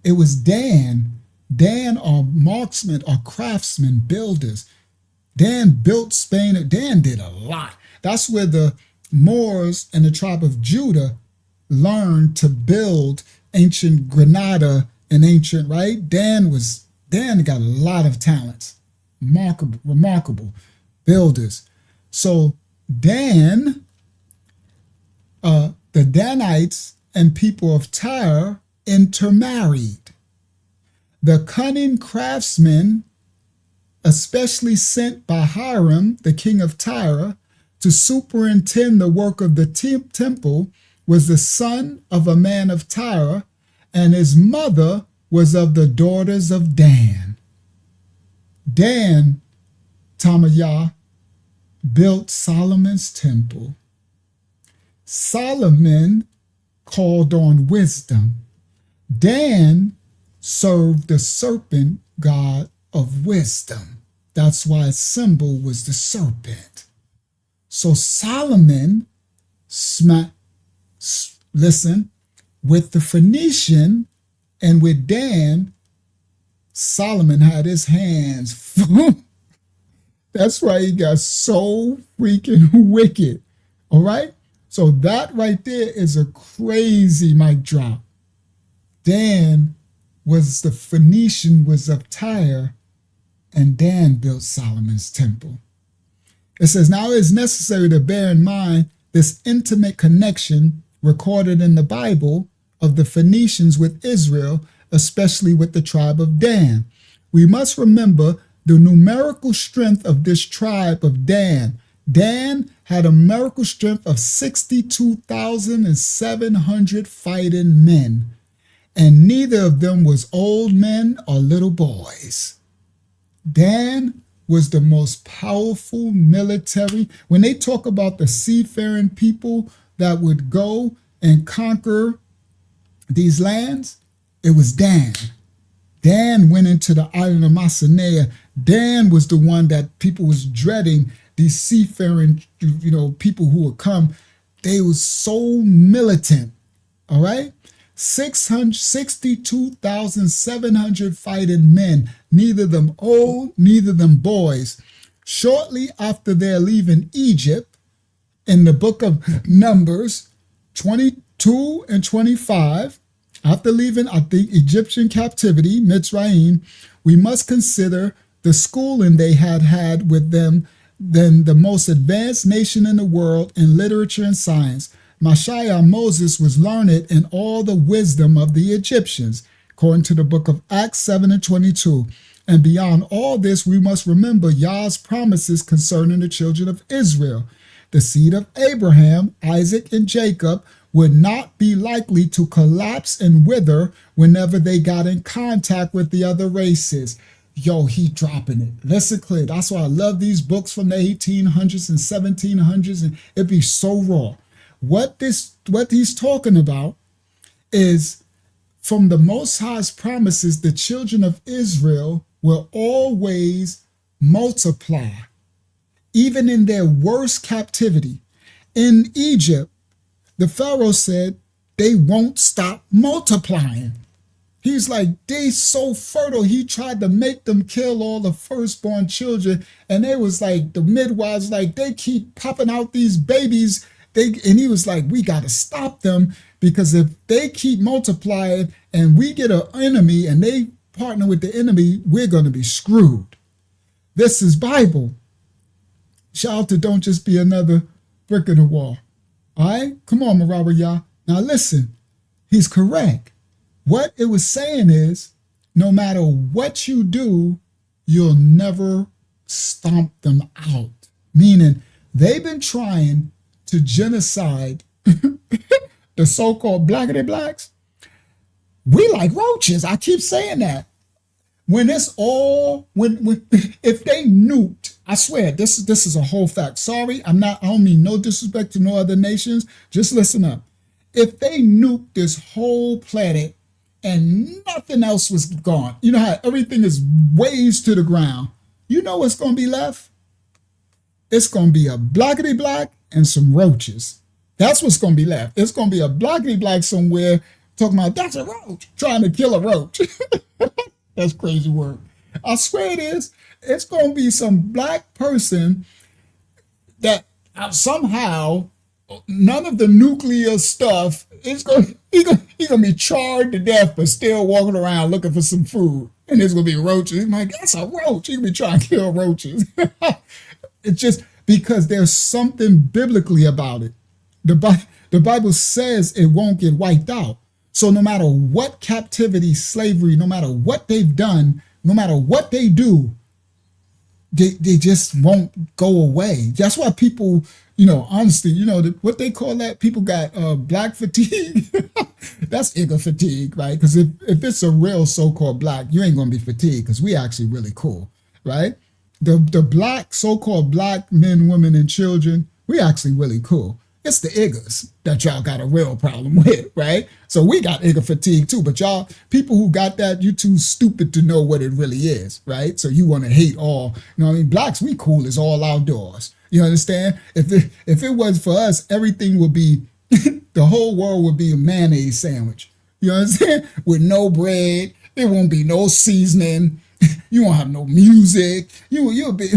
it was Dan. Dan are marksmen or craftsmen, builders. Dan built Spain. Dan did a lot. That's where the Moors and the tribe of Judah learned to build ancient Granada and ancient, right? Dan got a lot of talents. Remarkable builders. So Dan, the Danites and people of Tyre intermarried. The cunning craftsmen, especially sent by Hiram, the king of Tyre, to superintend the work of the temple, was the son of a man of Tyre, and his mother was of the daughters of Dan. Dan, Tamayah, built Solomon's temple. Solomon called on wisdom. Dan served the serpent god of wisdom. That's why its symbol was the serpent. So Solomon, listen, with the Phoenician and with Dan, Solomon had his hands full. That's why he got so freaking wicked. All right? So that right there is a crazy mic drop. Dan was the Phoenician, was of Tyre, and Dan built Solomon's temple. It says, now it is necessary to bear in mind this intimate connection recorded in the Bible of the Phoenicians with Israel, especially with the tribe of Dan. We must remember the numerical strength of this tribe of Dan. Dan had a numerical strength of 62,700 fighting men, and neither of them was old men or little boys. Dan was the most powerful military. When they talk about the seafaring people that would go and conquer these lands, it was Dan. Dan went into the island of Macedonia. Dan was the one that people was dreading, these seafaring, people who would come. They was so militant, all right? 62,700 fighting men, neither them old, neither them boys. Shortly after their leaving Egypt, in the book of Numbers 22 and 25, after leaving, Egyptian captivity, Mitzrayim, we must consider the schooling they had with them, then the most advanced nation in the world in literature and science. Messiah Moses was learned in all the wisdom of the Egyptians, according to the book of Acts 7 and 22. And beyond all this, we must remember Yah's promises concerning the children of Israel. The seed of Abraham, Isaac, and Jacob would not be likely to collapse and wither whenever they got in contact with the other races. Yo, he dropping it. Listen clear. That's why I love these books from the 1800s and 1700s, and it be so raw. What he's talking about is from the Most High's promises, the children of Israel will always multiply, even in their worst captivity. In Egypt, the Pharaoh said they won't stop multiplying. He's like, they so fertile. He tried to make them kill all the firstborn children. And they was like, the midwives, like, they keep popping out these babies. And he was like, we got to stop them, because if they keep multiplying and we get an enemy and they partner with the enemy, we're going to be screwed. This is Bible. Shout out to Don't Just Be Another Brick in the Wall. All right? Come on, Marabayah. Now listen, he's correct. What it was saying is, no matter what you do, you'll never stomp them out. Meaning, they've been trying to genocide the so-called blackity blacks. We like roaches. I keep saying that. When it's all when if they nuked, I swear this is a whole fact. Sorry, I don't mean no disrespect to no other nations. Just listen up. If they nuked this whole planet and nothing else was gone, you know how everything is waves to the ground. You know what's gonna be left? It's gonna be a blackety black and some roaches. That's what's gonna be left. It's gonna be a blackety black somewhere talking about that's a roach, trying to kill a roach. That's crazy work. I swear it is. It's going to be some black person that somehow none of the nuclear stuff is going. He going to be charred to death, but still walking around looking for some food. And there's going to be roaches. He's like, that's a roach. He can be trying to kill roaches. It's just because there's something biblically about it. The Bible says it won't get wiped out. So no matter what captivity, slavery, no matter what they've done, no matter what they do, they just won't go away. That's why people, honestly, what they call that, people got black fatigue. That's Igga fatigue, right? Because if it's a real so-called black, you ain't going to be fatigued because we actually really cool, right? The black, so-called black men, women, and children, we actually really cool. It's the Iggas that y'all got a real problem with, right? So we got Igga fatigue too, but y'all, people who got that, you too stupid to know what it really is, right? So you want to hate all, blacks, we cool as all outdoors. You understand? If it was for us, everything would be, the whole world would be a mayonnaise sandwich. You understand? With no bread, there won't be no seasoning, you won't have no music, you'll be...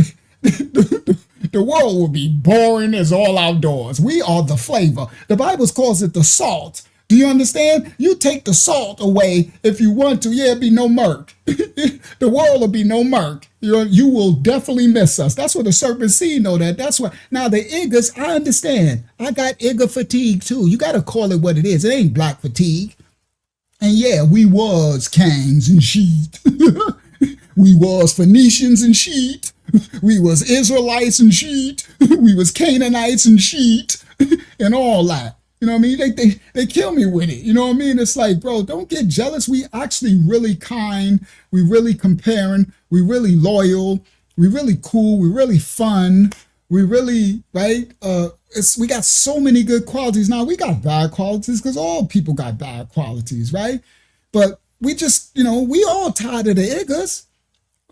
The world will be boring as all outdoors. We are the flavor. The Bible calls it the salt. Do you understand? You take the salt away if you want to. Yeah, it'll be no murk. The world will be no murk. You will definitely miss us. That's what the serpent seed know that. That's what. Now the Iggas, I understand. I got Igga fatigue too. You got to call it what it is. It ain't black fatigue. And yeah, we was Kangs and Sheet. We was Phoenicians and Sheet. We was Israelites and Sheet. We was Canaanites and Sheet. And all that. You know what I mean? They kill me with it. You know what I mean? It's like, bro, don't get jealous. We actually really kind. We really comparing. We really loyal. We really cool. We really fun. We really, right? We got so many good qualities. Now, we got bad qualities because all people got bad qualities, right? But we just, we all tired of the Iggas.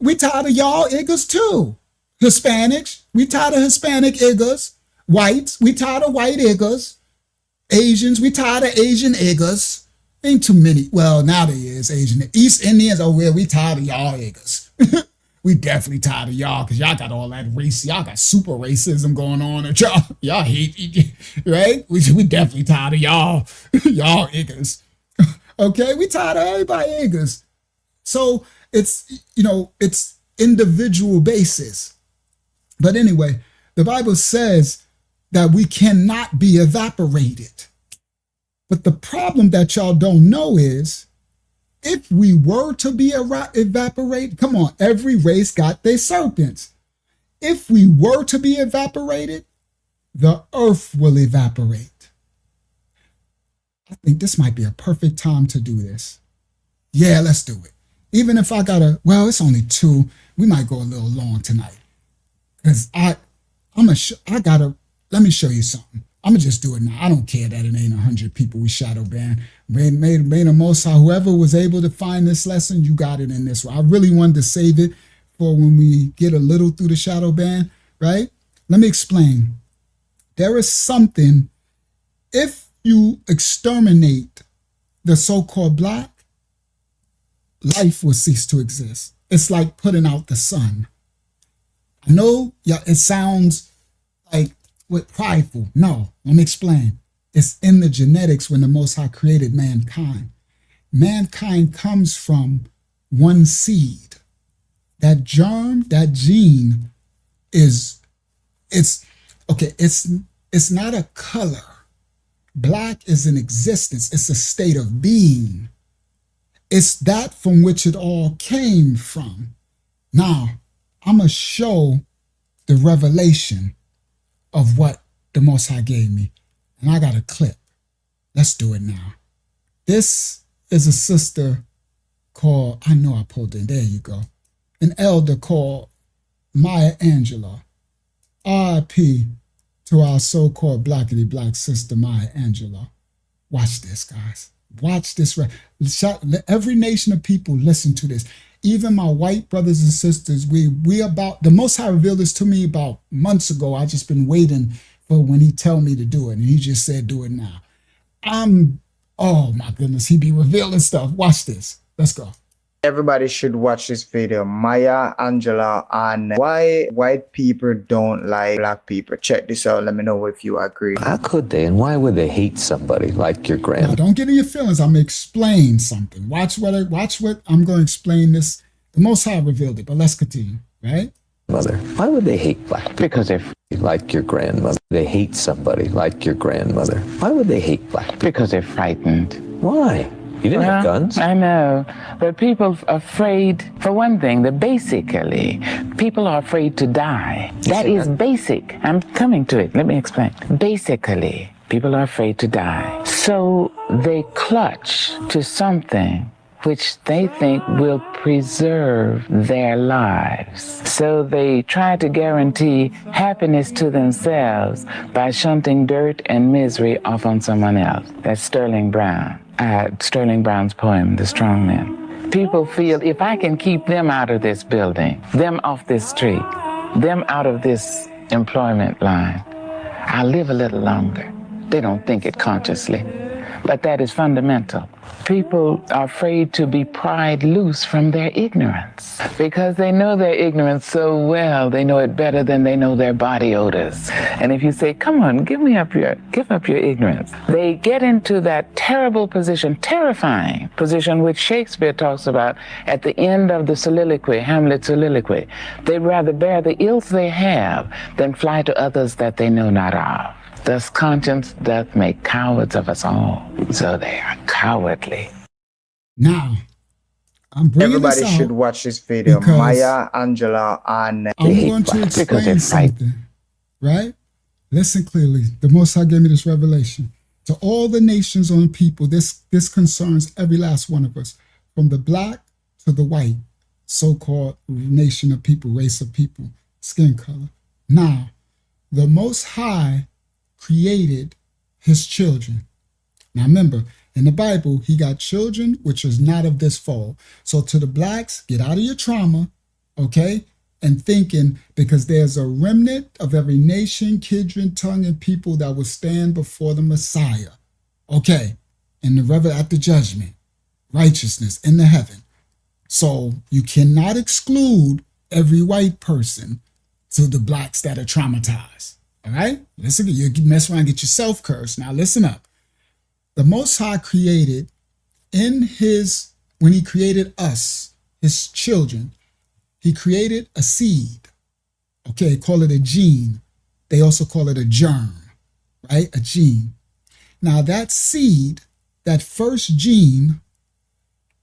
We tired of y'all Iggas too. Hispanics, we tired of Hispanic Iggas. Whites, we tired of white Iggas. Asians, we tired of Asian Iggas. Ain't too many. Well, now there is Asian. East Indians, oh well, we tired of y'all Iggas. We definitely tired of y'all because y'all got all that race. Y'all got super racism going on. And y'all hate, right? We definitely tired of y'all. Y'all Iggas. Okay, we tired of everybody Iggas. So it's individual basis. But anyway, the Bible says that we cannot be evaporated. But the problem that y'all don't know is if we were to be evaporated, come on, every race got their serpents. If we were to be evaporated, the earth will evaporate. I think this might be a perfect time to do this. Yeah, let's do it. Even if I gotta, well, it's only 2. We might go a little long tonight. Because let me show you something. I'm gonna just do it now. I don't care that it ain't 100 people we shadow ban. May the Most High, whoever was able to find this lesson, you got it in this way. I really wanted to save it for when we get a little through the shadow ban, right? Let me explain. There is something, if you exterminate the so-called black, life will cease to exist. It's like putting out the sun. I know it sounds like prideful. No, let me explain. It's in the genetics when the Most High created mankind. Mankind comes from one seed. That germ, that gene it's not a color. Black is an existence. It's a state of being. It's that from which it all came from. Now, I'm going to show the revelation of what the Most High gave me. And I got a clip. Let's do it now. This is a sister called, I know I pulled in, there you go, an elder called Maya Angelou. R.I.P. to our so-called blackity black sister Maya Angelou. Watch this, guys. Watch this. Every nation of people listen to this. Even my white brothers and sisters, we about, the Most High revealed this to me about months ago. I just been waiting for when he tell me to do it. And he just said, do it now. Oh my goodness, he be revealing stuff. Watch this. Let's go. Everybody should watch this video. Maya Angelou on why white people don't like black people. Check this out. Let me know if you agree. How could they, and why would they hate somebody like your grandma? Now, don't get in your feelings. I'm going to explain something. Watch what I'm going to explain this. The Most High revealed it, but let's continue, right? Mother, why would they hate black? Because they're like your grandmother. They hate somebody like your grandmother. Why would they hate black? Because they're frightened. Why? You didn't have guns. I know, but people are afraid, for one thing, people are afraid to die. That is basic. I'm coming to it. Let me explain. Basically, people are afraid to die. So they clutch to something which they think will preserve their lives. So they try to guarantee happiness to themselves by shunting dirt and misery off on someone else. That's Sterling Brown. Sterling Brown's poem, The Strong Men. People feel if I can keep them out of this building, them off this street, them out of this employment line, I'll live a little longer. They don't think it consciously, but that is fundamental. People are afraid to be pried loose from their ignorance because they know their ignorance so well. They know it better than they know their body odors. And if you say, come on, give up your ignorance, they get into that terrible position, terrifying position, which Shakespeare talks about at the end of the soliloquy, Hamlet's soliloquy. They'd rather bear the ills they have than fly to others that they know not of. Thus conscience doth make cowards of us all. So they are cowardly. Now, I'm bringing Everybody this out should watch this video. Maya Angelou on. I'm going to explain something, right? Listen clearly. The Most High gave me this revelation. To all the nations on people, this concerns every last one of us, from the black to the white, so-called nation of people, race of people, skin color. Now, the Most High created his children. Now remember, in the Bible, he got children which is not of this fold. So to the blacks, get out of your trauma, okay? And thinking, because there's a remnant of every nation, kindred, tongue, and people that will stand before the Messiah. Okay, in the at the judgment, righteousness in the heaven. So you cannot exclude every white person to the blacks that are traumatized. All right, listen, you mess around and get yourself cursed. Now listen up. The Most High created when he created us, his children, he created a seed. Okay, call it a gene. They also call it a germ, right? A gene. Now that seed, that first gene,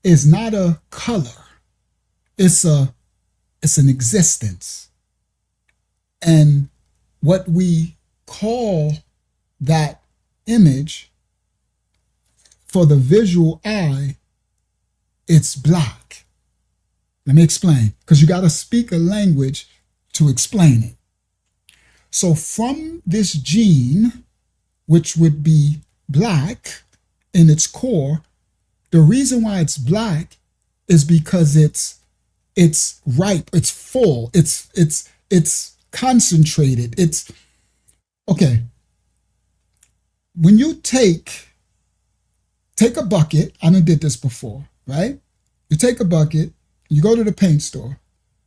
is not a color. It's an existence. And what we call that image for the visual eye, it's black. Let me explain, because you got to speak a language to explain it. So from this gene, which would be black in its core, the reason why it's black is because it's ripe, it's full, it's concentrated. It's okay. When you take a bucket, I done did this before, right? You take a bucket, you go to the paint store,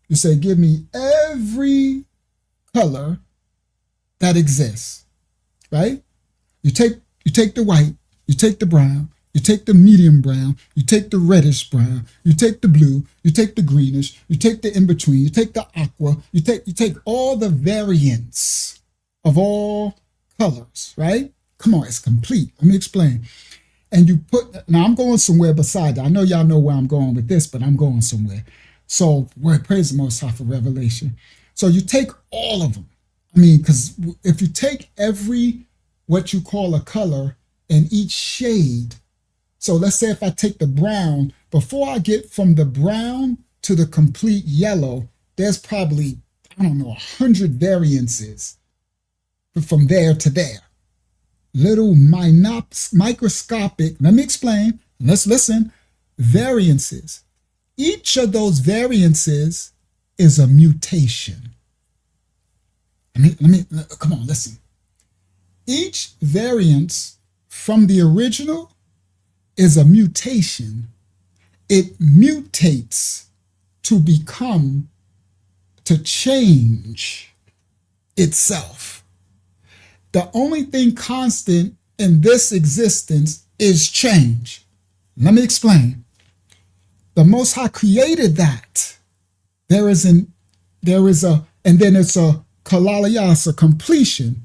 you say, give me every color that exists, right? You take the white, you take the brown, you take the medium brown, you take the reddish brown, you take the blue, you take the greenish, you take the in-between, you take the aqua, you take all the variants of all colors, right? Come on, it's complete. Let me explain. And you now I'm going somewhere beside that. I know y'all know where I'm going with this, but I'm going somewhere. So, praise the Most High for revelation. So you take all of them. I mean, because if you take what you call a color and each shade, so let's say if I take the brown, before I get from the brown to the complete yellow, there's probably, I don't know, 100 variances from there to there. Little microscopic, let me explain, let's listen, variances. Each of those variances is a mutation. Come on, listen. Each variance from the original is a mutation. It mutates to become, to change itself. The only thing constant in this existence is change. Let me explain. The Most High created that. And then it's a kalaliyas, a completion.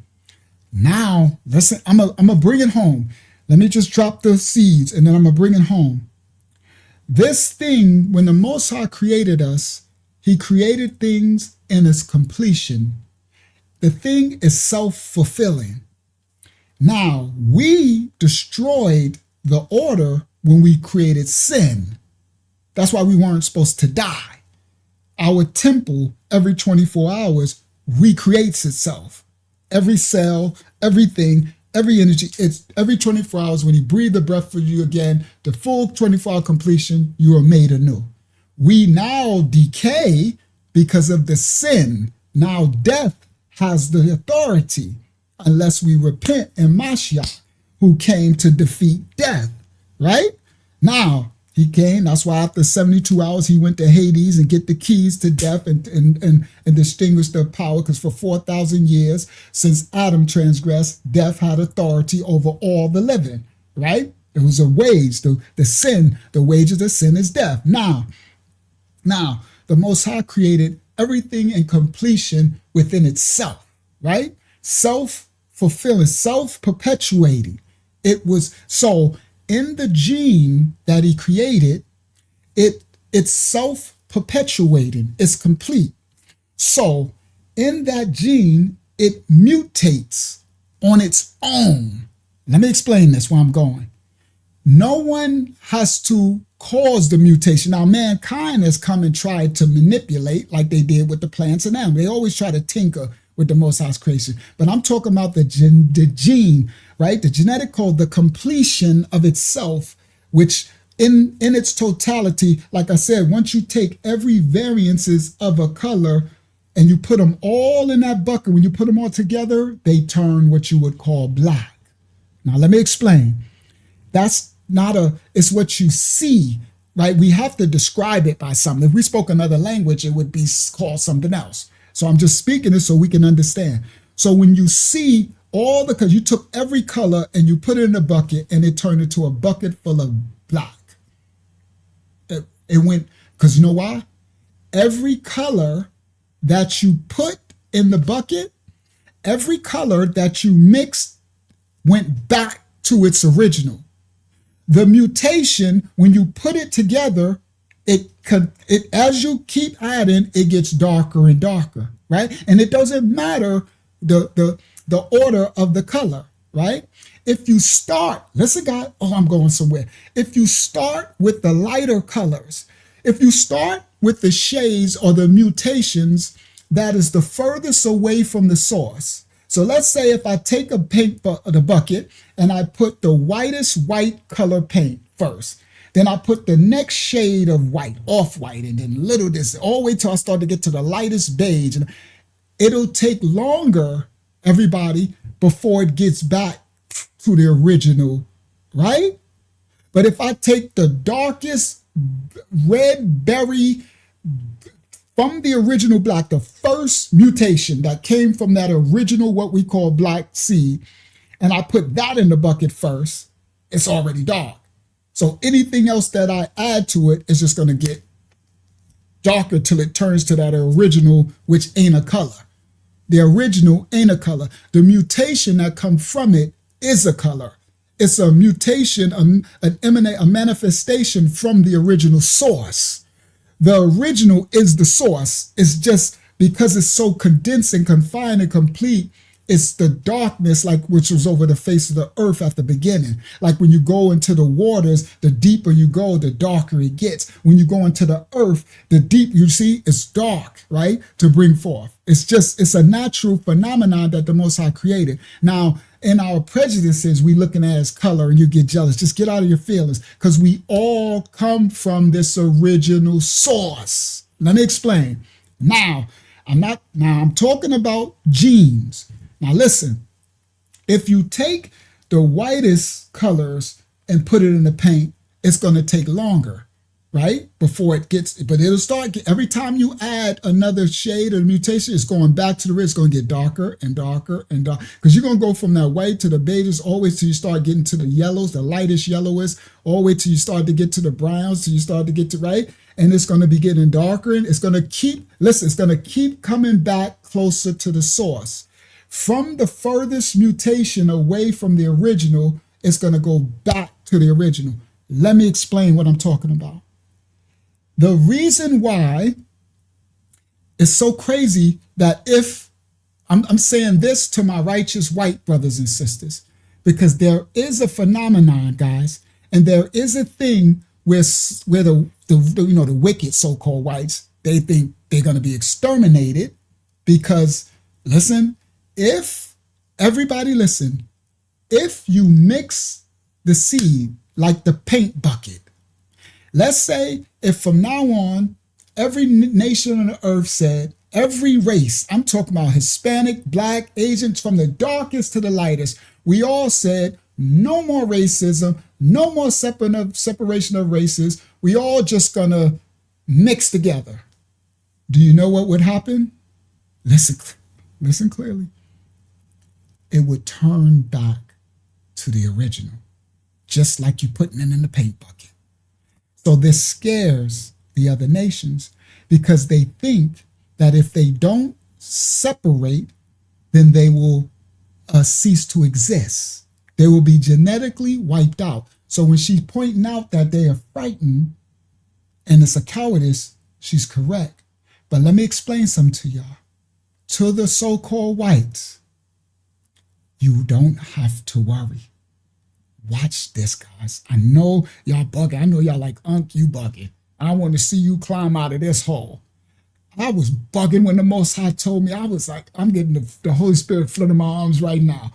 Now, listen, I'm gonna bring it home. Let me just drop the seeds and then I'm gonna bring it home. This thing, when the Most High created us, he created things in its completion. The thing is self-fulfilling. Now, we destroyed the order when we created sin. That's why we weren't supposed to die. Our temple, every 24 hours, recreates itself. Every cell, everything, every energy, it's every 24 hours when he breathed the breath for you again, the full 24-hour completion, you are made anew. We now decay because of the sin. Now death has the authority unless we repent in Mashiach, who came to defeat death, right? Now, he came, that's why after 72 hours, he went to Hades and get the keys to death and distinguish their power, because for 4,000 years, since Adam transgressed, death had authority over all the living, right? It was a wage, the sin, the wages of sin is death. Now, the Most High created everything in completion within itself, right? Self-fulfilling, self-perpetuating. It was, so in the gene that he created, it's self-perpetuating, it's complete. So in that gene, it mutates on its own. Let me explain this where I'm going. No one has to cause the mutation. Now, mankind has come and tried to manipulate like they did with the plants and animals. They always try to tinker with the Most High's creation. But I'm talking about the gene, right? The genetic code, the completion of itself, which in its totality, like I said, once you take every variances of a color and you put them all in that bucket, when you put them all together, they turn what you would call black. Now, let me explain. That's not it's what you see, right? We have to describe it by something. If we spoke another language, it would be called something else. So I'm just speaking it so we can understand. So when you see all the colors, you took every color and you put it in a bucket and it turned into a bucket full of black. It went, because you know why? Every color that you put in the bucket, every color that you mixed went back to its original. The mutation, when you put it together, it as you keep adding, it gets darker and darker, right? And it doesn't matter the order of the color, right? If you start, listen, God, I'm going somewhere. If you start with the lighter colors, if you start with the shades or the mutations that is the furthest away from the source. So let's say if I take the bucket and I put the whitest white color paint first, then I put the next shade of white, off-white, and then little this, all the way till I start to get to the lightest beige. And it'll take longer, everybody, before it gets back to the original, right? But if I take the darkest red berry from the original black, the first mutation that came from that original, what we call black seed, and I put that in the bucket first, it's already dark. So anything else that I add to it is just going to get darker till it turns to that original, which ain't a color. The original ain't a color. The mutation that comes from it is a color. It's a mutation, a manifestation from the original source. The original is the source. It's just because it's so condensed and confined and complete, it's the darkness, like which was over the face of the earth at the beginning. Like when you go into the waters, the deeper you go, the darker it gets. When you go into the earth, the deep you see, it's dark, right? To bring forth. It's a natural phenomenon that the Most High created. Now, in our prejudices, we looking at as color and you get jealous. Just get out of your feelings, because we all come from this original source. Let me explain. Now, I'm talking about genes. Now listen, if you take the whitest colors and put it in the paint, it's going to take longer, right? Before it gets, but it'll start, every time you add another shade or mutation, it's going back to the red. It's going to get darker and darker and darker, because you're going to go from that white to the beiges, always till you start getting to the yellows, the lightest yellowest, all the way till you start to get to the browns, till you start to get to, right? And it's going to be getting darker, and it's going to keep, listen, it's going to keep coming back closer to the source. From the furthest mutation away from the original, it's going to go back to the original. Let me explain what I'm talking about. The reason why it's so crazy that if I'm saying this to my righteous white brothers and sisters, because there is a phenomenon, guys, and there is a thing where the wicked so-called whites, they think they're going to be exterminated because, listen, if you mix the seed like the paint bucket, let's say if from now on, every nation on the earth said, every race, I'm talking about Hispanic, Black, Asian, from the darkest to the lightest, we all said, no more racism, no more separation of races, we all just gonna mix together. Do you know what would happen? Listen clearly. It would turn back to the original, just like you putting it in the paint bucket. So this scares the other nations, because they think that if they don't separate, then they will cease to exist. They will be genetically wiped out. So when she's pointing out that they are frightened and it's a cowardice, she's correct. But let me explain something to y'all. To the so-called whites, you don't have to worry. Watch this, guys. I know y'all bugging. I know y'all like, you bugging. I want to see you climb out of this hole. I was bugging when the Most High told me. I was like, I'm getting the Holy Spirit flooding my arms right now.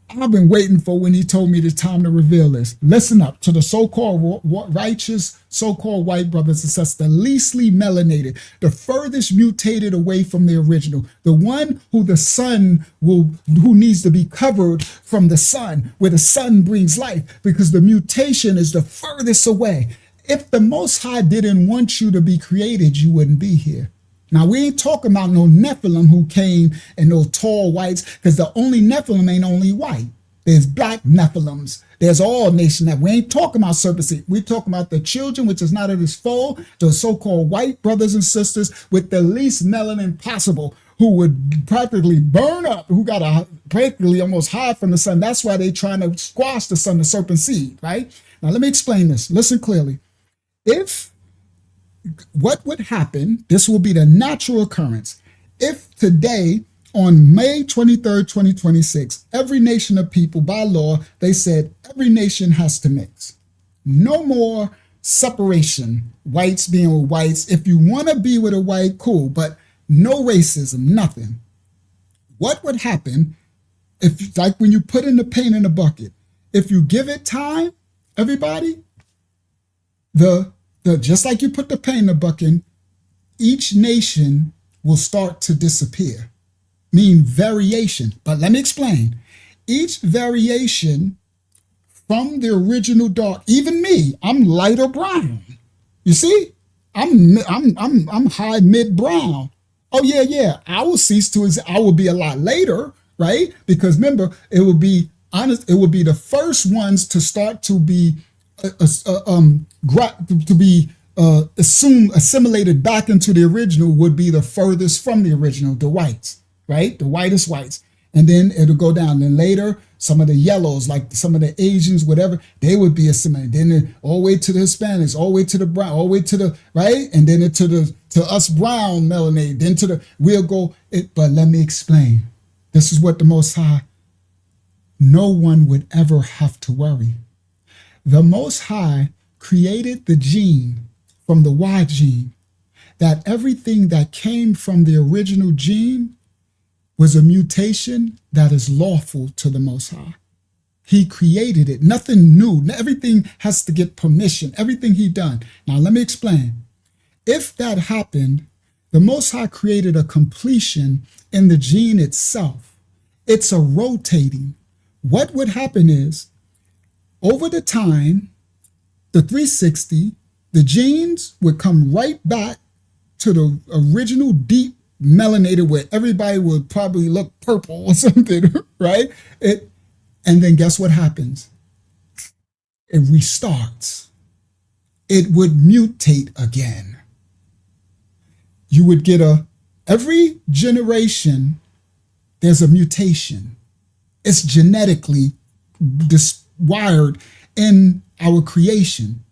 I've been waiting for when he told me the time to reveal this. Listen up to the so-called righteous, so-called white brothers and sisters, the leastly melanated, the furthest mutated away from the original, the one who the sun who needs to be covered from the sun, where the sun brings life, because the mutation is the furthest away. If the Most High didn't want you to be created, you wouldn't be here. Now, we ain't talking about no Nephilim who came and those tall whites, because the only Nephilim ain't only white. There's black Nephilims. There's all nation that we ain't talking about serpent seed. We're talking about the children, which is not of this fold, the so-called white brothers and sisters with the least melanin possible, who would practically burn up, who got to practically almost hide from the sun. That's why they're trying to squash the sun, the serpent seed, right? Now, let me explain this. Listen clearly. What would happen, this will be the natural occurrence, if today, on May 23rd, 2026, every nation of people, by law, they said every nation has to mix. No more separation, whites being with whites. If you want to be with a white, cool, but no racism, nothing. What would happen if, like when you put in the paint in a bucket, if you give it time, everybody, just like you put the paint in the bucket, each nation will start to disappear. Mean variation. But let me explain. Each variation from the original dark, even me, I'm lighter brown. You see? I'm high mid brown. Oh yeah. I will cease to exist. I will be a lot later, right? Because remember, it will be honest. It will be the first ones to start to be assimilated back into the original, would be the furthest from the original, the whites, right? The whitest whites. And then it'll go down. Then later, some of the yellows, like some of the Asians, whatever, they would be assimilated. Then all the way to the Hispanics, all the way to the brown, all the way to the, right? And then to us brown melanated, then we'll go, but let me explain. This is what the Most High, no one would ever have to worry. The Most High created the gene from the Y gene, that everything that came from the original gene was a mutation that is lawful to the Most High. He created it, nothing new. Everything has to get permission, everything he done. Now let me explain. If that happened, the Most High created a completion in the gene itself. It's a rotating. What would happen is, over the time, the 360, the genes would come right back to the original deep melanated where everybody would probably look purple or something, right? And then guess what happens? It restarts. It would mutate again. You would get every generation, there's a mutation. It's genetically wired in our creation.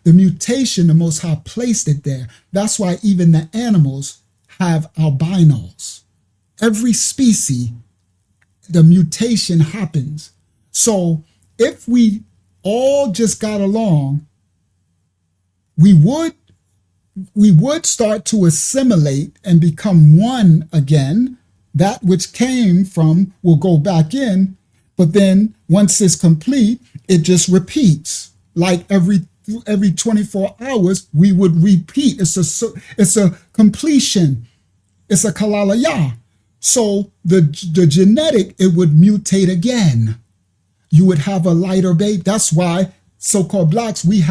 The mutation, the Most High placed it there. That's why even the animals have albinos. Every species, the mutation happens. So if we all just got along, we would start to assimilate and become one again. That which came from will go back in, but then once it's complete, it just repeats. Like every 24 hours, we would repeat. It's a completion. It's a kalalaya. So the genetic, it would mutate again. You would have a lighter baby. That's why so-called blacks, we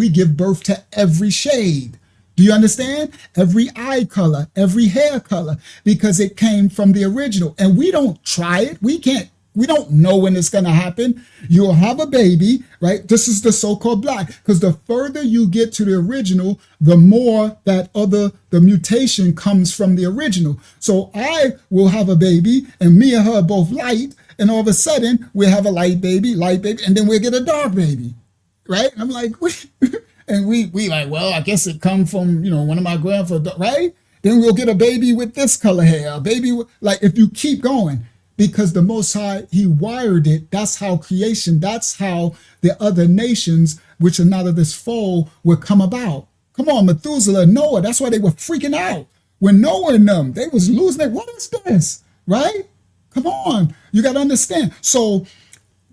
give birth to every shade. Do you understand? Every eye color, every hair color, because it came from the original. And we don't try it. We don't know when it's going to happen. You'll have a baby, right? This is the so-called black, because the further you get to the original, the more that the mutation comes from the original. So I will have a baby and me and her are both light. And all of a sudden we'll have a light baby, and then we'll get a dark baby, right? I'm like, and we like, well, I guess it come from, one of my grandfathers, right? Then we'll get a baby with this color hair, a baby with, like, if you keep going, because the Most High, he wired it. That's how creation, that's how the other nations, which are not of this fold, would come about. Come on, Methuselah, Noah, that's why they were freaking out. When Noah and them, they was losing it. What is this, right? Come on, you got to understand. So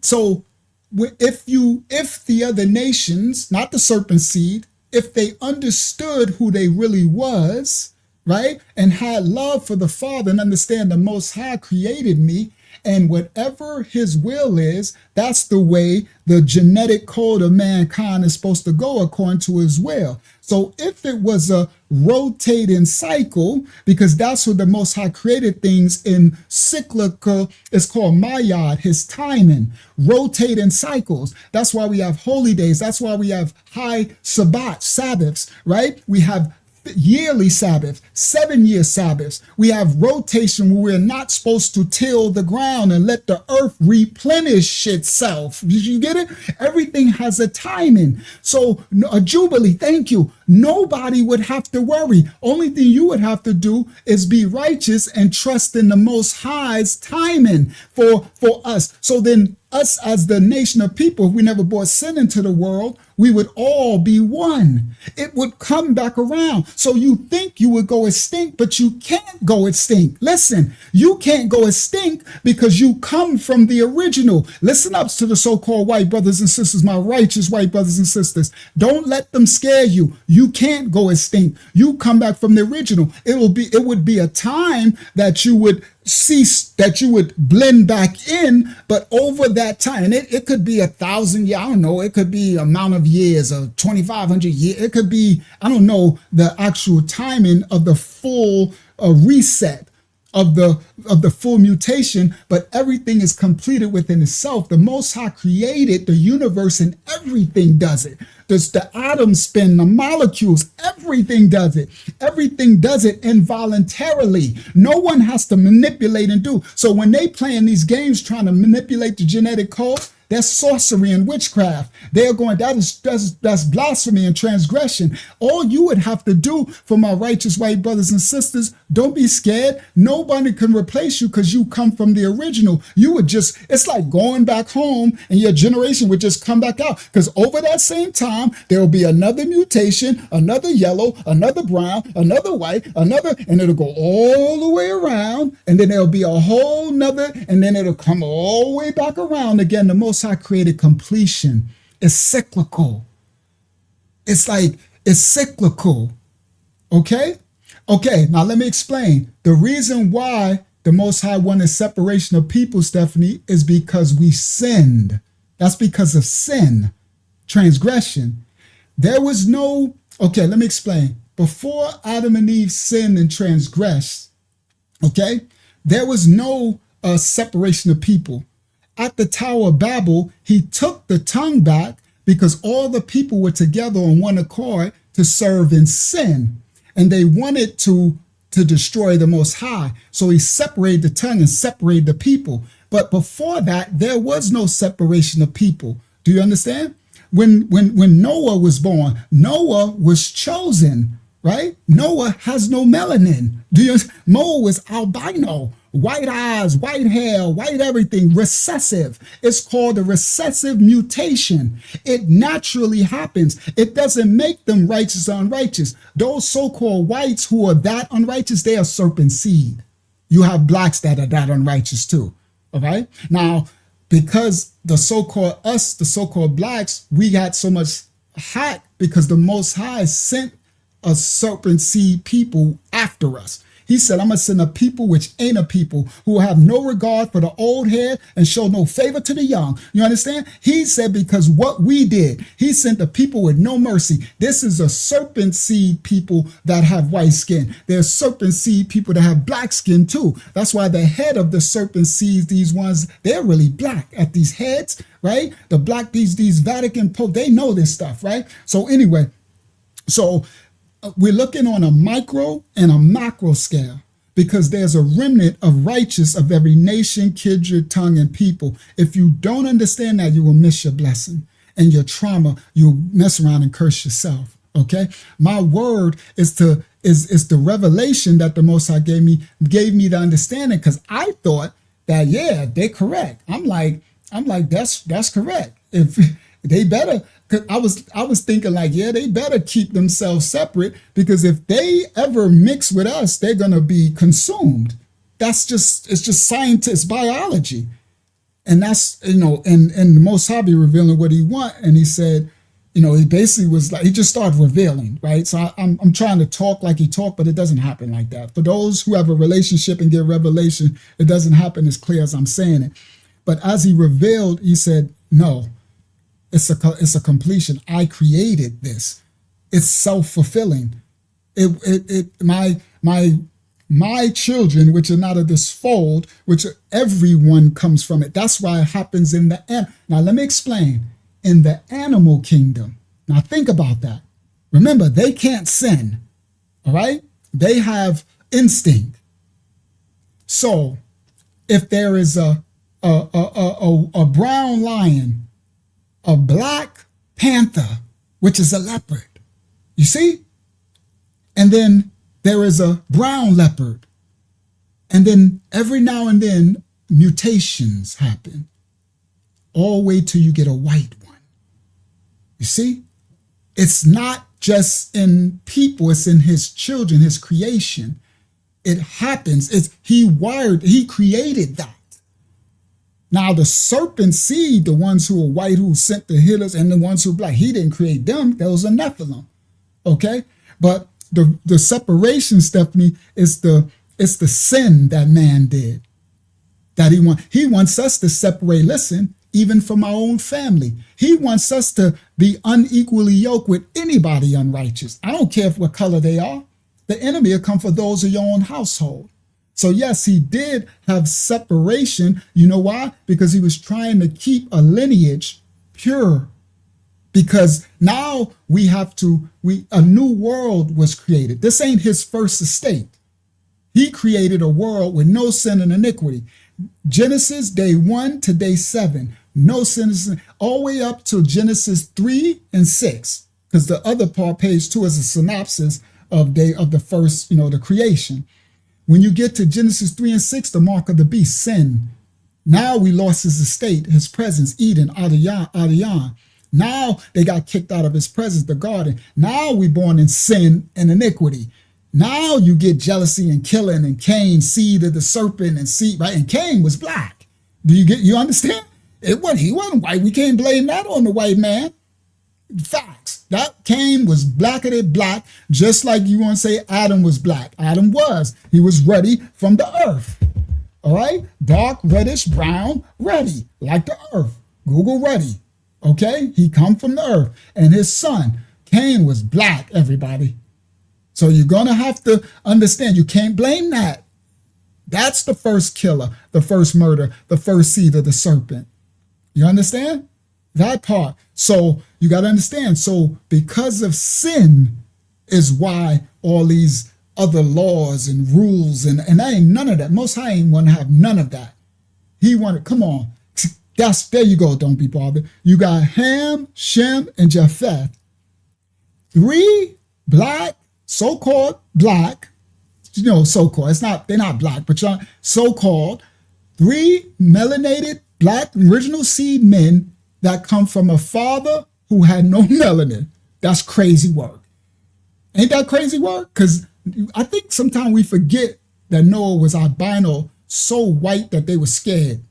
if the other nations, not the serpent seed, if they understood who they really was, right, and had love for the Father and understand the Most High created me, and whatever his will is, that's the way the genetic code of mankind is supposed to go according to his will. So if it was a rotating cycle, because that's what the Most High created things in cyclical, it's called mayad, his timing, rotating cycles. That's why we have holy days. That's why we have high Sabbaths, right? We have yearly Sabbath, 7-year Sabbaths. We have rotation where we're not supposed to till the ground and let the earth replenish itself. Did you get it? Everything has a timing. So a jubilee, thank you. Nobody would have to worry. Only thing you would have to do is be righteous and trust in the Most High's timing for us. So then us as the nation of people, if we never brought sin into the world, we would all be one. It would come back around. So you think you would go extinct, but you can't go extinct. Listen, you can't go extinct because you come from the original. Listen up to the so-called white brothers and sisters, my righteous white brothers and sisters. Don't let them scare you. You can't go extinct. You come back from the original. It would be a time that you would cease, that you would blend back in, but over that time, and it could be 1,000 years, I don't know, it could be amount of years, or 2,500 years, it could be, I don't know, the actual timing of the full reset of the full mutation, but everything is completed within itself. The Most High created the universe and everything does it. There's the atoms spin, the molecules, everything does it. Everything does it involuntarily. No one has to manipulate and do. So when they playing these games trying to manipulate the genetic code, That's sorcery and witchcraft. They're going, that's blasphemy and transgression. All you would have to do for my righteous white brothers and sisters, don't be scared. Nobody can replace you because you come from the original. You would just, it's like going back home and your generation would just come back out, because over that same time, there will be another mutation, another yellow, another brown, another white, another, and it'll go all the way around, and then there'll be a whole nother, and then it'll come all the way back around again. The Most High created completion. It's cyclical. It's like, it's cyclical. Okay? Okay, now let me explain. The reason why the Most High wanted separation of people, Stephanie, is because we sinned. That's because of sin, transgression. There was no, okay, let me explain. Before Adam and Eve sinned and transgressed, okay, there was no separation of people. At the Tower of Babel, he took the tongue back because all the people were together on one accord to serve in sin. And they wanted to destroy the Most High. So he separated the tongue and separated the people. But before that, there was no separation of people. Do you understand? When Noah was born, Noah was chosen, right? Noah has no melanin. Noah was albino, white eyes, white hair, white everything, recessive. It's called a recessive mutation. It naturally happens. It doesn't make them righteous or unrighteous. Those so-called whites who are that unrighteous, they are serpent seed. You have blacks that are that unrighteous too, all right? Now, because the so-called blacks, we got so much hot because the Most High sent a serpent seed people after us. He said, I'm going to send a people which ain't a people, who have no regard for the old head and show no favor to the young. You understand? He said, because what we did, he sent a people with no mercy. This is a serpent seed people that have white skin. There's serpent seed people that have black skin too. That's why the head of the serpent seeds, these ones, they're really black at these heads, right? The black, these Vatican Pope, they know this stuff, right? So anyway, so we're looking on a micro and a macro scale, because there's a remnant of righteous of every nation, kindred, tongue, and people. If you don't understand that, you will miss your blessing and your trauma. You'll mess around and curse yourself. Okay. My word is the revelation that the Most High gave me the understanding, because I thought that, yeah, they're correct. I'm like, that's correct. If they better, because I was thinking like, yeah, they better keep themselves separate, because if they ever mix with us, they're going to be consumed. It's just scientist biology. And that's, and the Most High be revealing what he want. And he said, he basically was like, he just started revealing, right? So I'm trying to talk like he talked, but it doesn't happen like that. For those who have a relationship and get revelation, it doesn't happen as clear as I'm saying it. But as he revealed, he said, no, it's a completion. I created this. It's self-fulfilling. My children, which are not of this fold, everyone comes from it. That's why it happens in the end. Now let me explain. In the animal kingdom. Now think about that. Remember, they can't sin. All right? They have instinct. So if there is a brown lion, a black panther, which is a leopard, you see? And then there is a brown leopard. And then every now and then mutations happen, all the way till you get a white one. You see? It's not just in people, it's in his children, his creation. It happens. He created that. Now the serpent seed, the ones who are white, who sent the healers, and the ones who are black, he didn't create them. Those are Nephilim. Okay? But the separation, Stephanie, it's the sin that man did. That he wants us to separate, listen, even from our own family. He wants us to be unequally yoked with anybody unrighteous. I don't care what color they are. The enemy will come for those of your own household. So yes, he did have separation. You know why? Because he was trying to keep a lineage pure. Because now a new world was created. This ain't his first estate. He created a world with no sin and iniquity. Genesis day 1 to day 7. No sin, all the way up to Genesis 3 and 6, because the other part, page 2, is a synopsis of the first, the creation. When you get to Genesis 3 and 6, the mark of the beast, sin. Now we lost his estate, his presence, Eden, Adiyan. Now they got kicked out of his presence, the garden. Now we born in sin and iniquity. Now you get jealousy and killing, and Cain, seed of the serpent, and seed, right? And Cain was black. You understand? He wasn't white. We can't blame that on the white man. Facts. That Cain was blacker than black, just like you want to say Adam was black. Adam was. He was ruddy from the earth. All right? Dark, reddish, brown, ruddy, like the earth. Google ruddy. Okay? He come from the earth. And his son, Cain, was black, everybody. So you're going to have to understand, you can't blame that. That's the first killer, the first murder, the first seed of the serpent. You understand? That part. So you got to understand. So because of sin is why all these other laws and rules, and I ain't none of that. Most High ain't want to have none of that. He wanted, come on. There you go. Don't be bothered. You got Ham, Shem, and Japheth. 3 black, so-called black, so-called. They're not black, but so-called 3 melanated black original seed men that come from a father who had no melanin. That's crazy work. Ain't that crazy work? Because I think sometimes we forget that Noah was albino, so white that they were scared.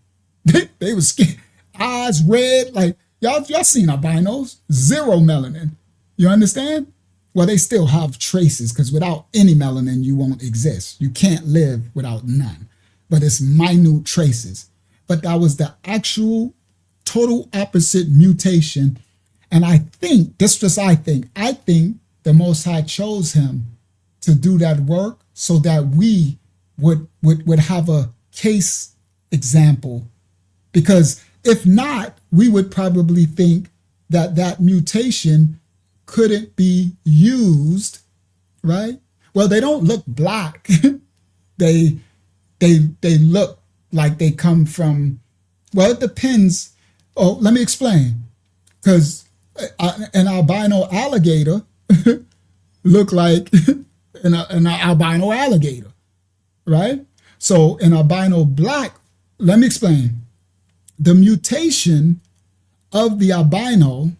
They were scared. Eyes red, like y'all seen albinos, 0 melanin. You understand? Well, they still have traces, because without any melanin, you won't exist. You can't live without none. But it's minute traces. But that was the actual total opposite mutation. And I think the Most High chose him to do that work so that we would have a case example. Because if not, we would probably think that mutation couldn't be used, right? Well, they don't look black. they look like they come from, well, it depends. Oh, let me explain. Because an albino alligator look like an albino alligator, right? So an albino black, let me explain. The mutation of the albino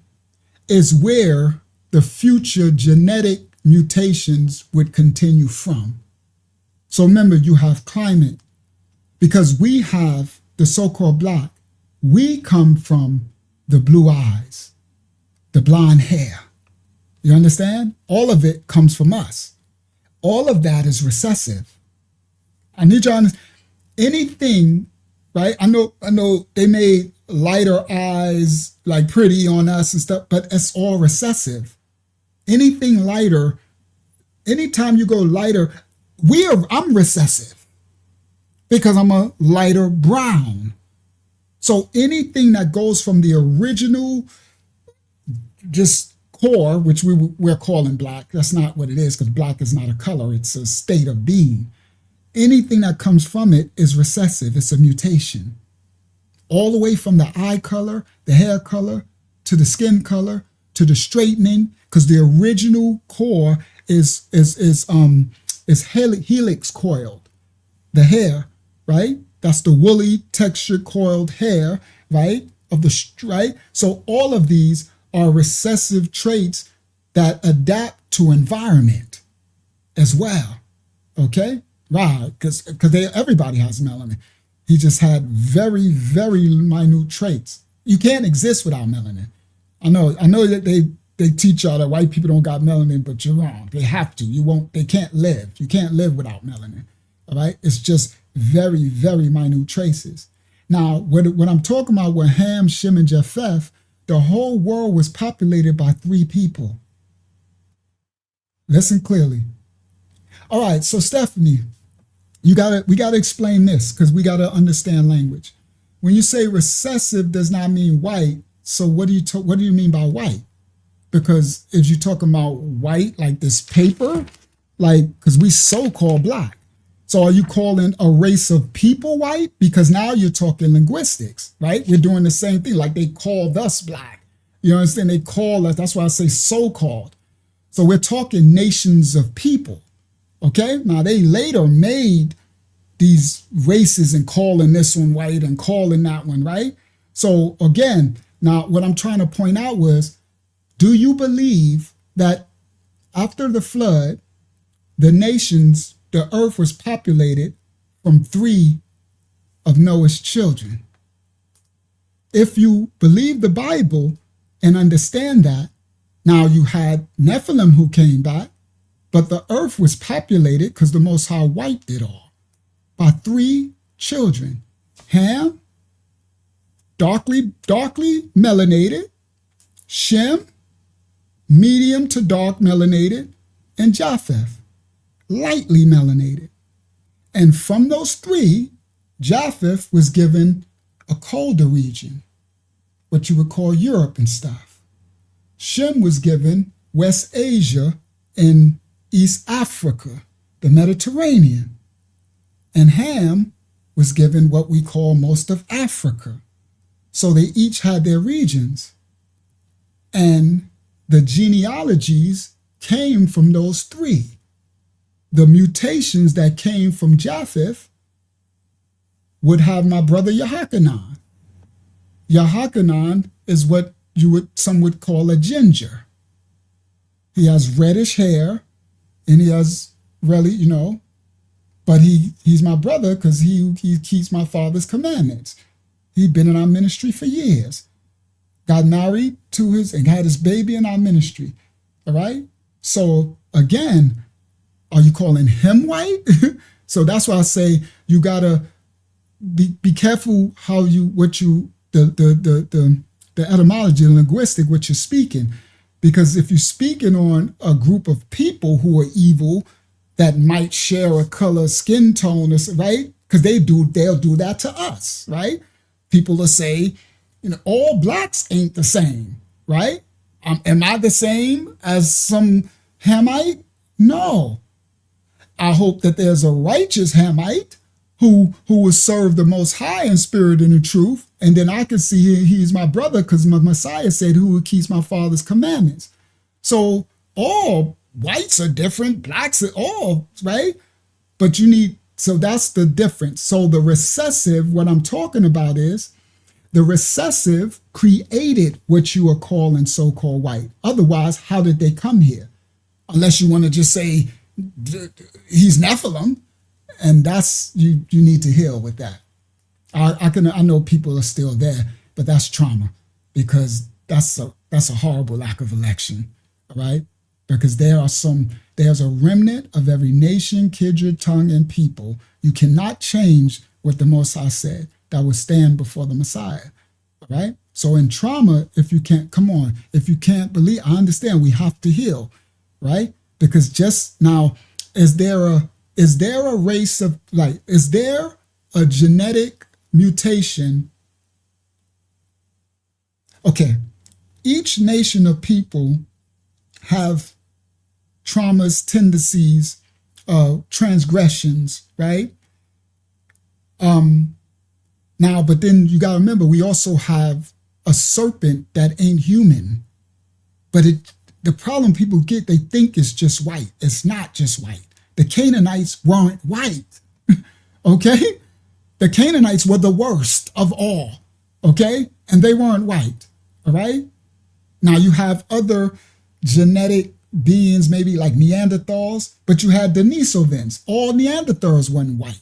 is where the future genetic mutations would continue from. So remember, you have climate, because we have the so-called black. We come from the blue eyes, the blonde hair. You understand? All of it comes from us. All of that is recessive. I need you to understand. Anything, right? I know they made lighter eyes like pretty on us and stuff, but it's all recessive. Anything lighter, anytime you go lighter, I'm recessive because I'm a lighter brown. So anything that goes from the original just core, which we're calling black, that's not what it is, because black is not a color, it's a state of being. Anything that comes from it is recessive, it's a mutation. All the way from the eye color, the hair color, to the skin color, to the straightening, because the original core is helix coiled. The hair, right? That's the woolly textured coiled hair, right? Right? So all of these are recessive traits that adapt to environment as well. Okay? Right, because everybody has melanin. He just had very, very minute traits. You can't exist without melanin. I know that they teach y'all that white people don't got melanin, but you're wrong. They have to. They can't live. You can't live without melanin. All right? It's just very, very minute traces. Now, when I'm talking about with Ham, Shem, and Japheth, the whole world was populated by 3 people. Listen clearly. All right, so Stephanie, we gotta explain this, because we gotta understand language. When you say recessive does not mean white, so what do you mean by white? Because if you're talking about white, like this paper, like, because we so-called black. So are you calling a race of people white? Because now you're talking linguistics, right? We're doing the same thing. Like they called us black. You understand? They call us, that's why I say so-called. So we're talking nations of people, okay? Now they later made these races and calling this one white and calling that one, right? So again, now what I'm trying to point out was, do you believe that after the flood, the nations, the earth was populated from 3 of Noah's children? If you believe the Bible and understand that, now you had Nephilim who came back, but the earth was populated, because the Most High wiped it all, by 3 children. Ham, darkly melanated, Shem, medium to dark melanated, and Japheth, lightly melanated. And from those 3, Japheth was given a colder region, what you would call Europe and stuff. Shem was given West Asia and East Africa, the Mediterranean. And Ham was given what we call most of Africa. So they each had their regions. And the genealogies came from those 3. The mutations that came from Japheth would have my brother Yehochanan. Yehochanan is what some would call a ginger. He has reddish hair, and he has really, but he's my brother because he keeps my father's commandments. He'd been in our ministry for years. Got married to and had his baby in our ministry. All right? So again, are you calling him white? So that's why I say you gotta be careful the etymology, the linguistic, what you're speaking. Because if you're speaking on a group of people who are evil that might share a color, skin tone, right? Because they'll do that to us, right? People will say, all blacks ain't the same, right? Am I the same as some Hamite? No. I hope that there's a righteous Hamite who will serve the Most High in spirit and in truth, and then I can see he's my brother because my Messiah said, who keeps my father's commandments. So all whites are different, blacks are all, right? But so that's the difference. So the recessive, what I'm talking about is, the recessive created what you are calling so-called white. Otherwise, how did they come here? Unless you want to just say he's Nephilim, and that's you need to heal with that. I know people are still there, but that's trauma, because that's a horrible lack of election, all right? Because there's a remnant of every nation, kindred, tongue, and people. You cannot change what the Most High said that will stand before the Messiah, all right? So in trauma, if you can't believe, I understand we have to heal, right? Because just now, is there a race of, like, is there a genetic mutation? Okay, each nation of people have traumas, tendencies, transgressions, right? Now, but then you got to remember, we also have a serpent that ain't human. But the problem people get, they think it's just white. It's not just white. The Canaanites weren't white, okay? The Canaanites were the worst of all, okay? And they weren't white, all right? Now, you have other genetic beings, maybe like Neanderthals, but you had Denisovans. All Neanderthals weren't white.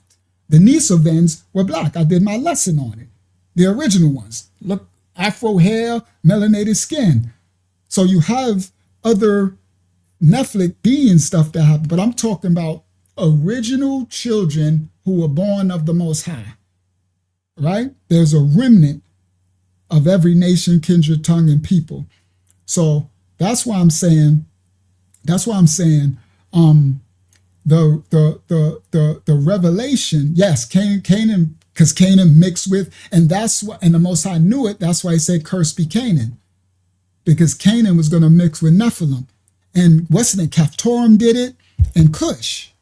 The Denisovans were black. I did my lesson on it. The original ones. Look, afro hair, melanated skin. So you have other Nephilim being stuff that happen, but I'm talking about original children who were born of the Most High, right? There's a remnant of every nation, kindred, tongue, and people. So that's why I'm saying the revelation, yes, Canaan, because Canaan mixed with, and the Most High knew it. That's why he said, "Cursed be Canaan," because Canaan was going to mix with Nephilim. And Caphtorim did it, and Cush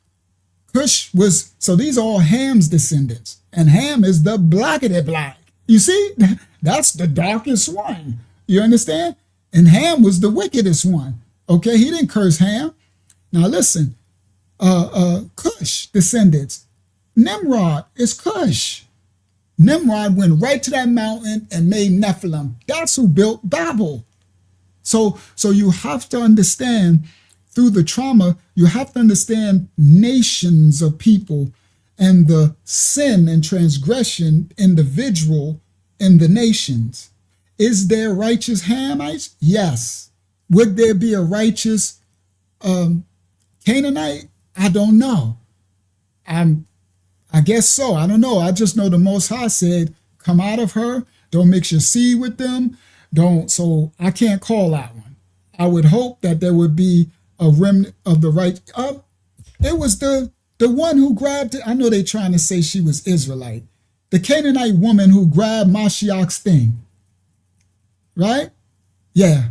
Cush was, so these are all Ham's descendants. And Ham is the blackety black. You see, that's the darkest one. You understand? And Ham was the wickedest one. Okay, he didn't curse Ham. Now listen, Cush descendants. Nimrod is Cush. Nimrod went right to that mountain and made Nephilim. That's who built Babel. So you have to understand through the trauma, you have to understand nations of people and the sin and transgression individual in the nations. Is there righteous Hamites? Yes. Would there be a righteous Canaanite? I don't know. I guess so. I don't know. I just know the Most High said, come out of her. Don't mix your seed with them. Don't. So I can't call that one. I would hope that there would be a remnant of the right. It was the one who grabbed it. I know they're trying to say she was Israelite. The Canaanite woman who grabbed Mashiach's thing. Right? Yeah.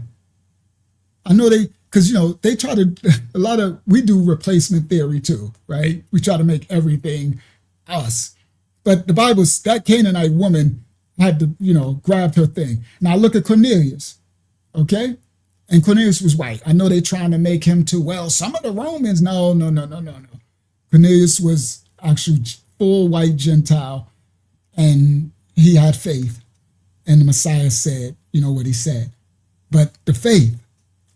I know because, they try to, we do replacement theory too, right? We try to make everything us. But the Bible, that Canaanite woman had to, grab her thing. Now look at Cornelius, okay? And Cornelius was white. I know they're trying to make him too, well, some of the Romans, no. Cornelius was actually full white Gentile, and he had faith. And the Messiah said, what he said. But the faith,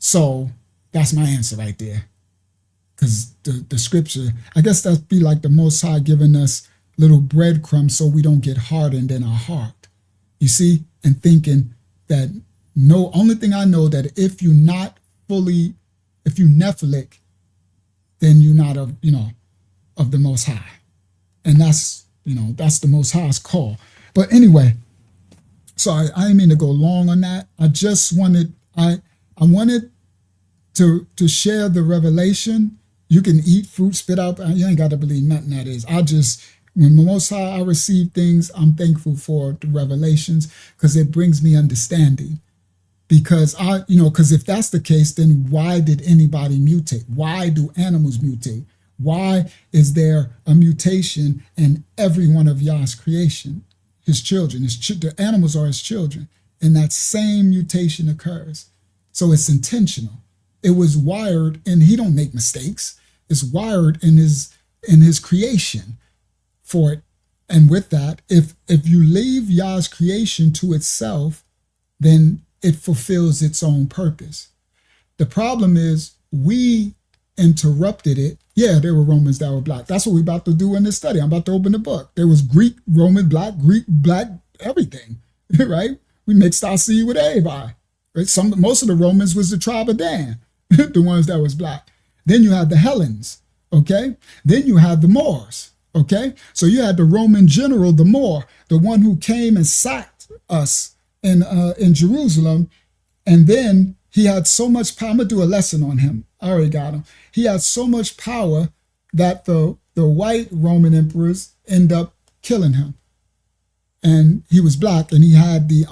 so that's my answer right there. Because the scripture, I guess that'd be like the Most High giving us little breadcrumbs so we don't get hardened in our heart. You see, and thinking that only thing I know that if you Nephilic, then you're not of the Most High. And that's the Most High's call. But anyway, so I didn't mean to go long on that. I just wanted, I wanted to share the revelation. You can eat fruit, spit out. You ain't got to believe nothing that is. When the Most High I receive things, I'm thankful for the revelations because it brings me understanding. Because because if that's the case, then why did anybody mutate? Why do animals mutate? Why is there a mutation in every one of Yah's creation? His children, the animals are his children, and that same mutation occurs. So it's intentional. It was wired, and he don't make mistakes. It's wired in his creation for it. And with that, if you leave Yah's creation to itself, then it fulfills its own purpose. The problem is we interrupted it. Yeah, there were Romans that were black. That's what we're about to do in this study. I'm about to open the book. There was Greek, Roman, black, everything, right? We mixed our seed with everybody. Right? Most of the Romans was the tribe of Dan, the ones that was black. Then you had the Hellenes, okay? Then you had the Moors, okay? So you had the Roman general, the Moor, the one who came and sacked us in Jerusalem, and then he had so much power. I'm gonna do a lesson on him. I already got him. He had so much power that the white Roman emperors end up killing him. And he was black, and he had the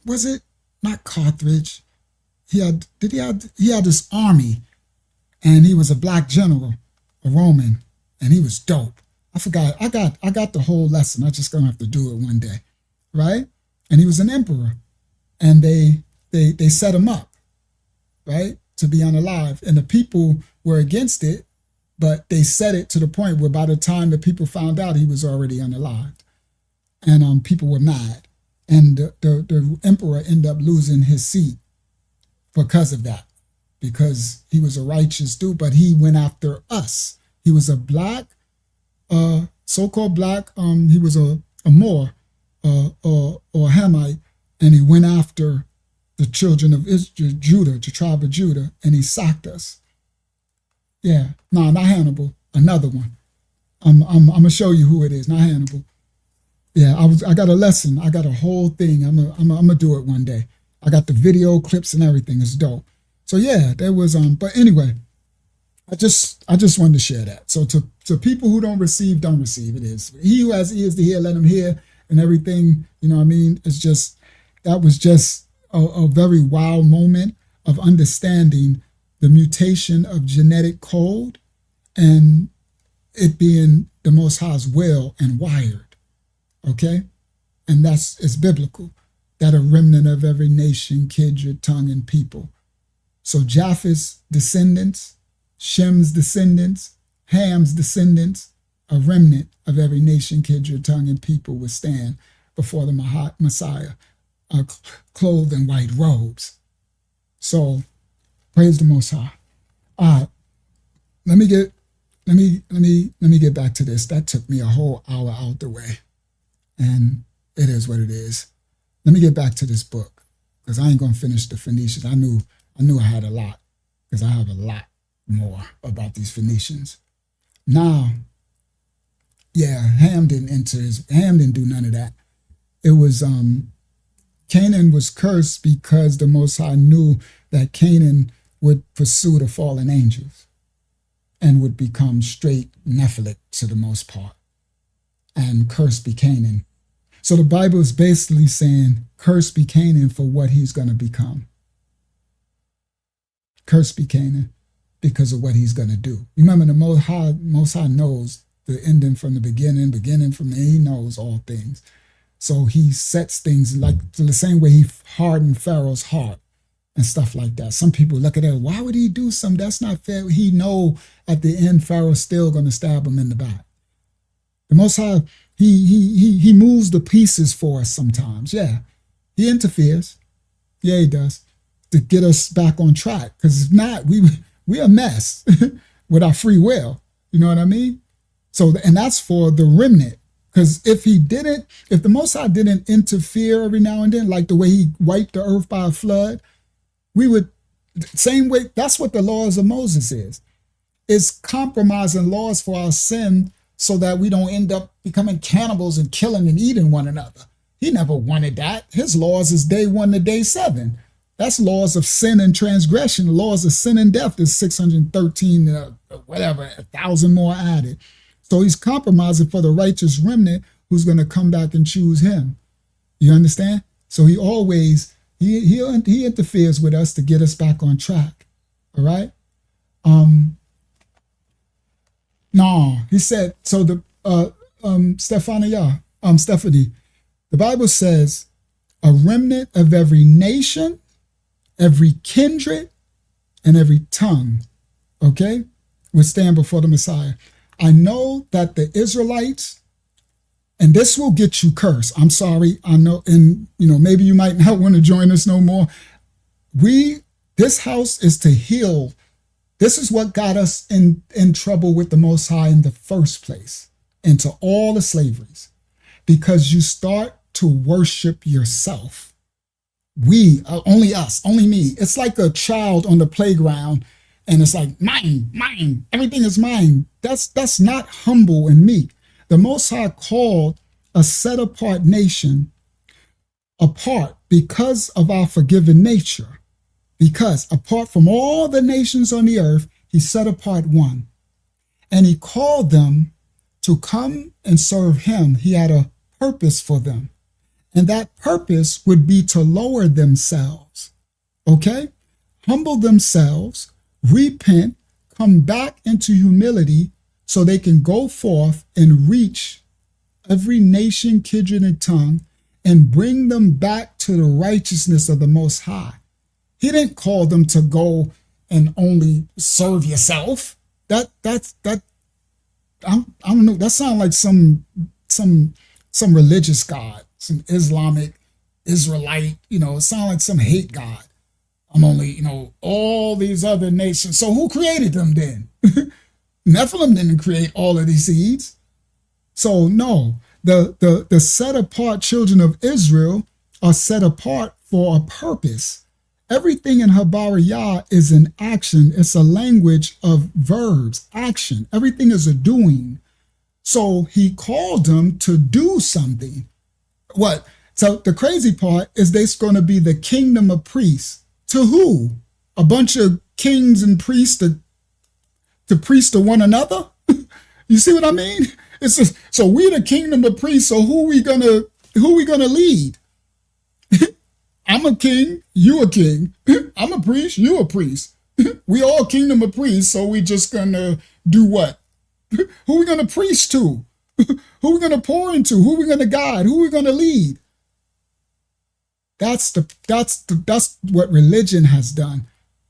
was it not Carthage? He had this army, and he was a black general, a Roman, and he was dope. I forgot. I got the whole lesson. I'm just gonna have to do it one day, right? And he was an emperor, and they set him up, right, to be unalive. And the people were against it, but they set it to the point where by the time the people found out, he was already unalived. And people were mad. And the emperor ended up losing his seat because of that, because he was a righteous dude, but he went after us. He was a black, so-called black, he was a Moor, or Hamite, and he went after the children of Judah, the tribe of Judah, and he sacked us. Yeah, no, not Hannibal, another one. I'm gonna show you who it is, not Hannibal. Yeah, I got a lesson. I got a whole thing. I'm gonna do it one day. I got the video clips and everything. It's dope. So yeah, there was but anyway, I just wanted to share that. So to people who don't receive it is. He who has ears to hear, let him hear. And everything, what I mean? It's just, that was just a very wow moment of understanding the mutation of genetic code and it being the Most High's will and wired, okay? And it's biblical, that a remnant of every nation, kindred, tongue, and people. So Japheth's descendants, Shem's descendants, Ham's descendants, a remnant of every nation, kindred, tongue, and people would stand before the Messiah, clothed in white robes. So praise the Most High. All right, let me get back to this. That took me a whole hour out the way, and it is what it is. Let me get back to this book, because I ain't gonna finish the Phoenicians. I knew I had a lot, because I have a lot more about these Phoenicians. Now, yeah, Ham didn't do none of that. It was Canaan was cursed because the Most High knew that Canaan would pursue the fallen angels and would become straight Nephilim to the most part. And cursed be Canaan. So the Bible is basically saying, cursed be Canaan for what he's going to become. Cursed be Canaan because of what he's going to do. Remember, the Most High knows the ending from the beginning from the end. He knows all things. So he sets things like the same way he hardened Pharaoh's heart and stuff like that. Some people look at it, why would he do something? That's not fair. He know at the end Pharaoh's still going to stab him in the back. The Most High, he moves the pieces for us sometimes. Yeah, he interferes. Yeah, he does, to get us back on track. Because if not, we a mess with our free will. You know what I mean? So, and that's for the remnant. Because if the Most High didn't interfere every now and then, like the way he wiped the earth by a flood, we would, same way, that's what the laws of Moses is. It's compromising laws for our sin so that we don't end up becoming cannibals and killing and eating one another. He never wanted that. His laws is day 1 to day 7. That's laws of sin and transgression. The laws of sin and death is 613, whatever, 1,000 more added. So he's compromising for the righteous remnant who's going to come back and choose him. You understand? So he always, he interferes with us to get us back on track. All right? No, he said, so Stephanie, the Bible says, a remnant of every nation, every kindred, and every tongue, okay, would stand before the Messiah. I know that the Israelites, and this will get you cursed. I'm sorry. I know, and maybe you might not want to join us no more. This house is to heal. This is what got us in trouble with the Most High in the first place, into all the slaveries, because you start to worship yourself. Only us, only me. It's like a child on the playground, and it's like, mine, everything is mine. That's not humble and meek. The Most High called a set-apart nation apart because of our forgiven nature. Because apart from all the nations on the earth, he set apart one. And he called them to come and serve him. He had a purpose for them. And that purpose would be to lower themselves, okay? Humble themselves, repent, come back into humility so they can go forth and reach every nation, kindred, and tongue and bring them back to the righteousness of the Most High. He didn't call them to go and only serve yourself. I don't know. That sounds like some religious God, some Islamic, Israelite, it sounds like some hate God. I'm only, all these other nations. So who created them then? Nephilim didn't create all of these seeds. So no, the set apart children of Israel are set apart for a purpose. Everything in Habariyah is an action. It's a language of verbs, action. Everything is a doing. So he called them to do something. What? So the crazy part is they're going to be the kingdom of priests. To who? A bunch of kings and priests to priest to one another? You see what I mean? It's just, so we're the kingdom of priests. So who we gonna lead? I'm a king, you a king. I'm a priest, you a priest. We all kingdom of priests, so we just gonna do what? Who are we going to preach to? Who are we going to pour into? Who are we going to guide? Who are we going to lead? That's what religion has done,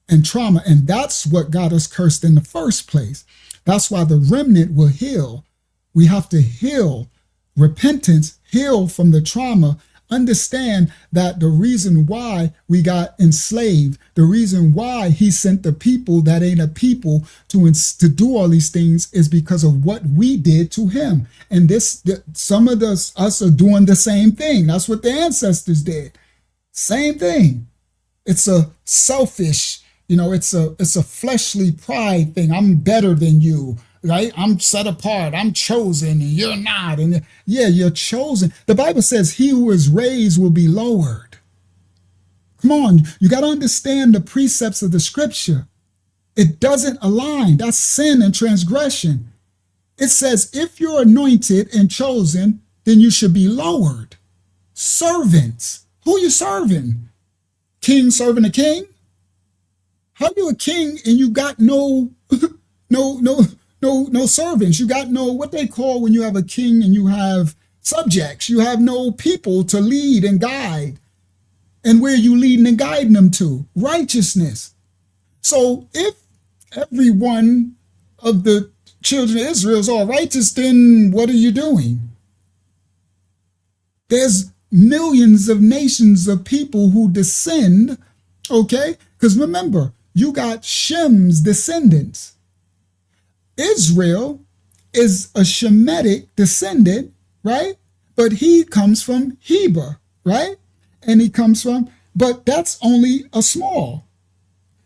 and trauma, and that's what got us cursed in the first place. That's why the remnant will heal. We have to heal. Repentance, heal from the trauma. Understand that the reason why we got enslaved, the reason why he sent the people that ain't a people to do all these things is because of what we did to him. And some of us are doing the same thing. That's what the ancestors did. Same thing. It's a selfish, it's a fleshly pride thing. I'm better than you, right? I'm set apart. I'm chosen and you're not. And yeah, you're chosen. The Bible says he who is raised will be lowered. Come on, you got to understand the precepts of the scripture. It doesn't align. That's sin and transgression. It says if you're anointed and chosen, then you should be lowered. Servants. Who you serving? King serving a king? How you a king and you got no servants? You got no, what they call when you have a king and you have subjects. You have no people to lead and guide. And where you leading and guiding them to? Righteousness. So if every one of the children of Israel is all righteous, then what are you doing? There's millions of nations of people who descend, okay? Because remember, you got Shem's descendants. Israel is a Shemitic descendant, right? But he comes from Heber, right? And he comes from, but that's only a small.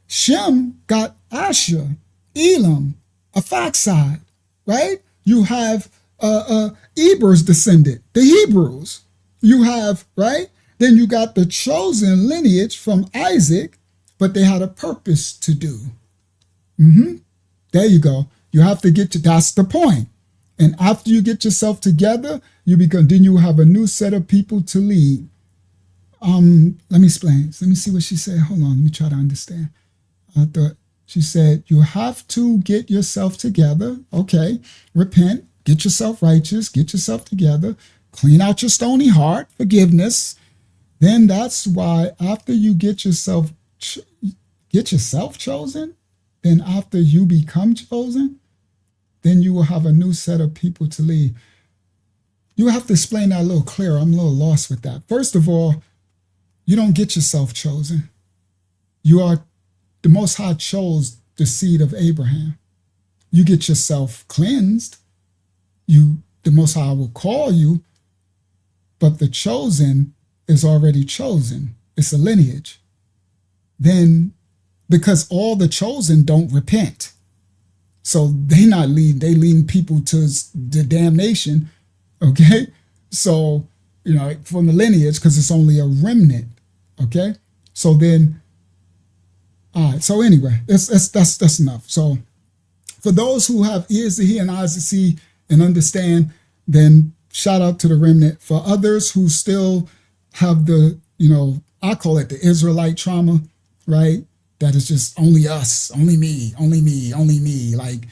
Shem got Asher, Elam, Aphaxad, right? You have Eber's descendant, the Hebrews. You have, right? Then you got the chosen lineage from Isaac, but they had a purpose to do. There you go. You have to that's the point. And after you get yourself together, then you have a new set of people to lead. Let me explain. Let me see what she said. Hold on, let me try to understand. I thought she said, you have to get yourself together. Okay, repent, get yourself righteous, get yourself together. Clean out your stony heart, forgiveness. Then that's why after you get yourself chosen, then after you become chosen, then you will have a new set of people to lead. You have to explain that a little clearer. I'm a little lost with that. First of all, you don't get yourself chosen. The Most High chose the seed of Abraham. You get yourself cleansed. The Most High will call you. But the chosen is already chosen. It's a lineage. Then, because all the chosen don't repent. So they leading people to the damnation. Okay? So, from the lineage, because it's only a remnant. Okay? So then, all right. So anyway, that's enough. So for those who have ears to hear and eyes to see and understand, then shout out to the remnant. For others who still have I call it the Israelite trauma, right? That is just only us, only me, only me, only me. Like,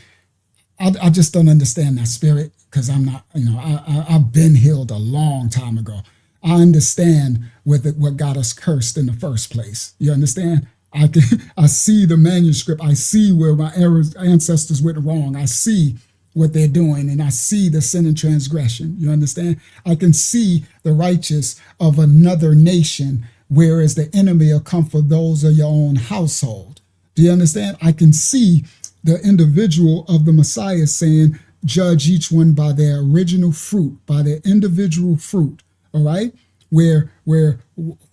I just don't understand that spirit because I'm not, I've been healed a long time ago. I understand what got us cursed in the first place. You understand? I see the manuscript. I see where my ancestors went wrong. I see what they're doing, and I see the sin and transgression. You understand? I can see the righteous of another nation, whereas the enemy will come for those of your own household. Do you understand? I can see the individual of the Messiah saying, judge each one by their original fruit, by their individual fruit. All right? Where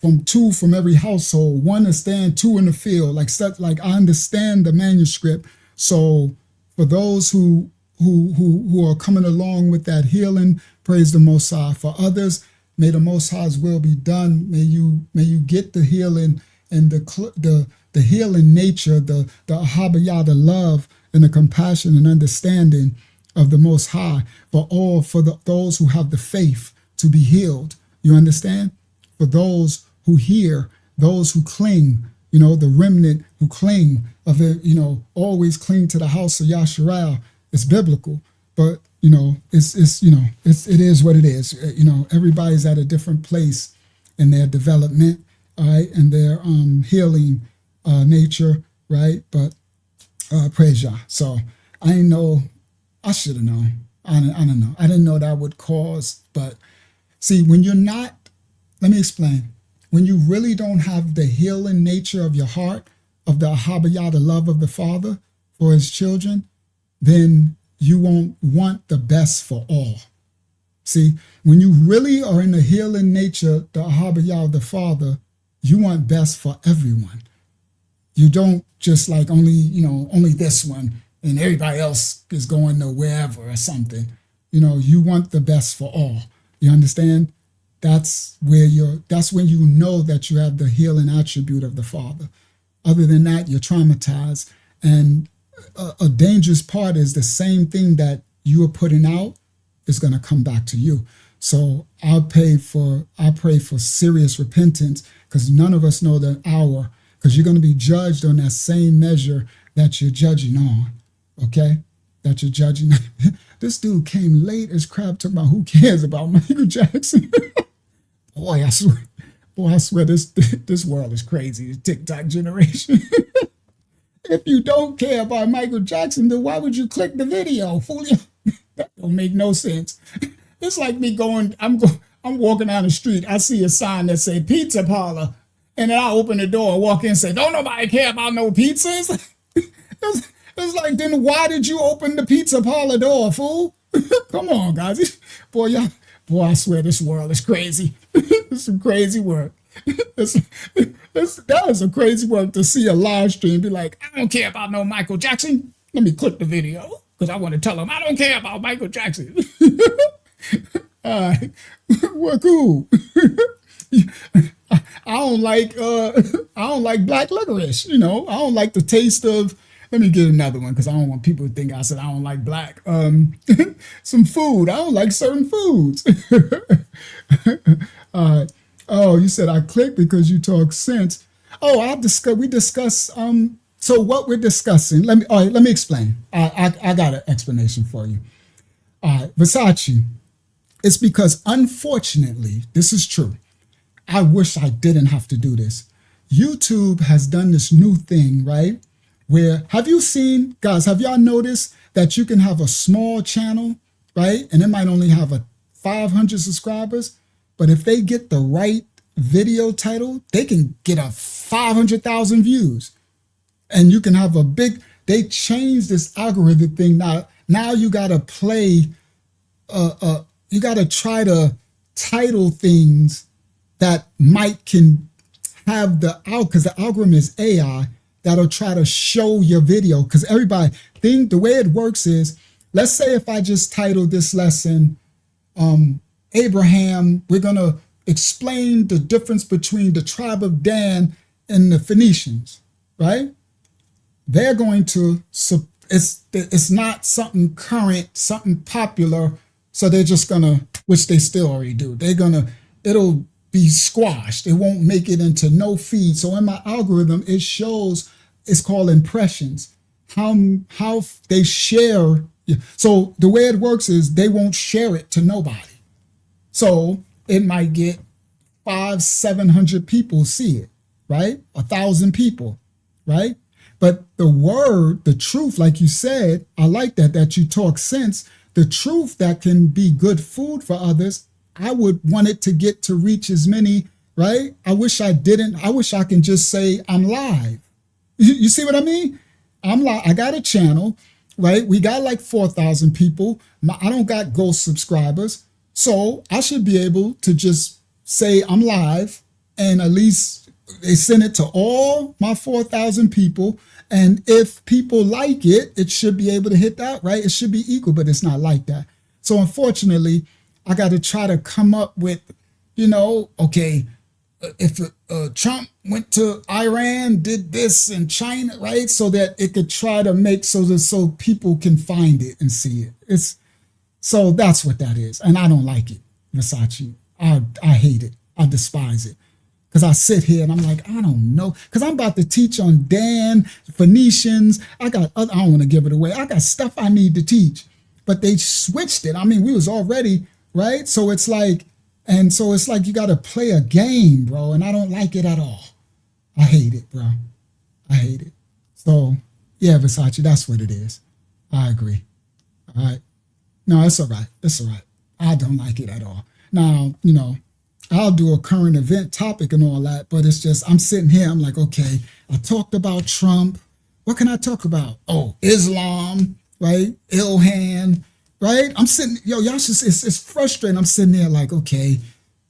from two from every household, one to stand, two in the field. Like I understand the manuscript. So for those who are coming along with that healing, praise the Most High. For others, may the Most High's will be done. May you get the healing and the healing nature, the ahabaya, the love and the compassion and understanding of the Most High for those who have the faith to be healed. You understand? For those who hear, those who cling, the remnant who cling of it, always cling to the house of Yasharal. It's biblical. but it is what it is. Everybody's at a different place in their development, all right, and their healing nature, right? But praise Yah. So I didn't know. I should have known. I don't know. I didn't know that would cause. But see, when you're not, let me explain. When you really don't have the healing nature of your heart, of the Ahabaya, the love of the Father for his children, then you won't want the best for all. See, when you really are in the healing nature, the Ahabaya of the Father, you want best for everyone. You don't just like only this one and everybody else is going to wherever or something. You want the best for all. You understand? That's when you know that you have the healing attribute of the Father. Other than that, you're traumatized. And a dangerous part is the same thing that you are putting out is going to come back to you. So I pray for serious repentance, because none of us know the hour, because you're going to be judged on that same measure that you're judging on. Okay? That you're judging. This dude came late as crap talking about who cares about Michael Jackson. Boy, I swear this world is crazy, the TikTok generation. If you don't care about Michael Jackson, then why would you click the video? Fool you. That don't make no sense. It's like me I'm walking down the street, I see a sign that say pizza parlor, and then I open the door and walk in and say, don't nobody care about no pizzas. It's like, then why did you open the pizza parlor door, fool? Come on, guys. Boy, I swear this world is crazy. It's some crazy work. That is a crazy work to see a live stream be like, I don't care about no Michael Jackson. Let me click the video because I want to tell him I don't care about Michael Jackson. All right, well, cool. I don't like black licorice. I don't like the taste of. Let me get another one because I don't want people to think I said I don't like black. Some food. I don't like certain foods. Oh, you said I clicked because you talk sense. Oh, we discuss. So what we're discussing. Let me explain. I got an explanation for you. Versace. It's because unfortunately, this is true. I wish I didn't have to do this. YouTube has done this new thing, right? Where, have y'all noticed that you can have a small channel, right? And it might only have 500 subscribers, but if they get the right video title, they can get 500,000 views. And you can have they changed this algorithm thing. Now you gotta play, you gotta try to title things that can have because the algorithm is AI, that'll try to show your video. Because the way it works is, let's say if I just title this lesson, Abraham, we're going to explain the difference between the tribe of Dan and the Phoenicians, right? They're going to, it's not something current, something popular, so they're just going to, which they still already do, it'll be squashed. It won't make it into no feed. So in my algorithm, it shows, it's called impressions, how they share. So the way it works is they won't share it to nobody. So it might get 500-700 people see it, right? 1,000 people, right? But the truth, like you said, I like that you talk sense. The truth that can be good food for others, I would want it to reach as many, right? I wish I can just say I'm live. You see what I mean? I'm live. I got a channel, right? We got like 4,000 people. I don't got ghost subscribers. So I should be able to just say I'm live, and at least they send it to all my 4,000 people. And if people like it, it should be able to hit that, right? It should be equal, but it's not like that. So unfortunately, I got to try to come up with, okay, if Trump went to Iran, did this in China, right? So that it could try to make so people can find it and see it. So that's what that is. And I don't like it, Versace. I hate it. I despise it. Because I sit here and I'm like, I don't know. Because I'm about to teach on Dan, Phoenicians. I don't want to give it away. I got stuff I need to teach. but they switched it. I mean, we was already, right? So it's like, you got to play a game, bro. And I don't like it at all. I hate it, bro. I hate it. So yeah, Versace, that's what it is. I agree. All right. No, it's all right. It's all right. I don't like it at all. Now, you know, I'll do a current event topic and all that, but it's just, I'm sitting here, I'm like, okay, I talked about Trump. What can I talk about? Oh, Islam, right? Ilhan, right? I'm sitting, y'all should, it's frustrating. I'm sitting there like, okay,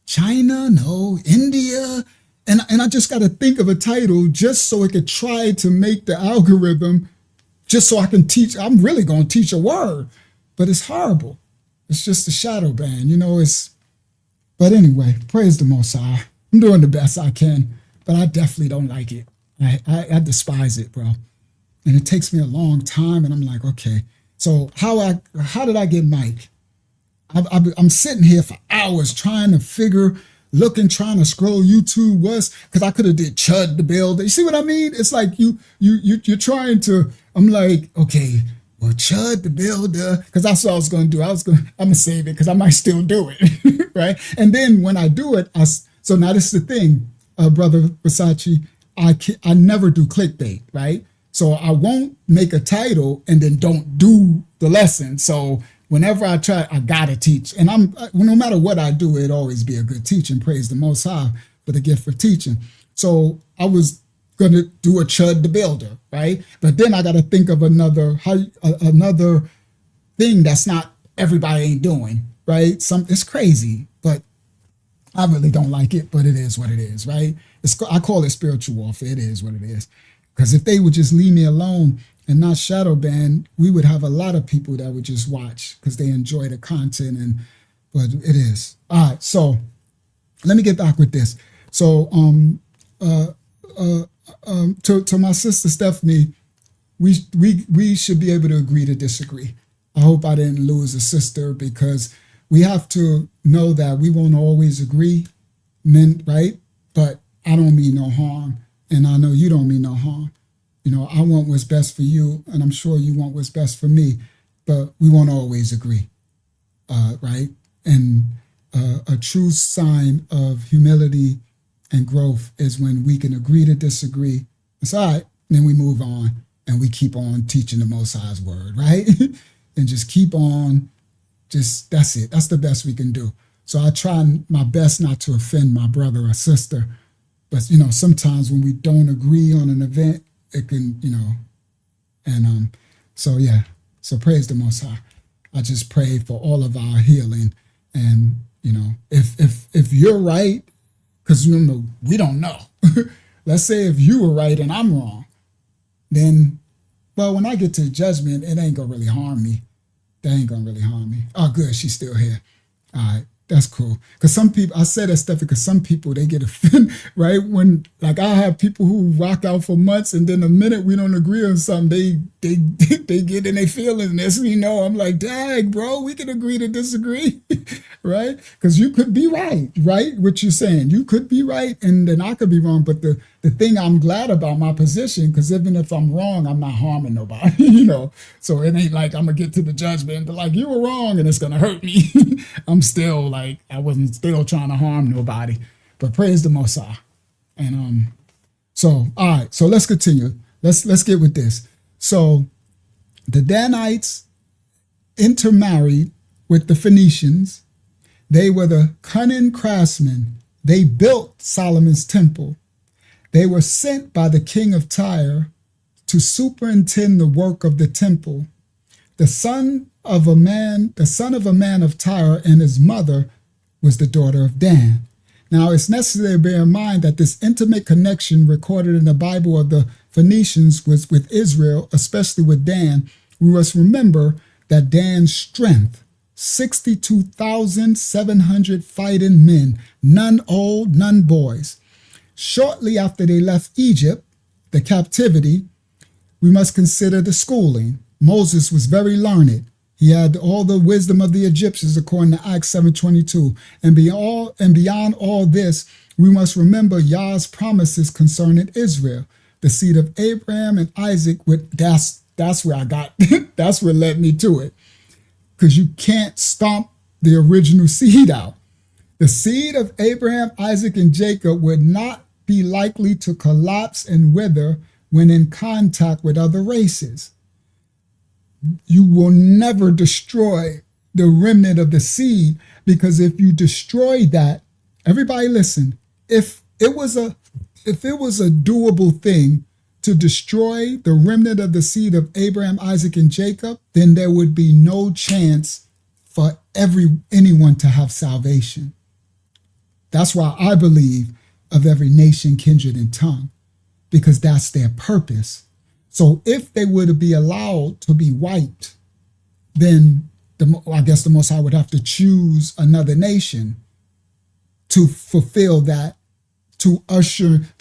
China, no, India. And I just got to think of a title just so it could try to make the algorithm, just so I can teach. I'm really going to teach a word, but it's horrible. It's just a shadow ban, you know, but anyway, praise the Most High. I'm doing the best I can, but I definitely don't like it. I despise it, bro. And it takes me a long time, and I'm like, okay, so how did I get Mike? I'm sitting here for hours trying to trying to scroll YouTube because I could have did Chud the Builder. You see what I mean? It's like you're trying to, I'm like, okay, well, Chud the Builder, because that's what I was going to do. I'm going to save it because I might still do it, right? And then when I do it, so now this is the thing, Brother Versace, I never do clickbait, right? So I won't make a title and then don't do the lesson. So whenever I try, I gotta teach. And no matter what I do, it'd always be a good teaching. Praise the Most High for the gift of teaching. So I was gonna do a Chud the Builder, right? But then I gotta think of another thing that's not everybody ain't doing, right? It's crazy, but I really don't like it, but it is what it is, right? I call it spiritual warfare. It is what it is. Because if they would just leave me alone and not shadow ban, we would have a lot of people that would just watch because they enjoy the content. But it is. All right, so let me get back with this. So to my sister Stephanie, we should be able to agree to disagree. I hope I didn't lose a sister, because we have to know that we won't always agree, right? But I don't mean no harm. And I know you don't mean no harm. You know, I want what's best for you, and I'm sure you want what's best for me, but we won't always agree, right? And a true sign of humility and growth is when we can agree to disagree. It's all right, then we move on, and we keep on teaching the Most High's word, right? And just keep on, that's it. That's the best we can do. So I try my best not to offend my brother or sister. But, you know, sometimes when we don't agree on an event, it can, you know, and so, yeah. So praise the Most High. I just pray for all of our healing. And, you know, if you're right, because, you know, we don't know. Let's say if you were right and I'm wrong, then, well, when I get to judgment, it ain't going to really harm me. That ain't going to really harm me. Oh, good. She's still here. All right. That's cool. Because some people, I say that stuff because some people, they get offended, right? When, like, I have people who rock out for months, and then the minute we don't agree on something, they get in their feelings. And that's, you know, I'm like, dang, bro, we can agree to disagree, right? Because you could be right? What you're saying. You could be right, and then I could be wrong. But the thing I'm glad about my position, because even if I'm wrong, I'm not harming nobody, you know? So it ain't like I'm going to get to the judgment, but like, you were wrong, and it's going to hurt me. I'm still like, I wasn't still trying to harm nobody, but praise the Most High. And so, all right, so let's continue. Let's get with this. So the Danites intermarried with the Phoenicians. They were the cunning craftsmen. They built Solomon's temple. They were sent by the king of Tyre to superintend the work of the temple. The son of a man of Tyre, and his mother was the daughter of Dan. Now, it's necessary to bear in mind that this intimate connection recorded in the Bible of the Phoenicians was with Israel, especially with Dan. We must remember that Dan's strength, 62,700 fighting men, none old, none boys. Shortly after they left Egypt, the captivity, we must consider the schooling. Moses was very learned. He had all the wisdom of the Egyptians, according to Acts 7:22. And beyond all this, we must remember Yah's promises concerning Israel, the seed of Abraham and Isaac. That's where I got, that's what led me to it. because you can't stomp the original seed out. The seed of Abraham, Isaac, and Jacob would not be likely to collapse and wither when in contact with other races. You will never destroy the remnant of the seed, because if you destroy that, everybody listen, if it was a doable thing to destroy the remnant of the seed of Abraham, Isaac, and Jacob, then there would be no chance for anyone to have salvation. That's why I believe of every nation, kindred, and tongue, because that's their purpose. So if they were to be allowed to be wiped, then I guess the Most High would have to choose another nation to fulfill that, to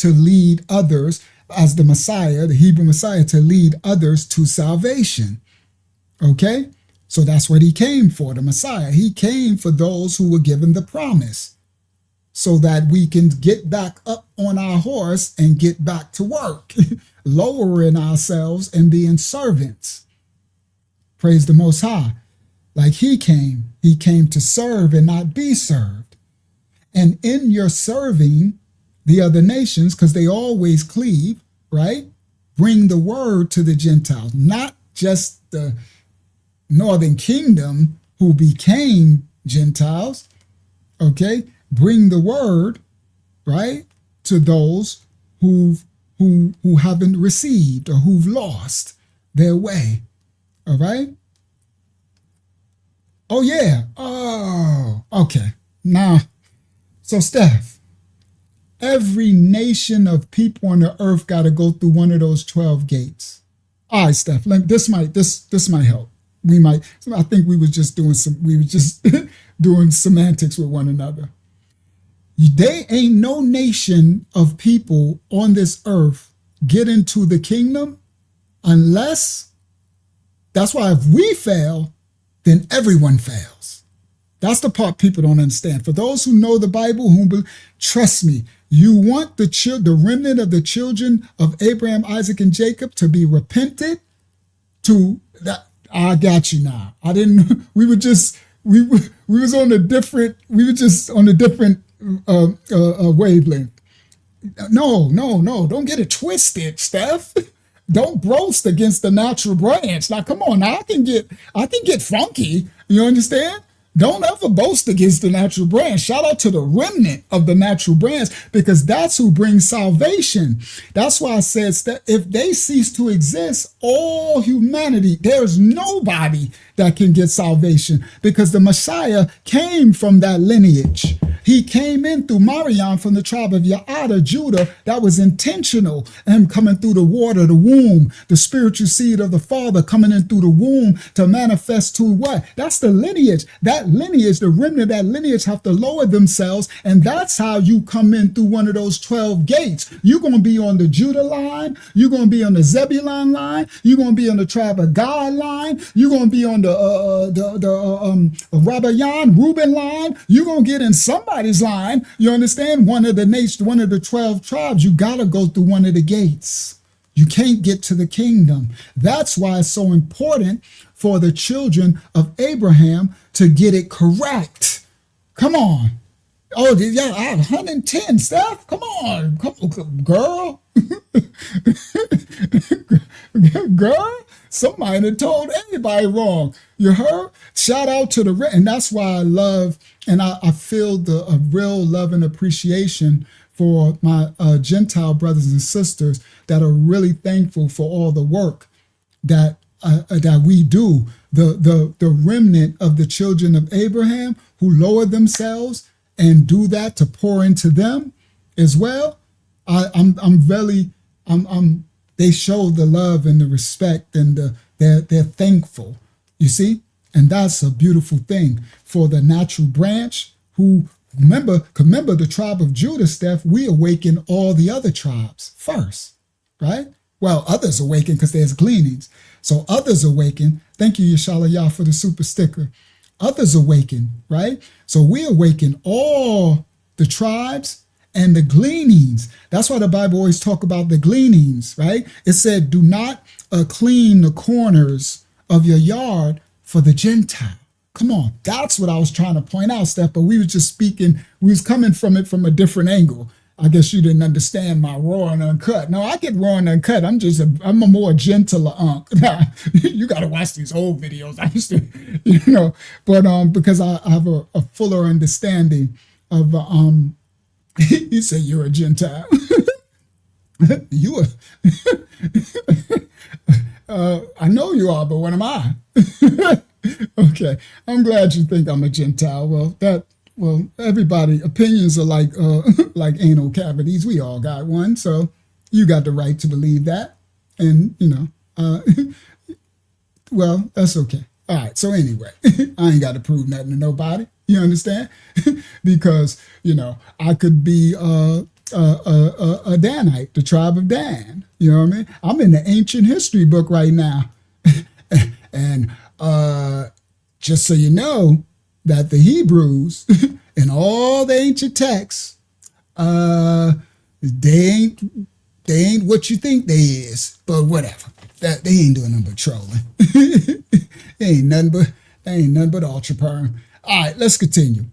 lead others as the Messiah, the Hebrew Messiah, to lead others to salvation. Okay? So that's what he came for, the Messiah. He came for those who were given the promise, so that we can get back up on our horse and get back to work, lowering ourselves and being servants. Praise the Most High. Like he came to serve and not be served. And in your serving the other nations, because they always cleave, right? Bring the word to the Gentiles, not just the northern kingdom who became Gentiles, okay? Bring the word, right, to those who haven't received or who've lost their way, all right? Oh, yeah. Oh, okay. Now, so Steph, every nation of people on the earth got to go through one of those 12 gates. All right, Steph, this might help. I think we were just doing semantics with one another. There ain't no nation of people on this earth get into the kingdom unless, that's why if we fail, then everyone fails. That's the part people don't understand. For those who know the Bible, trust me, you want the remnant of the children of Abraham, Isaac, and Jacob to be repented. I got you now. I didn't. We were just on a different wavelength. No, don't get it twisted, Steph. Don't boast against the natural branch. Now, come on, now I can get funky. You understand? Don't ever boast against the natural branch. Shout out to the remnant of the natural branch, because that's who brings salvation. That's why I said that if they cease to exist, all humanity, there's nobody that can get salvation, because the Messiah came from that lineage. He came in through Mariam from the tribe of Yaada, Judah. That was intentional. Him coming through the water, the womb, the spiritual seed of the Father coming in through the womb to manifest to what? That's the lineage. That lineage, the remnant of that lineage have to lower themselves. And that's how you come in through one of those 12 gates. You're going to be on the Judah line. You're going to be on the Zebulun line. You're going to be on the tribe of Gad line. You're going to be on the Rabbayan, Reuben line. You're going to get in somebody's line. You understand? One of the 12 tribes, you got to go through one of the gates. You can't get to the kingdom. That's why it's so important for the children of Abraham to get it correct. Come on. Oh, yeah, I have 110, Steph. Come on, girl. Girl, somebody had told everybody wrong. You heard? Shout out to and that's why I love, and I feel a real love and appreciation for my Gentile brothers and sisters that are really thankful for all the work that we do. The remnant of the children of Abraham who lower themselves and do that to pour into them as well. They show the love and the respect, and they're thankful, you see? And that's a beautiful thing for the natural branch who, remember the tribe of Judah, Steph, we awaken all the other tribes first, right? Well, others awaken because there's gleanings. So others awaken. Thank you, Yashala for the super sticker. Others awaken, right? So we awaken all the tribes and the gleanings. That's why the Bible always talk about the gleanings, right? It said, do not clean the corners of your yard for the Gentiles. Come on. That's what I was trying to point out, Steph, but we was just speaking, we was coming from it from a different angle. I guess you didn't understand my raw and uncut. No, I get raw and uncut. I'm a more gentler unk. You got to watch these old videos. I used to, but because I have a fuller understanding of, he said you're a Gentile. You are, I know you are, but what am I? Okay, I'm glad you think I'm a Gentile. Well, everybody, opinions are like like anal cavities. We all got one, so you got the right to believe that. And, well, that's okay. All right, so anyway, I ain't got to prove nothing to nobody. You understand? Because, I could be a Danite, the tribe of Dan. You know what I mean? I'm in the ancient history book right now. And just so you know, that the Hebrews in all the ancient texts, they ain't what you think they is, but whatever. That they ain't doing nothing but trolling. They ain't nothing but ultra perm. All right, let's continue.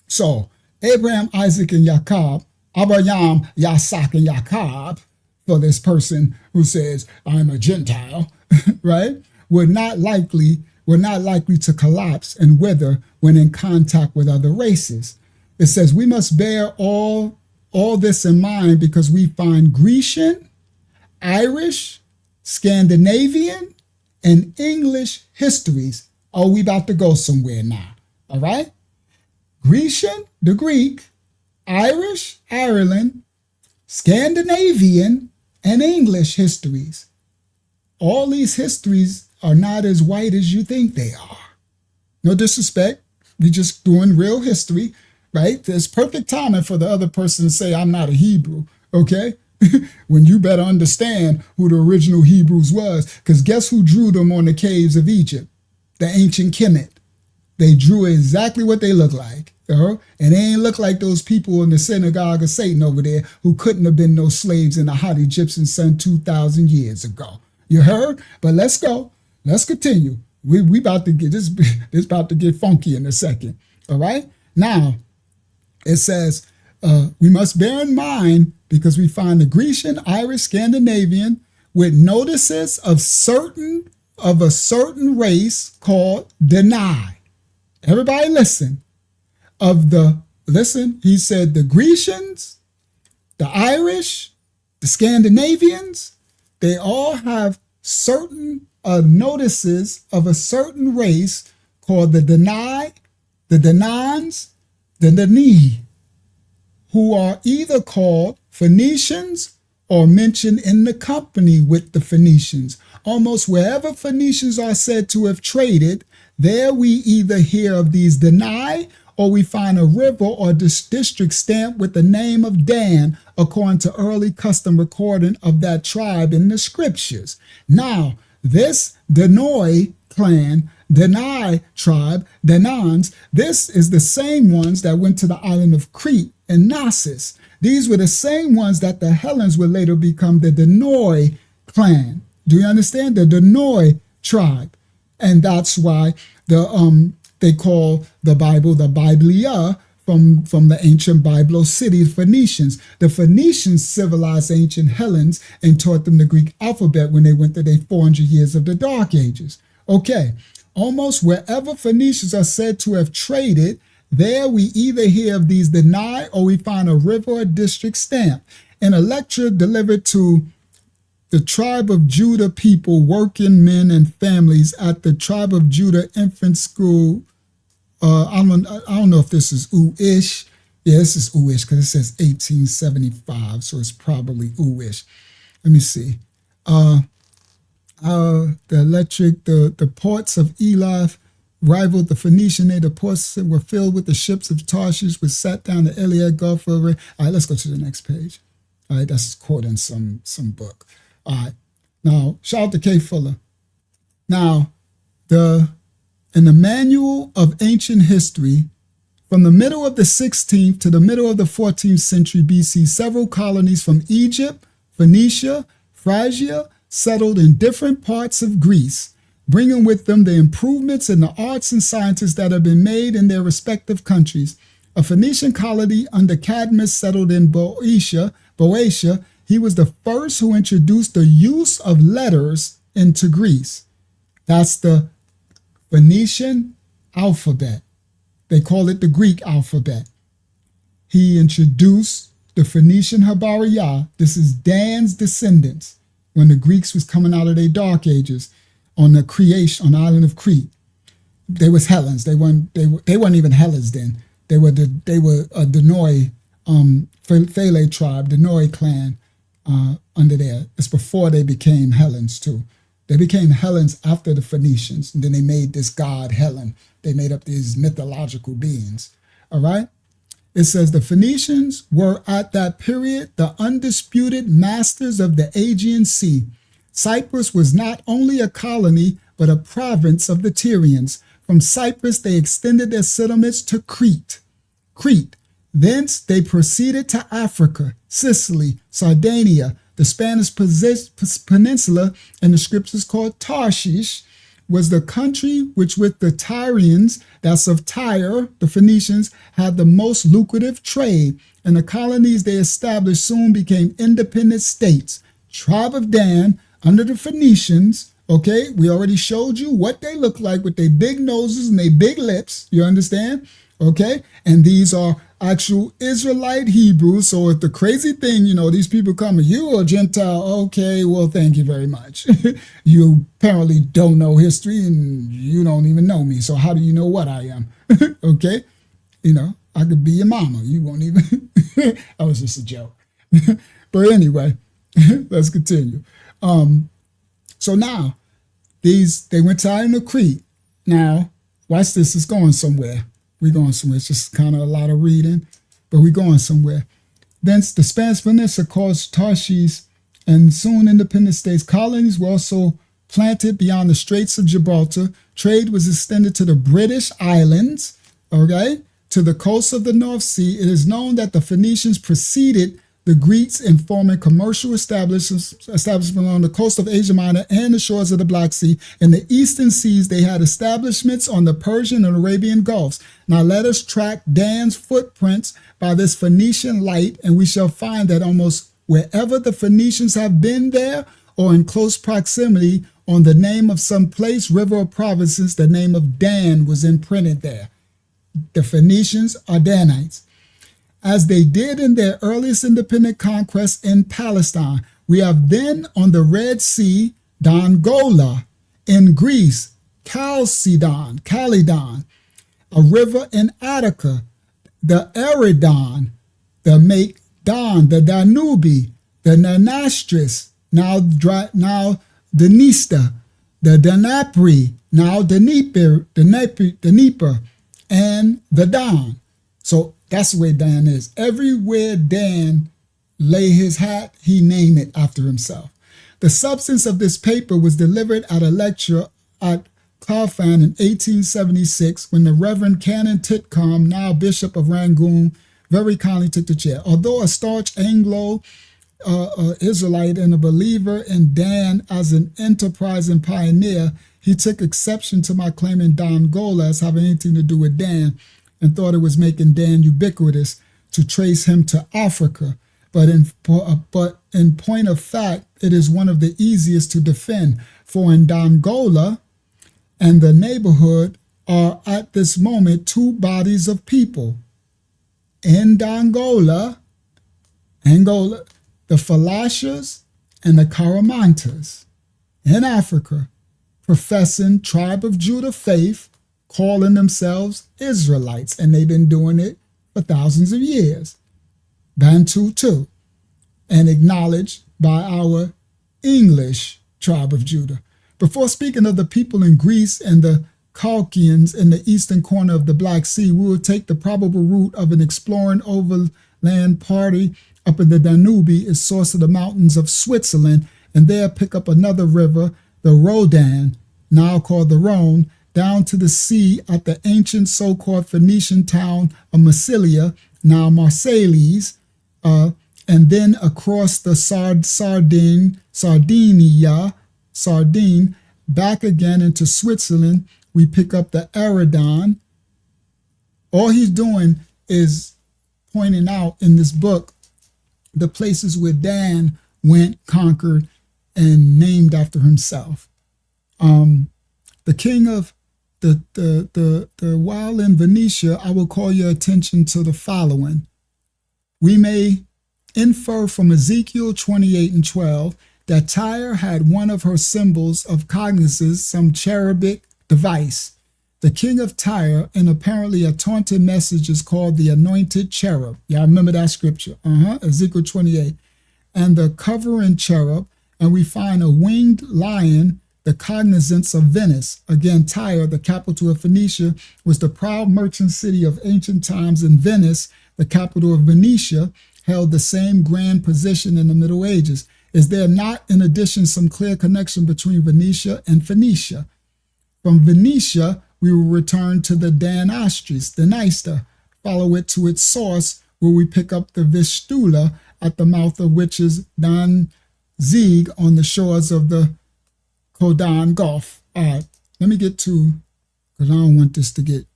So Abraham, Isaac, and Jacob, Abraham, Yitzhak, and Jacob, for this person who says I'm a Gentile, right? Were not likely to collapse and wither when in contact with other races. It says we must bear all this in mind because we find Grecian, Irish, Scandinavian, and English histories. Oh, we about to go somewhere now. All right? Grecian, the Greek, Irish, Ireland, Scandinavian, and English histories. All these histories are not as white as you think they are. No disrespect. We just doing real history, right? There's perfect timing for the other person to say, I'm not a Hebrew, okay? When you better understand who the original Hebrews was, because guess who drew them on the caves of Egypt? The ancient Kemet. They drew exactly what they look like. And they ain't look like those people in the synagogue of Satan over there who couldn't have been no slaves in the hot Egyptian sun 2,000 years ago. You heard? But let's go. Let's continue. We about to get this about to get funky in a second. All right. Now it says we must bear in mind because we find the Grecian, Irish, Scandinavian with notices of a certain race called Dani. Everybody listen. He said the Grecians, the Irish, the Scandinavians, they all have certain notices of a certain race called the Dani, the Danans, the Dani, who are either called Phoenicians or mentioned in the company with the Phoenicians. Almost wherever Phoenicians are said to have traded, there we either hear of these Dani or we find a river or district stamped with the name of Dan, according to early custom recording of that tribe in the scriptures. Now, this Danoi clan, Dani tribe, Danans, this is the same ones that went to the island of Crete and Knossos. These were the same ones that the Hellenes would later become the Danoi clan. Do you understand? The Danoi tribe. And that's why they call the Bible the Biblia from the ancient Byblos city, Phoenicians. The Phoenicians civilized ancient Hellenes and taught them the Greek alphabet when they went through their 400 years of the Dark Ages. Okay, almost wherever Phoenicians are said to have traded, there we either hear of these Dani or we find a river or district stamp. In a lecture delivered to the Tribe of Judah people, working men and families at the Tribe of Judah Infant School. I don't know if this is ooh-ish. Yeah, this is ooh-ish because it says 1875, so it's probably ooh-ish. Let me see. The ports of Elath rivaled the Phoenician. The ports were filled with the ships of Tarshish, which sat down the Iliad Gulf River. All right, let's go to the next page. All right, that's quoting some book. All right. Now, shout out to Kay Fuller. Now, in the Manual of Ancient History, from the middle of the 16th to the middle of the 14th century BC, several colonies from Egypt, Phoenicia, Phrygia settled in different parts of Greece. bringing with them the improvements in the arts and sciences that have been made in their respective countries. A Phoenician colony under Cadmus settled in Boeotia. He was the first who introduced the use of letters into Greece. That's the Phoenician alphabet. They call it the Greek alphabet. He introduced the Phoenician Habariya. This is Dan's descendants when the Greeks was coming out of their dark ages on the island of Crete. They was Hellenes. They weren't even Hellenes then. They were a Denoi Phele tribe, Denoi clan under there. It's before they became Hellenes too. They became Hellenes after the Phoenicians, and then they made this god Helen. They made up these mythological beings. All right. It says the Phoenicians were at that period the undisputed masters of the Aegean Sea. Cyprus was not only a colony, but a province of the Tyrians. From Cyprus, they extended their settlements to Crete. Thence they proceeded to Africa, Sicily, Sardinia, the Spanish peninsula, and the scriptures called Tarshish, was the country which with the Tyrians, that's of Tyre, the Phoenicians, had the most lucrative trade, and the colonies they established soon became independent states. Tribe of Dan, under the Phoenicians, okay, we already showed you what they look like with their big noses and their big lips, you understand? Okay, and these are actual Israelite Hebrews. So if the crazy thing, these people come, you a Gentile, okay, well, thank you very much. You apparently don't know history and you don't even know me. So how do you know what I am? Okay, I could be your mama. You won't even, that was just a joke. But anyway, let's continue. So now, they went to Island of Crete. Now, watch this, it's going somewhere. We're going somewhere. It's just kind of a lot of reading, but we're going somewhere. Thence the Spanish peninsula caused Tarshish, and soon independent states. Colonies were also planted beyond the Straits of Gibraltar. Trade was extended to the British Islands, okay, to the coast of the North Sea. It is known that the Phoenicians preceded the Greeks in forming commercial establishments along the coast of Asia Minor and the shores of the Black Sea. In the eastern seas, they had establishments on the Persian and Arabian Gulfs. Now let us track Dan's footprints by this Phoenician light, and we shall find that almost wherever the Phoenicians have been there or in close proximity on the name of some place, river, or provinces, the name of Dan was imprinted there. The Phoenicians are Danites. As they did in their earliest independent conquests in Palestine. We have then on the Red Sea, Dongola, in Greece, Chalcedon, a river in Attica, the Eridon, the Macedon, the Danube, the Nanastris, now Dnista, the Dnapri, now Dnieper, and the Don. So that's where Dan is. Everywhere Dan lay his hat, he named it after himself. The substance of this paper was delivered at a lecture at Clofan in 1876 when the Reverend Canon Titcomb, now Bishop of Rangoon, very kindly took the chair. Although a staunch Anglo Israelite and a believer in Dan as an enterprising pioneer, he took exception to my claiming Dongola as having anything to do with Dan, and thought it was making Dan ubiquitous to trace him to Africa. But in point of fact, it is one of the easiest to defend. For in Dongola and the neighborhood are at this moment two bodies of people. In Dongola, the Falashas and the Karamantas. In Africa, professing tribe of Judah faith, calling themselves Israelites, and they've been doing it for thousands of years. Bantu too, and acknowledged by our English tribe of Judah. Before speaking of the people in Greece and the Chalcidians in the eastern corner of the Black Sea, we will take the probable route of an exploring overland party up in the Danube, its source of the mountains of Switzerland, and there pick up another river, the Rhodan, now called the Rhone, down to the sea at the ancient so-called Phoenician town of Massilia, now Marseilles, and then across the Sardine back again into Switzerland. We pick up the Aradan. All he's doing is pointing out in this book the places where Dan went, conquered, and named after himself. The king of while in Venetia, I will call your attention to the following. We may infer from Ezekiel 28 and 12 that Tyre had one of her symbols of cognizance, some cherubic device. The king of Tyre, and apparently a taunted message, is called the anointed cherub. Y'all remember that scripture? Ezekiel 28. And the covering cherub, and we find a winged lion, the cognizance of Venice. Again, Tyre, the capital of Phoenicia, was the proud merchant city of ancient times, and Venice, the capital of Venetia, held the same grand position in the Middle Ages. Is there not, in addition, some clear connection between Venetia and Phoenicia? From Venetia, we will return to the Danastris, the Dniester, follow it to its source, where we pick up the Vistula, at the mouth of which is Danzig on the shores of the Kodan Gulf. All right, let me get to, because I don't want this to get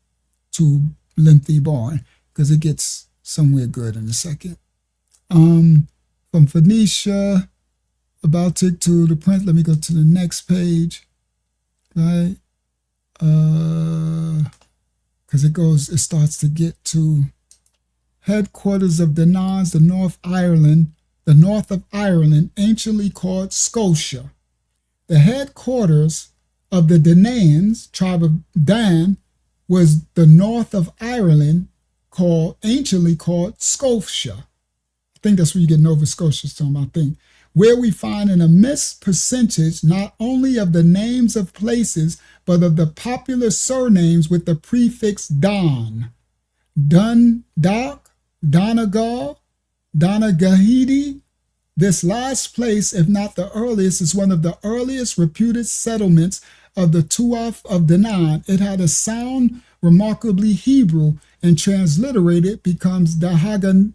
too lengthy boring, because it gets somewhere good in a second. From Phoenicia, about to the prince, let me go to the next page, right? Because it starts to get to headquarters of the Nans, the north of Ireland, anciently called Scotia. The headquarters of the Danaans, tribe of Dan, was the north of Ireland, anciently called Scotia. I think that's where you get Nova Scotia from, I think. Where we find an immense percentage not only of the names of places, but of the popular surnames with the prefix Don. Dundalk, Donegal, Donegahede. This last place, if not the earliest, is one of the earliest reputed settlements of the Tuath of Danaan. It had a sound remarkably Hebrew, and transliterated becomes Danhagadi,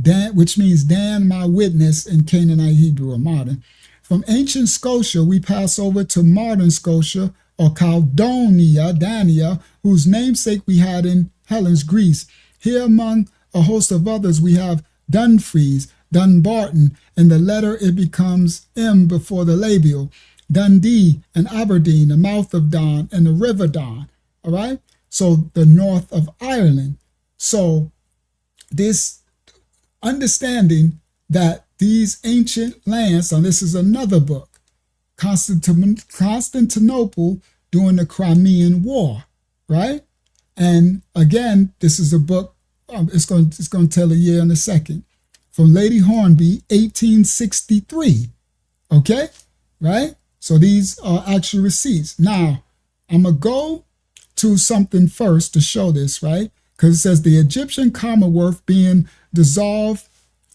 Dan, which means Dan, my witness, in Canaanite Hebrew or modern. From ancient Scotia, we pass over to modern Scotia, or Caldonia, Dania, whose namesake we had in Hellas, Greece. Here, among a host of others, we have Dumfries, Dunbarton. In the letter, it becomes M before the labial. Dundee and Aberdeen, the mouth of Don, and the river Don. All right? So the north of Ireland. So this understanding that these ancient lands, and this is another book, Constantinople during the Crimean War, right? And again, this is a book, it's going to tell a year in a second, from Lady Hornby, 1863, okay? Right? So these are actual receipts. Now, I'm going to go to something first to show this, right? Because it says the Egyptian Commonwealth being dissolved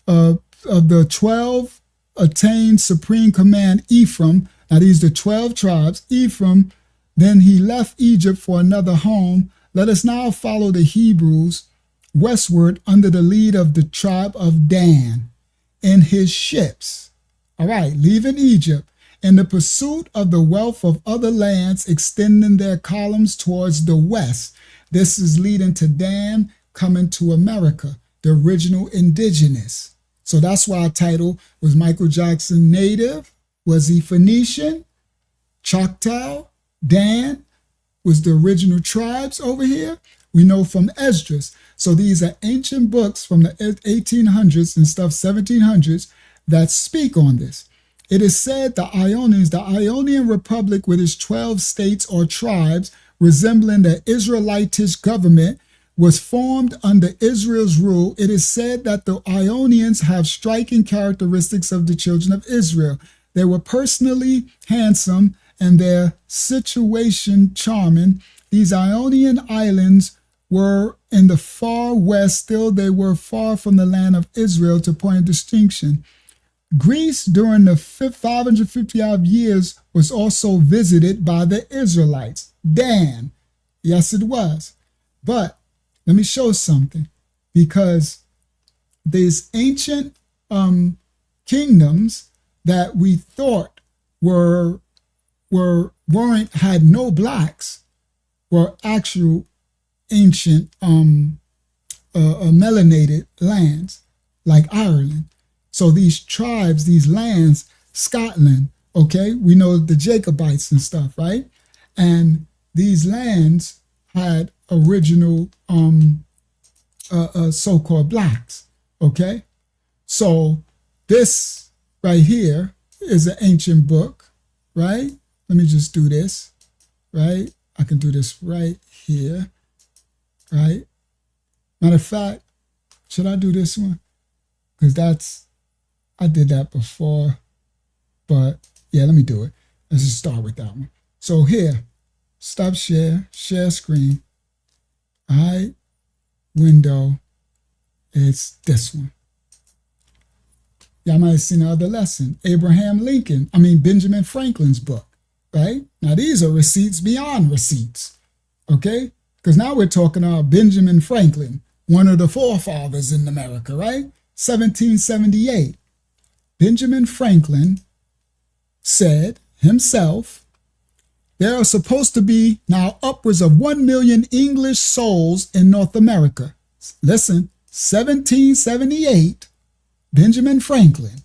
of the 12 attained supreme command Ephraim. Now these are the 12 tribes. Ephraim, then he left Egypt for another home. Let us now follow the Hebrews westward under the lead of the tribe of Dan in his ships. All right, leaving Egypt in the pursuit of the wealth of other lands, extending their columns towards the west. This is leading to Dan coming to America, the original indigenous. So that's why our title was Michael Jackson native. Was he Phoenician? Choctaw? Dan? Was the original tribes over here? We know from Esdras. So these are ancient books from the 1800s and stuff, 1700s, that speak on this. It is said the Ionians, the Ionian Republic with its 12 states or tribes, resembling the Israelitish government, was formed under Israel's rule. It is said that the Ionians have striking characteristics of the children of Israel. They were personally handsome and their situation charming. These Ionian islands were in the far west, still they were far from the land of Israel to point of distinction. Greece during the 555 years was also visited by the Israelites. Dan, yes it was. But let me show something, because these ancient kingdoms that we thought weren't had no blacks, were actual ancient melanated lands like Ireland. So these tribes, these lands, Scotland, okay, we know the Jacobites and stuff, right? And these lands had original so-called blacks, okay? So this right here is an ancient book, right? Let me just do this, right? I can do this right here, right? Matter of fact, should I do this one? Because I did that before, but yeah, let me do it. Let's just start with that one. So here, stop share screen, all right, window, it's this one. Y'all might have seen the other lesson, Benjamin Franklin's book, right? Now these are receipts beyond receipts, okay? Because now we're talking about Benjamin Franklin, one of the forefathers in America, right? 1778. Benjamin Franklin said himself, there are supposed to be now upwards of 1 million English souls in North America. Listen, 1778, Benjamin Franklin,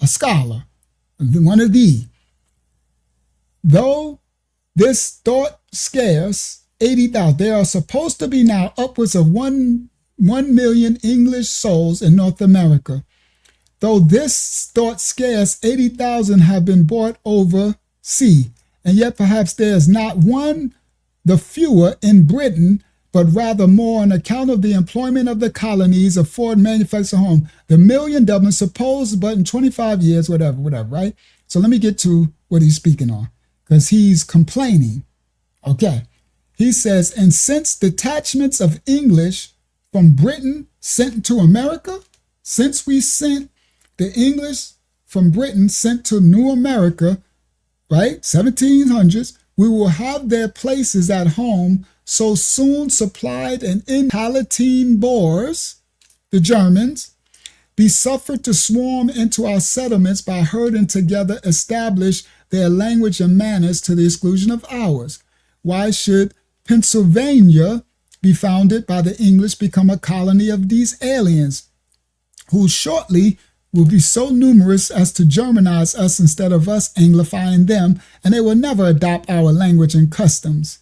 a scholar, one of thee. Though this thought scarce, 80,000, there are supposed to be now upwards of 1 million English souls in North America. Though this thought scarce, 80,000 have been brought over sea, and yet perhaps there is not one the fewer in Britain, but rather more on account of the employment of the colonies of foreign manufacturing home. The million Dublin supposed, but in 25 years, whatever, right? So let me get to what he's speaking on, because he's complaining. Okay. He says, and since detachments of English from Britain sent to America, since we sent the English from Britain sent to New America, right, 1700s, we will have their places at home so soon supplied and in Palatine Boers, the Germans, be suffered to swarm into our settlements by herding together, establish their language and manners to the exclusion of ours. Why should Pennsylvania be founded by the English become a colony of these aliens, who shortly will be so numerous as to Germanize us instead of us Anglifying them, and they will never adopt our language and customs,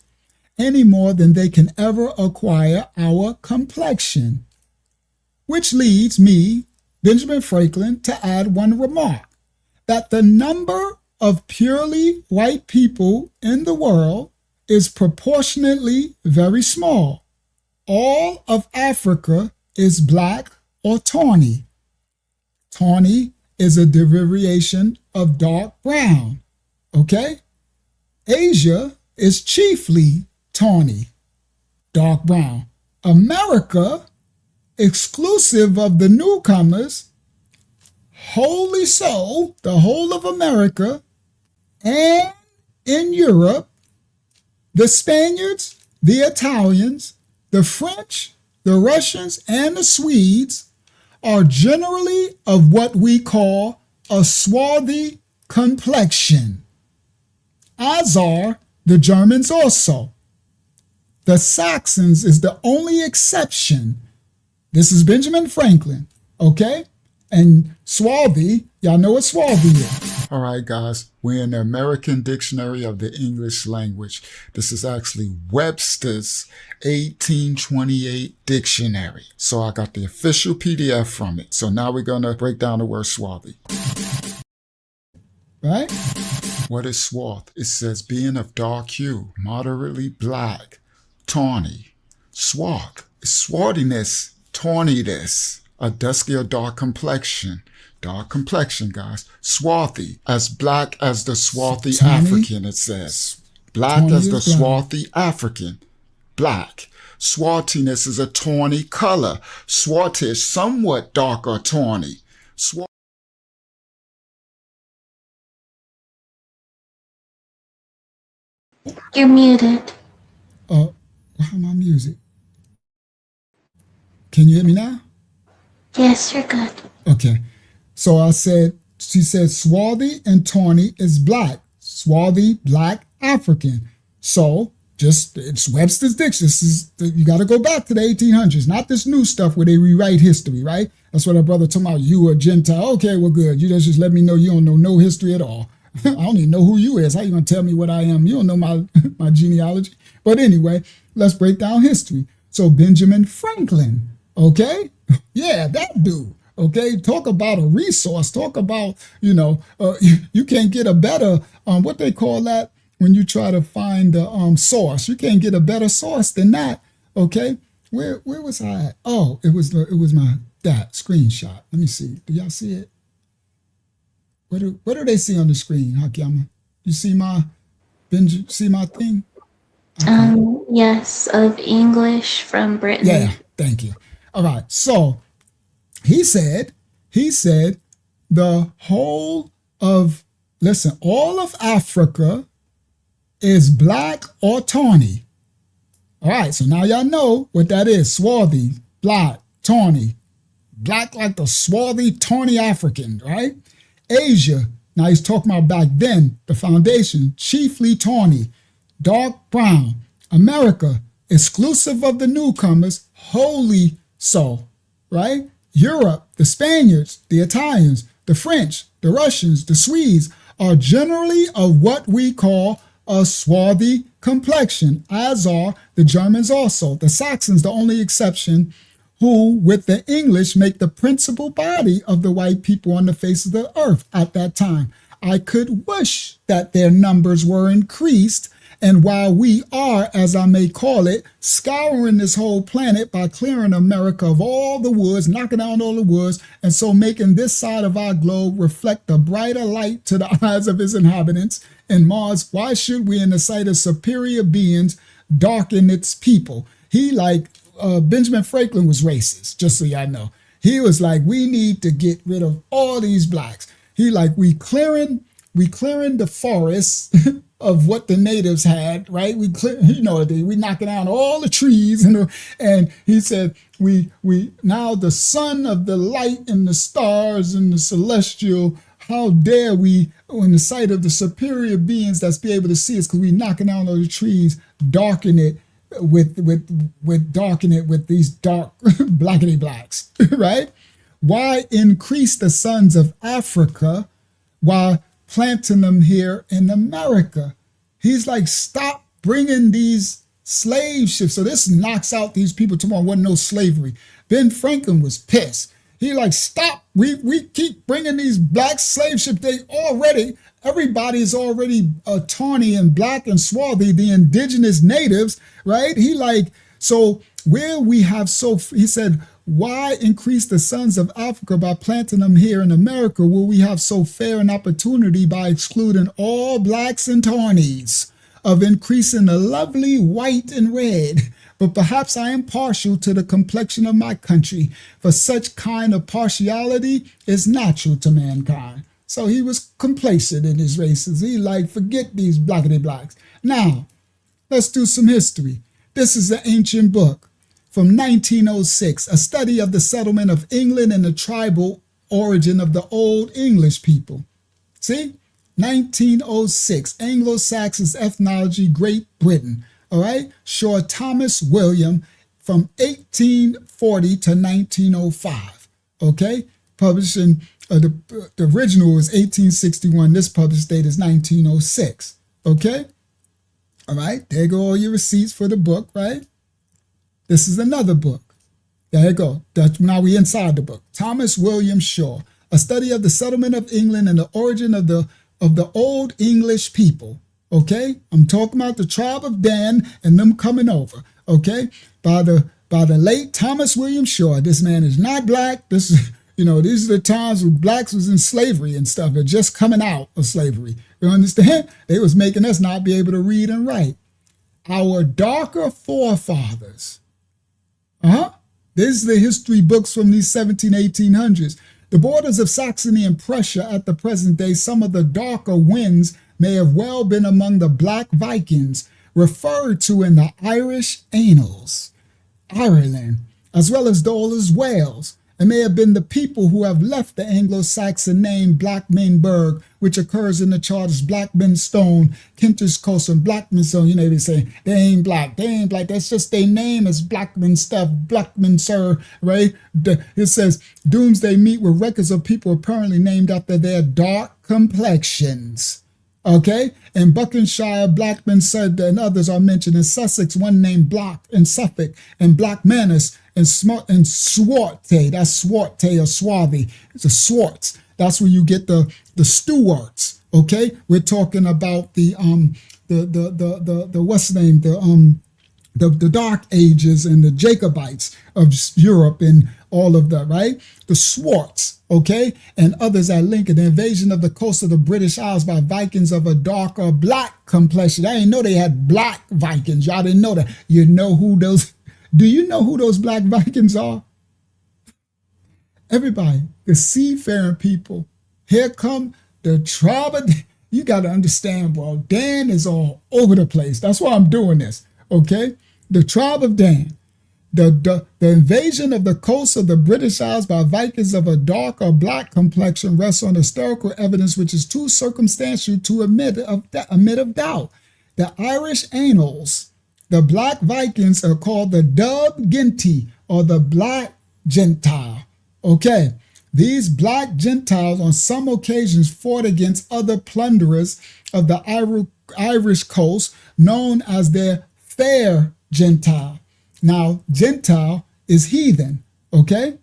any more than they can ever acquire our complexion. Which leads me, Benjamin Franklin, to add one remark, that the number of purely white people in the world is proportionately very small. All of Africa is black or tawny. Tawny is a derivation of dark brown, okay? Asia is chiefly tawny, dark brown. America, exclusive of the newcomers, wholly so, the whole of America, and in Europe, the Spaniards, the Italians, the French, the Russians, and the Swedes are generally of what we call a swarthy complexion, as are the Germans also. The Saxons is the only exception. This is Benjamin Franklin, okay? And swarthy, y'all know what swarthy is. All right, guys, we're in the American Dictionary of the English Language. This is actually Webster's 1828 dictionary. So I got the official PDF from it. So now we're going to break down the word swarthy. Right? What is swarth? It says being of dark hue, moderately black, tawny. Swarth is swarthiness, tawniness, a dusky or dark complexion. Dark complexion, guys. Swarthy, as black as the swarthy tawny? African, it says. Black tawny as the swarthy African. Black. Swarthiness is a tawny color. Swartish, somewhat dark or tawny. You're muted. Why am I muted? Can you hear me now? Yes, you're good. Okay. So I said she said swarthy and tawny is black. Swarthy, black, African. So just it's Webster's dictionary. You got to go back to the 1800s, not this new stuff where they rewrite history, right? That's what our brother talking about. You a Gentile? Okay, well, good. You just let me know you don't know no history at all. I don't even know who you is. How you gonna tell me what I am? You don't know my genealogy. But anyway, let's break down history. So Benjamin Franklin, okay, yeah, that dude. Okay, talk about a resource. Talk about you can't get a better what they call that when you try to find the source. You can't get a better source than that. Okay, where was I at? Oh, it was my that screenshot. Let me see. Do y'all see it? What do they see on the screen, Hakiyama? You see my thing? Okay. Yes, of English from Britain. Yeah, thank you. All right. So he said the whole of all of Africa is black or tawny. All right, so now y'all know what that is. Swarthy, black, tawny. Black like the swarthy, tawny African, right? Asia, now he's talking about back then, the foundation, chiefly tawny, dark brown. America, exclusive of the newcomers, wholly so, right? Europe, the Spaniards, the Italians, the French, the Russians, the Swedes are generally of what we call a swarthy complexion, as are the Germans also. The Saxons, the only exception, who with the English make the principal body of the white people on the face of the earth at that time. I could wish that their numbers were increased, and while we are, as I may call it, scouring this whole planet by clearing America of all the woods, knocking down all the woods, and so making this side of our globe reflect a brighter light to the eyes of its inhabitants, and Mars, why should we, in the sight of superior beings, darken its people? He Benjamin Franklin was racist, just so y'all know. He was like, we need to get rid of all these blacks. He we clearing the forests of what the natives had, right? We knocking down all the trees, and he said we now the sun of the light and the stars and the celestial. How dare we, in the sight of the superior beings that's be able to see us, because we knocking down all the trees, darken it with these dark blackity blacks, right? Why increase the sons of Africa while planting them here in America? He's like, stop bringing these slave ships. So this knocks out these people tomorrow. Wasn't no slavery. Ben Franklin was pissed. He stop. We keep bringing these black slave ships. Everybody's already tawny and black and swarthy, the indigenous natives, right? So where we have he said, why increase the sons of Africa by planting them here in America, where we have so fair an opportunity by excluding all blacks and tawnies of increasing the lovely white and red? But perhaps I am partial to the complexion of my country, for such kind of partiality is natural to mankind. So he was complacent in his races. He forget these blackity blacks. Now, let's do some history. This is an ancient book from 1906, a study of the settlement of England and the tribal origin of the Old English people. See? 1906, Anglo-Saxon Ethnology, Great Britain. All right? Shaw Thomas William from 1840 to 1905. Okay? Published in, the original was 1861. This published date is 1906. Okay? All right? There go all your receipts for the book, right? This is another book. There you go. Now we inside the book. Thomas William Shaw, a study of the settlement of England and the origin of the Old English people. Okay, I'm talking about the tribe of Dan and them coming over. Okay, by the late Thomas William Shaw. This man is not black. This is these are the times when blacks was in slavery and stuff. They're just coming out of slavery. You understand? They was making us not be able to read and write. Our darker forefathers. This is the history books from these 1800s. The borders of Saxony and Prussia at the present day, some of the darker winds may have well been among the black Vikings referred to in the Irish Annals, Ireland, as well as Dole's Wales, It may have been the people who have left the Anglo-Saxon name Blackmanburg, which occurs in the chart as Blackmanstone, Kentish Coast, and Blackmanstone. You know, they say they ain't black, they ain't black. That's just their name is Blackman stuff, Blackman sir, right? It says Doomsday meet with records of people apparently named after their dark complexions. Okay, in Buckinghamshire, Blackman said, and others are mentioned. In Sussex, one named Block. In Suffolk, and Blackmanus, and Swarte. That's Swarte or Swarthy. It's a Swartz. That's where you get the Stuarts. Okay, we're talking about the what's the name, the Dark Ages and the Jacobites of Europe and all of that, right? The Swartz, okay, and others at Lincoln. The invasion of the coast of the British Isles by Vikings of a dark or black complexion. I didn't know they had black Vikings. Y'all didn't know that. You know who those, do you know who those black Vikings are? Everybody, the seafaring people. Here come the tribe of, you got to understand, bro, Dan is all over the place. That's why I'm doing this, okay? The tribe of Dan. The invasion of the coast of the British Isles by Vikings of a dark or black complexion rests on historical evidence which is too circumstantial to admit of doubt. The Irish annals, the black Vikings are called the Dub Ginty or the Black Gentile. Okay, these black Gentiles on some occasions fought against other plunderers of the Irish coast known as their fair Gentile. Now, Gentile is heathen, okay?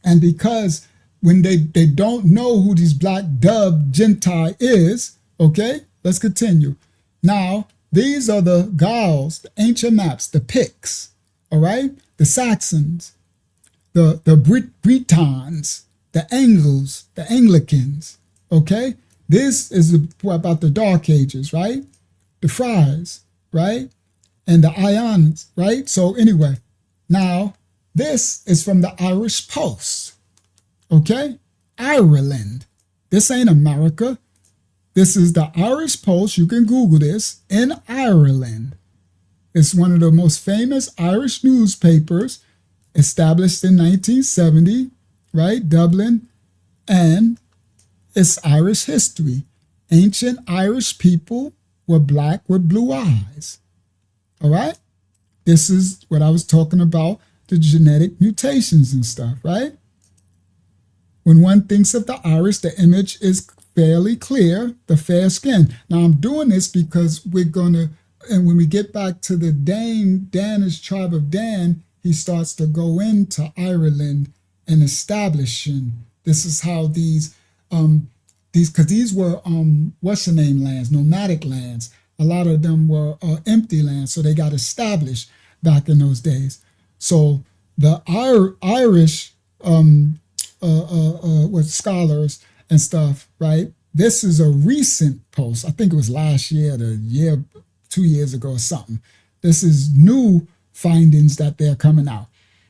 And because when they don't know who these black dub Gentile is, okay? Let's continue. Now, these are the Gauls, the ancient maps, the Picts, all right? The Saxons, the Britons, the Angles, the Anglicans, okay? This is about the Dark Ages, right? The Friars, right? And the Ions, right? So anyway, now this is from the Irish Post, okay? Ireland. This ain't America. This is the Irish Post. You can Google this, in Ireland. It's one of the most famous Irish newspapers, established in 1970, right? Dublin, and it's Irish history. Ancient Irish people were black with blue eyes. All right, this is what I was talking about, the genetic mutations and stuff, right? When one thinks of the Irish, the image is fairly clear, the fair skin. Now I'm doing this because we're going to, and when we get back to the Danish tribe of Dan, he starts to go into Ireland and establishing. This is how these because these were, what's the name lands, nomadic lands. A lot of them were empty lands, so they got established back in those days. So the Irish with scholars and stuff, right? This is a recent post. I think it was last year, 2 years ago or something. This is new findings that they're coming out.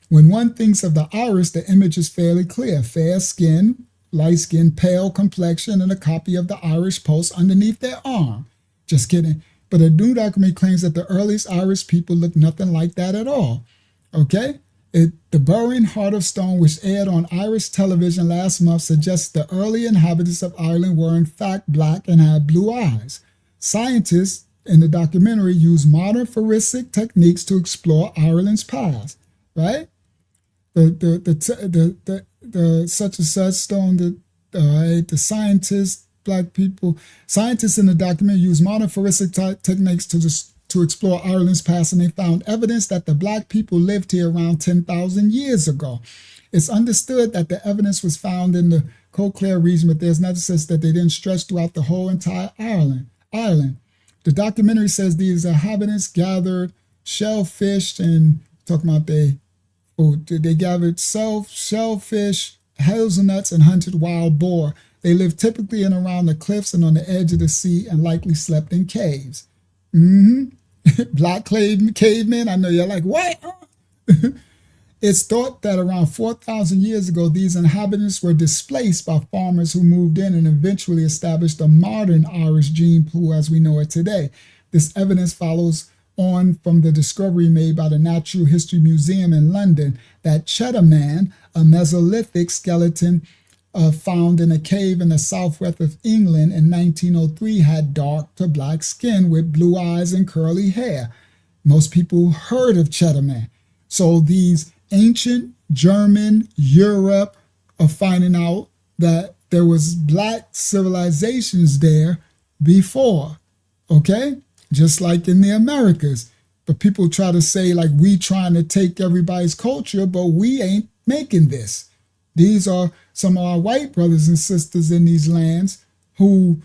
When one thinks of the Irish, the image is fairly clear. Fair skin, light skin, pale complexion, and a copy of the Irish Post underneath their arm. Just kidding. But a new document claims that the earliest Irish people looked nothing like that at all. Okay? The Burring Heart of Stone, which aired on Irish television last month, suggests the early inhabitants of Ireland were in fact black and had blue eyes. Scientists in the documentary used modern forensic techniques to explore Ireland's past. Right? The such and such stone, the scientists, black people, scientists in the document used modern forensic techniques to explore Ireland's past, and they found evidence that the black people lived here around 10,000 years ago. It's understood that the evidence was found in the Cochlear region, but there's no evidence that they didn't stretch throughout the whole entire Ireland. The documentary says these inhabitants gathered shellfish and talking about they gathered shellfish, hazelnuts, and hunted wild boar. They lived typically in around the cliffs and on the edge of the sea and likely slept in caves. Black cavemen, I know you're like, what? It's thought that around 4,000 years ago, these inhabitants were displaced by farmers who moved in and eventually established the modern Irish gene pool as we know it today. This evidence follows on from the discovery made by the Natural History Museum in London that Cheddar Man, a Mesolithic skeleton found in a cave in the southwest of England in 1903, had dark to black skin with blue eyes and curly hair. Most people heard of Cheddar Man. So these ancient German Europe are finding out that there was black civilizations there before, okay? Just like in the Americas. But people try to say like we trying to take everybody's culture, but we ain't making this. These are some of our white brothers and sisters in these lands who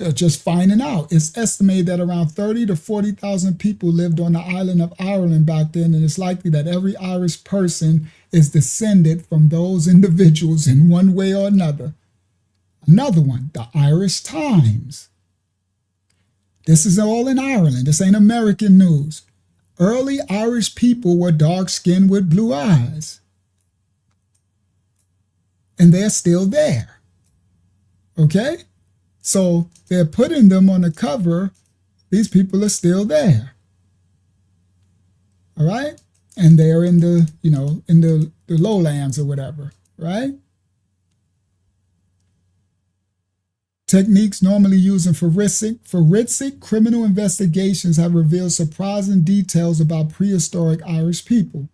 are just finding out. It's estimated that around 30 to 40,000 people lived on the island of Ireland back then, and it's likely that every Irish person is descended from those individuals in one way or another. Another one, the Irish Times. This is all in Ireland. This ain't American news. Early Irish people were dark-skinned with blue eyes. And they're still there. Okay? So they're putting them on the cover. These people are still there. All right? And they're in the, in the lowlands or whatever, right? Techniques normally used in forensic criminal investigations have revealed surprising details about prehistoric Irish people.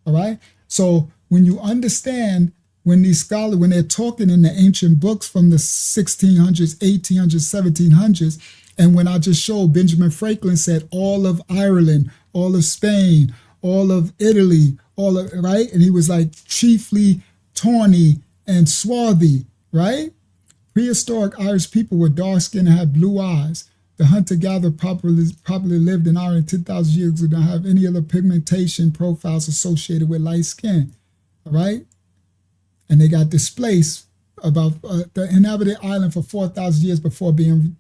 All right? So when you understand when these scholars, when they're talking in the ancient books from the 1600s, 1800s, 1700s, and when I just showed Benjamin Franklin said all of Ireland, all of Spain, all of Italy, all of, right? And he was like chiefly tawny and swarthy, right? Prehistoric Irish people were dark-skinned and had blue eyes. The hunter-gatherer probably lived in Ireland 10,000 years ago, did not have any other pigmentation profiles associated with light skin, all right? And they got displaced about the inhabited island for 4,000 years before being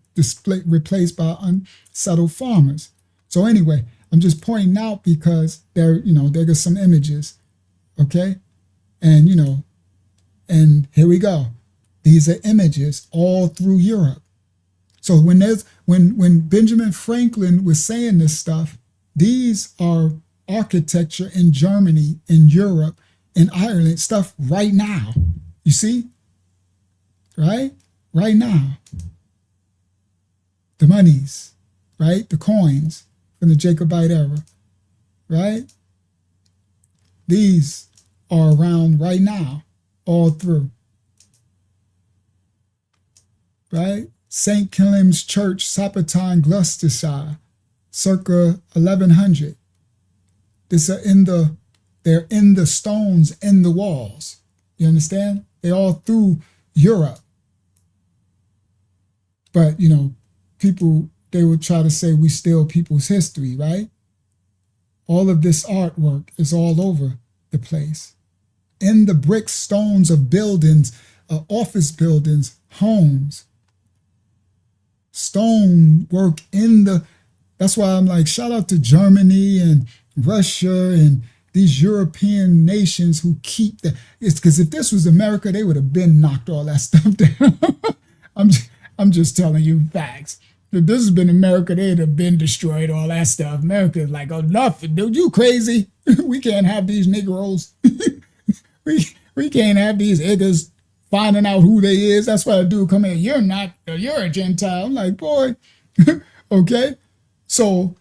replaced by unsettled farmers. So anyway, I'm just pointing out because there are some images, okay? And, and here we go. These are images all through Europe. So when Benjamin Franklin was saying this stuff, these are architecture in Germany, in Europe, in Ireland, stuff right now. You see? Right? Right now. The monies, right? The coins from the Jacobite era, right? These are around right now, all through. Right? St. Killiam's Church, Sapperton, Gloucestershire, circa 1100. They're in the stones in the walls. You understand? They're all through Europe. But, people, they would try to say we steal people's history, right? All of this artwork is all over the place. In the brick stones of buildings, office buildings, homes. Stone work that's why I'm like, shout out to Germany and Russia and these European nations who keep it's because if this was America, they would have been knocked all that stuff down. I'm just telling you facts. If this has been America, they'd have been destroyed, all that stuff. America is like, oh, nothing, dude, you crazy. We can't have these Negroes. we can't have these niggas finding out who they is. That's why a dude come in, you're a Gentile. I'm like, boy, okay. So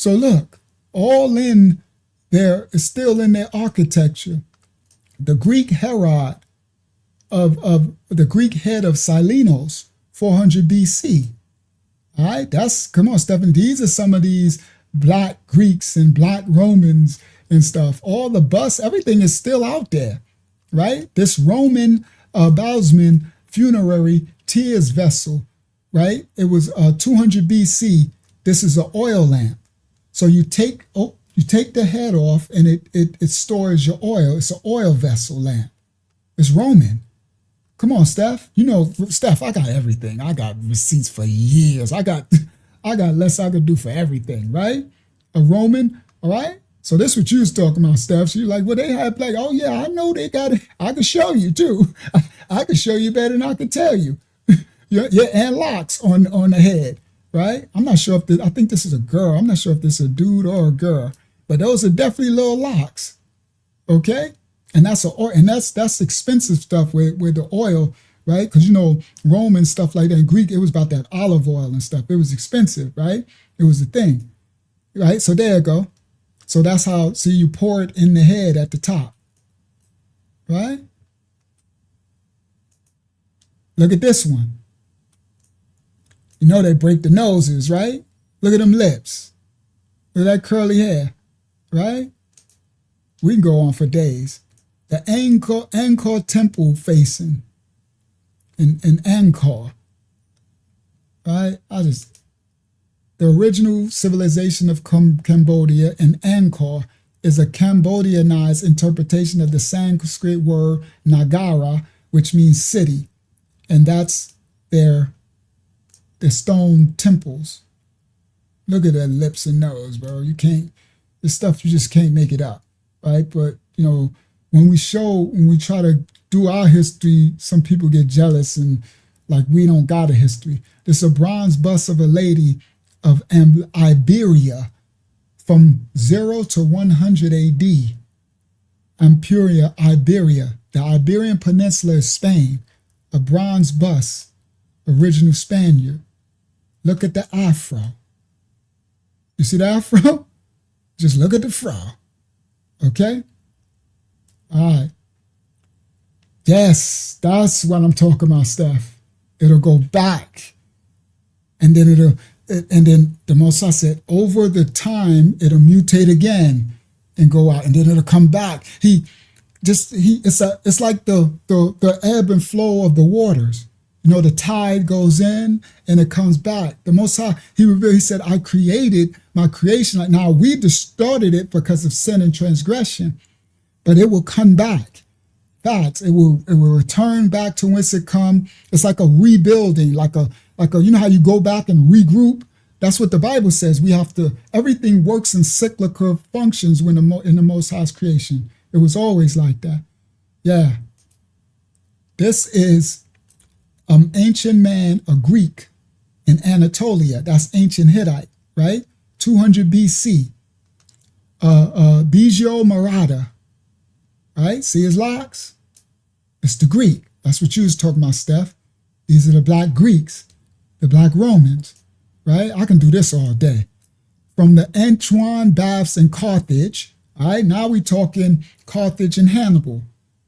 look, all in there is still in their architecture. The Greek Herod of the Greek head of Silenos, 400 BC. All right, come on, Stephen. These are some of these black Greeks and black Romans and stuff. All the busts, everything is still out there, right? This Roman bowsman funerary tears vessel, right? It was 200 BC. This is an oil lamp. So you take the head off and it stores your oil. It's an oil vessel lamp. It's Roman. Come on, Steph. Steph, I got everything. I got receipts for years. I got less I could do for everything, right? A Roman, all right? So this is what you was talking about, Steph. So you're like, well, they had like, oh yeah, I know they got it. I can show you too. I can show you better than I can tell you. Yeah, and locks on the head. right? I'm not sure if this, I think this is a girl. I'm not sure if this is a dude or a girl, but those are definitely little locks, okay? And that's expensive stuff with the oil, right? Because you know, Roman stuff like that, in Greek, it was about that olive oil and stuff. It was expensive, right? It was a thing, right? So there you go. So that's how, see, you pour it in the head at the top, right? Look at this one. You know they break the noses, right? Look at them lips. Look at that curly hair, right? We can go on for days. The Angkor temple facing in Angkor, right? The original civilization of Cambodia in Angkor is a Cambodianized interpretation of the Sanskrit word Nagara, which means city. And that's their stone temples. Look at their lips and nose, bro. You can't, this stuff, you just can't make it up, right? But, you know, when we try to do our history, some people get jealous and like we don't got a history. There's a bronze bust of a lady of Iberia from 0 to 100 AD. Ampuria, Iberia. The Iberian Peninsula is Spain. A bronze bust, original Spaniard. Look at the afro. You see the afro? Just look at the fro. Okay? All right. Yes, that's what I'm talking about, Steph. It'll go back. And then the Most High said, over the time, it'll mutate again and go out. And then it'll come back. It's like the ebb and flow of the waters. You know, the tide goes in and it comes back. The Most High, he said, I created my creation. Like now we distorted it because of sin and transgression, but it will come back. Facts. It will return back to whence it come. It's like a rebuilding, like a you know how you go back and regroup. That's what the Bible says. We have to. Everything works in cyclical functions in the Most High's creation. It was always like that. Yeah. This is ancient man, a Greek in Anatolia. That's ancient Hittite, right? 200 BC. Bijo Marada, right? See his locks? It's the Greek. That's what you was talking about, Steph. These are the black Greeks, the black Romans, right? I can do this all day. From the Antoine Baths in Carthage, all right, now we're talking Carthage and Hannibal.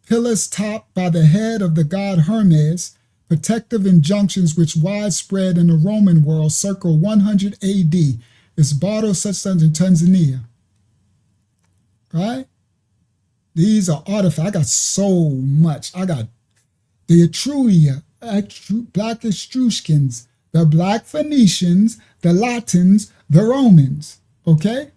Pillars topped by the head of the god Hermes, protective injunctions which widespread in the Roman world circa 100 AD. It's Bardo such in Tanzania, right? These are artifacts. I got so much. I got the Etruria, black Etruscans, the black Phoenicians, the Latins, the Romans. Okay,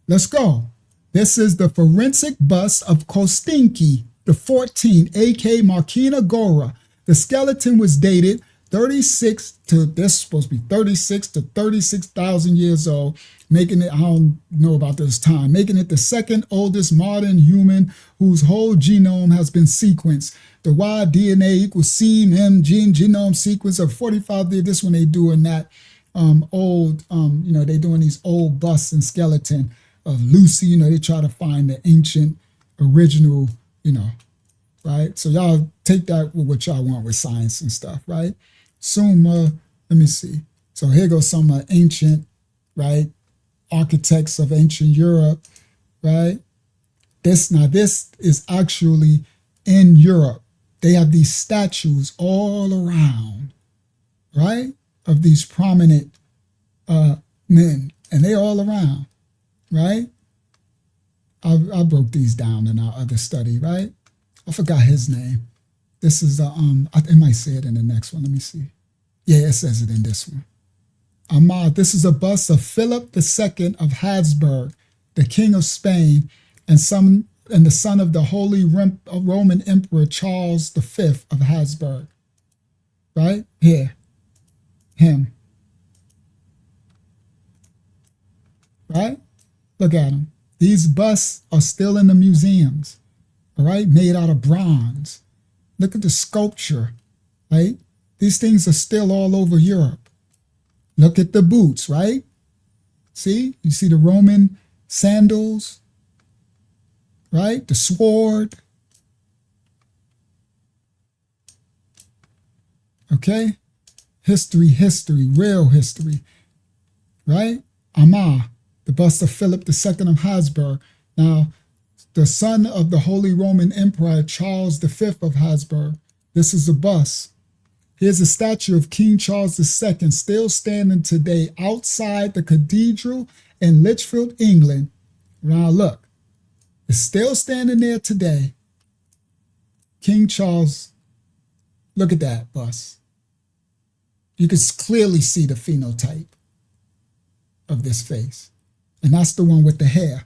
let's go. This is the forensic bust of Kostinki, the 14, a.k.a. Markina Gora. The skeleton was dated 36 to, this is supposed to be 36 to 36,000 years old, making it, I don't know about this time, making it the second oldest modern human whose whole genome has been sequenced. The Y DNA equals C, M, genome sequence of 45 years. This one they doing that you know, they doing these old busts and skeleton of Lucy, you know, they try to find the ancient original, you know, right? So y'all take that with what y'all want with science and stuff, right? Summa, let me see. So here goes some ancient, right? Architects of ancient Europe, right? This is actually in Europe. They have these statues all around, right? Of these prominent men, and they all around, right? I broke these down in our other study, right? I forgot his name. This is it might say it in the next one. Let me see. Yeah, it says it in this one. Ahmad. This is a bust of Philip II of Habsburg, the King of Spain, and the son of the Holy Roman Emperor Charles V of Habsburg. Right here, him. Right? Look at him. These busts are still in the museums. All right, made out of bronze. Look at the sculpture, right? These things are still all over Europe, Look at the boots, right? See, you see the Roman sandals, right? The sword. Okay? History, real history, right? Amah, the bust of Philip II of Habsburg. Now, the son of the Holy Roman Emperor Charles V of Habsburg. This is a bust. Here's a statue of King Charles II still standing today outside the cathedral in Lichfield, England. Now look, it's still standing there today. King Charles, look at that bust. You can clearly see the phenotype of this face. And that's the one with the hair,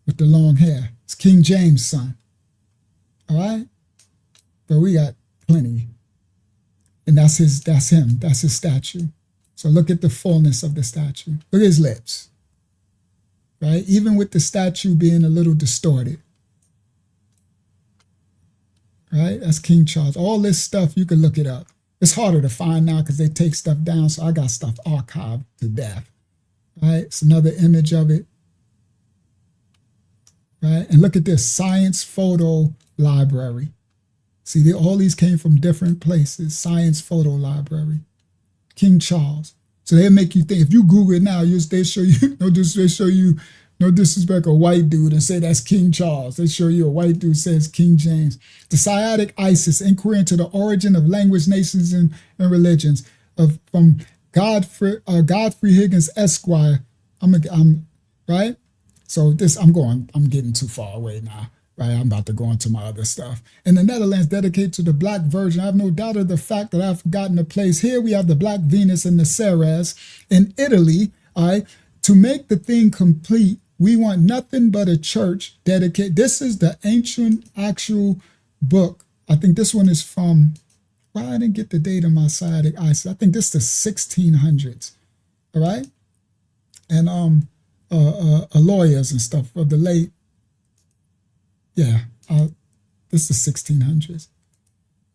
with the long hair. It's King James' son. All right? But we got plenty. And that's him. That's his statue. So look at the fullness of the statue. Look at his lips. Right? Even with the statue being a little distorted. Right? That's King Charles. All this stuff, you can look it up. It's harder to find now because they take stuff down, so I got stuff archived to death. Right? It's another image of it. Right? And look at this, Science Photo Library. See, all these came from different places. Science Photo Library. King Charles. So they'll make you think, if you Google it now, they show you, they show you, no disrespect, a white dude and say that's King Charles. They show you a white dude says King James. The Sciatic Isis, Inquiry into the Origin of Language, Nations, and Religions, from Godfrey Higgins, Esquire. I'm right? So I'm getting too far away now. Right, I'm about to go into my other stuff. In the Netherlands, dedicated to the Black Virgin, I have no doubt of the fact that I've forgotten the place. Here we have the Black Venus and the Ceres. In Italy, to make the thing complete, we want nothing but a church dedicated. This is the ancient actual book. I think this one is from, well, I didn't get the date of my sciatic isis. I think this is the 1600s, all right? And lawyers and stuff of the late, yeah, this is the 1600s.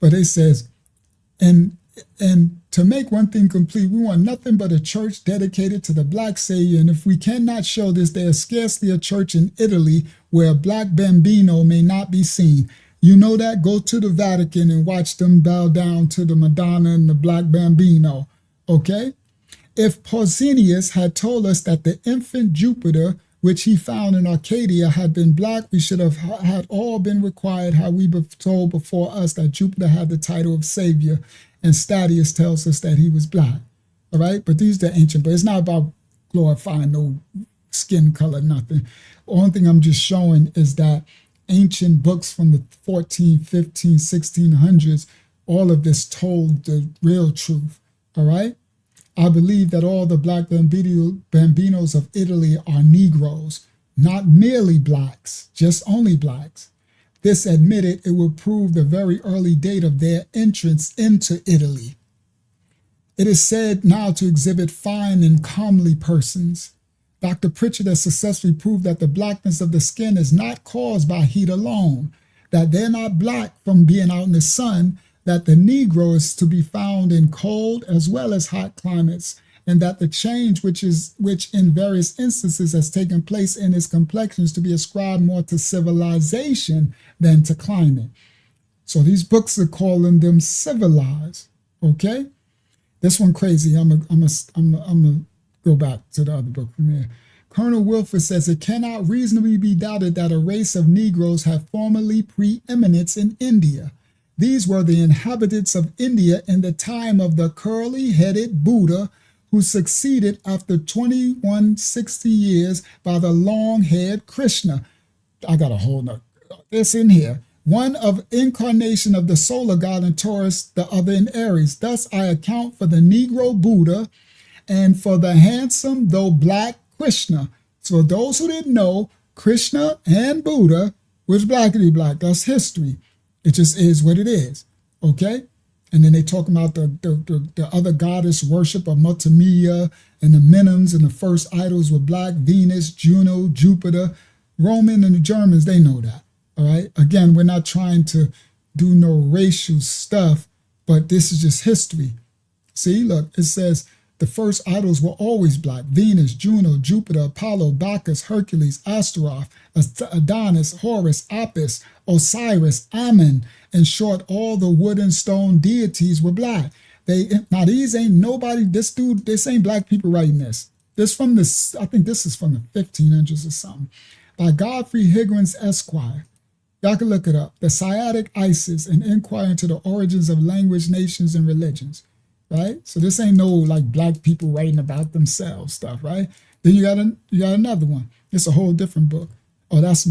But it says, and to make one thing complete, we want nothing but a church dedicated to the Black Savior. And if we cannot show this, there is scarcely a church in Italy where a Black bambino may not be seen. You know that? Go to the Vatican and watch them bow down to the Madonna and the Black bambino, okay? If Pausanias had told us that the infant Jupiter, which he found in Arcadia, had been Black, we should have had all been required, how we were told before us that Jupiter had the title of Savior, and Statius tells us that he was Black. All right, but these are ancient, but it's not about glorifying no skin color, nothing. The only thing I'm just showing is that ancient books from the 14, 15, 1600s, all of this told the real truth. All right. I believe that all the Black bambinos of Italy are Negroes, not merely Blacks, just only Blacks. This admitted, it will prove the very early date of their entrance into Italy. It is said now to exhibit fine and comely persons. Dr. Pritchard has successfully proved that the blackness of the skin is not caused by heat alone, that they're not Black from being out in the sun, that the Negro is to be found in cold as well as hot climates, and that the change which in various instances has taken place in his complexion is to be ascribed more to civilization than to climate. So these books are calling them civilized, okay? This one crazy. I'm gonna go back to the other book from here. Colonel Wilford says, it cannot reasonably be doubted that a race of Negroes have formerly preeminence in India. These were the inhabitants of India in the time of the curly-headed Buddha, who succeeded after 2160 years by the long-haired Krishna. I got a whole nother, this in here. One of incarnation of the solar god in Taurus, the other in Aries. Thus I account for the Negro Buddha and for the handsome, though Black Krishna. So those who didn't know, Krishna and Buddha was blackity black. That's history. It just is what it is, okay? And then they talk about the other goddess worship of Multimedia and the Minims, and the first idols were Black, Venus, Juno, Jupiter. Roman and the Germans, they know that, all right? Again, we're not trying to do no racial stuff, but this is just history. See, look, it says, The first idols were always black: Venus, Juno, Jupiter, Apollo, Bacchus, Hercules, Astaroth, Adonis, Horus, Apis, Osiris, Ammon. In short, all the wood and stone deities were black. Now these ain't nobody, this ain't black people writing this. I think this is from the 1500s or something. By Godfrey Higgins, Esquire. Y'all can look it up. The Sciatic Isis, an inquiry into the origins of language, nations, and religions. Right? So this ain't no like black people writing about themselves stuff, right? Then you got another one. It's a whole different book. Oh, that's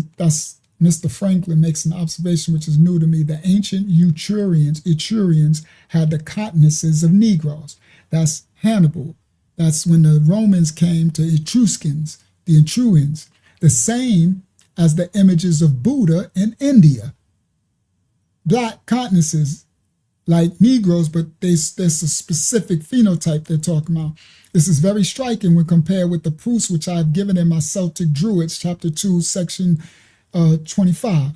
Mr. Franklin makes an observation which is new to me. The ancient Etrurians had the countenances of Negroes. That's Hannibal. That's when the Romans came to Etruscans, the Etrurians. The same as the images of Buddha in India. Black countenances like Negroes, but there's a specific phenotype they're talking about. This is very striking when compared with the proofs which I have given in my Celtic Druids, chapter 2, section 25,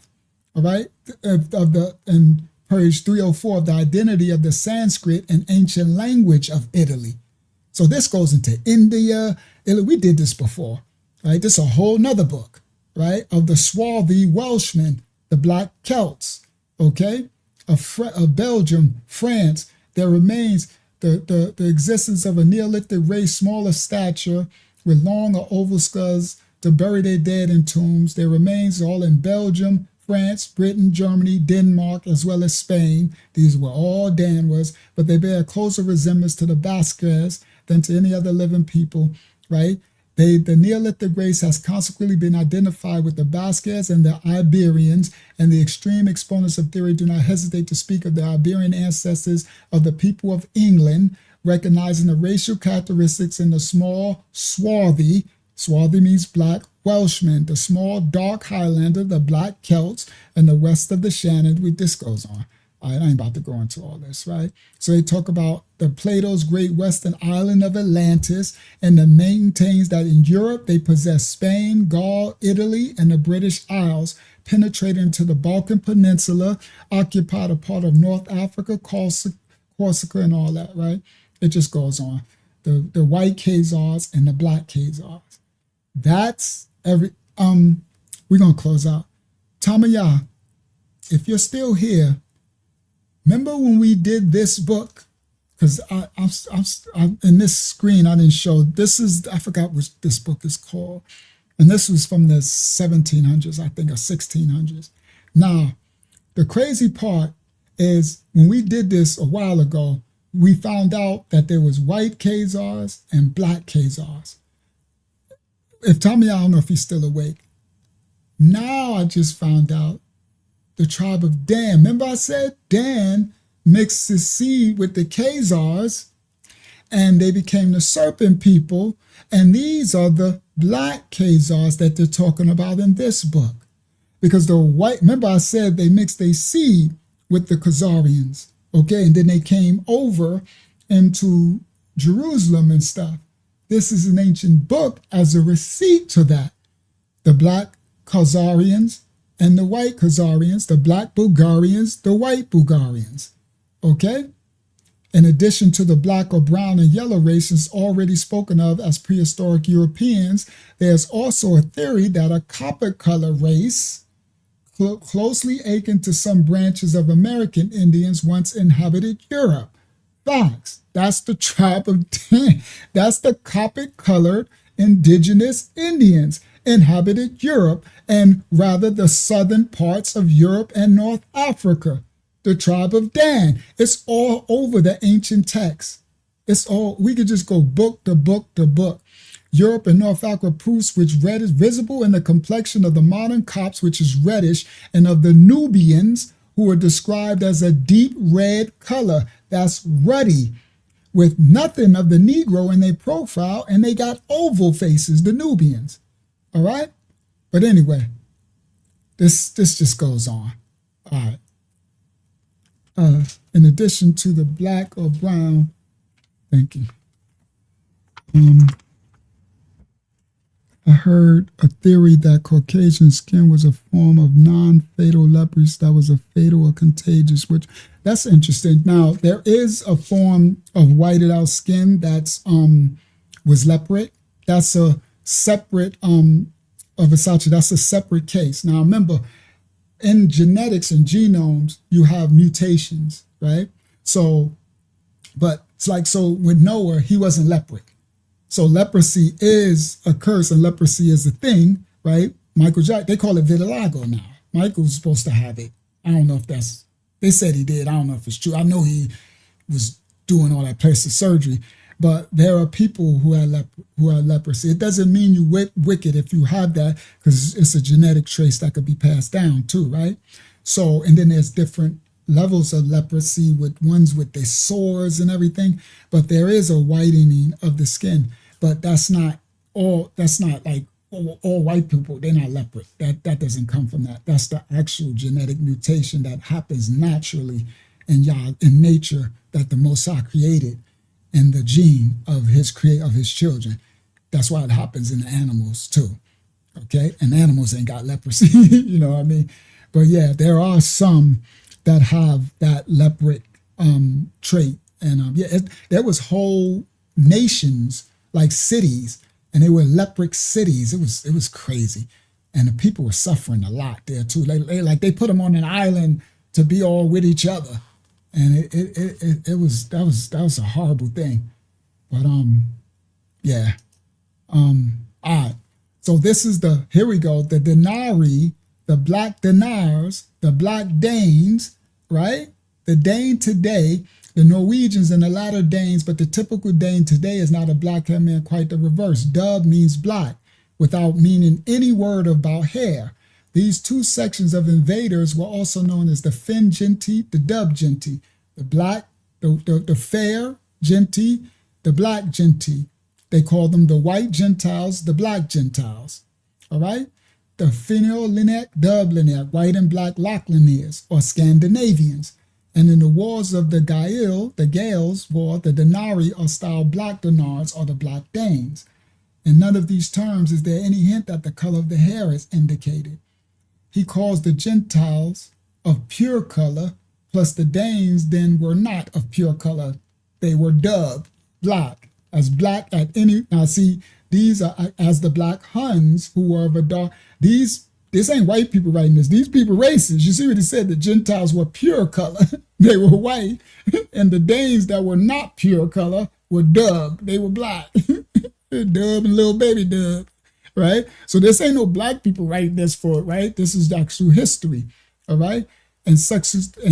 all right, in page 304 of the identity of the Sanskrit and ancient language of Italy. So this goes into India. We did this before, right? This is a whole nother book, right, of the swarthy Welshmen, the Black Celts, okay? Of Belgium, France. There remains the existence of a Neolithic race, smaller stature, with long or oval skulls to bury their dead in tombs. Their remains all in Belgium, France, Britain, Germany, Denmark, as well as Spain. These were all Danwas, but they bear a closer resemblance to the Basques than to any other living people, right? The Neolithic race has consequently been identified with the Basques and the Iberians, and the extreme exponents of theory do not hesitate to speak of the Iberian ancestors of the people of England, recognizing the racial characteristics in the small, swarthy means black, Welshmen, the small, dark Highlander, the Black Celts, and the west of the Shannon. This goes on. I ain't about to go into all this, right? So they talk about the Plato's great western island of Atlantis, and it maintains that in Europe they possess Spain, Gaul, Italy, and the British Isles, penetrating into the Balkan Peninsula, occupied a part of North Africa, Corsica, and all that, right? It just goes on. The white Khazars and the black Khazars. That's we're gonna close out. Tamaya, if you're still here, remember when we did this book? Because I'm in this screen, I didn't show. I forgot what this book is called. And this was from the 1700s, I think, or 1600s. Now, the crazy part is when we did this a while ago, we found out that there was white Khazars and black Khazars. If Tommy, I don't know if he's still awake. Now I just found out the tribe of Dan. Remember I said Dan mixed his seed with the Khazars and they became the serpent people. And these are the black Khazars that they're talking about in this book. Because the white, remember I said they mixed their seed with the Khazarians. Okay, and then they came over into Jerusalem and stuff. This is an ancient book as a receipt to that. The black Khazarians and the white Khazarians, the black Bulgarians, the white Bulgarians. Okay? In addition to the black or brown and yellow races already spoken of as prehistoric Europeans, there's also a theory that a copper color race, closely akin to some branches of American Indians, once inhabited Europe. Facts. That's the tribe of Dan. That's the copper-colored indigenous Indians inhabited Europe, and rather the southern parts of Europe and North Africa. The tribe of Dan. It's all over the ancient texts. It's all, we could just go book to book to book. Europe and North Africa proofs which red is visible in the complexion of the modern Copts, which is reddish, and of the Nubians, who are described as a deep red color. That's ruddy, with nothing of the Negro in their profile, and they got oval faces, the Nubians. All right? But anyway, this just goes on. All right. In addition to the black or brown, thank you. I heard a theory that Caucasian skin was a form of non-fatal leprosy that was a fatal or contagious, which that's interesting. Now, there is a form of whited out skin that's was leprate. That's a separate of Versace. That's a separate case. Now, remember, in genetics and genomes, you have mutations, right? So, but it's like, so with Noah, he wasn't leprous. So leprosy is a curse and leprosy is a thing, right? Michael Jackson, they call it vitiligo now. Michael's supposed to have it. I don't know if that's, they said he did. I don't know if it's true. I know he was doing all that plastic surgery, but there are people who have leprosy. It doesn't mean you wicked if you have that, because it's a genetic trace that could be passed down too, right? So, and then there's different levels of leprosy with ones with their sores and everything, but there is a whitening of the skin. But that's not like all white people, they're not leprous. That doesn't come from that. That's the actual genetic mutation that happens naturally in nature, that the Most High created in the gene of his children. That's why it happens in the animals too. Okay? And animals ain't got leprosy, you know what I mean? But yeah, there are some that have that leopard trait. And there was whole nations, like cities, and they were leopard cities. It was crazy. And the people were suffering a lot there too. Like they put them on an island to be all with each other. And that was a horrible thing. But yeah. All right. So this is here we go, the Denari, the Black Dinars, the Black Danes, right? The Dane today, the Norwegians and the latter Danes, but the typical Dane today is not a black hair man, quite the reverse. Dub means black, without meaning any word about hair. These two sections of invaders were also known as the Finn Genti, the Dub Genti, the black, the fair Genti, the black Genti. They called them the white Gentiles, the black Gentiles. All right? The Phoenician, Dub Lineage, white and black Lochlaners, or Scandinavians. And in the wars of the Gaels war, the Denari are styled black Dinars or the black Danes. In none of these terms is there any hint that the color of the hair is indicated. He calls the Gentiles of pure color, plus the Danes then were not of pure color. They were dubbed black, as black at any, now see, these are as the black Huns who were of a dark, this ain't white people writing this, these people racist. You see what he said, the Gentiles were pure color, they were white, and the Danes that were not pure color were dubbed, they were black. Dub and little baby Dub, right? So this ain't no black people writing this for it, right? This is actual history, all right? And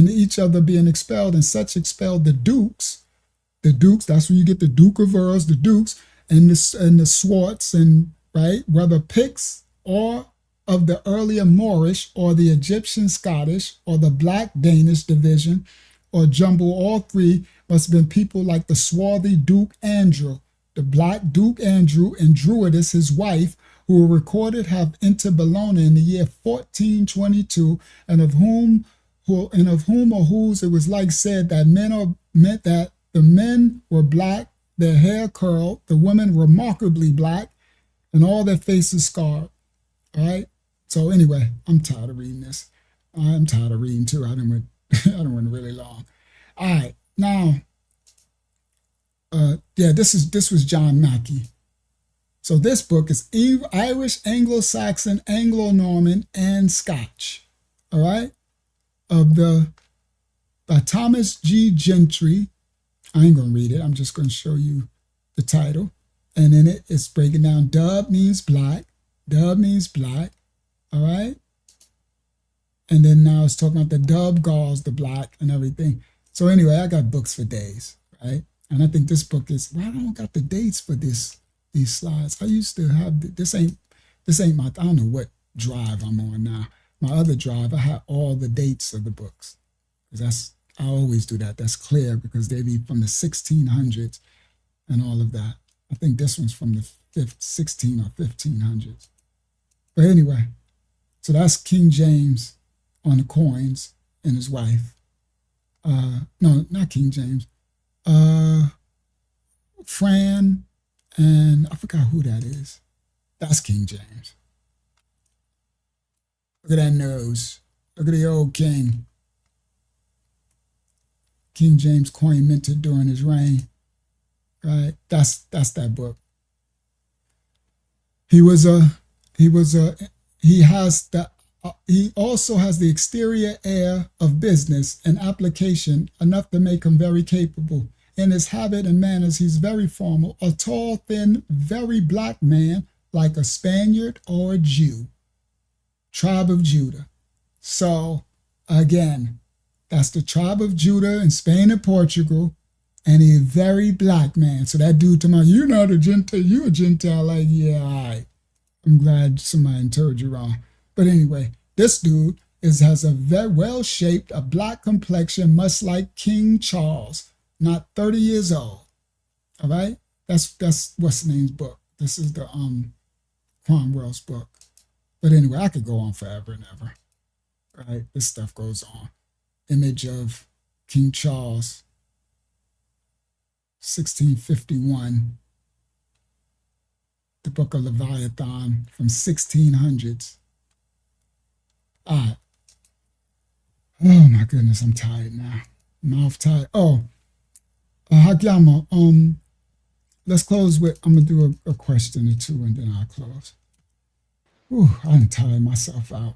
each other being expelled, and such expelled the dukes, that's where you get the Duke of Earls, the dukes, and the Swarts, and right, whether Picts or of the earlier Moorish or the Egyptian Scottish or the Black Danish division or jumble, all three must have been people like the swarthy Duke Andrew, the Black Duke Andrew, and Druidess, his wife, who were recorded have entered Bologna in the year 1422, and of whom or whose it was like said that meant that the men were black, their hair curled, the women remarkably black, and all their faces scarred. All right. So anyway, I'm tired of reading this. I'm tired of reading too. I don't went really long. All right. Now, this was John Mackey. So this book is Irish, Anglo-Saxon, Anglo-Norman, and Scotch. All right. By Thomas G. Gentry. I ain't going to read it. I'm just going to show you the title. And in it's breaking down. Dub means black. Dub means black. All right. And then now it's talking about the dub Gauls, the black, and everything. So anyway, I got books for days, right? And I think this book is, well, I don't got the dates for these slides. I used to have, this ain't my, I don't know what drive I'm on now. My other drive, I had all the dates of the books. Because I always do that. That's clear because they be from the 1600s and all of that. I think this one's from the 16 or 1500s. But anyway, so that's King James on the coins and his wife. No, not King James. Fran, and I forgot who that is. That's King James. Look at that nose. Look at the old king. King James coin minted during his reign. Right? That's that book. He also has the exterior air of business and application enough to make him very capable. In his habit and manners, he's very formal, a tall, thin, very black man, like a Spaniard or a Jew. Tribe of Judah. So, again, that's the tribe of Judah in Spain and Portugal, and a very black man. So that dude tomorrow, you're not a Gentile, you a Gentile. Like, yeah, all right. I'm glad somebody told you wrong. But anyway, this dude has a very well-shaped, a black complexion, much like King Charles, not 30 years old. All right? That's what's the name's book. This is the Cromwell's book. But anyway, I could go on forever and ever. Right? This stuff goes on. Image of King Charles, 1651. The book of Leviathan from 1600s. All right. Oh my goodness, I'm tired now. Mouth tired. Oh, Hakyama, let's close with, I'm gonna do a question or two and then I'll close. Whew, I'm tired myself out.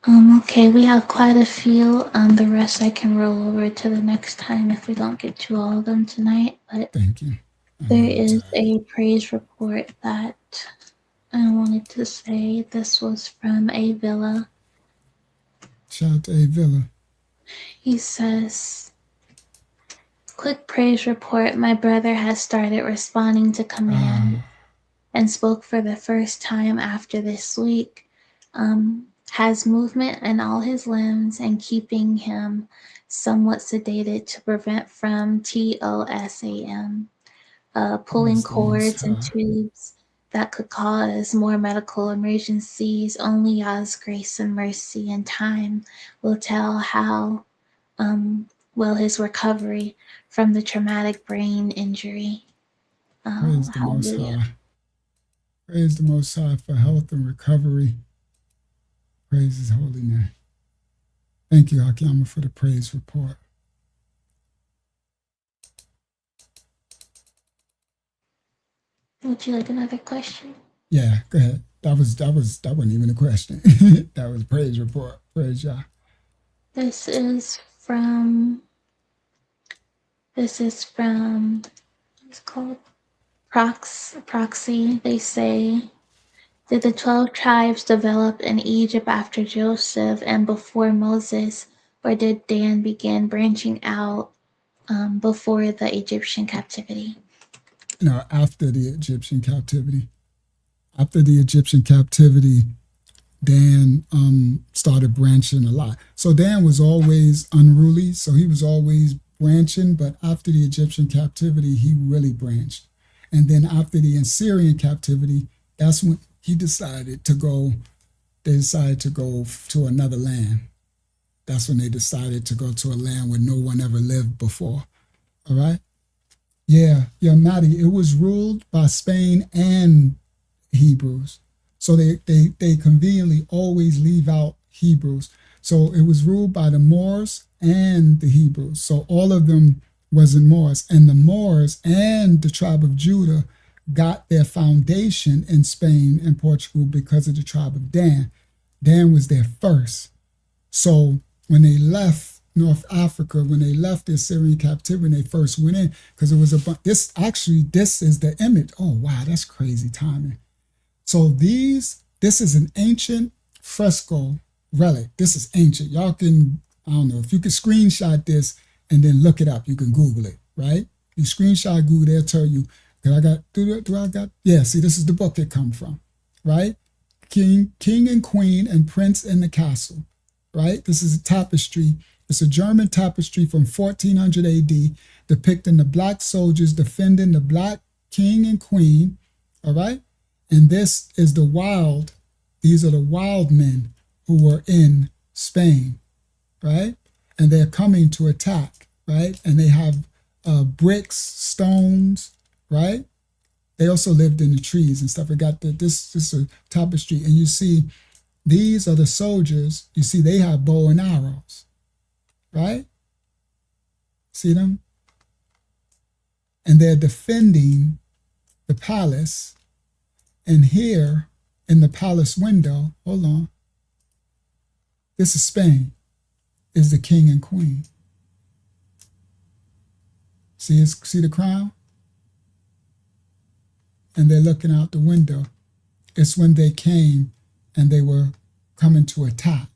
Okay, we have quite a few. The rest I can roll over to the next time if we don't get to all of them tonight. But thank you. There is a praise report that I wanted to say. This was from A Villa. Shout out to A Villa. He says, quick praise report. My brother has started responding to command and spoke for the first time after this week. Has movement in all his limbs and keeping him somewhat sedated to prevent from TOSAM. Pulling cords and tubes that could cause more medical emergencies. Only Yah's grace and mercy and time will tell how well his recovery from the traumatic brain injury. Praise the Most High. Praise the Most High for health and recovery. Praise his holy name. Thank you, Hakyama, for the praise report. Would you like another question? Yeah, go ahead. That wasn't even a question. That was a praise report. Praise Yah. This is from what's called Proxy. They say, did the 12 tribes develop in Egypt after Joseph and before Moses, or did Dan begin branching out before the Egyptian captivity? No, after the Egyptian captivity. After the Egyptian captivity, Dan started branching a lot. So Dan was always unruly, so he was always branching, but after the Egyptian captivity, he really branched. And then after the Assyrian captivity, that's when they decided to go to another land. That's when they decided to go to a land where no one ever lived before. All right? Yeah, Maddie, it was ruled by Spain and Hebrews. So they conveniently always leave out Hebrews. So it was ruled by the Moors and the Hebrews. So all of them wasn't Moors. And the Moors and the tribe of Judah got their foundation in Spain and Portugal because of the tribe of Dan. Dan was there first. So when they left North Africa, when they left the Assyrian captivity, they first went in, because it was this is the image. Oh, wow, that's crazy timing. So this is an ancient fresco relic. This is ancient. Y'all can, I don't know, if you can screenshot this and then look it up, you can Google it, right? You screenshot Google, they'll tell you, yeah, see, this is the book it come from, right? King and queen and prince in the castle, right? This is a tapestry. It's a German tapestry from 1400 AD depicting the black soldiers defending the black king and queen, all right? And these are the wild men who were in Spain, right? And they're coming to attack, right? And they have bricks, stones, right? They also lived in the trees and stuff. It got this a tapestry, and you see these are the soldiers. You see they have bow and arrows, right? See them? And they're defending the palace. And here in the palace window, hold on, this is Spain, is the king and queen. See the crown? And they're looking out the window. It's when they came and they were coming to attack.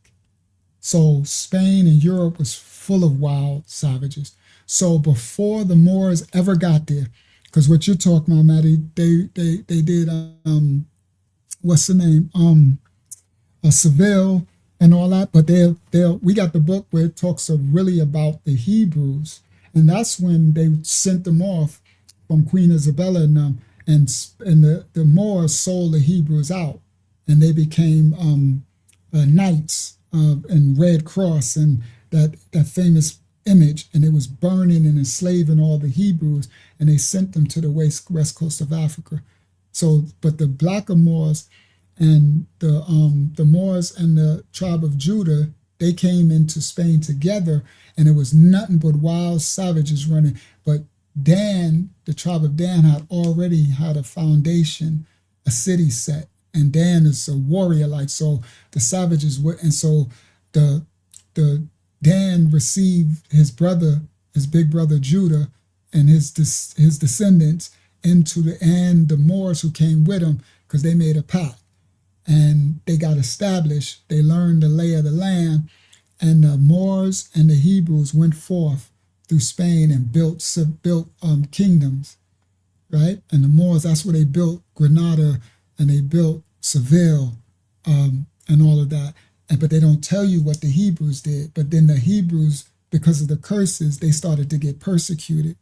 So Spain and Europe was full of wild savages. So before the Moors ever got there, because what you're talking about, Maddie, they did what's the name? Seville and all that, but we got the book where it talks really about the Hebrews, and that's when they sent them off from Queen Isabella and them, and the Moors sold the Hebrews out, and they became knights and Red Cross and that famous image, and it was burning and enslaving all the Hebrews, and they sent them to the west coast of Africa. So, but the Blackamoors and the Moors and the tribe of Judah, they came into Spain together, and it was nothing but wild savages running. But Dan, the tribe of Dan, had already had a foundation, a city set, and Dan is a warrior, like, so the savages were, and so the Dan received his big brother Judah, and his descendants into and the Moors who came with him, because they made a pact and they got established. They learned the lay of the land, and the Moors and the Hebrews went forth through Spain and built kingdoms, right? And the Moors, that's where they built Granada, and they built Seville, and all of that. But they don't tell you what the Hebrews did. But then the Hebrews, because of the curses, they started to get persecuted.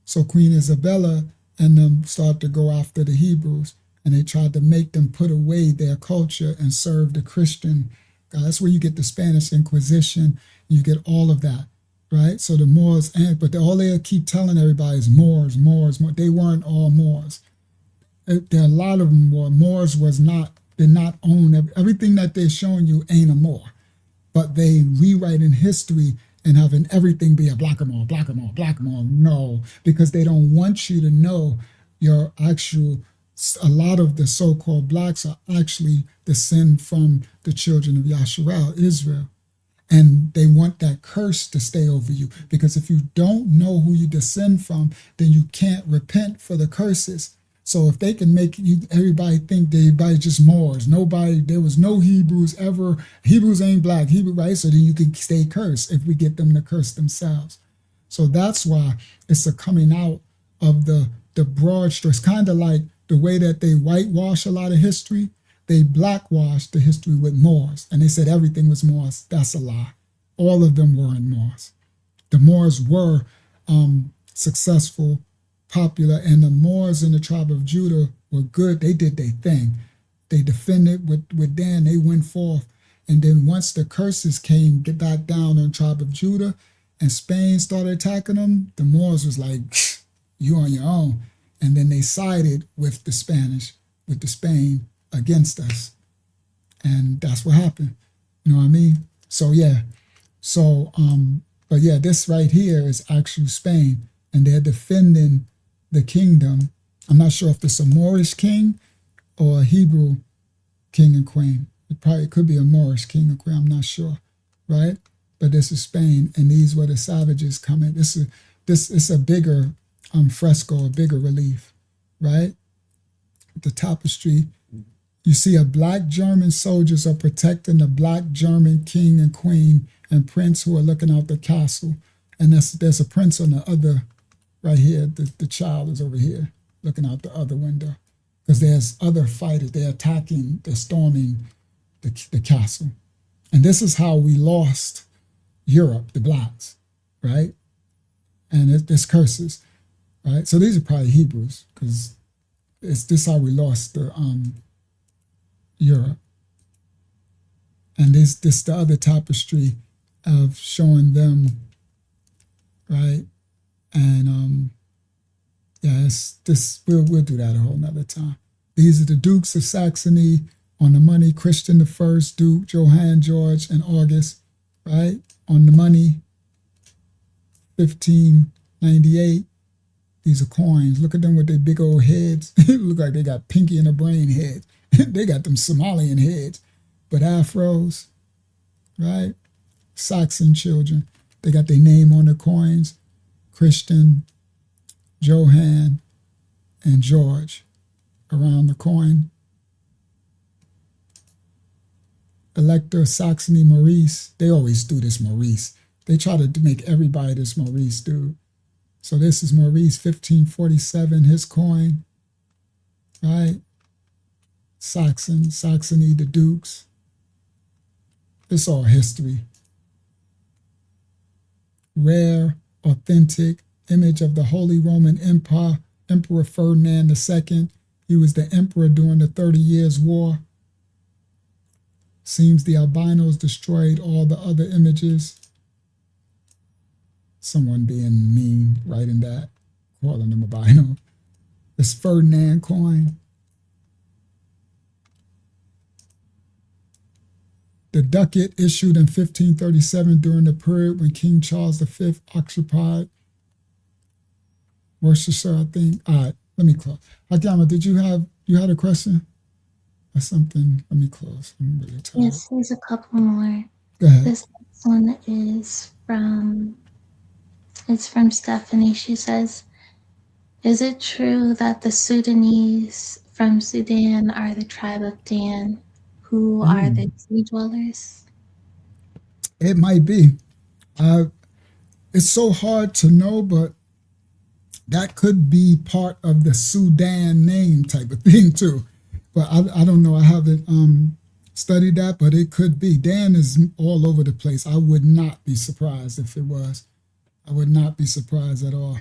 So Queen Isabella and them started to go after the Hebrews, and they tried to make them put away their culture and serve the Christian God. That's where you get the Spanish Inquisition. You get all of that, right? So the Moors, but all they keep telling everybody is Moors, Moors, Moors. They weren't all Moors. There are a lot of them were. Moors did not own everything that they're showing you ain't a Moor, but they rewriting history and having everything be a Blackamoor, Blackamoor, Blackamoor. No, because they don't want you to know your actual. A lot of the so-called blacks are actually descend from the children of Yasharel, Israel. And they want that curse to stay over you, because if you don't know who you descend from, then you can't repent for the curses. So if they can make everybody think that everybody's just Moors, there was no Hebrews ever. Hebrews ain't black, Hebrew, right? So then you can stay cursed if we get them to curse themselves. So that's why it's a coming out of the broad strokes, kind of like the way that they whitewash a lot of history. They blackwashed the history with Moors, and they said everything was Moors. That's a lie. All of them weren't Moors. The Moors were successful, popular, and the Moors in the tribe of Judah were good. They did their thing. They defended with Dan. They went forth, and then once the curses came back down on the tribe of Judah, and Spain started attacking them, the Moors was like, you on your own. And then they sided with the Spain against us. And that's what happened. You know what I mean? So, yeah. So, but yeah, this right here is actually Spain, and they're defending the kingdom. I'm not sure if it's a Moorish king or a Hebrew king and queen. It could be a Moorish king and queen. I'm not sure, right? But this is Spain, and these were the savages coming. This is a bigger fresco, a bigger relief, right? The tapestry, you see a black German soldiers are protecting the black German king and queen and prince who are looking out the castle. And there's a prince on the other, right here. The child is over here looking out the other window, because there's other fighters. They're attacking, they're storming the castle. And this is how we lost Europe, the blacks, right? And there's curses. Right, so these are probably Hebrews, because this how we lost the Europe. And this the other tapestry of showing them, right? And Yes, this we'll do that a whole nother time. These are the Dukes of Saxony on the money. Christian the First, Duke, Johann, George, and August, right? On the money, 1598. These are coins. Look at them with their big old heads. Look like they got pinky in the brain heads. They got them Somalian heads, but afros, right? Saxon children. They got their name on the coins. Christian, Johann, and George around the coin. Elector Saxony Maurice. They always do this Maurice. They try to make everybody this Maurice dude. So this is Maurice, 1547, his coin, right? Saxony, the Dukes. It's all history. Rare, authentic image of the Holy Roman Empire, Emperor Ferdinand II. He was the emperor during the 30 Years' War. Seems the albinos destroyed all the other images. Someone being mean, writing that, calling them albino. This Ferdinand coin. The ducat issued in 1537 during the period when King Charles V occupied Worcestershire, I think. All right, let me close. Hakama, did you had a question or something? Let me close. I'm really tired. Yes, there's a couple more. Go ahead. This next one is from Stephanie. She says, is it true that the Sudanese from Sudan are the tribe of Dan, who are the sea dwellers? It might be. It's so hard to know, but that could be part of the Sudan name type of thing too. But I don't know. I haven't studied that, but it could be. Dan is all over the place. I would not be surprised if it was. I would not be surprised at all.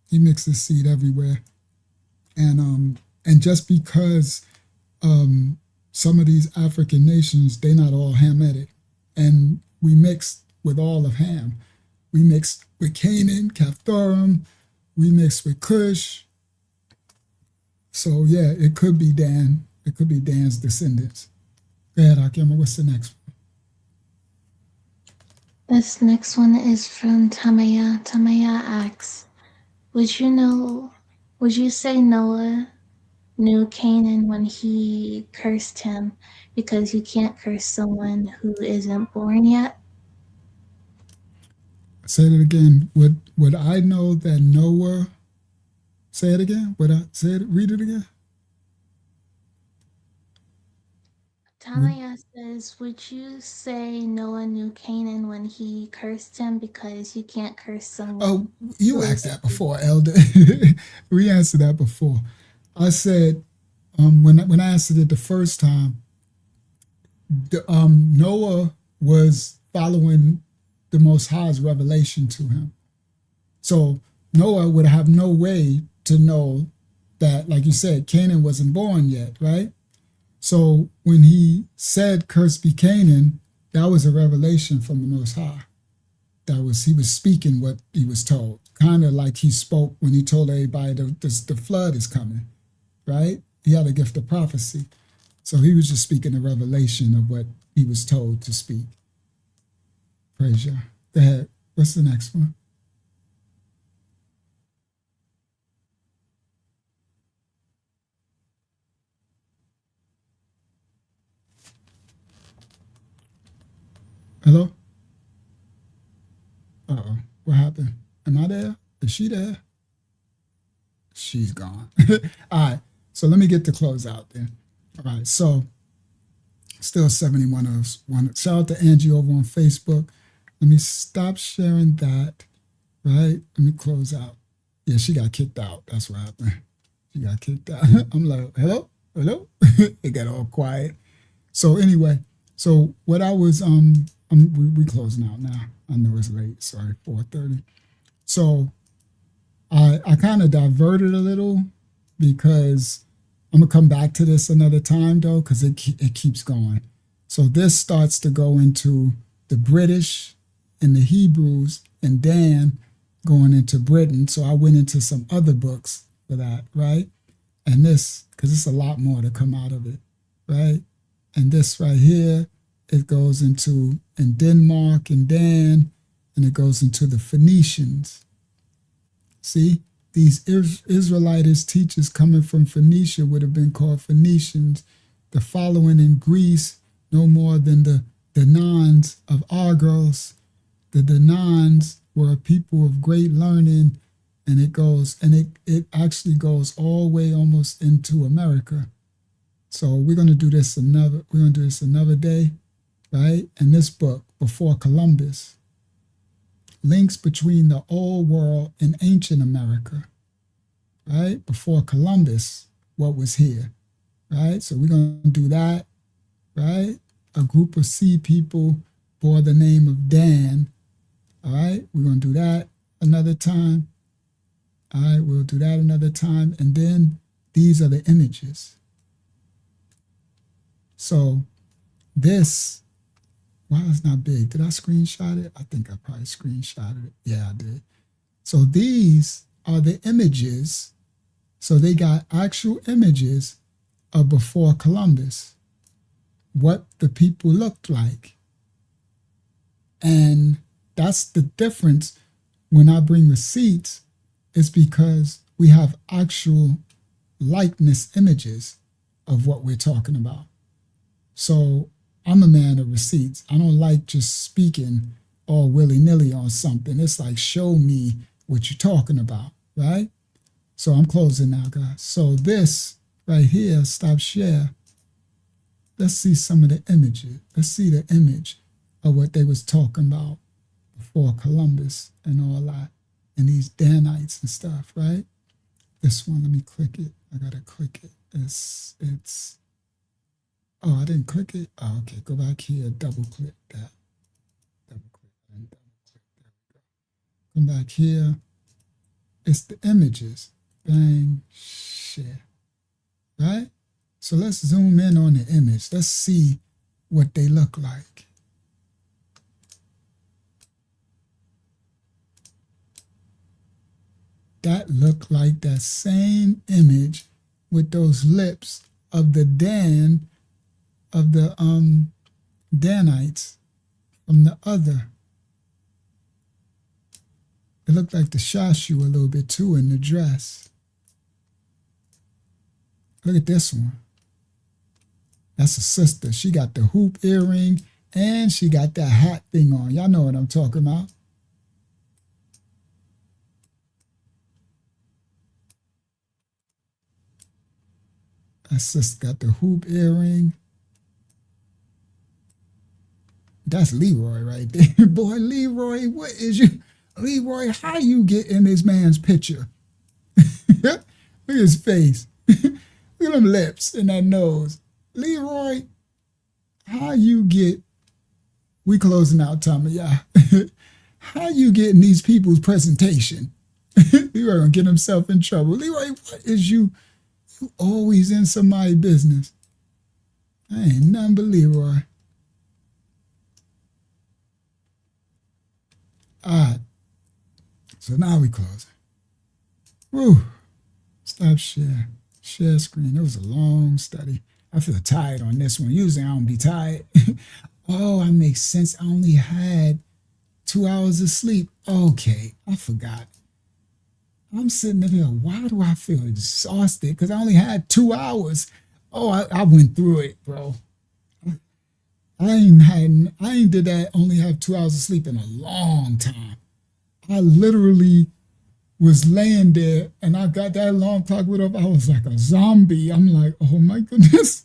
He mixes seed everywhere. And just because some of these African nations, they're not all Hamitic. And we mixed with all of Ham. We mixed with Canaan, Caphtorim. We mixed with Cush. So yeah, it could be Dan. It could be Dan's descendants. Go ahead, Akema. What's the next one? This next one is from Tamaya. Tamaya asks, would you say Noah knew Canaan when he cursed him, because you can't curse someone who isn't born yet? Say it again. Would I know that Noah? Say it again. Would I say it? Read it again. Tamaya says, would you say Noah knew Canaan when he cursed him, because you can't curse someone? Oh, you asked that before, Elder. We answered that before. I said, when I answered it the first time, Noah was following the Most High's revelation to him. So Noah would have no way to know that, like you said, Canaan wasn't born yet, right? So when he said, "Cursed be Canaan," that was a revelation from the Most High. He was speaking what he was told, kind of like he spoke when he told everybody the flood is coming, right? He had a gift of prophecy. So he was just speaking a revelation of what he was told to speak. Praise Yah. Go ahead. What's the next one? Hello? Uh-oh. What happened? Am I there? Is she there? She's gone. All right. So let me get the close out then. All right. So still 71 of us. Shout out to Angie over on Facebook. Let me stop sharing that. Right? Let me close out. Yeah, she got kicked out. That's what happened. She got kicked out. I'm like, hello? Hello? It got all quiet. So anyway, so what I was we closing out now. I know it's late. Sorry, 4:30. So I kind of diverted a little because I'm gonna come back to this another time though, because it keeps going. So this starts to go into the British and the Hebrews and Dan going into Britain. So I went into some other books for that, right? And this, because it's a lot more to come out of it, right? And this right here, it goes into in Denmark and Dan, and it goes into the Phoenicians. See, these Israelitish teachers coming from Phoenicia would have been called Phoenicians. The following in Greece, no more than the Danans of Argos. The Danans were a people of great learning, and it actually goes all the way almost into America. So we're gonna do this another day, right? And this book, Before Columbus, links between the old world and ancient America, right? Before Columbus, what was here, right? So we're gonna do that, right? A group of sea people bore the name of Dan. All right, we're going to do that another time. All right, we'll do that another time. And then these are the images. So this, wow, it's not big. Did I screenshot it? I think I probably screenshotted it. Yeah, I did. So these are the images. So they got actual images of before Columbus, what the people looked like. And that's the difference when I bring receipts, is because we have actual likeness images of what we're talking about. So I'm a man of receipts. I don't like just speaking all willy-nilly on something. It's like, show me what you're talking about, right? So I'm closing now, guys. So this right here, stop share. Let's see some of the images. Let's see the image of what they was talking about before Columbus and all that, and these Danites and stuff, right? This one, let me click it. I gotta click it. It's oh, I didn't click it. Oh, okay, go back here, double click that. Double click and double click. There we go. Come back here. It's the images. Bang, share. Right? So let's zoom in on the image. Let's see what they look like. That looked like that same image with those lips of the Danites from the other. It looked like the Shashu a little bit too in the dress. Look at this one. That's a sister. She got the hoop earring and she got that hat thing on. Y'all know what I'm talking about. That sister got the hoop earring. That's Leroy right there. Boy, Leroy, what is you? Leroy, how you get in this man's picture? Look at his face. Look at them lips and that nose. Leroy, how you get, we closing out, Tommy, yeah. How you getting these people's presentation? Leroy gonna get himself in trouble. Leroy, what is you always in somebody's business? I ain't nothing but Leroy. All right. So now we close. Woo. Stop share. Share screen. It was a long study. I feel tired on this one. Usually I don't be tired. Oh, that makes sense. I only had 2 hours of sleep. Okay, I forgot. I'm sitting there, why do I feel exhausted? Because I only had 2 hours. Oh, I went through it, bro. I ain't did that, only have 2 hours of sleep in a long time. I literally was laying there and I got that alarm clock went up. I was like a zombie. I'm like, oh my goodness.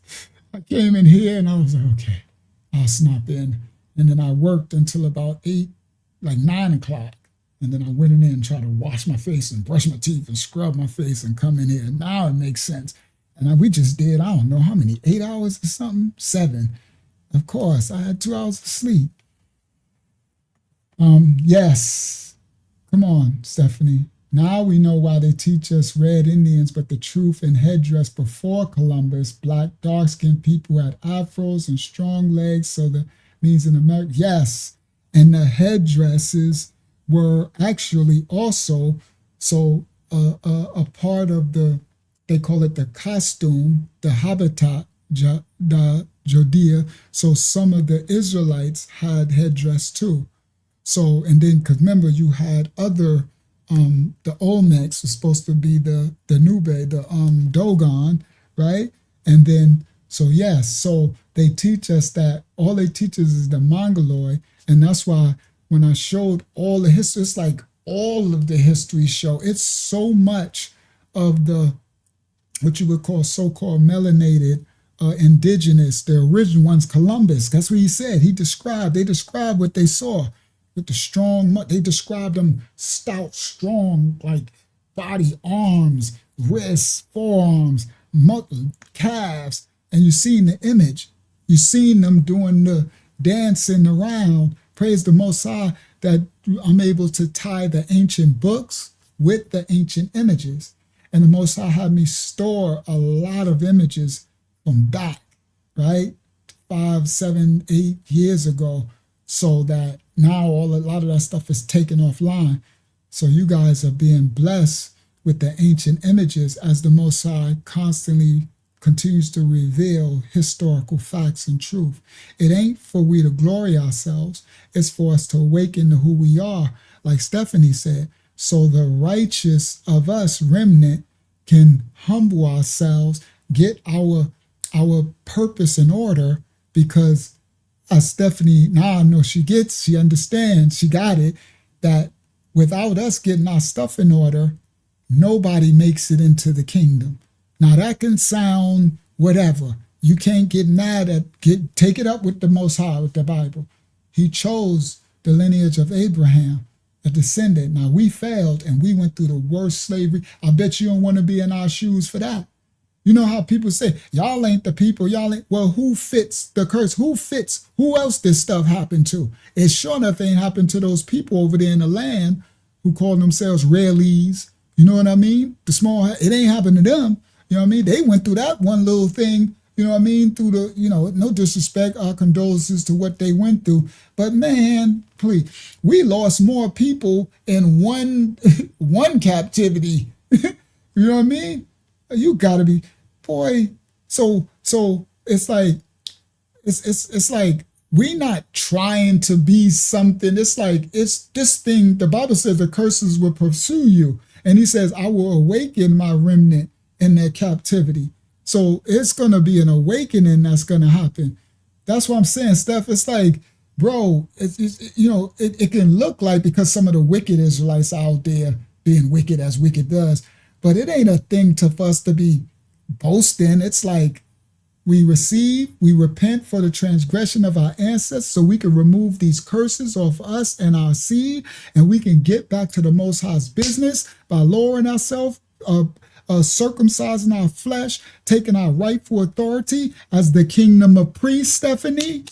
I came in here and I was like, okay, I'll snap in. And then I worked until about 9 o'clock. And then I went in there and tried to wash my face and brush my teeth and scrub my face and come in here. Now it makes sense. And we just did, I don't know how many, 8 hours or something? 7. Of course, I had 2 hours of sleep. Yes. Come on, Stephanie. Now we know why they teach us red Indians, but the truth in headdress before Columbus, black, dark-skinned people had afros and strong legs, so that means in America, yes. And the headdresses were actually also, so a part of they call it the costume, the habitat, the Judea. So some of the Israelites had headdress too. So, and then, because remember, you had other, the Olmecs was supposed to be the Nube, the Dogon, right? And then, so yes, so they teach us that all they teach us is the Mongoloid. And that's why when I showed all the history, it's like all of the history show, it's so much of the, what you would call so-called melanated indigenous, the original ones, Columbus, that's what he said. They described what they saw with the strong, they described them stout, strong, like body, arms, wrists, forearms, calves, and you seen the image. You seen them doing the dancing around. Praise the Most High that I'm able to tie the ancient books with the ancient images. And the Most High had me store a lot of images from back, right? 5, 7, 8 years ago, so that now a lot of that stuff is taken offline. So you guys are being blessed with the ancient images as the Most High constantly continues to reveal historical facts and truth. It ain't for we to glory ourselves. It's for us to awaken to who we are, like Stephanie said, so the righteous of us, remnant, can humble ourselves, get our purpose in order, because as Stephanie, now I know she understands, she got it, that without us getting our stuff in order, nobody makes it into the kingdom. Now that can sound whatever. You can't get mad take it up with the Most High, with the Bible. He chose the lineage of Abraham, a descendant. Now we failed and we went through the worst slavery. I bet you don't want to be in our shoes for that. You know how people say, y'all ain't the people, y'all ain't, well, who fits the curse? Who fits? Who else this stuff happened to? It sure enough ain't happened to those people over there in the land who call themselves Raelies. You know what I mean? It ain't happened to them. You know what I mean? They went through that one little thing, you know what I mean? Through the, no disrespect, our condolences to what they went through. But man, please, we lost more people in one captivity. You know what I mean? You gotta be, boy. So it's like, it's like we not trying to be something. It's like, it's this thing. The Bible says the curses will pursue you. And he says, I will awaken my remnant in their captivity. So it's going to be an awakening that's going to happen. That's what I'm saying, Steph. It's like, bro, it can look like, because some of the wicked Israelites out there being wicked as wicked does, but it ain't a thing for us to be boasting. It's like we repent for the transgression of our ancestors so we can remove these curses off us and our seed, and we can get back to the Most High's business by lowering ourselves, circumcising our flesh, taking our rightful authority as the kingdom of priests, Stephanie,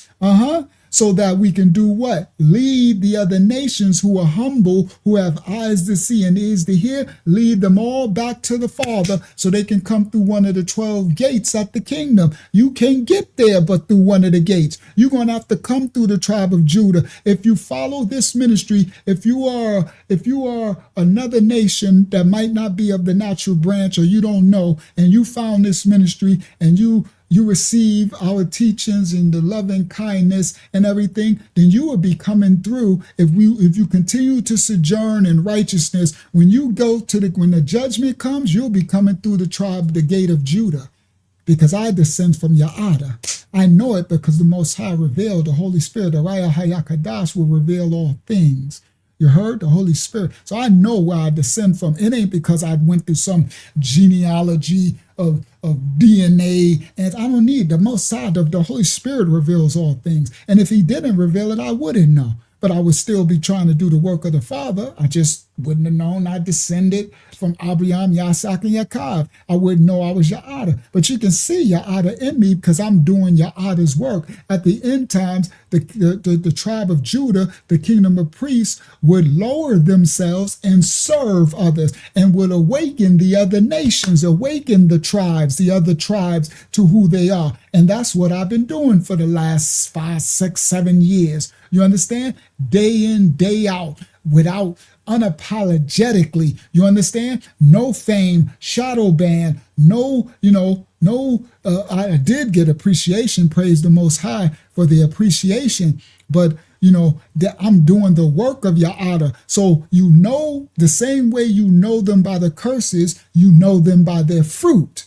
so that we can do what? Lead the other nations who are humble, who have eyes to see and ears to hear, lead them all back to the Father so they can come through one of the 12 gates at the kingdom. You can't get there but through one of the gates. You're going to have to come through the tribe of Judah. If you follow this ministry, if you are another nation that might not be of the natural branch, or you don't know, and you found this ministry and you receive our teachings and the loving kindness and everything, then you will be coming through. If you continue to sojourn in righteousness, when the judgment comes, you'll be coming through the gate of Judah, because I descend from Ya'ada. I know it because the Most High revealed, the Holy Spirit, the Raya Hayakadash, will reveal all things. You heard? The Holy Spirit. So I know where I descend from. It ain't because I went through some genealogy of DNA, and I don't need the Most High. The Holy Spirit reveals all things. And if he didn't reveal it, I wouldn't know. But I would still be trying to do the work of the Father. I just wouldn't have known I descended from Abraham, Yasak, and Yaakov. I wouldn't know I was Ya'ada. But you can see Ya'ada in me because I'm doing Ya'ada's work. At the end times, the tribe of Judah, the kingdom of priests, would lower themselves and serve others, and would awaken the other nations, awaken the tribes, the other tribes, to who they are. And that's what I've been doing for the last 5, 6, 7 years. You understand? Day in, day out, without unapologetically, you understand? No fame, shadow ban, no, I did get appreciation, praise the Most High for the appreciation, but that I'm doing the work of Ya'ada. So the same way you know them by the curses, you know them by their fruit.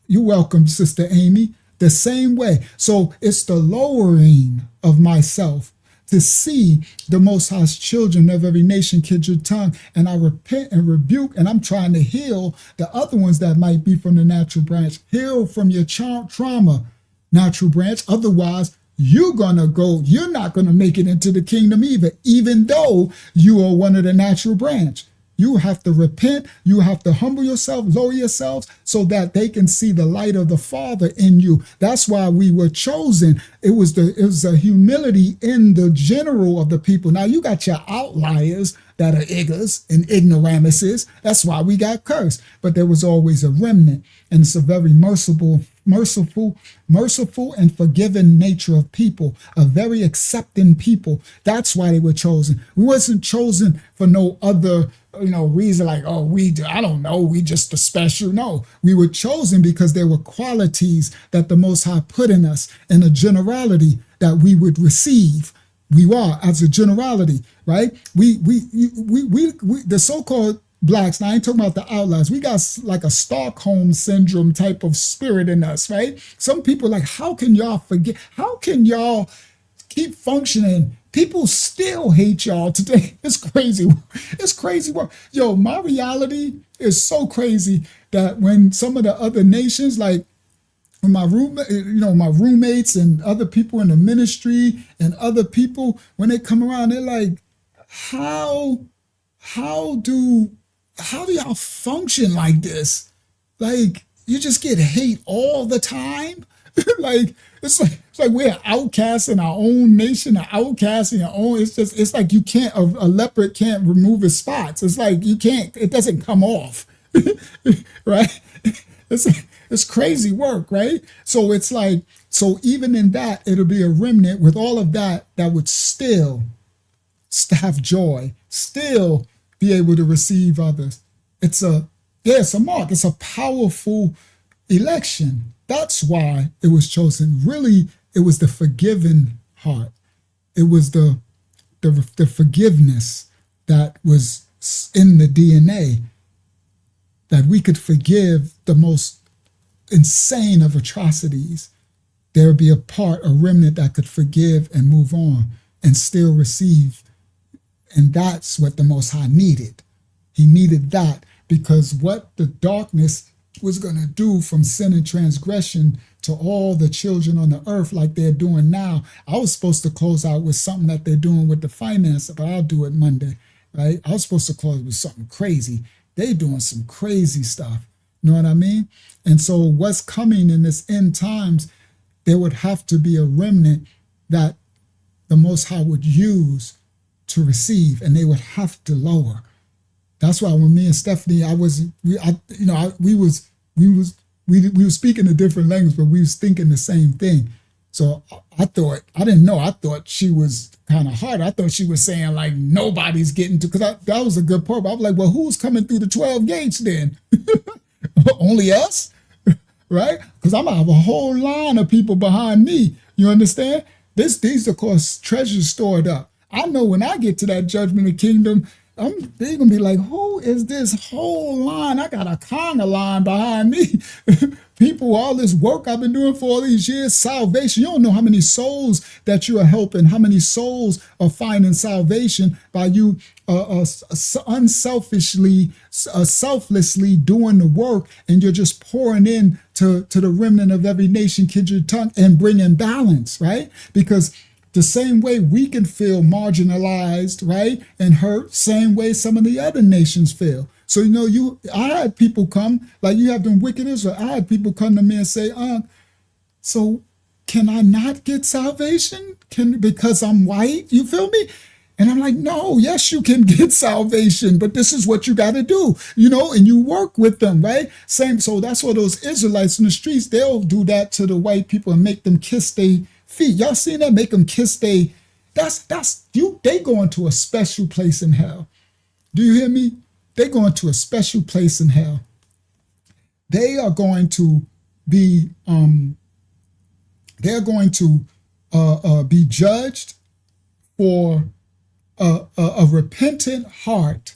You're welcome, Sister Amy. The same way. So it's the lowering of myself to see the Most High's children of every nation, kindred, tongue, and I repent and rebuke, and I'm trying to heal the other ones that might be from the natural branch. Heal from your trauma, natural branch. Otherwise, you're not gonna make it into the kingdom either, even though you are one of the natural branch. You have to repent. You have to humble yourself, lower yourselves so that they can see the light of the Father in you. That's why we were chosen. It was a humility in the general of the people. Now you got your outliers that are iggers and ignoramuses. That's why we got cursed. But there was always a remnant, and it's a very merciful and forgiving nature of people, a very accepting people. That's why they were chosen. We wasn't chosen for no other reason like, we just a special. No, we were chosen because there were qualities that the Most High put in us in a generality that we would receive. We are as a generality, right? We the so-called blacks, now I ain't talking about the outliers, we got like a Stockholm syndrome type of spirit in us, right? Some people like, how can y'all forget? How can y'all keep functioning? People still hate y'all today. It's crazy. It's crazy work. Yo, my reality is so crazy that when some of the other nations, like my roommates and other people in the ministry and other people, when they come around, they're like, how do y'all function like this? Like, you just get hate all the time? It's like we're outcasts in our own nation, an outcast in your own. It's like you can't, a leopard can't remove his spots. It's like it doesn't come off, right? It's crazy work, right? So it's like, so even in that, it'll be a remnant with all of that would still have joy, still be able to receive others. It's a mark. It's a powerful election. That's why it was chosen. Really, it was the forgiven heart. It was the forgiveness that was in the DNA, that we could forgive the most insane of atrocities. There would be a remnant that could forgive and move on and still receive. And that's what the Most High needed. He needed that because what the darkness was going to do from sin and transgression to all the children on the earth like they're doing now. I was supposed to close out with something that they're doing with the finance, but I'll do it Monday, right? I was supposed to close with something crazy. They're doing some crazy stuff. You know what I mean? And so what's coming in this end times, there would have to be a remnant that the Most High would use to receive, and they would have to lower. That's why when me and Stephanie, we were speaking a different language, but we was thinking the same thing. So I thought she was kind of hard. I thought she was saying like nobody's getting to, because that was a good part. I was like, well, who's coming through the 12 gates then? Only us, right? Because I'm gonna have a whole line of people behind me. You understand? These of course treasures stored up. I know when I get to that judgment of kingdom, they're gonna be like, who is this whole line? I got a conga line behind me. People, all this work I've been doing for all these years, salvation. You don't know how many souls that you are helping, how many souls are finding salvation by you unselfishly, selflessly doing the work, and you're just pouring in to the remnant of every nation, kindred, tongue, and bringing balance, right? Because the same way we can feel marginalized, right, and hurt, same way some of the other nations feel. So, I had people come, like you have them wicked Israel, I had people come to me and say, so can I not get salvation? Because I'm white, you feel me? And I'm like, no, yes, you can get salvation, but this is what you got to do, and you work with them, right? Same. So that's why those Israelites in the streets, they'll do that to the white people and make them kiss their feet. Y'all seen that? Make them kiss their That's you. They go into a special place in hell. Do you hear me? They go into a special place in hell. They are going to be they're going to be judged for a repentant heart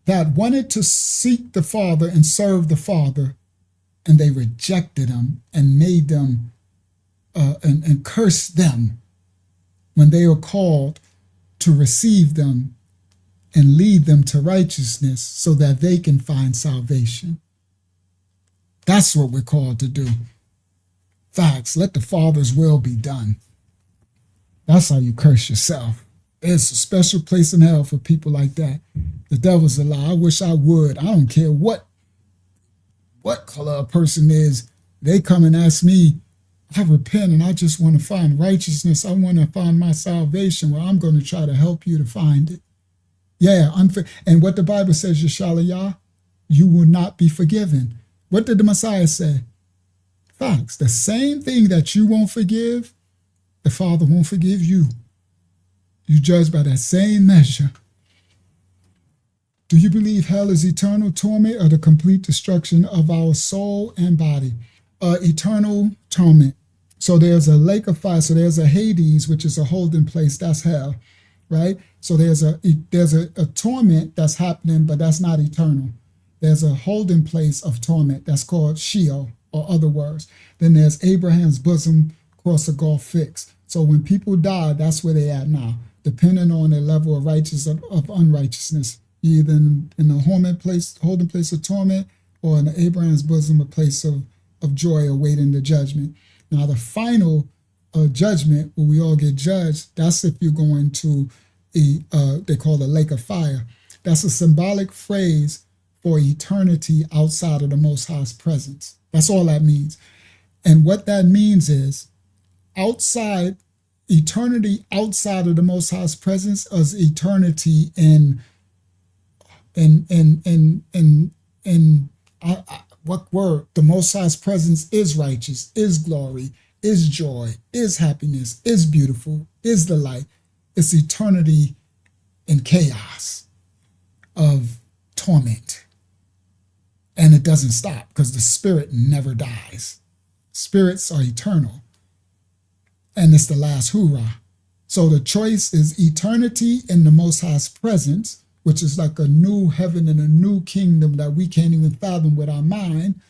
that wanted to seek the Father and serve the Father, and they rejected him and made them and cursed them when they were called to receive them and lead them to righteousness so that they can find salvation. That's what we're called to do. Facts. Let the Father's will be done. That's how you curse yourself. There's a special place in hell for people like that. The devil's a lie. I wish I would. I don't care what color a person is. They come and ask me, I repent and I just want to find righteousness. I want to find my salvation. Well, I'm going to try to help you to find it. Yeah, and what the Bible says, Yeshalayah, you will not be forgiven. What did the Messiah say? Facts. The same thing that you won't forgive, the Father won't forgive you. You judge by that same measure. Do you believe hell is eternal torment or the complete destruction of our soul and body? Eternal torment. So there's a lake of fire. So there's a Hades, which is a holding place. That's hell, right? So there's a torment that's happening, but that's not eternal. There's a holding place of torment that's called Sheol, or other words. Then there's Abraham's bosom across the Gulf fixed. So when people die, that's where they at now, depending on their level of righteousness of unrighteousness, either in the holding place of torment, or in Abraham's bosom, a place of joy awaiting the judgment. Now the final judgment, where we all get judged, that's if you're going to they call the lake of fire. That's a symbolic phrase for eternity outside of the Most High's presence. That's all that means. And what that means is eternity outside of the Most High's presence is eternity in what word? The Most High's presence is righteous, is glory, is joy, is happiness, is beautiful, is the light. It's eternity in chaos of torment. And it doesn't stop because the spirit never dies. Spirits are eternal. And it's the last hoorah. So the choice is eternity in the Most High's presence, which is like a new heaven and a new kingdom that we can't even fathom with our mind,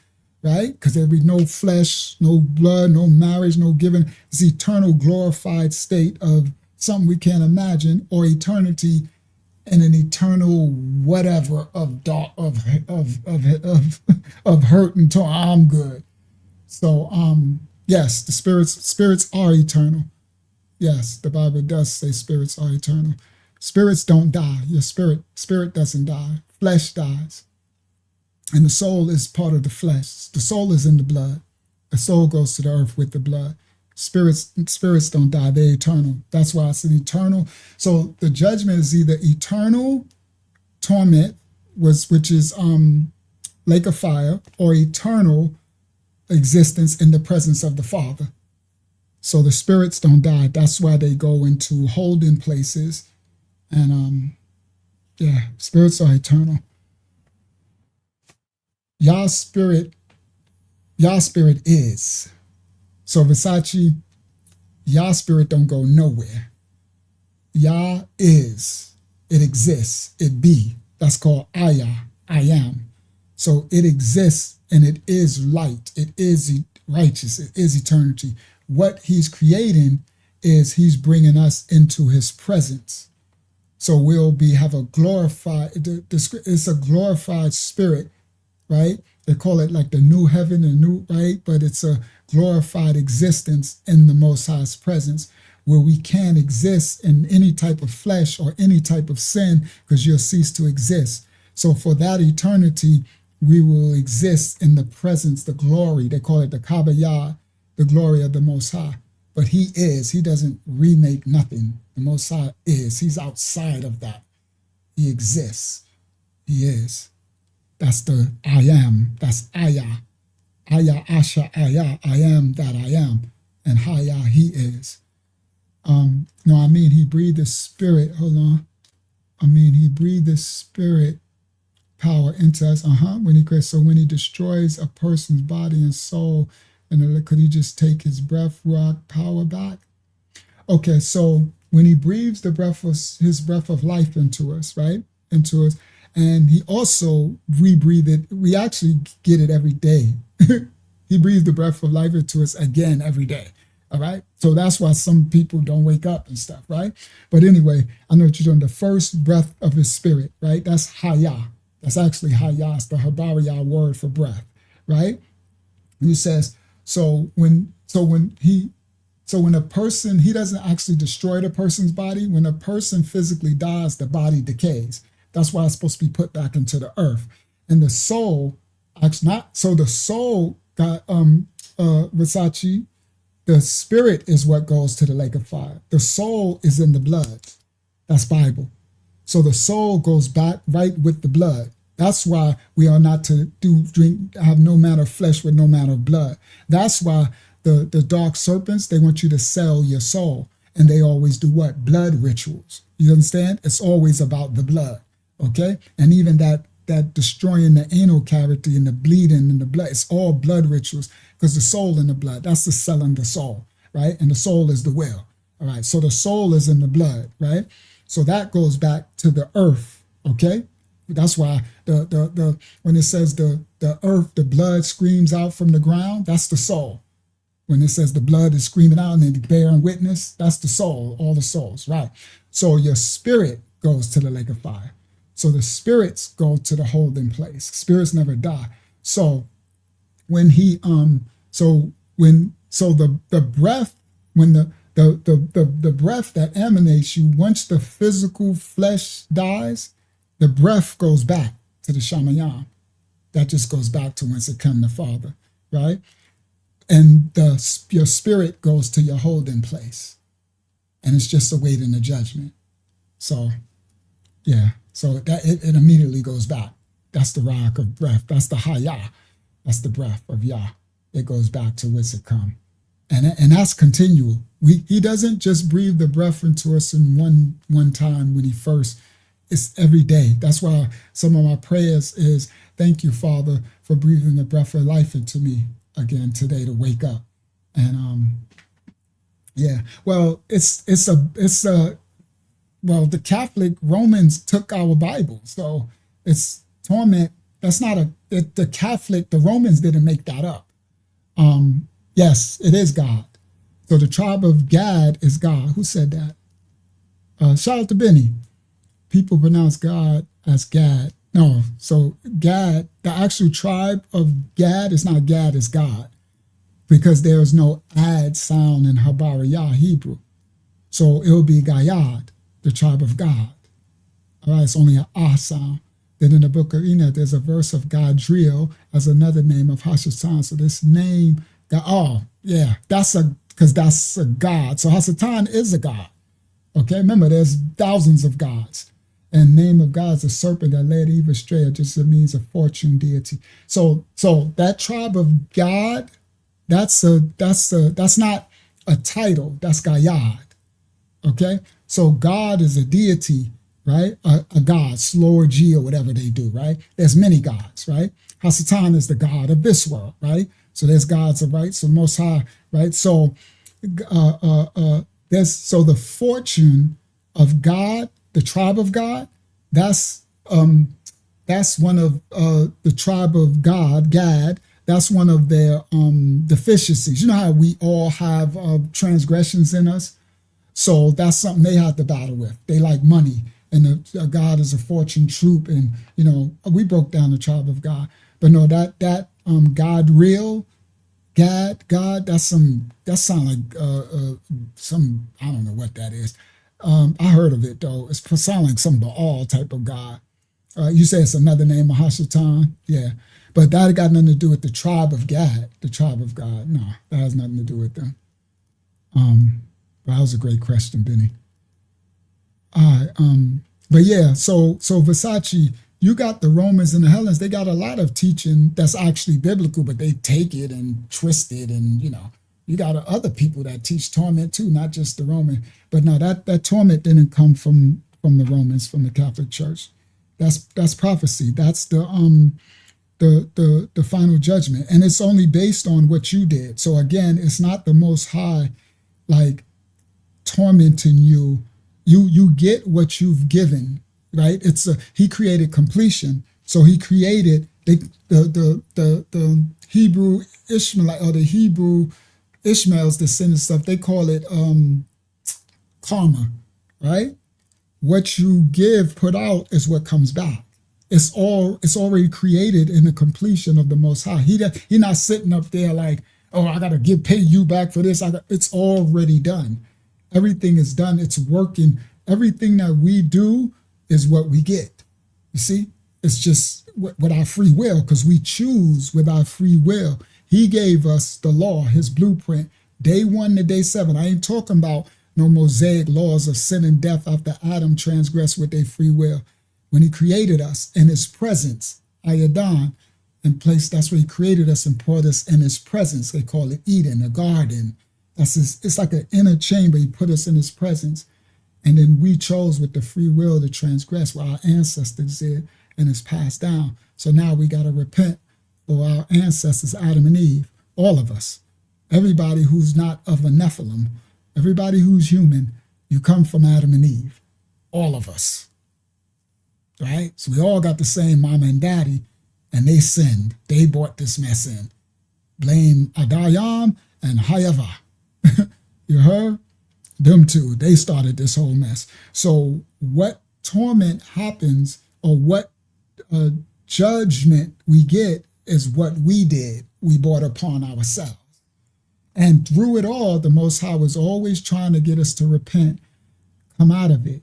right? Because there'll be no flesh, no blood, no marriage, no giving. It's eternal glorified state of something we can't imagine, or eternity in an eternal whatever of hurt until I'm good. So yes, the spirits are eternal. Yes, the Bible does say spirits are eternal. Spirits don't die. Your spirit doesn't die. Flesh dies. And the soul is part of the flesh. The soul is in the blood. The soul goes to the earth with the blood. Spirits don't die. They're eternal. That's why it's an eternal. So the judgment is either eternal torment, which is lake of fire, or eternal existence in the presence of the Father. So the spirits don't die. That's why they go into holding places. And spirits are eternal. Y'all spirit is. So Versace, Yah spirit don't go nowhere. Yah is. It exists. It be. That's called Ayah. I am. So it exists and it is light. It is righteous. It is eternity. What he's creating is he's bringing us into his presence. So we'll have a glorified, it's a glorified spirit, right? They call it like the new heaven and new, right? But it's a glorified existence in the Most High's presence, where we can't exist in any type of flesh or any type of sin, because you'll cease to exist. So for that eternity, we will exist in the presence, the glory. They call it the Kabayah, the glory of the Most High. But he is. He doesn't remake nothing. The Most High is. He's outside of that. He exists. He is. That's the I am. That's Ayah. Ayah, Asha, Ayah. I am that I am. And Hayah, he is. No, I mean, he breathed the spirit. Hold on. I mean, he breathed the spirit power into us. When he creates. So when he destroys a person's body and soul, and could he just take his breath, rock power back? Okay, so when he breathes the breath of his breath of life into us, right? Into us, and he also rebreathe it. We actually get it every day. He breathed the breath of life into us again every day. All right. So that's why some people don't wake up and stuff, right? But anyway, I know what you're doing. The first breath of his spirit, right? That's Hayah. That's actually Hayah. It's the Habariya word for breath, right? And he says, so when a person, he doesn't actually destroy the person's body. When a person physically dies, the body decays. That's why it's supposed to be put back into the earth. And the soul, actually not, so the soul got, Versace, the spirit is what goes to the lake of fire. The soul is in the blood. That's Bible. So the soul goes back right with the blood. That's why we are not to have no manner of flesh with no manner of blood. That's why the dark serpents, they want you to sell your soul. And they always do what? Blood rituals. You understand? It's always about the blood. Okay? And even that destroying the anal cavity and the bleeding and the blood, it's all blood rituals because the soul in the blood, that's the selling the soul, right? And the soul is the will. All right. So the soul is in the blood, right? So that goes back to the earth. Okay. That's why the when it says the earth, the blood screams out from the ground, that's the soul. When it says the blood is screaming out and then bearing witness, that's the soul, all the souls, right? So your spirit goes to the lake of fire. So the spirits go to the holding place. Spirits never die. So when he the breath, when the breath that emanates you, once the physical flesh dies, the breath goes back to the shaman. That just goes back to whence it come the Father, right? And your spirit goes to your holding place. And it's just awaiting the judgment. So, yeah. So that it immediately goes back. That's the rock of breath. That's the Hayah. That's the breath of Yah. It goes back to whence it come. And that's continual. He doesn't just breathe the breath into us in one time when he first. It's every day. That's why some of my prayers is, thank you, Father, for breathing the breath of life into me again today to wake up. And yeah. Well, well, the Catholic Romans took our Bible. So it's torment. That's not the Romans didn't make that up. Yes, it is God. So the tribe of Gad is God. Who said that? Shout out to Benny. People pronounce God as Gad. No, so Gad, the actual tribe of Gad is not Gad, it's God. Because there is no ad sound in Habariya Hebrew. So it will be Gayad, the tribe of God. All right, it's only an ah sound. Then in the book of Enoch, there's a verse of Gadriel as another name of Hashatan. So this name, because that's a god. So Hashatan is a god. Okay, remember, there's thousands of gods. And name of God is a serpent that led Eve astray. It just means a fortune deity. So that tribe of God, that's not a title. That's Gayad. Okay, so God is a deity, right? A god, Lord G or whatever they do, right? There's many gods, right? Hasatan is the god of this world, right? So there's gods of right. So Most High, right? So the fortune of God. The tribe of God, that's one of the tribe of God, Gad. That's one of their deficiencies. You know how we all have transgressions in us? So that's something they have to battle with. They like money, and God is a fortune troop. And, we broke down the tribe of God. But no, that God real, God, that sound like some, I don't know what that is. I heard of it though. It sounds like some Baal type of god. You say it's another name of Hashatan, yeah, but that got nothing to do with the tribe of Gad, the tribe of God. No, that has nothing to do with them. But that was a great question, Benny. All right, but yeah, so Versace, you got the Romans and the Hellenes. They got a lot of teaching that's actually biblical, but they take it and twist it and You got other people that teach torment too, not just the Roman. But no, that torment didn't come from the Romans, from the Catholic Church. That's prophecy. That's the final judgment, and it's only based on what you did. So again, it's not the Most High like tormenting you. You get what you've given, right? He created completion. So he created the Hebrew Ishmaelite, or the Hebrew Ishmael's descendants stuff. They call it karma, right? What you give, put out, is what comes back. It's already created in the completion of the Most High. He not sitting up there like, oh, I gotta pay you back for this. It's already done. Everything is done. It's working. Everything that we do is what we get. You see, it's just with our free will, because we choose with our free will. He gave us the law, his blueprint, day 1 to day 7. I ain't talking about no Mosaic laws of sin and death after Adam transgressed with their free will. When he created us in his presence, Ayadon, and place, that's where he created us and put us in his presence. They call it Eden, a garden. It's like an inner chamber. He put us in his presence. And then we chose with the free will to transgress what our ancestors did, and it's passed down. So now we got to repent for our ancestors, Adam and Eve, all of us. Everybody who's not of a Nephilim, everybody who's human, you come from Adam and Eve, all of us, right? So we all got the same mama and daddy, and they sinned. They brought this mess in. Blame Adayam and Hayava. You heard? Them two, they started this whole mess. So what torment happens, or what judgment we get, is what we did. We brought upon ourselves. And through it all, the Most High was always trying to get us to repent, come out of it,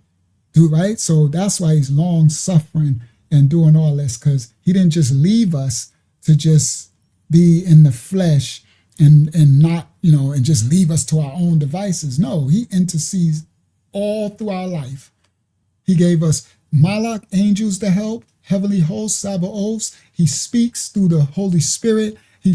right? So that's why he's long suffering and doing all this, because he didn't just leave us to just be in the flesh and not, and just leave us to our own devices. No, he intercedes all through our life. He gave us Malach, angels to help, heavenly hosts, Sabaoths. He speaks through the Holy Spirit. We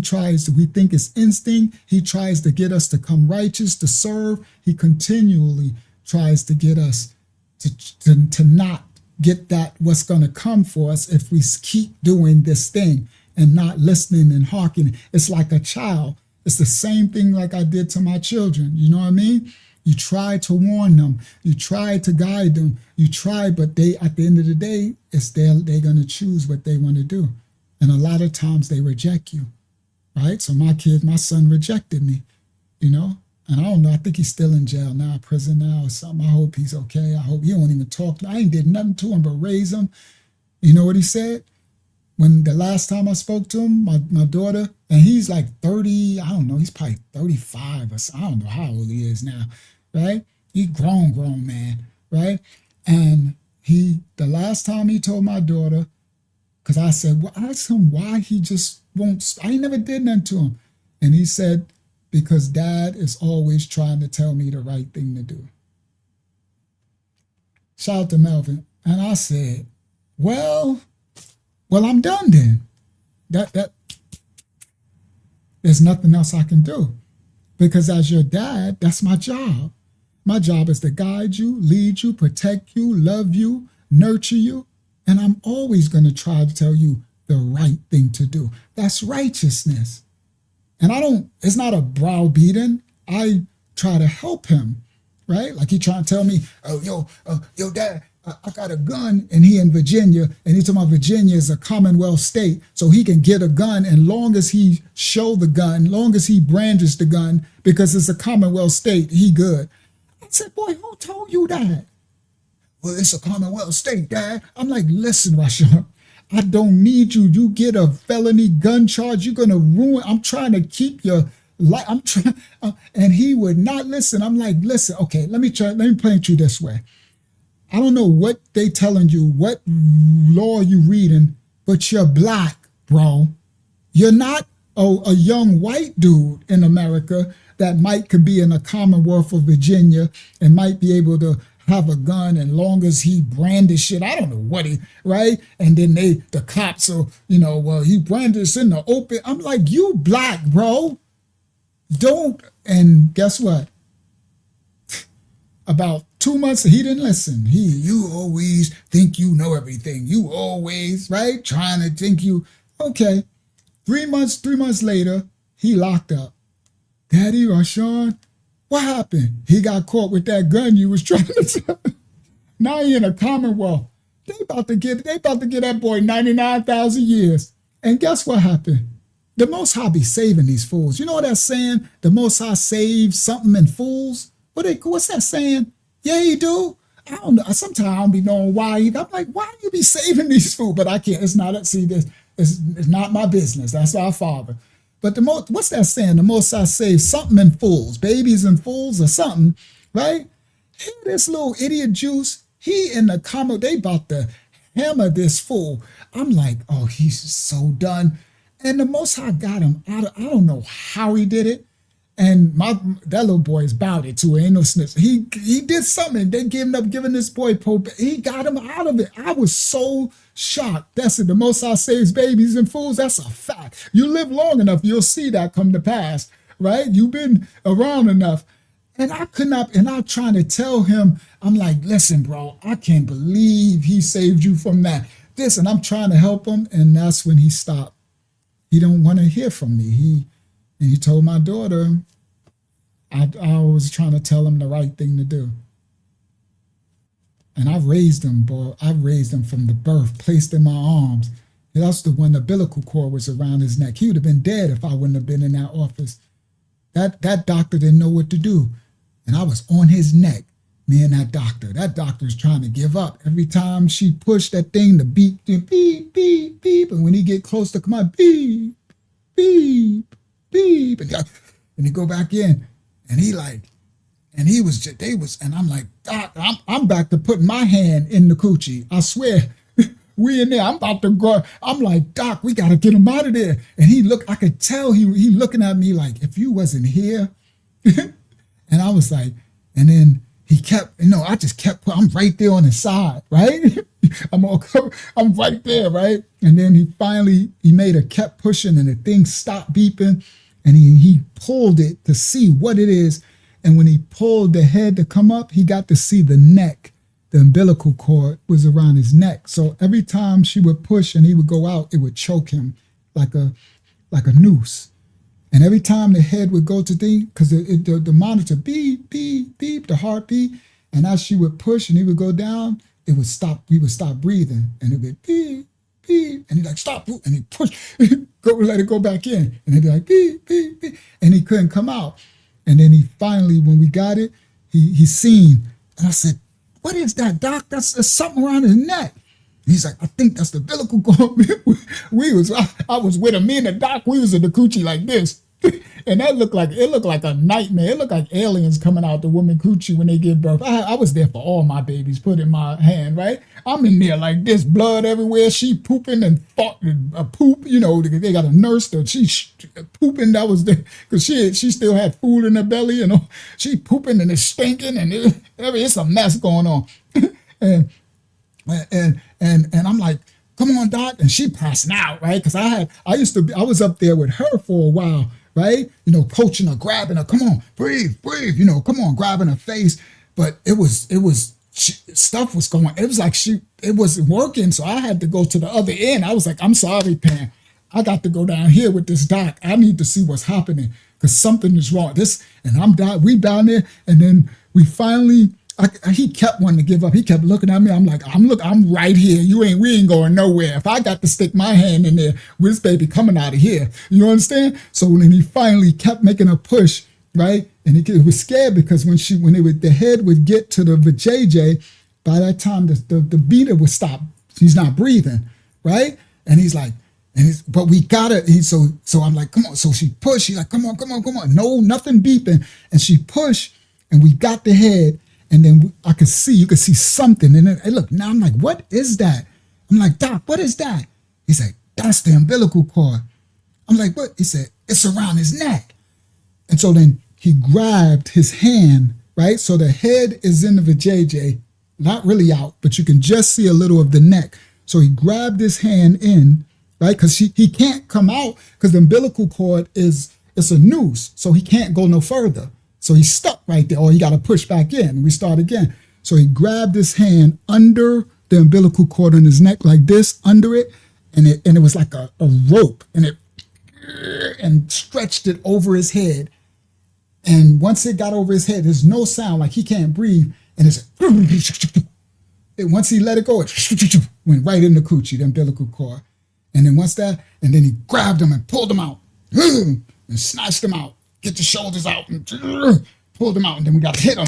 think it's instinct. He tries to get us to come righteous, to serve. He continually tries to get us to not get that what's going to come for us if we keep doing this thing and not listening and hearkening. It's like a child. It's the same thing like I did to my children. You know what I mean? You try to warn them. You try to guide them. You try, but they, at the end of the day, they're going to choose what they want to do. And a lot of times they reject you, right? So my son rejected me, and I don't know. I think he's still in jail now, prison now or something. I hope he's okay. I hope he don't even talk. I ain't did nothing to him but raise him. You know what he said? When the last time I spoke to him, my daughter, and he's like 30, I don't know, he's probably 35 or something. I don't know how old he is now, right? He's grown man, right? And the last time he told my daughter, because I said, well, I asked him why he just won't, I never did nothing to him. And he said, because Dad is always trying to tell me the right thing to do. Shout out to Melvin. And I said, well, I'm done then. There's nothing else I can do. Because as your dad, that's my job. My job is to guide you, lead you, protect you, love you, nurture you. And I'm always going to try to tell you the right thing to do. That's righteousness. And it's not a browbeating. I try to help him, right? Like he trying to tell me, yo, Dad, I got a gun, and he in Virginia, and he told me Virginia is a Commonwealth state, so he can get a gun, and long as he show the gun, long as he brandishes the gun, because it's a Commonwealth state, he good. I said, boy, who told you that? Well, it's a Commonwealth state, Dad. I'm like, listen, Rasha, I don't need you. You get a felony gun charge, you're gonna ruin. I'm trying to keep your life. I'm trying, and he would not listen. I'm like, listen, okay, let me paint you this way. I don't know what they telling you, what law you reading, but you're black, bro. You're not a young white dude in America that could be in the Commonwealth of Virginia and might be able to have a gun, and long as he brandish it, I don't know what right? And then the cops are, well, he brandished in the open. I'm like, you black, bro. Don't, and guess what? About 2 months, he didn't listen. You always think you know everything. You always, right? Trying to think you, okay. 3 months later, he locked up. Daddy, Rashawn, what happened? He got caught with that gun you was trying to sell. Now he in a Commonwealth. They about to get that boy 99,000 years. And guess what happened? The Most High be saving these fools. You know what that saying? The Most High saves something in fools. What's that saying? Yeah, he do. I don't know. Sometimes I don't be knowing why. I'm like, why do you be saving these fools? But I can't. It's not. See this. It's not my business. That's our Father. But what's that saying? The Most High saves something in fools, babies and fools or something, right? Here, this little idiot juice. He in the comment. They about to hammer this fool. I'm like, oh, he's so done. And the Most High got him out of. I don't know how he did it. And that little boy is about it too. Ain't no snitch. He did something. They ended up giving this boy Pope. He got him out of it. I was so shocked. That's it. The Most High saves babies and fools. That's a fact. You live long enough, you'll see that come to pass, right? You've been around enough. And I could not, and I'm trying to tell him, I'm like, listen, bro, I can't believe he saved you from that. This, and I'm trying to help him. And that's when he stopped. He don't want to hear from me. And he told my daughter, I was trying to tell him the right thing to do. And I raised him, boy. I raised him from the birth, placed in my arms. And that's when the umbilical cord was around his neck. He would have been dead if I wouldn't have been in that office. That doctor didn't know what to do. And I was on his neck, me and that doctor. That doctor's trying to give up. Every time she pushed that thing, the beep, beep, beep, beep. And when he get close to come on, beep, beep, beep. And he go back in. And and I'm like, Doc, I'm back to putting my hand in the coochie. I swear, we in there. I'm about to go. I'm like, Doc, we got to get him out of there. And I could tell he looking at me like, if you wasn't here. And I was like, and then he kept, I just kept, I'm right there on his side, right? I'm right there, right? And then he kept pushing and the thing stopped beeping. And he pulled it to see what it is. And when he pulled the head to come up, he got to see the neck. The umbilical cord was around his neck. So every time she would push and he would go out, it would choke him like a noose. And every time the head would go to because the monitor beep, beep, beep, the heartbeat. And as she would push and he would go down, it would stop. We would stop breathing. And it would beep, beep. And he'd like, stop. And he'd push, let it go back in. And he'd be like, beep, beep, beep. And he couldn't come out. And then he finally, when we got it, he seen. And I said, what is that, Doc? That's something around his neck. And he's like, I think that's the umbilical cord. I was with him, me and the doc, we was in the coochie like this. And it looked like a nightmare. It looked like aliens coming out the woman coochie when they give birth. I was there for all my babies, put in my hand, right? I'm in there like this, blood everywhere. She pooping and a poop, they got a nurse that she pooping. That was there because she still had food in her belly, she pooping and it's stinking and it's a mess going on. and I'm like, come on, Doc. And she passing out, right? Because I was up there with her for a while, right? Coaching her, grabbing her, come on, breathe, come on, grabbing her face. But stuff was going, it was like it wasn't working. So I had to go to the other end. I was like, I'm sorry, Pam. I got to go down here with this Doc. I need to see what's happening because something is wrong. We down there. And then we finally, he kept wanting to give up. He kept looking at me. I'm like, I'm right here. We ain't going nowhere. If I got to stick my hand in there, this baby coming out of here. You understand? So then he finally kept making a push, right? And he was scared because when the head would get to the vajayjay, by that time the beater would stop. He's not breathing, right? And he's like, but we got it. So I'm like, come on. So she pushed. She's like, come on. No, nothing beeping. And she pushed, and we got the head. And then you could see something. And then, look, now I'm like, what is that? I'm like, Doc, what is that? He said, that's the umbilical cord. I'm like, what? He said, it's around his neck. And so then he grabbed his hand, right? So the head is in the vajayjay, not really out, but you can just see a little of the neck. So he grabbed his hand in, right? Because he can't come out because the umbilical cord is it's a noose, so he can't go no further. So he's stuck right there, or he got to push back in. We start again. So he grabbed his hand under the umbilical cord on his neck like this, under it, and it was like a rope, and stretched it over his head. And once it got over his head, there's no sound, like he can't breathe, and once he let it go, it went right in the coochie, the umbilical cord. And then and then he grabbed him and pulled him out, and snatched him out, get the shoulders out, and pulled him out. And then we got to hit him,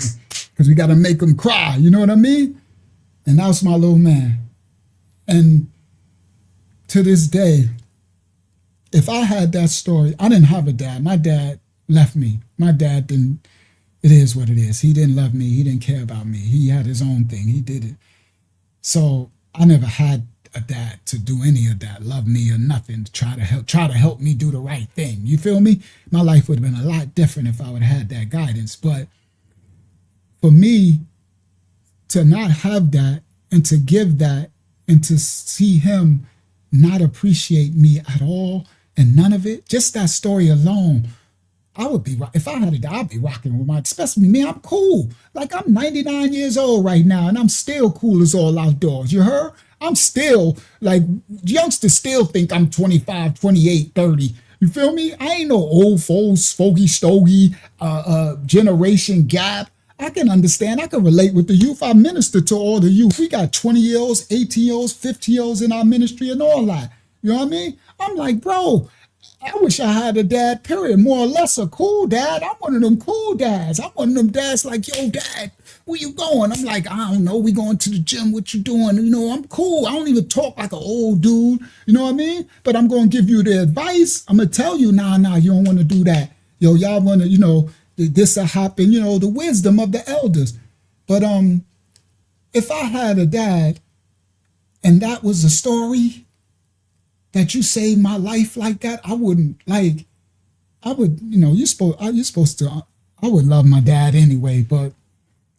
because we got to make him cry. You know what I mean? And that was my little man. And to this day, if I had that story, I didn't have a dad. My dad left me. My dad didn't, it is what it is. He didn't love me. He didn't care about me. He had his own thing. He did it. So I never had a dad to do any of that, love me or nothing, to try to help me do the right thing. You feel me? My life would have been a lot different if I would have had that guidance. But for me to not have that, and to give that, and to see him not appreciate me at all, and none of it, just that story alone, I would be, if I had a dad, I'd be rocking with especially me, I'm cool. Like, I'm 99 years old right now, and I'm still cool as all outdoors. You heard? I'm still, like, youngsters still think I'm 25, 28, 30. You feel me? I ain't no old folks, fogey, stogie, generation gap. I can understand. I can relate with the youth. I minister to all the youth. We got 20-year-olds, 18-year-olds, 50-year-olds in our ministry and all that. You know what I mean? I'm like, bro, I wish I had a dad, period, more or less a cool dad. I'm one of them cool dads. I'm one of them dads like, yo, dad, where you going? I'm like, I don't know. We going to the gym. What you doing? You know, I'm cool. I don't even talk like an old dude. You know what I mean? But I'm going to give you the advice. I'm going to tell you, nah, you don't want to do that. Yo, y'all want to, you know, this will happen, you know, the wisdom of the elders. But if I had a dad and that was a story that you saved my life like that, I wouldn't, like, I would, you know, you're supposed to, I would love my dad anyway, but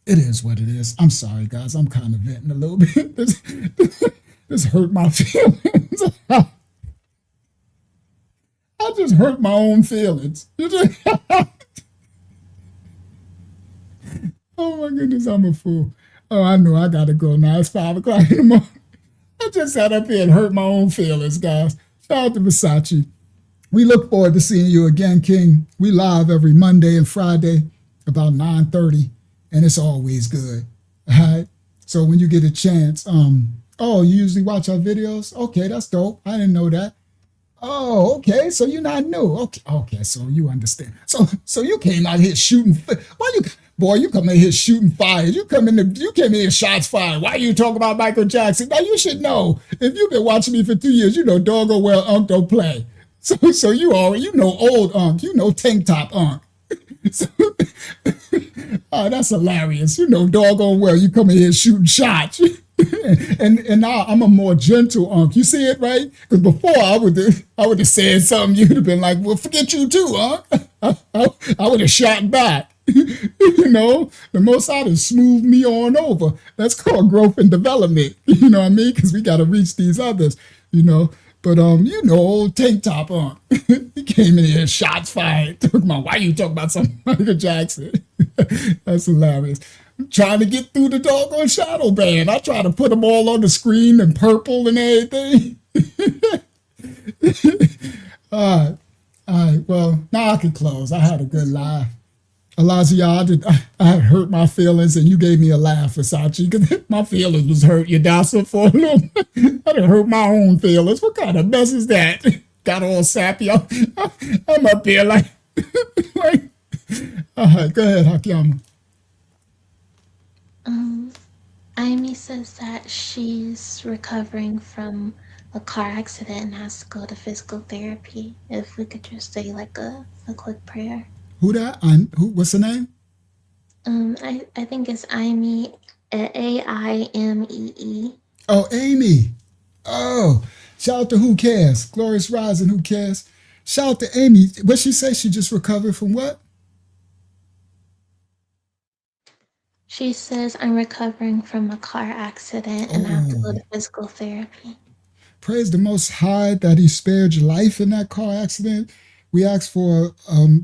it is what it is. I'm sorry, guys. I'm kind of venting a little bit. This hurt my feelings. I just hurt my own feelings. Oh my goodness, I'm a fool. Oh, I know I gotta go now. It's 5 o'clock in the morning. I just sat up here and hurt my own feelings, guys. Shout out to Versace. We look forward to seeing you again, King. We live every Monday and Friday about 9:30, and it's always good. All right. So when you get a chance, oh, you usually watch our videos? Okay, that's dope. I didn't know that. Oh, okay. So you're not new. Okay. So you understand. So you came out here shooting. Why you? Boy, you come in here shooting fire. You came in here shots fired. Why you talking about Michael Jackson? Now you should know. If you've been watching me for 2 years, you know doggone well Unc don't play. So you already, you know old Unc. You know tank top Unc. So, oh, that's hilarious. You know doggone well you come in here shooting shots. and now I'm a more gentle Unc. You see it, right? Because before I would have said something, you'd have been like, well, forget you too, Unc. I would have shot back. You know, the Most High has smoothed me on over. That's called growth and development. You know what I mean? Because we got to reach these others, you know. But, you know, old tank top on. He came in here, shots fired. Talking about, why you talking about some Michael Jackson? That's hilarious. I'm trying to get through the doggone shadow band. I try to put them all on the screen in purple and everything. All right. Well, now I can close. I had a good laugh. Elijah, I had hurt my feelings, and you gave me a laugh, Versace, because my feelings was hurt, you docile for a little. I done hurt my own feelings. What kind of mess is that? Got all sappy. I'm up here like, all right, go ahead, Hakyama. Amy says that she's recovering from a car accident and has to go to physical therapy. If we could just say like a quick prayer. Who that? What's the name? I think it's Amy, Aimee. Oh, Amy. Oh, shout out to Who Cares? Glorious Rising, Who Cares? Shout out to Amy. What she say? She just recovered from what? She says, I'm recovering from a car accident and I have to go to physical therapy. Praise the Most High that He spared your life in that car accident. We ask for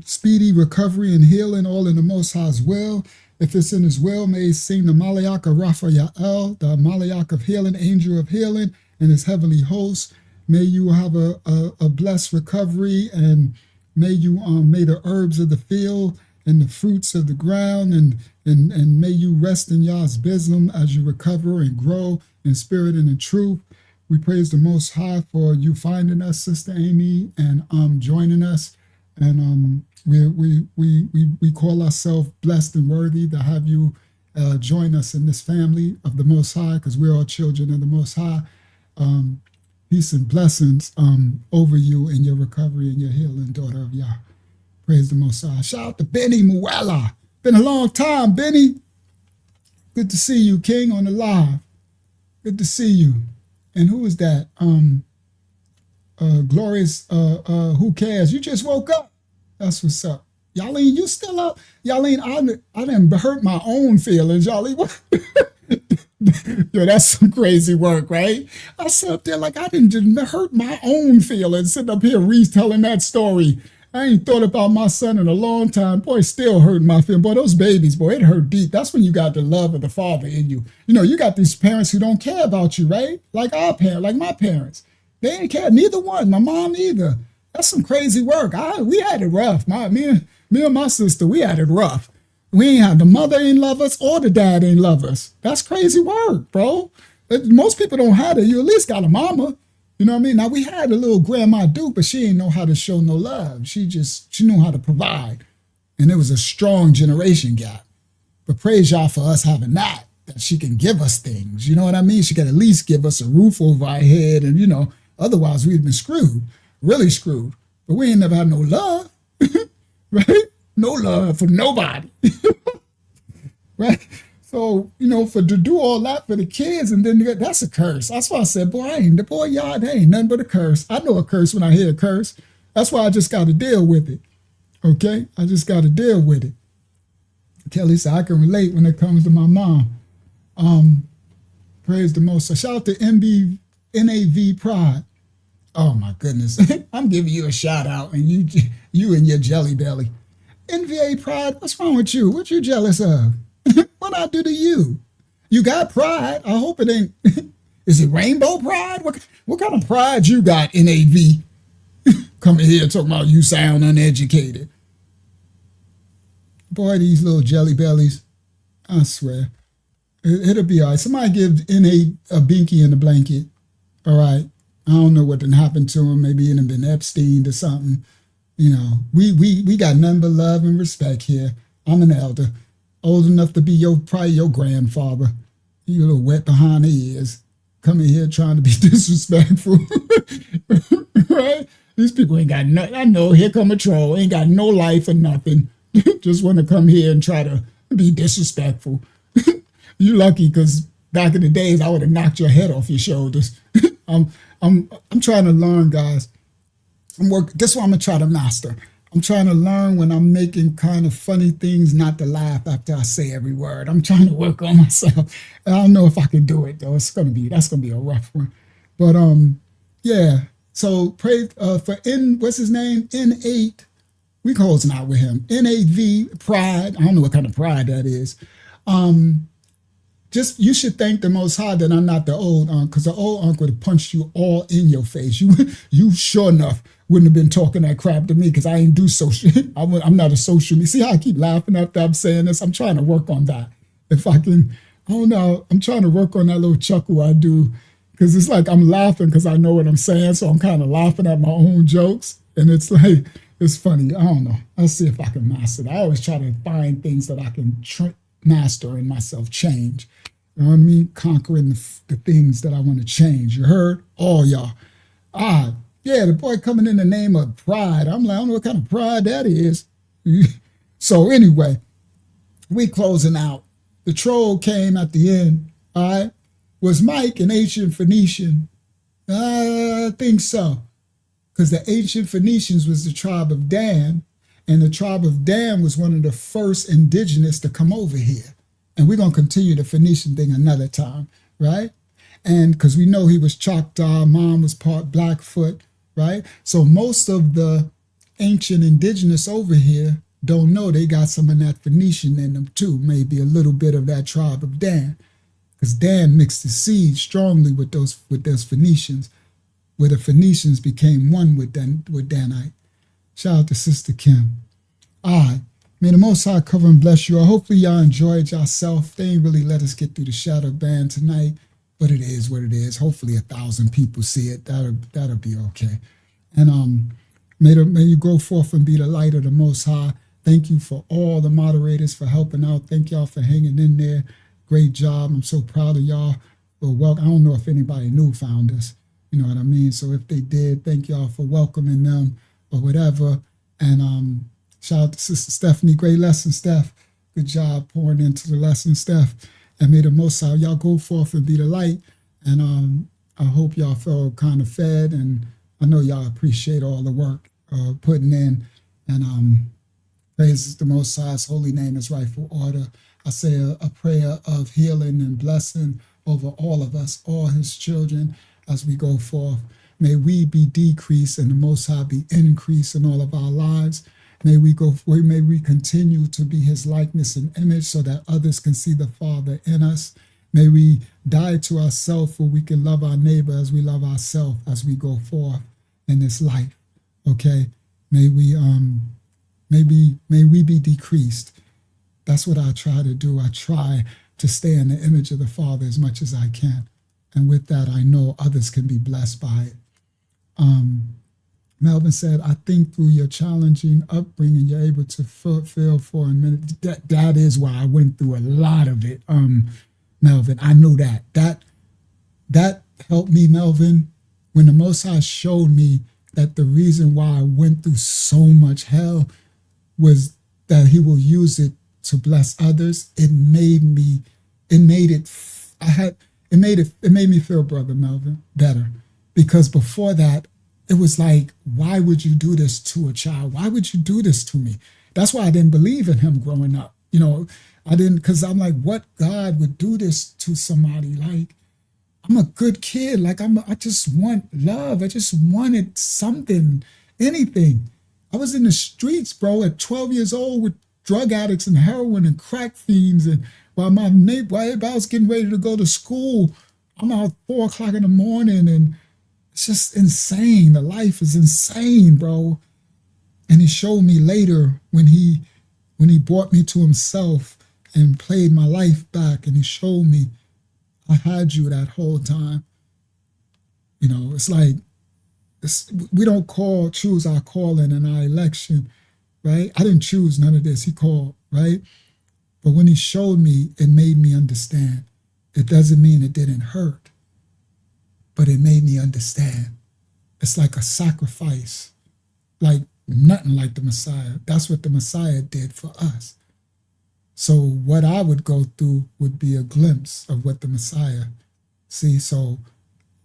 speedy recovery and healing, all in the Most High's will. If it's in His will, may He sing the Malayak of Raphael, the Malayak of healing, angel of healing, and His heavenly hosts. May you have a blessed recovery, and may the herbs of the field and the fruits of the ground, and may you rest in Yah's bosom as you recover and grow in spirit and in truth. We praise the Most High for you finding us, Sister Amy, and joining us. And we call ourselves blessed and worthy to have you join us in this family of the Most High, because we're all children of the Most High. Peace and blessings over you in your recovery and your healing, daughter of Yah. Praise the Most High. Shout out to Benny Muella. Been a long time, Benny. Good to see you, King, on the live. Good to see you. And who is that? Glorious, who cares? You just woke up. That's what's up. Y'all-leen, you still up? Y'all-leen, I didn't hurt my own feelings. Y'all-leen, what? Yo, that's some crazy work, right? I sat up there like I didn't just hurt my own feelings, sitting up here retelling that story. I ain't thought about my son in a long time. Boy, still hurting my feelings. Boy, those babies, boy, it hurt deep. That's when you got the love of the Father in you. You know, you got these parents who don't care about you, right? Like our parents, like my parents. They ain't care, neither one, my mom either. That's some crazy work. We had it rough. Me and my sister, we had it rough. We ain't had, the mother ain't love us or the dad ain't love us. That's crazy work, bro. Most people don't have it. You at least got a mama. You know what I mean? Now, we had a little Grandma Duke, but she ain't know how to show no love. She knew how to provide. And it was a strong generation gap. But praise y'all for us having that she can give us things. You know what I mean? She can at least give us a roof over our head. And, you know, otherwise we'd been screwed, really screwed. But we ain't never had no love, right? No love for nobody, right? So, you know, to do all that for the kids, and then that's a curse. That's why I said, boy, y'all, that ain't nothing but a curse. I know a curse when I hear a curse. That's why I just got to deal with it, okay? I just got to deal with it. Kelly said, I can relate when it comes to my mom. Praise the Most. So shout out to NAV Pride. Oh, my goodness. I'm giving you a shout out, and you and your jelly belly. NVA Pride, what's wrong with you? What you jealous of? What I do to you? You got pride. I hope it ain't. Is it rainbow pride? What kind of pride you got, NAV? Coming here talking about you sound uneducated. Boy, these little jelly bellies. I swear. It'll be all right. Somebody give NA a binky in the blanket. All right. I don't know what done happened to him. Maybe he done been Epstein or something. You know, we got none but love and respect here. I'm an elder. Old enough to be probably your grandfather. You a little wet behind the ears. Coming here trying to be disrespectful. Right? These people ain't got nothing. I know, here come a troll. Ain't got no life or nothing. Just want to come here and try to be disrespectful. You lucky, because back in the days, I would have knocked your head off your shoulders. I'm trying to learn, guys. That's what I'm going to try to master. I'm trying to learn when I'm making kind of funny things not to laugh after I say every word. I'm trying to work on myself. I don't know if I can do it, though. That's going to be a rough one. But yeah. So pray for what's his name? N8. We closing out with him. NAV Pride. I don't know what kind of pride that is. Just, you should thank the Most High that I'm not the old uncle, because the old uncle would have punched you all in your face. You sure enough wouldn't have been talking that crap to me, because I ain't do social. I'm not a social media. See how I keep laughing after I'm saying this? I'm trying to work on that. If I can, I don't know. I'm trying to work on that little chuckle I do, because it's like I'm laughing because I know what I'm saying. So I'm kind of laughing at my own jokes. And it's like, it's funny. I don't know. I'll see if I can master it. I always try to find things that I can master in myself, change. You know what I mean? Conquering the things that I want to change. You heard? All y'all. Yeah, the boy coming in the name of pride. I'm like, I don't know what kind of pride that is. So anyway, we closing out. The troll came at the end. All right. Was Mike an ancient Phoenician? I think so. Because the ancient Phoenicians was the tribe of Dan, and the tribe of Dan was one of the first indigenous to come over here. And we're going to continue the Phoenician thing another time, right? And because we know he was Choctaw, mom was part Blackfoot, right? So most of the ancient indigenous over here don't know they got some of that Phoenician in them too, maybe a little bit of that tribe of Dan, because Dan mixed his seed strongly with those Phoenicians, where the Phoenicians became one with Danite. Shout out to Sister Kim. All right. May the Most High cover and bless you all. Hopefully y'all enjoyed yourself. They ain't really let us get through the shadow band tonight, but it is what it is. Hopefully 1,000 people see it. That'll be okay. And may you go forth and be the light of the Most High. Thank you for all the moderators for helping out. Thank y'all for hanging in there. Great job. I'm so proud of y'all. Well, I don't know if anybody new found us. You know what I mean? So if they did, thank y'all for welcoming them or whatever. And shout out to Sister Stephanie. Great lesson, Steph. Good job pouring into the lesson, Steph. And may the Most High, y'all go forth and be the light. And I hope y'all felt kind of fed. And I know y'all appreciate all the work putting in. And praises the Most High's holy name, his rightful order. I say a prayer of healing and blessing over all of us, all his children, as we go forth. May we be decreased and the Most High be increased in all of our lives. May we continue to be his likeness and image so that others can see the Father in us. May we die to ourselves where we can love our neighbor as we love ourselves as we go forth in this life. Okay? May we be decreased. That's what I try to do. I try to stay in the image of the Father as much as I can. And with that, I know others can be blessed by it. Melvin said, I think through your challenging upbringing, you're able to feel for a minute. That is why I went through a lot of it, Melvin. I know that. That helped me, Melvin, when the Most High showed me that the reason why I went through so much hell was that he will use it to bless others. It made me feel, Brother Melvin, better. Because before that, it was like, why would you do this to a child? Why would you do this to me? That's why I didn't believe in him growing up. You know, I didn't, because I'm like, what God would do this to somebody? Like, I'm a good kid. Like, I just want love. I just wanted something, anything. I was in the streets, bro, at 12 years old with drug addicts and heroin and crack fiends. And while everybody was getting ready to go to school, I'm out 4 o'clock in the morning, and it's just insane. The life is insane, bro. And he showed me later when he brought me to himself and played my life back, and he showed me, I had you that whole time. You know, it's like, we don't choose our calling and our election, right? I didn't choose none of this. He called, right? But when he showed me, it made me understand. It doesn't mean it didn't hurt, but it made me understand. It's like a sacrifice, like nothing like the Messiah. That's what the Messiah did for us. So what I would go through would be a glimpse of what the Messiah, see, so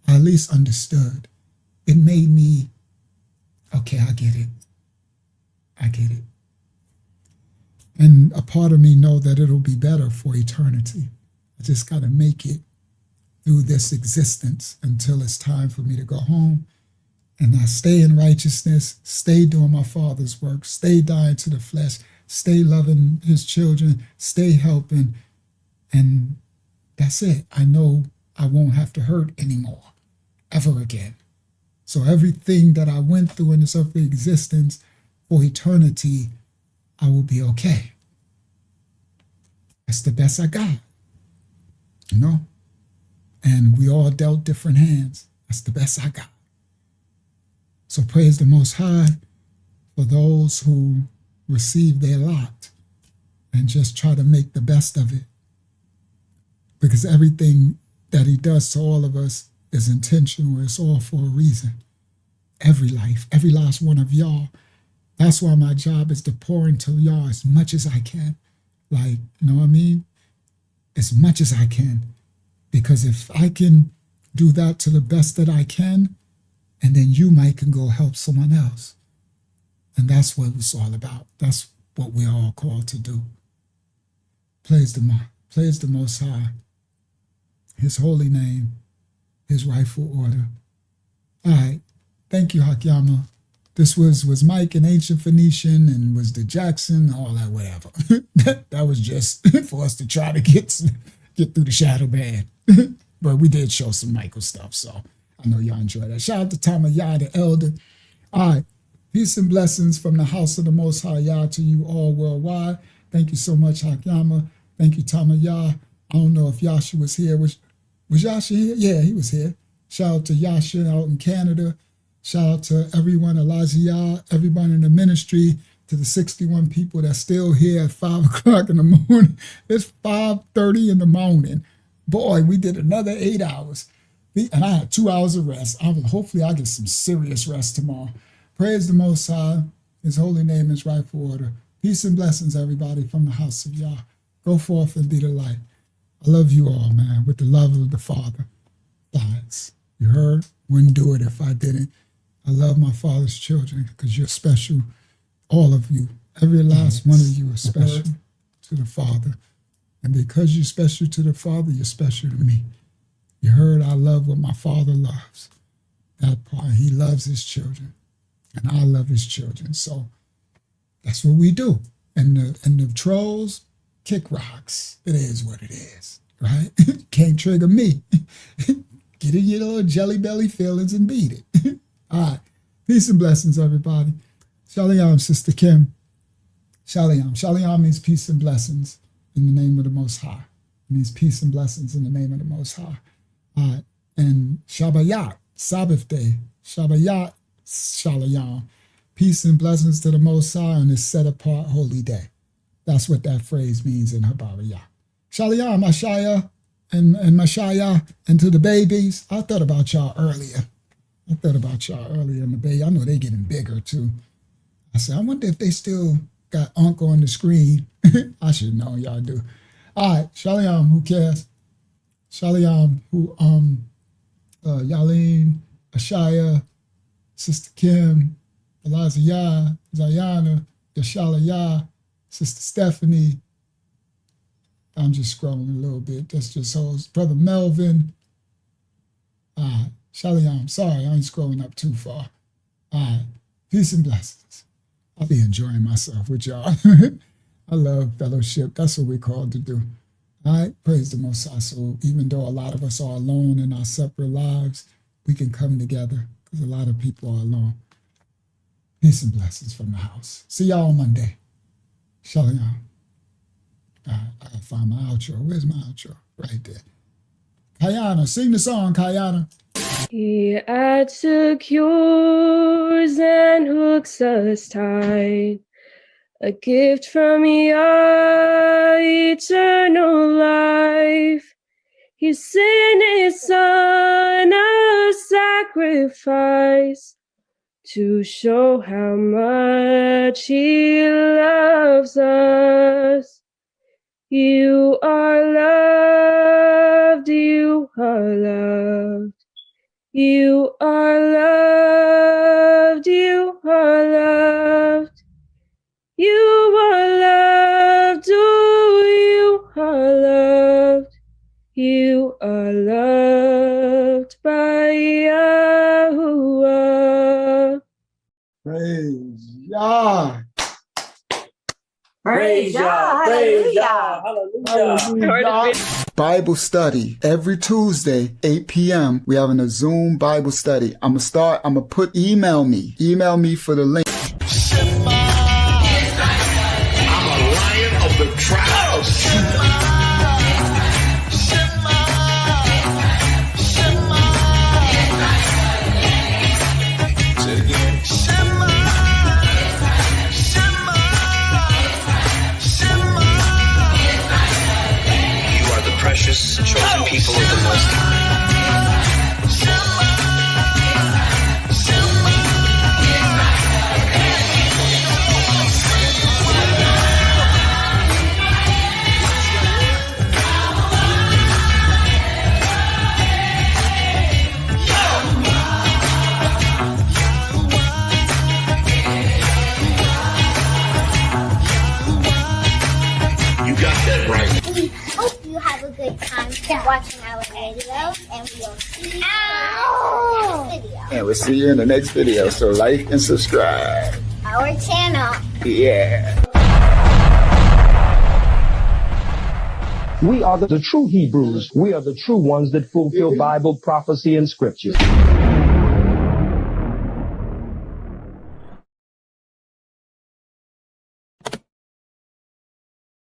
I at least understood. It made me, okay, I get it. I get it. And a part of me know that it'll be better for eternity. I just got to make it through this existence until it's time for me to go home. And I stay in righteousness, stay doing my Father's work, stay dying to the flesh, stay loving his children, stay helping. And that's it. I know I won't have to hurt anymore, ever again. So everything that I went through in this earthly existence, for eternity, I will be okay. That's the best I got, you know? And we all dealt different hands. That's the best I got. So praise the Most High for those who receive their lot and just try to make the best of it. Because everything that he does to all of us is intentional. It's all for a reason. Every life, every last one of y'all. That's why my job is to pour into y'all as much as I can. Like, you know what I mean? As much as I can. Because if I can do that to the best that I can, and then you might can go help someone else. And that's what it's all about. That's what we're all called to do. Praise the Most High, his holy name, his rightful order. All right. Thank you, Hakyama. This was Mike in Ancient Phoenician and was the Jackson, all that, whatever. that was just for us to try to get through the shadow band. But we did show some Michael stuff, so I know y'all enjoy that. Shout out to Tamayah, the elder. All right. Peace and blessings from the house of the Most High Yah to you all worldwide. Thank you so much, Hakyama. Thank you, Tamayah. I don't know if Yasha was here. Was Yasha here? Yeah, he was here. Shout out to Yasha out in Canada. Shout out to everyone, Elijah, everyone in the ministry, to the 61 people that's still here at 5 o'clock in the morning. It's 5:30 in the morning. Boy, we did another 8 hours. And I had 2 hours of rest. Hopefully I'll get some serious rest tomorrow. Praise the Most High. His holy name is rightful order. Peace and blessings, everybody, from the house of Yah. Go forth and be the light. I love you all, man, with the love of the Father. Thanks. You heard? Wouldn't do it if I didn't. I love my Father's children because you're special. All of you. Every last one of you is special to the Father. And because you're special to the Father, you're special to me. You heard? I love what my Father loves. That part. He loves his children. And I love his children. So that's what we do. And the trolls kick rocks. It is what it is, right? Can't trigger me. Get in your little jelly belly feelings and beat it. All right. Peace and blessings, everybody. Shalom, Sister Kim. Shalom. Shalom means peace and blessings in the name of the Most High. It means peace and blessings in the name of the Most High. All right. And Shabbayat, Sabbath day. Shabbayat, Shalom. Peace and blessings to the Most High on this set-apart holy day. That's what that phrase means in Habariyah. Shalom, Mashaya and Mashaya, and to the babies. I thought about y'all earlier. in the Bay. I know they getting bigger too. I said, I wonder if they still got Uncle on the screen. I should know, y'all do. All right, Shalom, who cares? Shalom, who Yaleen, Ashaya, Sister Kim, Elaziyah, Zayana, Yashalayah, Sister Stephanie. I'm just scrolling a little bit. That's just hoes. Brother Melvin. Shalom. Sorry, I ain't scrolling up too far. All right. Peace and blessings. I'll be enjoying myself with y'all. I love fellowship. That's what we're called to do. All right. Praise the Most High. So even though a lot of us are alone in our separate lives, we can come together because a lot of people are alone. Peace and blessings from the house. See y'all on Monday. Shalom. I gotta find my outro. Where's my outro? Right there. Kayana, sing the song, Kayana. Here at secures and hooks us tight, a gift from your eternal life. He sent his son a sacrifice to show how much he loves us. You are loved, you are loved. You are loved, you are loved. You are loved, oh, you are loved. You are loved by Yahuwah. Praise Yah. Praise Yah. Praise Yah. Hallelujah. Bible study every Tuesday, 8 p.m. We're having a Zoom Bible study. I'm gonna put email me for the link. I'm a lion of the tribe of Judah. Precious chosen people of the Most High. You got that right. We hope you have a good time watching our videos, and we'll see you in the next video. And we'll see you in the next video. So like and subscribe. Our channel. Yeah. We are the true Hebrews. We are the true ones that fulfill Bible prophecy and scripture.